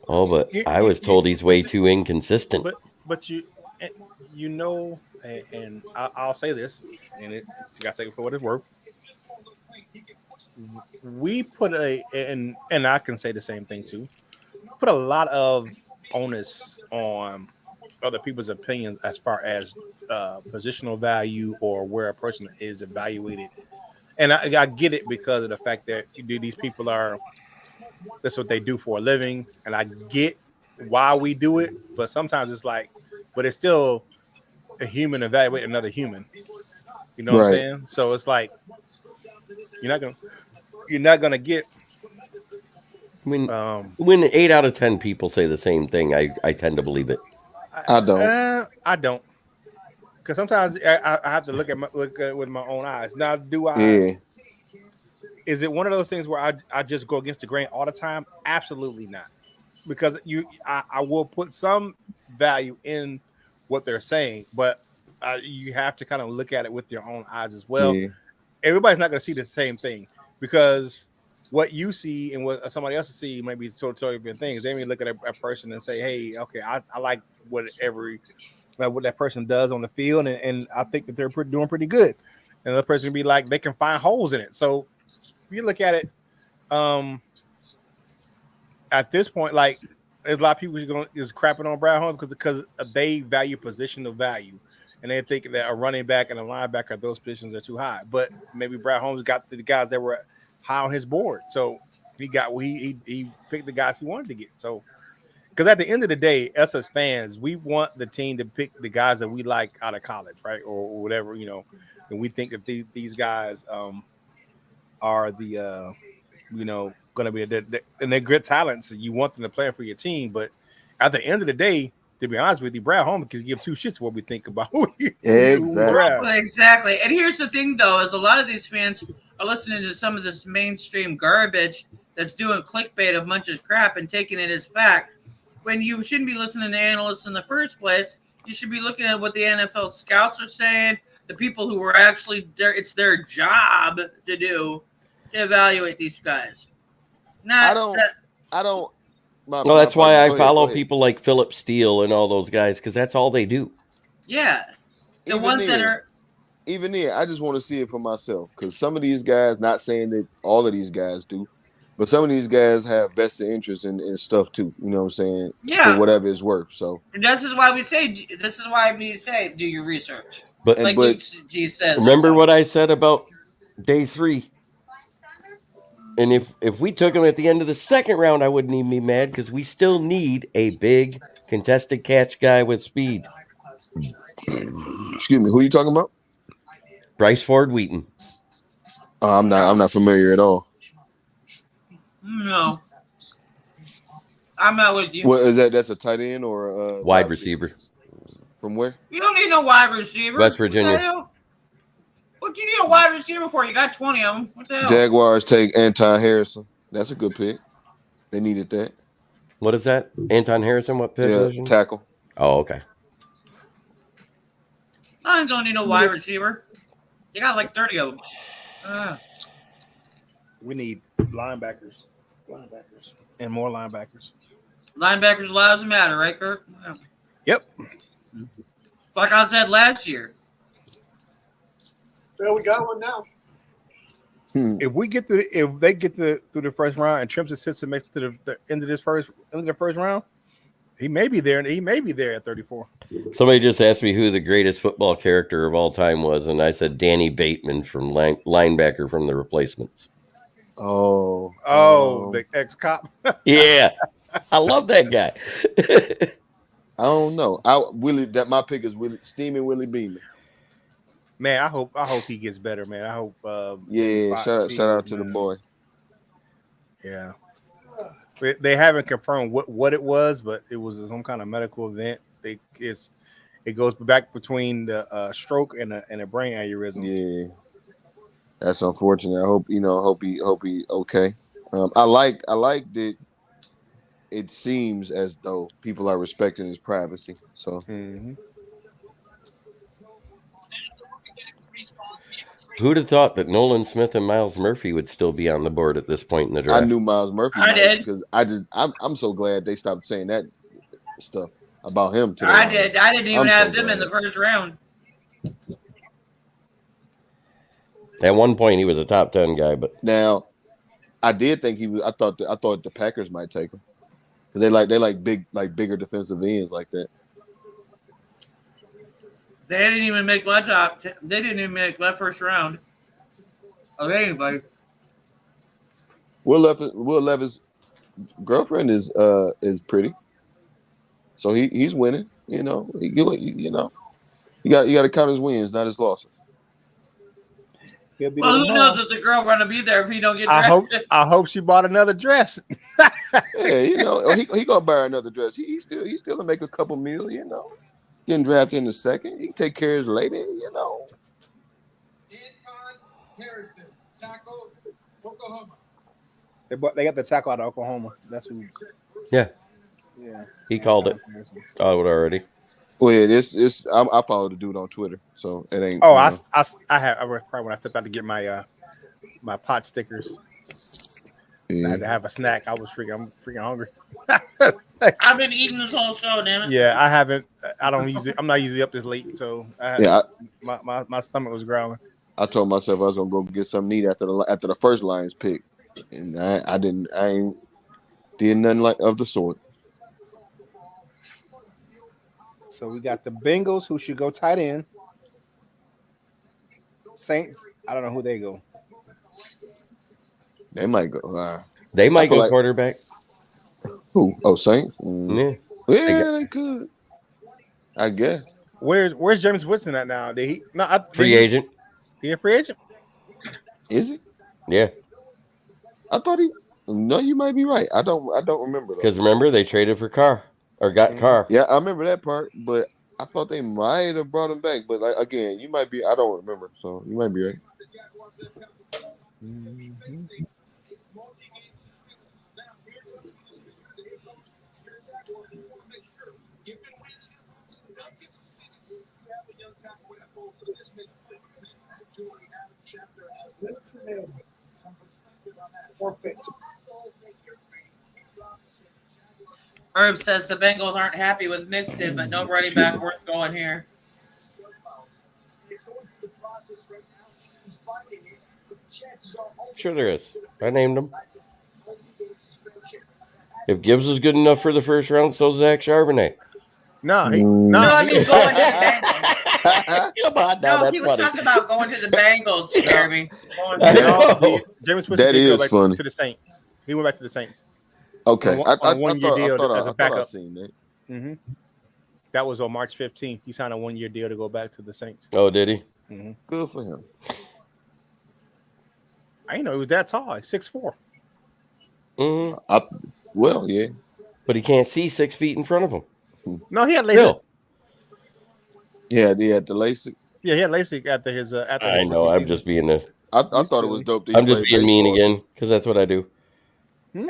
Speaker 8: Oh, but I was told he's way too inconsistent.
Speaker 1: But and I'll say this, and you gotta take it for what it's worth. We put and I can say the same thing too. Put a lot of onus on other people's opinions as far as positional value or where a person is evaluated. And I get it because of the fact that these people that's what they do for a living. And I get why we do it, but sometimes it's like, but it's still a human evaluating another human. You know what I'm saying? So it's like, you're not gonna get.
Speaker 8: When 8 out of 10 people say the same thing, I tend to believe it.
Speaker 5: I don't.
Speaker 1: I don't. because sometimes I have to look at it with my own eyes. Now, is it one of those things where I just go against the grain all the time? Absolutely not, because I will put some value in what they're saying, but you have to kind of look at it with your own eyes as well. Yeah. Everybody's not going to see the same thing, because what you see and what somebody else see might be totally different things. They may look at a person and say, "Hey, okay, I like what that person does on the field, and I think that they're doing pretty good." And the person can be like, they can find holes in it. So if you look at it, at this point, like, there's a lot of people is crapping on Brad Holmes because they value positional value, and they think that a running back and a linebacker, those positions are too high. But maybe Brad Holmes got the guys that were high on his board, so he picked the guys he wanted to get. So, because at the end of the day, us as fans, we want the team to pick the guys that we like out of college, right, or whatever, you know, and we think that these guys are the going to be and they're good talents, and you want them to play for your team. But at the end of the day, to be honest with you, Brad Holmes can give two shits what we think about.
Speaker 2: Exactly. And here's the thing, though, is a lot of these fans are listening to some of this mainstream garbage that's doing clickbait of bunch of crap and taking it as fact. When you shouldn't be listening to analysts in the first place, you should be looking at what the NFL scouts are saying, the people who are actually there. It's their job to do to evaluate these guys.
Speaker 8: Well, that's why I follow people like Philip Steele and all those guys, because that's all they do.
Speaker 2: Yeah. The ones that are.
Speaker 5: Even there, I just want to see it for myself, because some of these guys, not saying that all of these guys do, but some of these guys have vested interest in stuff too. You know what I'm saying?
Speaker 2: Yeah.
Speaker 5: For whatever it's worth. So.
Speaker 2: And this is why we say do your research.
Speaker 8: But
Speaker 2: G says.
Speaker 8: Remember what I said about day 3. And if we took him at the end of the second round, I wouldn't even be mad, because we still need a big contested catch guy with speed.
Speaker 5: Excuse me, who are you talking about?
Speaker 8: Bryce Ford Wheaton.
Speaker 5: I'm not familiar at all.
Speaker 2: No, I'm not with you.
Speaker 5: What is that? That's a tight end or a
Speaker 8: wide receiver?
Speaker 5: From where?
Speaker 2: You don't need no wide receiver.
Speaker 8: West Virginia.
Speaker 2: What do you need a wide receiver for? You got 20 of them. What the hell?
Speaker 5: Jaguars take Anton Harrison. That's a good pick. They needed that.
Speaker 8: What is that? Anton Harrison? What position?
Speaker 5: Tackle.
Speaker 8: Oh, okay.
Speaker 2: I don't need no wide receiver. You got like 30 of them.
Speaker 1: We need linebackers, and more linebackers.
Speaker 2: Linebackers lives matter, right, Curt? Yeah.
Speaker 1: Yep.
Speaker 2: Like I said last year.
Speaker 3: Well, we got one now.
Speaker 1: If they get through the first round and Trimson sits and makes to the end of the first round, he may be there, and he may be there at 34.
Speaker 8: Somebody just asked me who the greatest football character of all time was, and I said Danny Bateman from linebacker from The Replacements.
Speaker 1: The ex-cop.
Speaker 8: Yeah, I love that guy.
Speaker 5: I don't know. My pick is Steaming Willie Beeman.
Speaker 1: Man, I hope he gets better, man. I hope.
Speaker 5: Shout out to the boy.
Speaker 1: Yeah, they haven't confirmed what it was, but it was some kind of medical event. It goes back between the stroke and a brain aneurysm.
Speaker 5: Yeah, that's unfortunate. I hope he okay. I like that. It seems as though people are respecting his privacy. So.
Speaker 1: Mm-hmm.
Speaker 8: Who'd have thought that Nolan Smith and Miles Murphy would still be on the board at this point in the draft?
Speaker 5: I knew Miles Murphy.
Speaker 2: I did,
Speaker 5: because I'm so glad they stopped saying that stuff about him today.
Speaker 2: I did. I didn't even have them in the first round.
Speaker 8: At one point, he was a top 10 guy, but
Speaker 5: now I did think he was. I thought the Packers might take him, because they like bigger defensive ends like that.
Speaker 2: They didn't even make my top. They didn't even make my first round of anybody.
Speaker 5: Will Levis' girlfriend is pretty, so he's winning. You got to count his wins, not his losses.
Speaker 2: Well, who knows if the girl going to be there if he don't get dressed?
Speaker 1: I hope she bought another dress.
Speaker 5: Yeah, he gonna buy another dress. He still make a couple meal. getting drafted in the second. He can take care of his lady, you know.
Speaker 1: They got the tackle out of Oklahoma. That's who.
Speaker 8: Yeah.
Speaker 1: Yeah.
Speaker 8: He called it. Oh, it already.
Speaker 5: Well, yeah, I follow the dude on Twitter, so it ain't.
Speaker 1: Oh, I probably when I stepped out to get my my pot stickers.
Speaker 5: Yeah.
Speaker 1: I had to have a snack. I'm freaking hungry.
Speaker 2: I've been eating this whole show, damn it.
Speaker 1: Yeah, I haven't. I don't usually. I'm not usually up this late, so my stomach was growling.
Speaker 5: I told myself I was gonna go get something to eat after the first Lions pick, and I didn't. I ain't did nothing like of the sort.
Speaker 1: So we got the Bengals, who should go tight end. Saints, I don't know who they go.
Speaker 5: They might go.
Speaker 8: They might go quarterback.
Speaker 5: Who? Oh, Saints.
Speaker 8: Yeah,
Speaker 5: they could. I guess.
Speaker 1: Where's James Winston at now? Did he? No,
Speaker 8: free agent.
Speaker 1: He a free agent?
Speaker 5: Is he?
Speaker 8: Yeah.
Speaker 5: I thought he. No, you might be right. I don't remember.
Speaker 8: Because remember they traded for Carr or got Carr.
Speaker 5: Yeah, I remember that part, but I thought they might have brought him back. But again, you might be. I don't remember, so you might be right.
Speaker 2: Herb says the Bengals aren't happy with Mixon, but no running back worth going here.
Speaker 8: Sure there is. I named him. If Gibbs is good enough for the first round, so Zach Charbonnet.
Speaker 2: No, he mean going to the Bengals.
Speaker 8: Come on, now,
Speaker 2: no, he was talking about going to the Bengals, Jeremy.
Speaker 1: James Winston
Speaker 5: that is funny.
Speaker 1: To the Saints. He went back to the Saints.
Speaker 5: Okay,
Speaker 1: on a one-year deal as a backup.
Speaker 5: I seen that.
Speaker 1: Mm-hmm. That was on March 15th. He signed a 1-year deal to go back to the Saints.
Speaker 8: Oh, did he?
Speaker 1: Mm-hmm.
Speaker 5: Good for him.
Speaker 1: I didn't know he was that tall. 6'4".
Speaker 8: Mm-hmm.
Speaker 5: Well, yeah.
Speaker 8: But he can't see 6 feet in front of him.
Speaker 1: No, he had LASIK.
Speaker 5: Yeah, he had the LASIK.
Speaker 1: Yeah, he had LASIK after his.
Speaker 8: I know. I'm just being a.
Speaker 5: I thought it was dope.
Speaker 8: I'm just being mean again because that's what I do.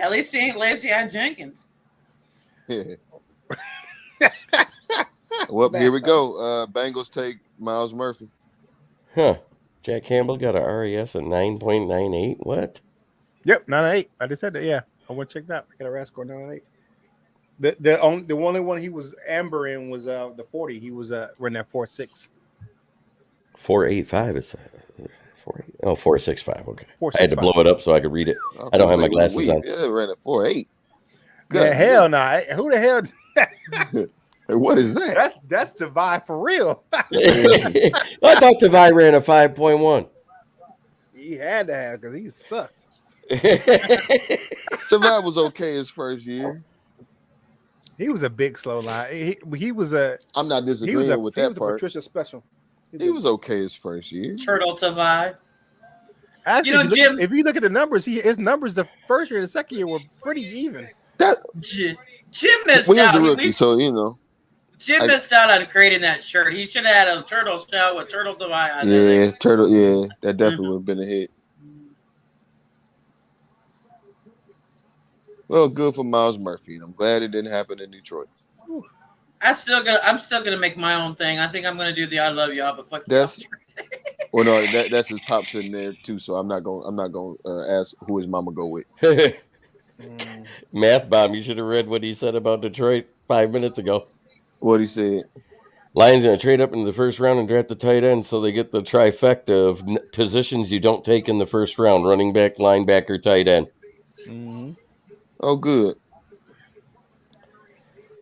Speaker 2: At least he ain't lazy on Jenkins.
Speaker 5: Yeah. Well, here we go. Bengals take Miles Murphy.
Speaker 8: Huh. Jack Campbell got a RAS at 9.98. What?
Speaker 1: Yep, 9.8. I just said that. Yeah, I want to check that. I got a RAS score 9.8. The only one he was amber in was the 40. He was running at 4.6.
Speaker 8: 4.85 is 4.8. Oh, 4.65. Okay.
Speaker 1: 4.65.
Speaker 8: I had to blow it up so I could read it. I don't have my glasses on.
Speaker 5: Yeah, ran at 4.8.
Speaker 1: Yeah, hell no. Nah. Who the hell?
Speaker 5: What is that?
Speaker 1: That's Tavai for real.
Speaker 8: I thought Tavai ran a 5.1.
Speaker 1: He had to have because he sucked.
Speaker 5: Tavai was okay his first year.
Speaker 1: He was a big slow line. He was a.
Speaker 5: I'm not disagreeing with that part.
Speaker 1: Patricia special.
Speaker 5: He was okay his first year.
Speaker 2: Turtle Tavai.
Speaker 1: Actually,
Speaker 2: Jim,
Speaker 1: if you look at the numbers, his numbers the first year and the second year were pretty even.
Speaker 2: Jim missed
Speaker 5: He was
Speaker 2: out.
Speaker 5: a rookie, so you know.
Speaker 2: Jim missed out on creating that shirt. He should have had a turtle shell with Turtle Tavai on
Speaker 5: it. Yeah, turtle. Yeah, that definitely would have been a hit. Well, good for Miles Murphy. I'm glad it didn't happen in Detroit.
Speaker 2: I'm still gonna make my own thing. I think I'm gonna do the I love y'all, but fuck
Speaker 5: that's. Well, no, that's his pops in there too. So I'm not going ask who his mama go with.
Speaker 8: Math bomb. You should have read what he said about Detroit 5 minutes ago.
Speaker 5: What he said.
Speaker 8: Lions going to trade up in the first round and draft the tight end, so they get the trifecta of positions you don't take in the first round: running back, linebacker, tight end.
Speaker 1: Mm-hmm.
Speaker 5: Oh, good.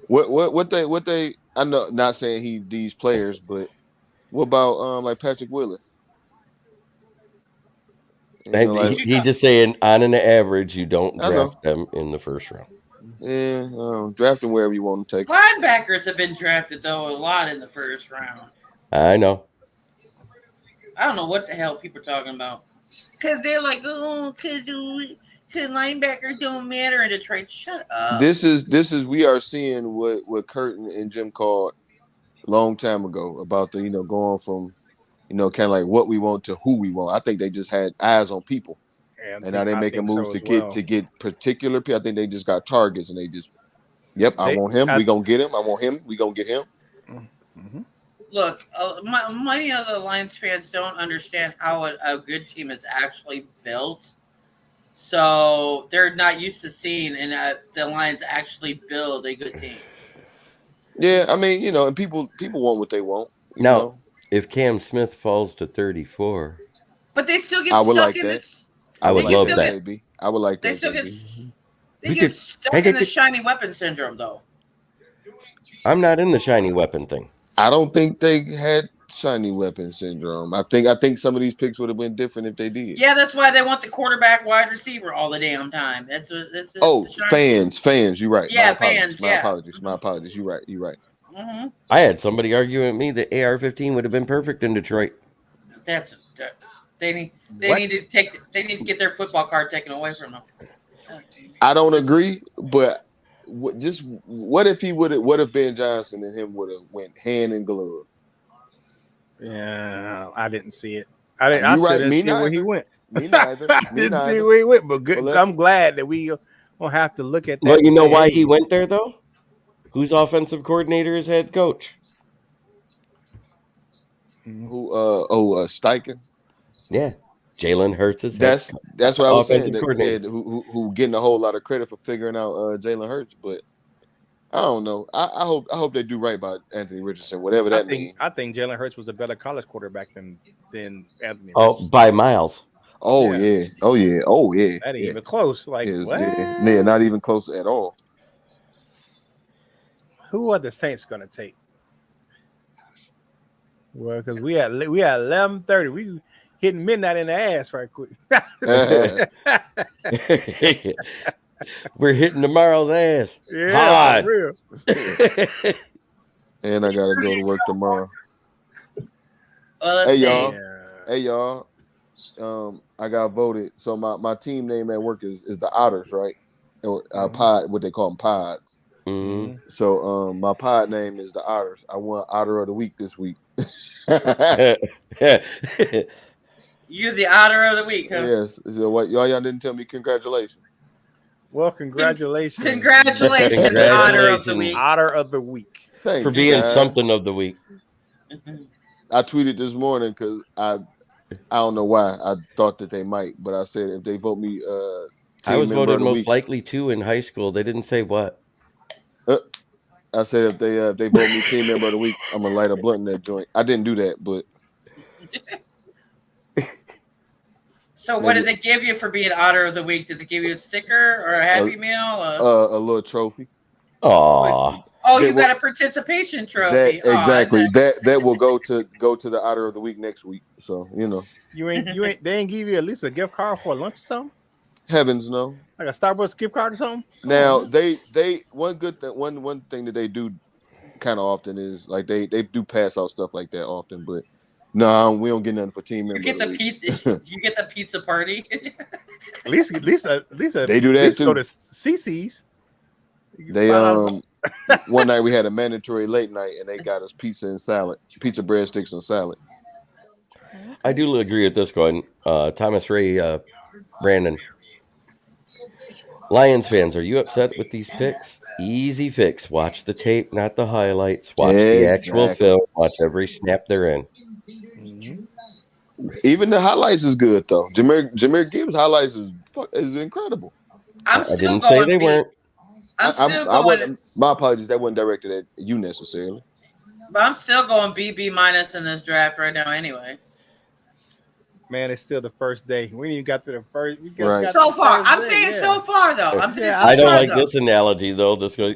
Speaker 5: What they? I know, not saying these players, but what about like Patrick Willis?
Speaker 8: He just saying on an average, you don't draft them in the first round.
Speaker 5: Yeah, draft them wherever you want to take.
Speaker 2: Linebackers have been drafted though a lot in the first round.
Speaker 8: I know.
Speaker 2: I don't know what the hell people are talking about. Because they're like, oh, because linebackers don't matter in Detroit. Shut up.
Speaker 5: This is we are seeing what Curt and Jim called long time ago about the going from kind of like what we want to who we want. I think they just had eyes on people, and now they're making moves to get particular people. I think they just got targets, and they just, I want him. We gonna get him. I want him. We gonna get him.
Speaker 2: Mm-hmm. Look, many of the Lions fans don't understand how a good team is actually built. So they're not used to seeing the Lions actually build a good team.
Speaker 5: Yeah, I mean, and people want what they want.
Speaker 8: Now, if Cam Smith falls to 34,
Speaker 2: but they still get stuck in this.
Speaker 8: I would love that.
Speaker 5: I would like that.
Speaker 2: They still get stuck in the shiny weapon syndrome, though.
Speaker 8: I'm not in the shiny weapon thing.
Speaker 5: I don't think they had shiny weapon syndrome. I think some of these picks would have been different if they did.
Speaker 2: Yeah, that's why they want the quarterback, wide receiver all the damn time. That's
Speaker 5: fans. You're right.
Speaker 2: Yeah, fans.
Speaker 5: My apologies. You're right.
Speaker 2: Mm-hmm.
Speaker 8: I had somebody argue with me that AR-15 would have been perfect in Detroit.
Speaker 2: They need to get their football card taken away from them.
Speaker 5: I don't agree, but what if Ben Johnson and him would have went hand in glove?
Speaker 1: Yeah, I didn't see it. I didn't see where he went.
Speaker 5: Me neither.
Speaker 1: I didn't see where he went, but good. I'm glad that we won't have to look at that.
Speaker 8: But you know why he went there, though? Who's offensive coordinator is head coach?
Speaker 5: Who? Steichen.
Speaker 8: Yeah, Jalen Hurts is.
Speaker 5: That's what I was saying. Who getting a whole lot of credit for figuring out Jalen Hurts, but I don't know. I hope they do right by Anthony Richardson, whatever that means.
Speaker 1: I think Jalen Hurts was a better college quarterback than Anthony.
Speaker 8: Oh, by miles.
Speaker 5: Oh yeah.
Speaker 1: That ain't even close. Like what?
Speaker 5: Yeah, not even close at all.
Speaker 1: Who are the Saints going to take? Well, because we had 11:30. We hitting midnight in the ass right quick.
Speaker 8: We're hitting tomorrow's ass.
Speaker 1: Yeah, for real.
Speaker 5: And I gotta go to work tomorrow.
Speaker 2: Hey
Speaker 5: y'all. I got voted. So my team name at work is the Otters, right? Or pod, what they call them, pods.
Speaker 8: Mm-hmm.
Speaker 5: So my pod name is the Otters. I won Otter of the Week this week.
Speaker 2: You're the Otter of the Week, huh?
Speaker 5: Yes. So what y'all didn't tell me congratulations.
Speaker 1: Well, congratulations.
Speaker 2: Congratulations, Otter of the Week.
Speaker 1: Otter of the Week.
Speaker 5: Thanks,
Speaker 8: for being something of the week.
Speaker 5: I tweeted this morning because I don't know why I thought that they might, but I said if they vote me
Speaker 8: I was voted most likely to in high school. They didn't say what.
Speaker 5: I said if they vote me team member of the week, I'm gonna light a blunt in that joint. I didn't do that, but
Speaker 2: so what did they give you for being Otter of the Week? Did they give you a sticker or a Happy Meal?
Speaker 5: A little trophy.
Speaker 8: Aww.
Speaker 2: Oh, you got a participation trophy.
Speaker 5: Exactly. That will go to the Otter of the Week next week. So
Speaker 1: you ain't they ain't give you at least a gift card for lunch or something.
Speaker 5: Heavens no.
Speaker 1: Like a Starbucks gift card or something.
Speaker 5: Now they one thing that they do kind of often is like they do pass out stuff like that often, but no, we don't get nothing for team members.
Speaker 2: You get the pizza. You get the pizza party.
Speaker 1: At least
Speaker 5: they do that too.
Speaker 1: Go to CC's.
Speaker 5: They one night we had a mandatory late night and they got us pizza and salad, pizza, breadsticks, and salad.
Speaker 8: I do agree with this one. Thomas Ray, Brandon. Lions fans, are you upset with these picks? Easy fix. Watch the tape, not the highlights. Watch the actual film. Watch every snap they're in.
Speaker 5: Even the highlights is good though. Jamir Gibbs highlights is incredible.
Speaker 2: I
Speaker 8: didn't say they weren't.
Speaker 5: My apologies. That wasn't directed at you necessarily.
Speaker 2: But I'm still going B- in this draft right now anyway.
Speaker 1: Man, it's still the first day. We ain't even got to the first.
Speaker 2: So far. I'm saying so far, though.
Speaker 8: I don't like this analogy, though. This guy,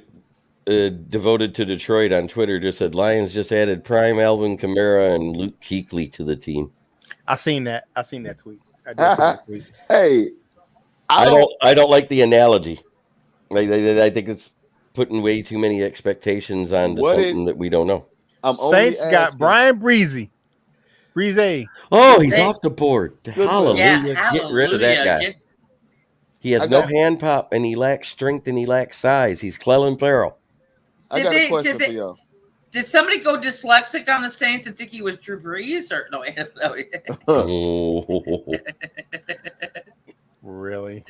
Speaker 8: devoted to Detroit on Twitter, just said Lions just added Prime Alvin Kamara and Luke Kuechly to the team.
Speaker 1: I seen that tweet.
Speaker 5: Hey,
Speaker 8: I don't like the analogy. I think it's putting way too many expectations on something that we don't know.
Speaker 1: Saints got Brian Breezy.
Speaker 8: Oh, he's off the board. Hallelujah. Get rid of that guy. He has no hand pop, and he lacks strength, and he lacks size. He's Clelin Ferrell.
Speaker 5: I got a question for y'all.
Speaker 2: Did somebody go dyslexic on the Saints and think he was Drew Brees? Or no,
Speaker 1: Really?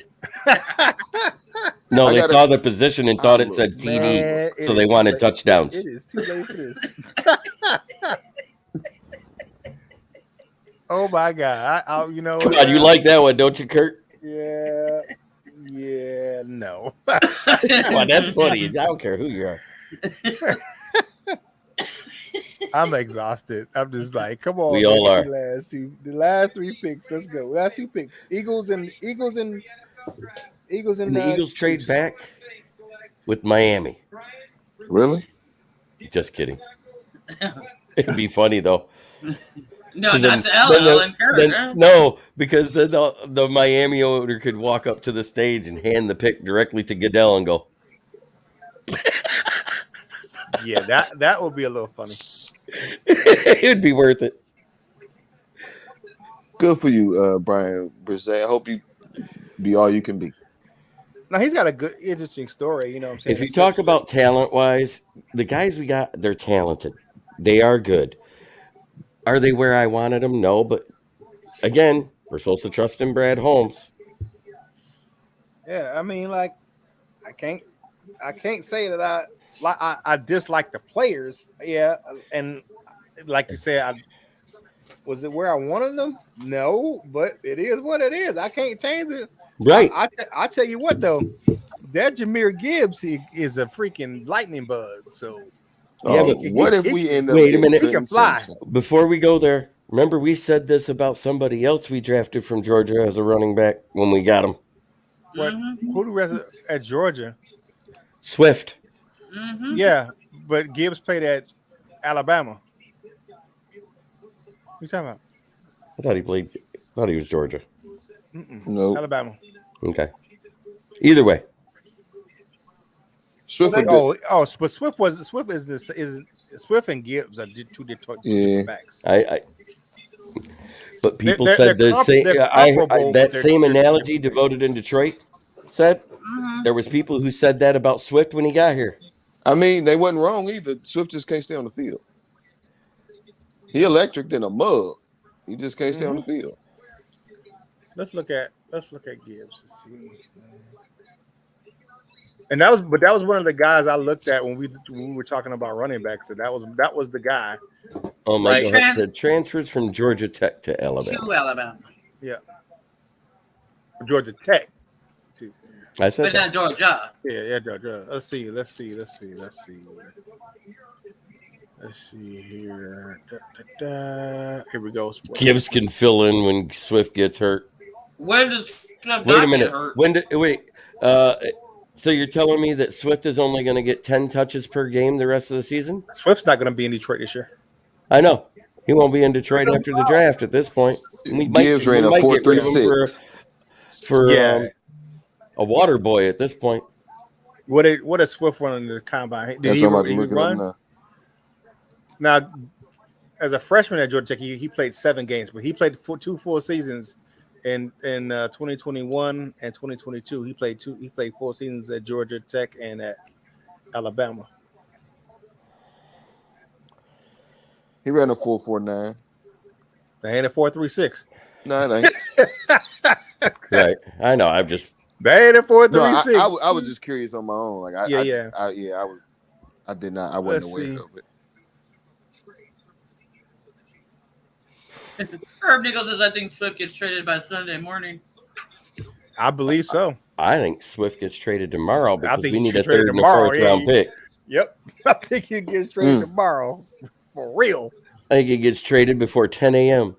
Speaker 8: No, they saw the position and thought it said TD, so they wanted touchdowns.
Speaker 1: It is too late for this. Oh my God! You know,
Speaker 8: come on, you like that one, don't you, Curt?
Speaker 1: Yeah, no.
Speaker 8: Come on, that's funny. I don't care who you are.
Speaker 1: I'm exhausted. I'm just like, come on.
Speaker 8: We all are.
Speaker 1: The last 3 picks. Let's go. Last 2 picks. Eagles and
Speaker 8: the Eagles trade back with Miami.
Speaker 5: Really?
Speaker 8: Just kidding. It'd be funny though.
Speaker 2: No, not to Ellen.
Speaker 8: No, because then the Miami owner could walk up to the stage and hand the pick directly to Goodell and go.
Speaker 1: Yeah, that would be a little funny.
Speaker 8: It would be worth it.
Speaker 5: Good for you, Brian Brzee. I hope you be all you can be.
Speaker 1: Now he's got a good, interesting story. You know what I'm saying?
Speaker 8: If you talk about talent-wise, the guys we got, they're talented. They are good. Are they where I wanted them? No, but again, we're supposed to trust in Brad Holmes.
Speaker 1: Yeah, I mean, like, I can't say that I dislike the players. Yeah, and like you said, was it where I wanted them? No, but it is what it is. I can't change it.
Speaker 8: Right.
Speaker 1: I tell you what though, that Jamir Gibbs is a freaking lightning bug. So
Speaker 5: yeah, but what if we end up?
Speaker 8: Wait a minute.
Speaker 1: He can fly.
Speaker 8: Before we go there, remember we said this about somebody else we drafted from Georgia as a running back when we got him.
Speaker 1: What? Who do we at Georgia?
Speaker 8: Swift.
Speaker 2: Mm-hmm.
Speaker 1: Yeah, but Gibbs played at Alabama. What you talking about?
Speaker 8: I thought he was Georgia.
Speaker 5: No,
Speaker 1: Alabama.
Speaker 8: Okay. Either way.
Speaker 5: Swift.
Speaker 1: But Swift and Gibbs are two Detroit backs.
Speaker 8: But people said the same. That same analogy devoted in Detroit said there was people who said that about Swift when he got here.
Speaker 5: I mean, they wasn't wrong either. Swift just can't stay on the field. He electric than a mug. He just can't stay on the field.
Speaker 1: Let's look at Gibbs. And that was one of the guys I looked at when we were talking about running backs. And that was the guy.
Speaker 8: Oh my God! The transfers from Georgia Tech to Alabama.
Speaker 2: To Alabama.
Speaker 1: Yeah. Georgia Tech. Too.
Speaker 8: I said,
Speaker 2: but not Georgia.
Speaker 1: Yeah, Georgia. Let's see here. Here we go.
Speaker 8: Gibbs can fill in when Swift gets hurt.
Speaker 2: When does Swift
Speaker 8: wait a minute?
Speaker 2: Get hurt?
Speaker 8: So you're telling me that Swift is only going to get 10 touches per game the rest of the season?
Speaker 1: Swift's not going to be in Detroit this year.
Speaker 8: I know. He won't be in Detroit after the draft at this point.
Speaker 5: Gibbs ran a 4.36
Speaker 8: for a water boy at this point.
Speaker 1: What is Swift running in the combine? Did he run? Now, as a freshman at Georgia Tech, he played 7 games, but he played 2 full seasons in 2021 and 2022. He played 4 seasons at Georgia Tech and at Alabama.
Speaker 5: He ran a 4.49.
Speaker 1: They ain't a 4.36.
Speaker 5: No, it ain't.
Speaker 8: Right. I know. I'm just.
Speaker 1: They ain't a 4.36.
Speaker 5: No, I was just curious on my own. Like I did not. I wasn't aware of it.
Speaker 2: Herb Nichols says, I think Swift gets traded by Sunday morning.
Speaker 1: I believe so.
Speaker 8: I think Swift gets traded tomorrow because we need a third and a fourth round pick.
Speaker 1: Yep. I think he gets traded tomorrow. For real.
Speaker 8: I think he gets traded before 10 a.m.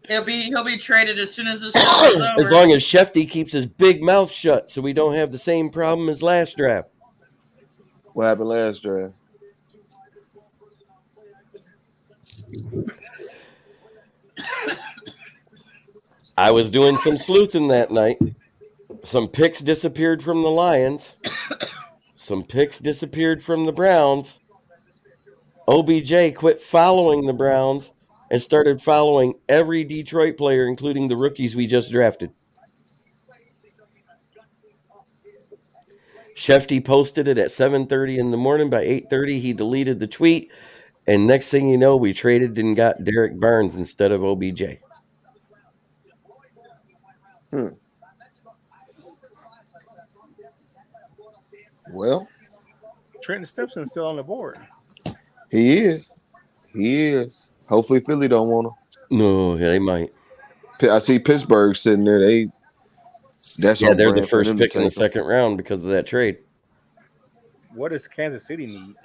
Speaker 2: He'll be traded as soon as the show is over.
Speaker 8: As long as Shefty keeps his big mouth shut so we don't have the same problem as last draft.
Speaker 5: What happened last draft?
Speaker 8: I was doing some sleuthing that night. Some picks disappeared from the Lions. Some picks disappeared from the Browns. OBJ quit following the Browns and started following every Detroit player, including the rookies we just drafted. Shefty posted it at 7:30 in the morning. By 8:30, he deleted the tweet. And next thing you know, we traded and got Derek Barnes instead of OBJ.
Speaker 5: Well,
Speaker 1: Trenton Stimpson's still on the board.
Speaker 5: he is. Hopefully Philly don't want him.
Speaker 8: No, they might.
Speaker 5: I see Pittsburgh sitting there. They're
Speaker 8: the first pick in the second round because of that trade.
Speaker 1: What does Kansas City need?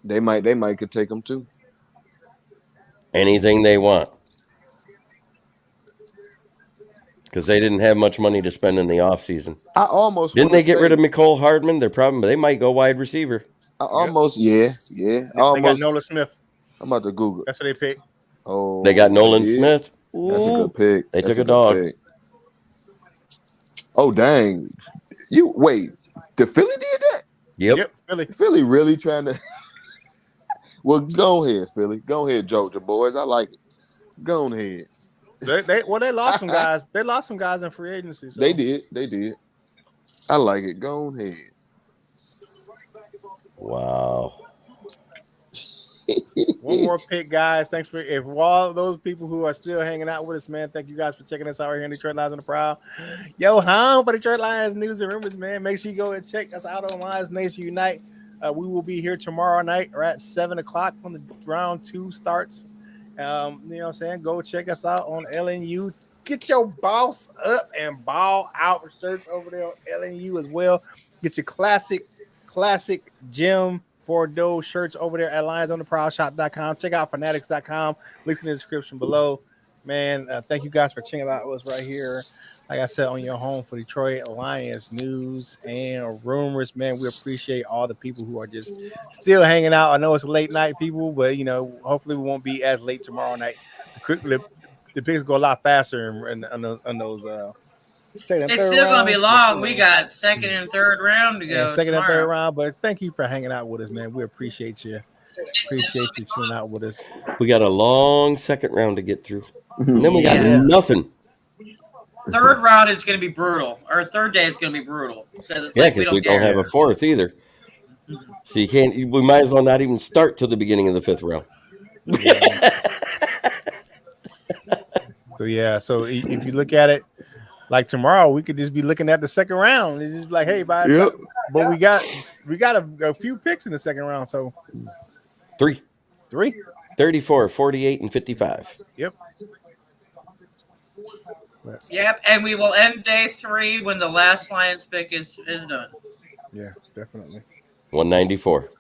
Speaker 5: They might could take him too.
Speaker 8: Anything they want. Because they didn't have much money to spend in the offseason.
Speaker 5: I almost
Speaker 8: didn't they get rid of Mecole Hardman? They might go wide receiver.
Speaker 5: Yeah.
Speaker 1: They got Nolan Smith.
Speaker 5: I'm about to Google.
Speaker 1: That's what they picked.
Speaker 5: Oh,
Speaker 8: they got Nolan Smith.
Speaker 5: Ooh. That's a good pick.
Speaker 8: They took a dog.
Speaker 5: Pick. Oh dang! The Philly did that?
Speaker 8: Yep.
Speaker 5: Philly really trying to. Well, go ahead, Philly. Go ahead, Georgia boys. I like it. Go ahead.
Speaker 1: They lost some guys. They lost some guys in free agency. So.
Speaker 5: They did. I like it. Go ahead.
Speaker 8: Wow.
Speaker 1: One more pick, guys. Thanks for all those people who are still hanging out with us, man. Thank you guys for checking us out right here in Detroit Lions on the Prowl. Yo, home for Detroit Lions news and rumors, man. Make sure you go and check us out on Lions Nation Unite. We will be here tomorrow night or at 7:00 when the round 2 starts. You know what I'm saying? Go check us out on LNU. Get your boss up and ball out shirts over there on LNU as well. Get your classic Jim Bordeaux shirts over there at lionsontheprowlshop.com. Check out fanatics.com. Links in the description below. Man, thank you guys for checking out us right here. Like I said, on your home for Detroit Lions news and rumors. Man, we appreciate all the people who are just still hanging out. I know it's late night, people, but hopefully we won't be as late tomorrow night. The picks go a lot faster on those.
Speaker 2: It's still gonna be long. We got second and third round to go.
Speaker 1: Second and third round, but thank you for hanging out with us, man. We appreciate you. Appreciate you chilling out with us.
Speaker 8: We got a long second round to get through. And then we got nothing.
Speaker 2: Third round is going to be brutal. Our third day is going to be brutal. Because
Speaker 8: we don't have a fourth either. So we might as well not even start till the beginning of the fifth round.
Speaker 1: So if you look at it, like tomorrow, we could just be looking at the second round. It's just like, hey, bye. Yep. But we got a few picks in the second round. So
Speaker 8: 3. 34, 48, and 55.
Speaker 1: Yep.
Speaker 2: Yep, and we will end day 3 when the last Lions pick is done.
Speaker 1: Yeah, definitely.
Speaker 8: 194.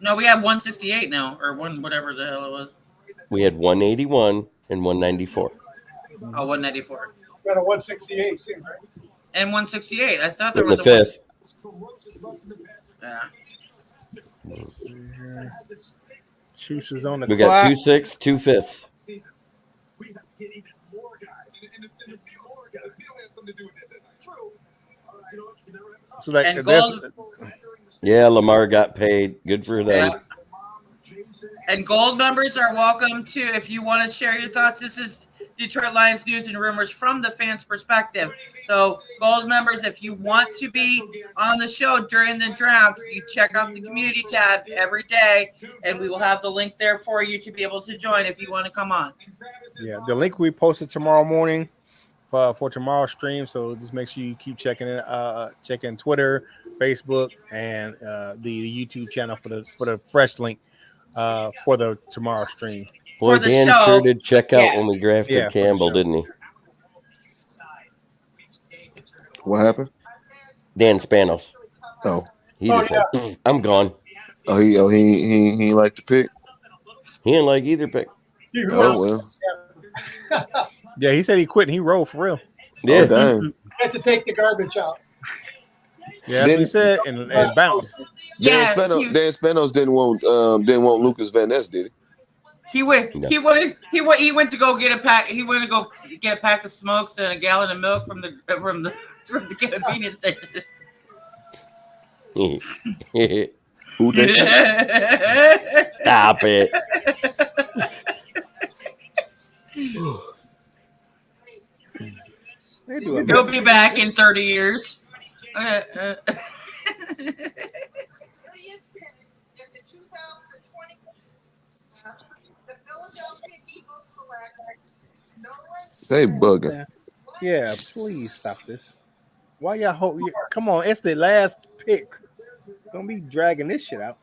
Speaker 2: No, we have 168 now, or whatever the hell it was.
Speaker 8: We had 181 and 194.
Speaker 2: Oh, 194.
Speaker 3: Got a 168 too, right?
Speaker 2: And 168. I thought there was
Speaker 8: a fifth.
Speaker 2: Yeah.
Speaker 1: Chiefs is on the
Speaker 8: We got 2 6, 2 5ths.
Speaker 1: So
Speaker 8: Lamar got paid. Good for them.
Speaker 2: Yeah. And gold members are welcome to, if you want to share your thoughts. This is Detroit Lions news and rumors from the fans' perspective. So gold members, if you want to be on the show during the draft, you check out the community tab every day, and we will have the link there for you to be able to join if you want to come on.
Speaker 1: Yeah, the link we posted tomorrow morning for tomorrow's stream. So just make sure you keep checking it, checking Twitter, Facebook, and the YouTube channel for the fresh link for the tomorrow stream.
Speaker 8: Boy, Dan sure did check out when we drafted Campbell, didn't he?
Speaker 5: What happened?
Speaker 8: Dan Spanos.
Speaker 5: Oh,
Speaker 8: he just said, "I'm gone."
Speaker 5: Oh, he liked the pick.
Speaker 8: He didn't like either pick.
Speaker 5: Oh
Speaker 3: well.
Speaker 1: Yeah, he said he quit and he rolled for real.
Speaker 8: Yeah,
Speaker 5: oh, dang.
Speaker 3: Had to take the garbage out.
Speaker 1: Yeah, he said and bounced.
Speaker 2: Yeah,
Speaker 5: Dan Spanos didn't want Lucas Van Ness, did he?
Speaker 2: He went to go get a pack. He went to go get a pack of smokes and a gallon of milk from the convenience station.
Speaker 5: Who did that?
Speaker 8: Stop it.
Speaker 2: He'll be back in 30 years.
Speaker 5: They bugging.
Speaker 1: Yeah, please stop this. Why y'all come on, it's the last pick. Don't be dragging this shit out.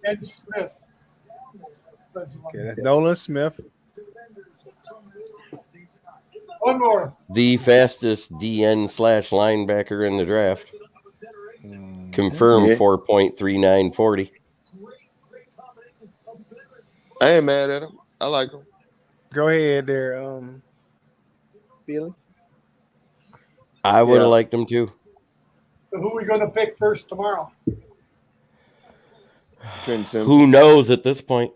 Speaker 3: And Smith.
Speaker 1: Okay, that's Nolan Smith.
Speaker 3: One more.
Speaker 8: The fastest DN/linebacker in the draft. Confirmed 4.3940.
Speaker 5: I ain't mad at him. I like him.
Speaker 1: Go ahead there, Steele.
Speaker 8: I would have liked him too.
Speaker 3: So who are we going to pick first tomorrow?
Speaker 8: Who knows at this point?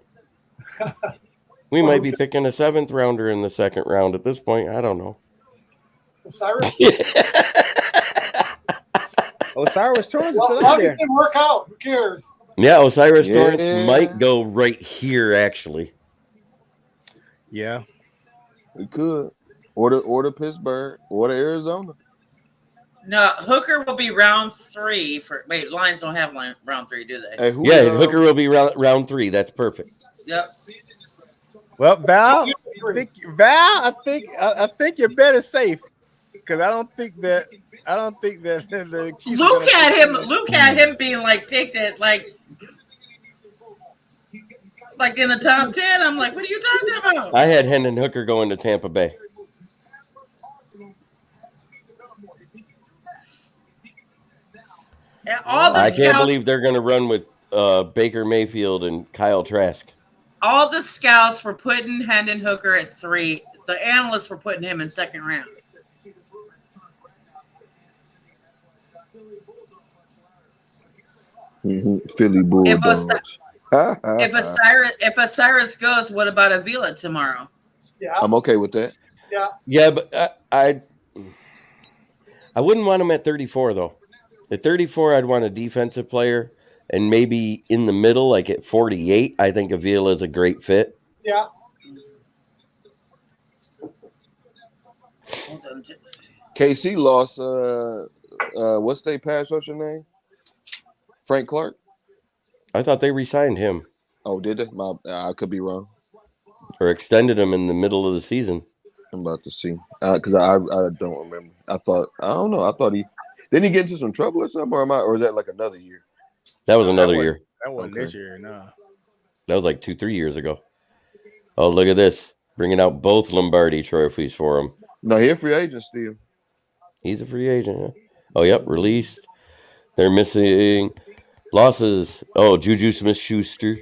Speaker 8: We might be picking a 7th rounder in the 2nd round at this point. I don't know.
Speaker 3: Osiris?
Speaker 1: Osiris Torrance is still
Speaker 3: How
Speaker 1: there.
Speaker 3: does it work out? Who cares?
Speaker 8: Yeah, Osiris Torrance might go right here, actually.
Speaker 1: Yeah.
Speaker 5: We could. Order Pittsburgh. Order Arizona.
Speaker 2: No, Hooker will be round 3 for. Wait, Lions don't have round 3, do they?
Speaker 5: Hey,
Speaker 8: Hooker will be round 3. That's perfect.
Speaker 2: Yep.
Speaker 1: Well, Val, I think your bet is safe because I don't think that the Chiefs
Speaker 2: Luke had him being picked at like in the top 10. I'm like, what are you talking about?
Speaker 8: I had Hendon Hooker going to Tampa Bay. I can't believe they're going to run with Baker Mayfield and Kyle Trask.
Speaker 2: All the scouts were putting Hendon Hooker at 3. The analysts were putting him in 2nd round.
Speaker 5: Philly Bulldogs.
Speaker 2: If Osiris goes, what about Avila tomorrow?
Speaker 3: Yeah,
Speaker 5: I'm okay with that.
Speaker 8: Yeah, but I wouldn't want him at 34 though. At 34, I'd want a defensive player, and maybe in the middle, like at 48, I think Avila is a great fit.
Speaker 3: Yeah.
Speaker 5: KC lost. What's their pass rusher name? Frank Clark.
Speaker 8: I thought they re-signed him.
Speaker 5: Oh, did they? I could be wrong.
Speaker 8: Or extended him in the middle of the season.
Speaker 5: I'm about to see because I don't remember. I don't know. I thought didn't he get into some trouble or something, or is that like another year?
Speaker 8: That was another year.
Speaker 1: That wasn't this year, no.
Speaker 8: That was like 2-3 years ago. Oh, look at this. Bringing out both Lombardi trophies for him.
Speaker 5: No, he's a free agent still.
Speaker 8: He's a free agent, yeah. Oh, yep, released. They're missing losses. Oh, Juju Smith-Schuster.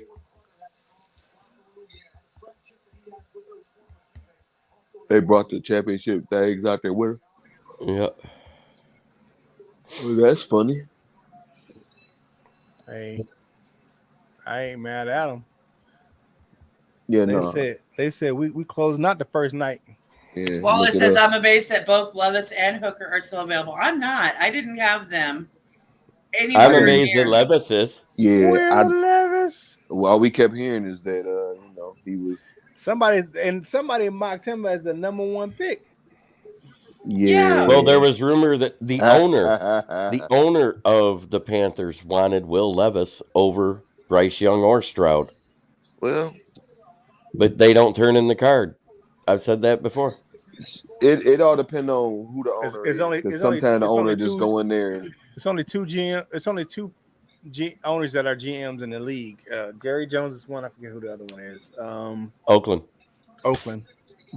Speaker 5: They brought the championship things out there with her.
Speaker 8: Yep.
Speaker 5: Well, that's funny.
Speaker 1: Hey, I ain't mad at them.
Speaker 5: Yeah,
Speaker 1: they said we closed not the first night.
Speaker 5: Yeah,
Speaker 2: Wallace says, I'm amazed that both Levis and Hooker are still available. I'm not. I didn't have them.
Speaker 8: I'm amazed that Levis is.
Speaker 5: Yeah.
Speaker 1: Levis?
Speaker 5: All we kept hearing is that, he was.
Speaker 1: Somebody mocked him as the number 1 pick.
Speaker 5: Yeah.
Speaker 8: Well, there was rumor that the owner of the Panthers wanted Will Levis over Bryce Young or Stroud.
Speaker 5: Well,
Speaker 8: but they don't turn in the card. I've said that before.
Speaker 5: It all depends on who the owner is. Because sometimes the owner just go in there.
Speaker 1: It's only two owners that are GMs in the league. Gary Jones is one. I forget who the other one is.
Speaker 8: Oakland.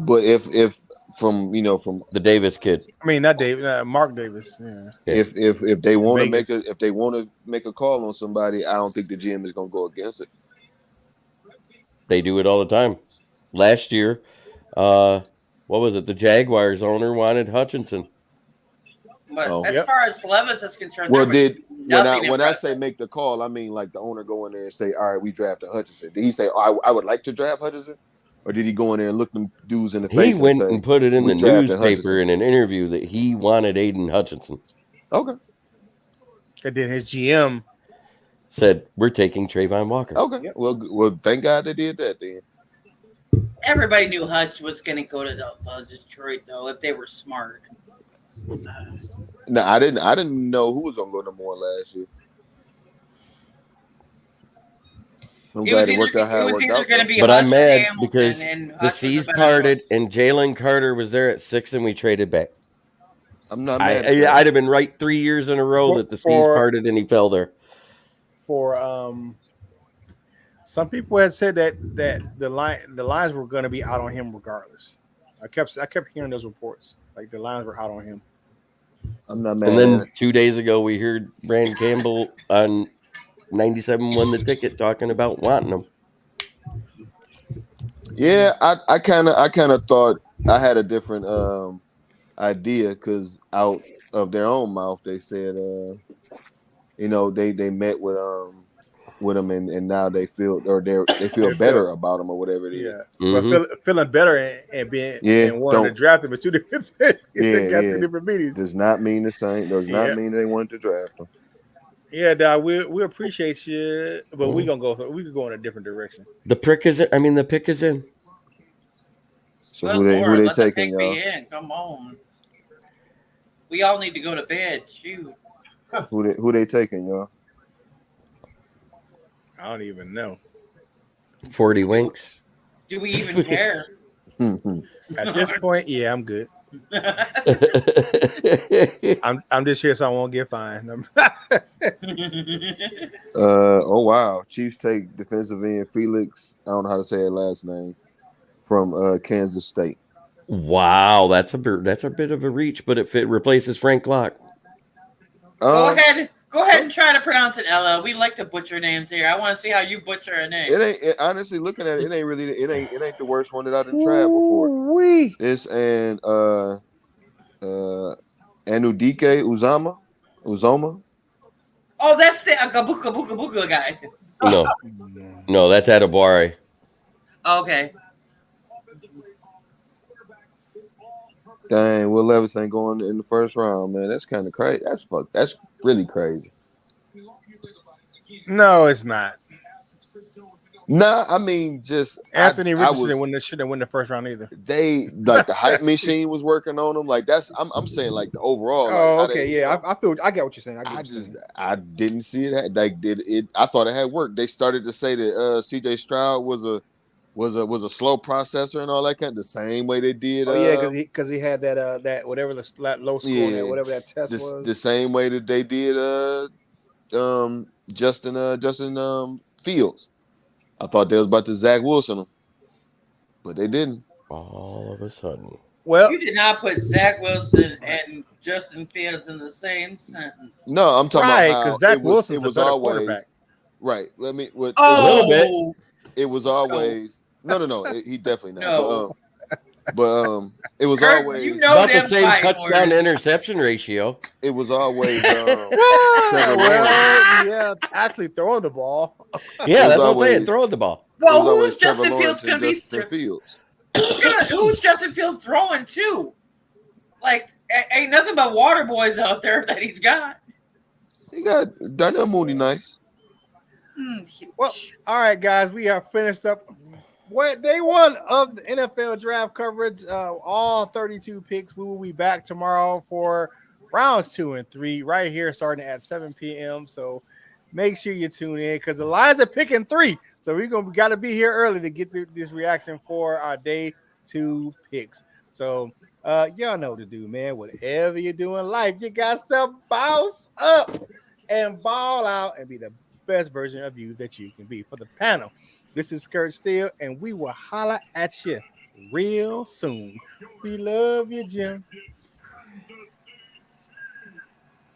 Speaker 5: But if from
Speaker 8: the Davis kid.
Speaker 1: I mean, not Davis, Mark Davis. Yeah.
Speaker 5: If they want to make a call on somebody, I don't think the GM is going to go against it.
Speaker 8: They do it all the time. Last year, what was it? The Jaguars owner wanted Hutchinson.
Speaker 2: But as far as Levis is concerned,
Speaker 5: well, when I say make the call, I mean like the owner go in there and say, "All right, we drafted Hutchinson." Did he say, I would like to draft Hutchinson," or did he go in there and look them dudes in the face?
Speaker 8: He went and put it in the newspaper in an interview that he wanted Aiden Hutchinson.
Speaker 5: Okay.
Speaker 1: And then his GM
Speaker 8: said, "We're taking Trayvon Walker."
Speaker 5: Okay. Well, thank God they did that then.
Speaker 2: Everybody knew Hutch was going to go to Detroit, though, if they were smart.
Speaker 5: No, I didn't know who was gonna go number 1 last year. I'm glad it worked out how it worked out.
Speaker 8: But I'm mad because the seas parted and Jalen Carter was there at 6 and we traded back.
Speaker 5: I'm not mad.
Speaker 8: I'd have been right 3 years in a row that the seas parted and he fell there.
Speaker 1: For some people had said that the Lions were going to be out on him regardless. I kept hearing those reports, like the Lions were out on him.
Speaker 5: I'm not mad.
Speaker 8: And then 2 days ago, we heard Brand Campbell on 97 won the ticket talking about wanting him.
Speaker 5: Yeah, I kind of thought I had a different idea because out of their own mouth they said they met with him and now they feel better about him or whatever it is.
Speaker 1: Yeah, but feeling better and being and wanting to draft him, but 2 different things. They got 2 different meetings.
Speaker 5: Does not mean the same. Does not mean they wanted to draft him.
Speaker 1: Yeah, Dad, we appreciate you, but we could go in a different direction.
Speaker 8: The pick is in.
Speaker 5: So who they taking, y'all?
Speaker 2: Come on. We all need to go to bed. Shoot.
Speaker 5: Who they taking, y'all?
Speaker 1: I don't even know.
Speaker 8: 40 winks.
Speaker 2: Do we even care?
Speaker 1: At this point, yeah, I'm good. I'm just here so I won't get fined.
Speaker 5: Oh wow. Chiefs take defensive end Felix. I don't know how to say his last name from Kansas State.
Speaker 8: Wow, that's a bit of a reach, but it replaces Frank Clark.
Speaker 2: Go ahead and try to pronounce it, Ella. We like to butcher names here. I want to see how you butcher a name.
Speaker 5: Honestly, looking at it, it ain't the worst one that I didn't try before. This and Anudike Uzoma.
Speaker 2: Oh, that's the Buka guy.
Speaker 8: No, that's Adebawore.
Speaker 2: Okay.
Speaker 5: Dang, Will Levis ain't going in the first round, man. That's kind of crazy. That's really crazy.
Speaker 1: No, it's not.
Speaker 5: Nah, I mean, just
Speaker 1: Anthony Richardson shouldn't win the first round either.
Speaker 5: They like the hype machine was working on him. Like that's I'm saying like the overall.
Speaker 1: Oh, okay, yeah, I get what you're saying.
Speaker 5: I didn't see it. I thought it had worked. They started to say that C.J. Stroud was a slow processor and all that kind of the same way they did.
Speaker 1: Because he had that whatever the low score whatever that test was.
Speaker 5: The same way that they did Justin Fields. I thought they was about to Zach Wilson him, but they didn't.
Speaker 8: All of a sudden.
Speaker 1: Well,
Speaker 2: you did not put Zach Wilson and Justin Fields in the same sentence.
Speaker 5: No, I'm talking about
Speaker 1: because Zach Wilson was always quarterback.
Speaker 5: Right. Let me.
Speaker 8: A little bit.
Speaker 5: It was always no. He definitely not.
Speaker 2: No.
Speaker 5: But it was
Speaker 2: Kurt,
Speaker 5: always
Speaker 8: about the same touchdown to interception ratio.
Speaker 5: It was always
Speaker 1: actually throwing the ball.
Speaker 8: Yeah, that's what I'm saying. Throwing the ball.
Speaker 2: Well, who's Justin Fields going to be? Who's Justin Fields throwing to? Like, ain't nothing but water boys out there that he's got.
Speaker 5: He got Darnell Mooney nice.
Speaker 1: Well, all right, guys, we are finished up. Day one of the NFL draft coverage, all 32 picks. We will be back tomorrow for rounds 2 and 3 right here starting at 7 p.m. So make sure you tune in because the Lions are picking 3. So we got to be here early to get this reaction for our day 2 picks. So y'all know what to do, man. Whatever you do in life, you got to bounce up and ball out and be the best version of you that you can be. For the panel, this is Curt Steele, and we will holler at you real soon. We love you, Jim.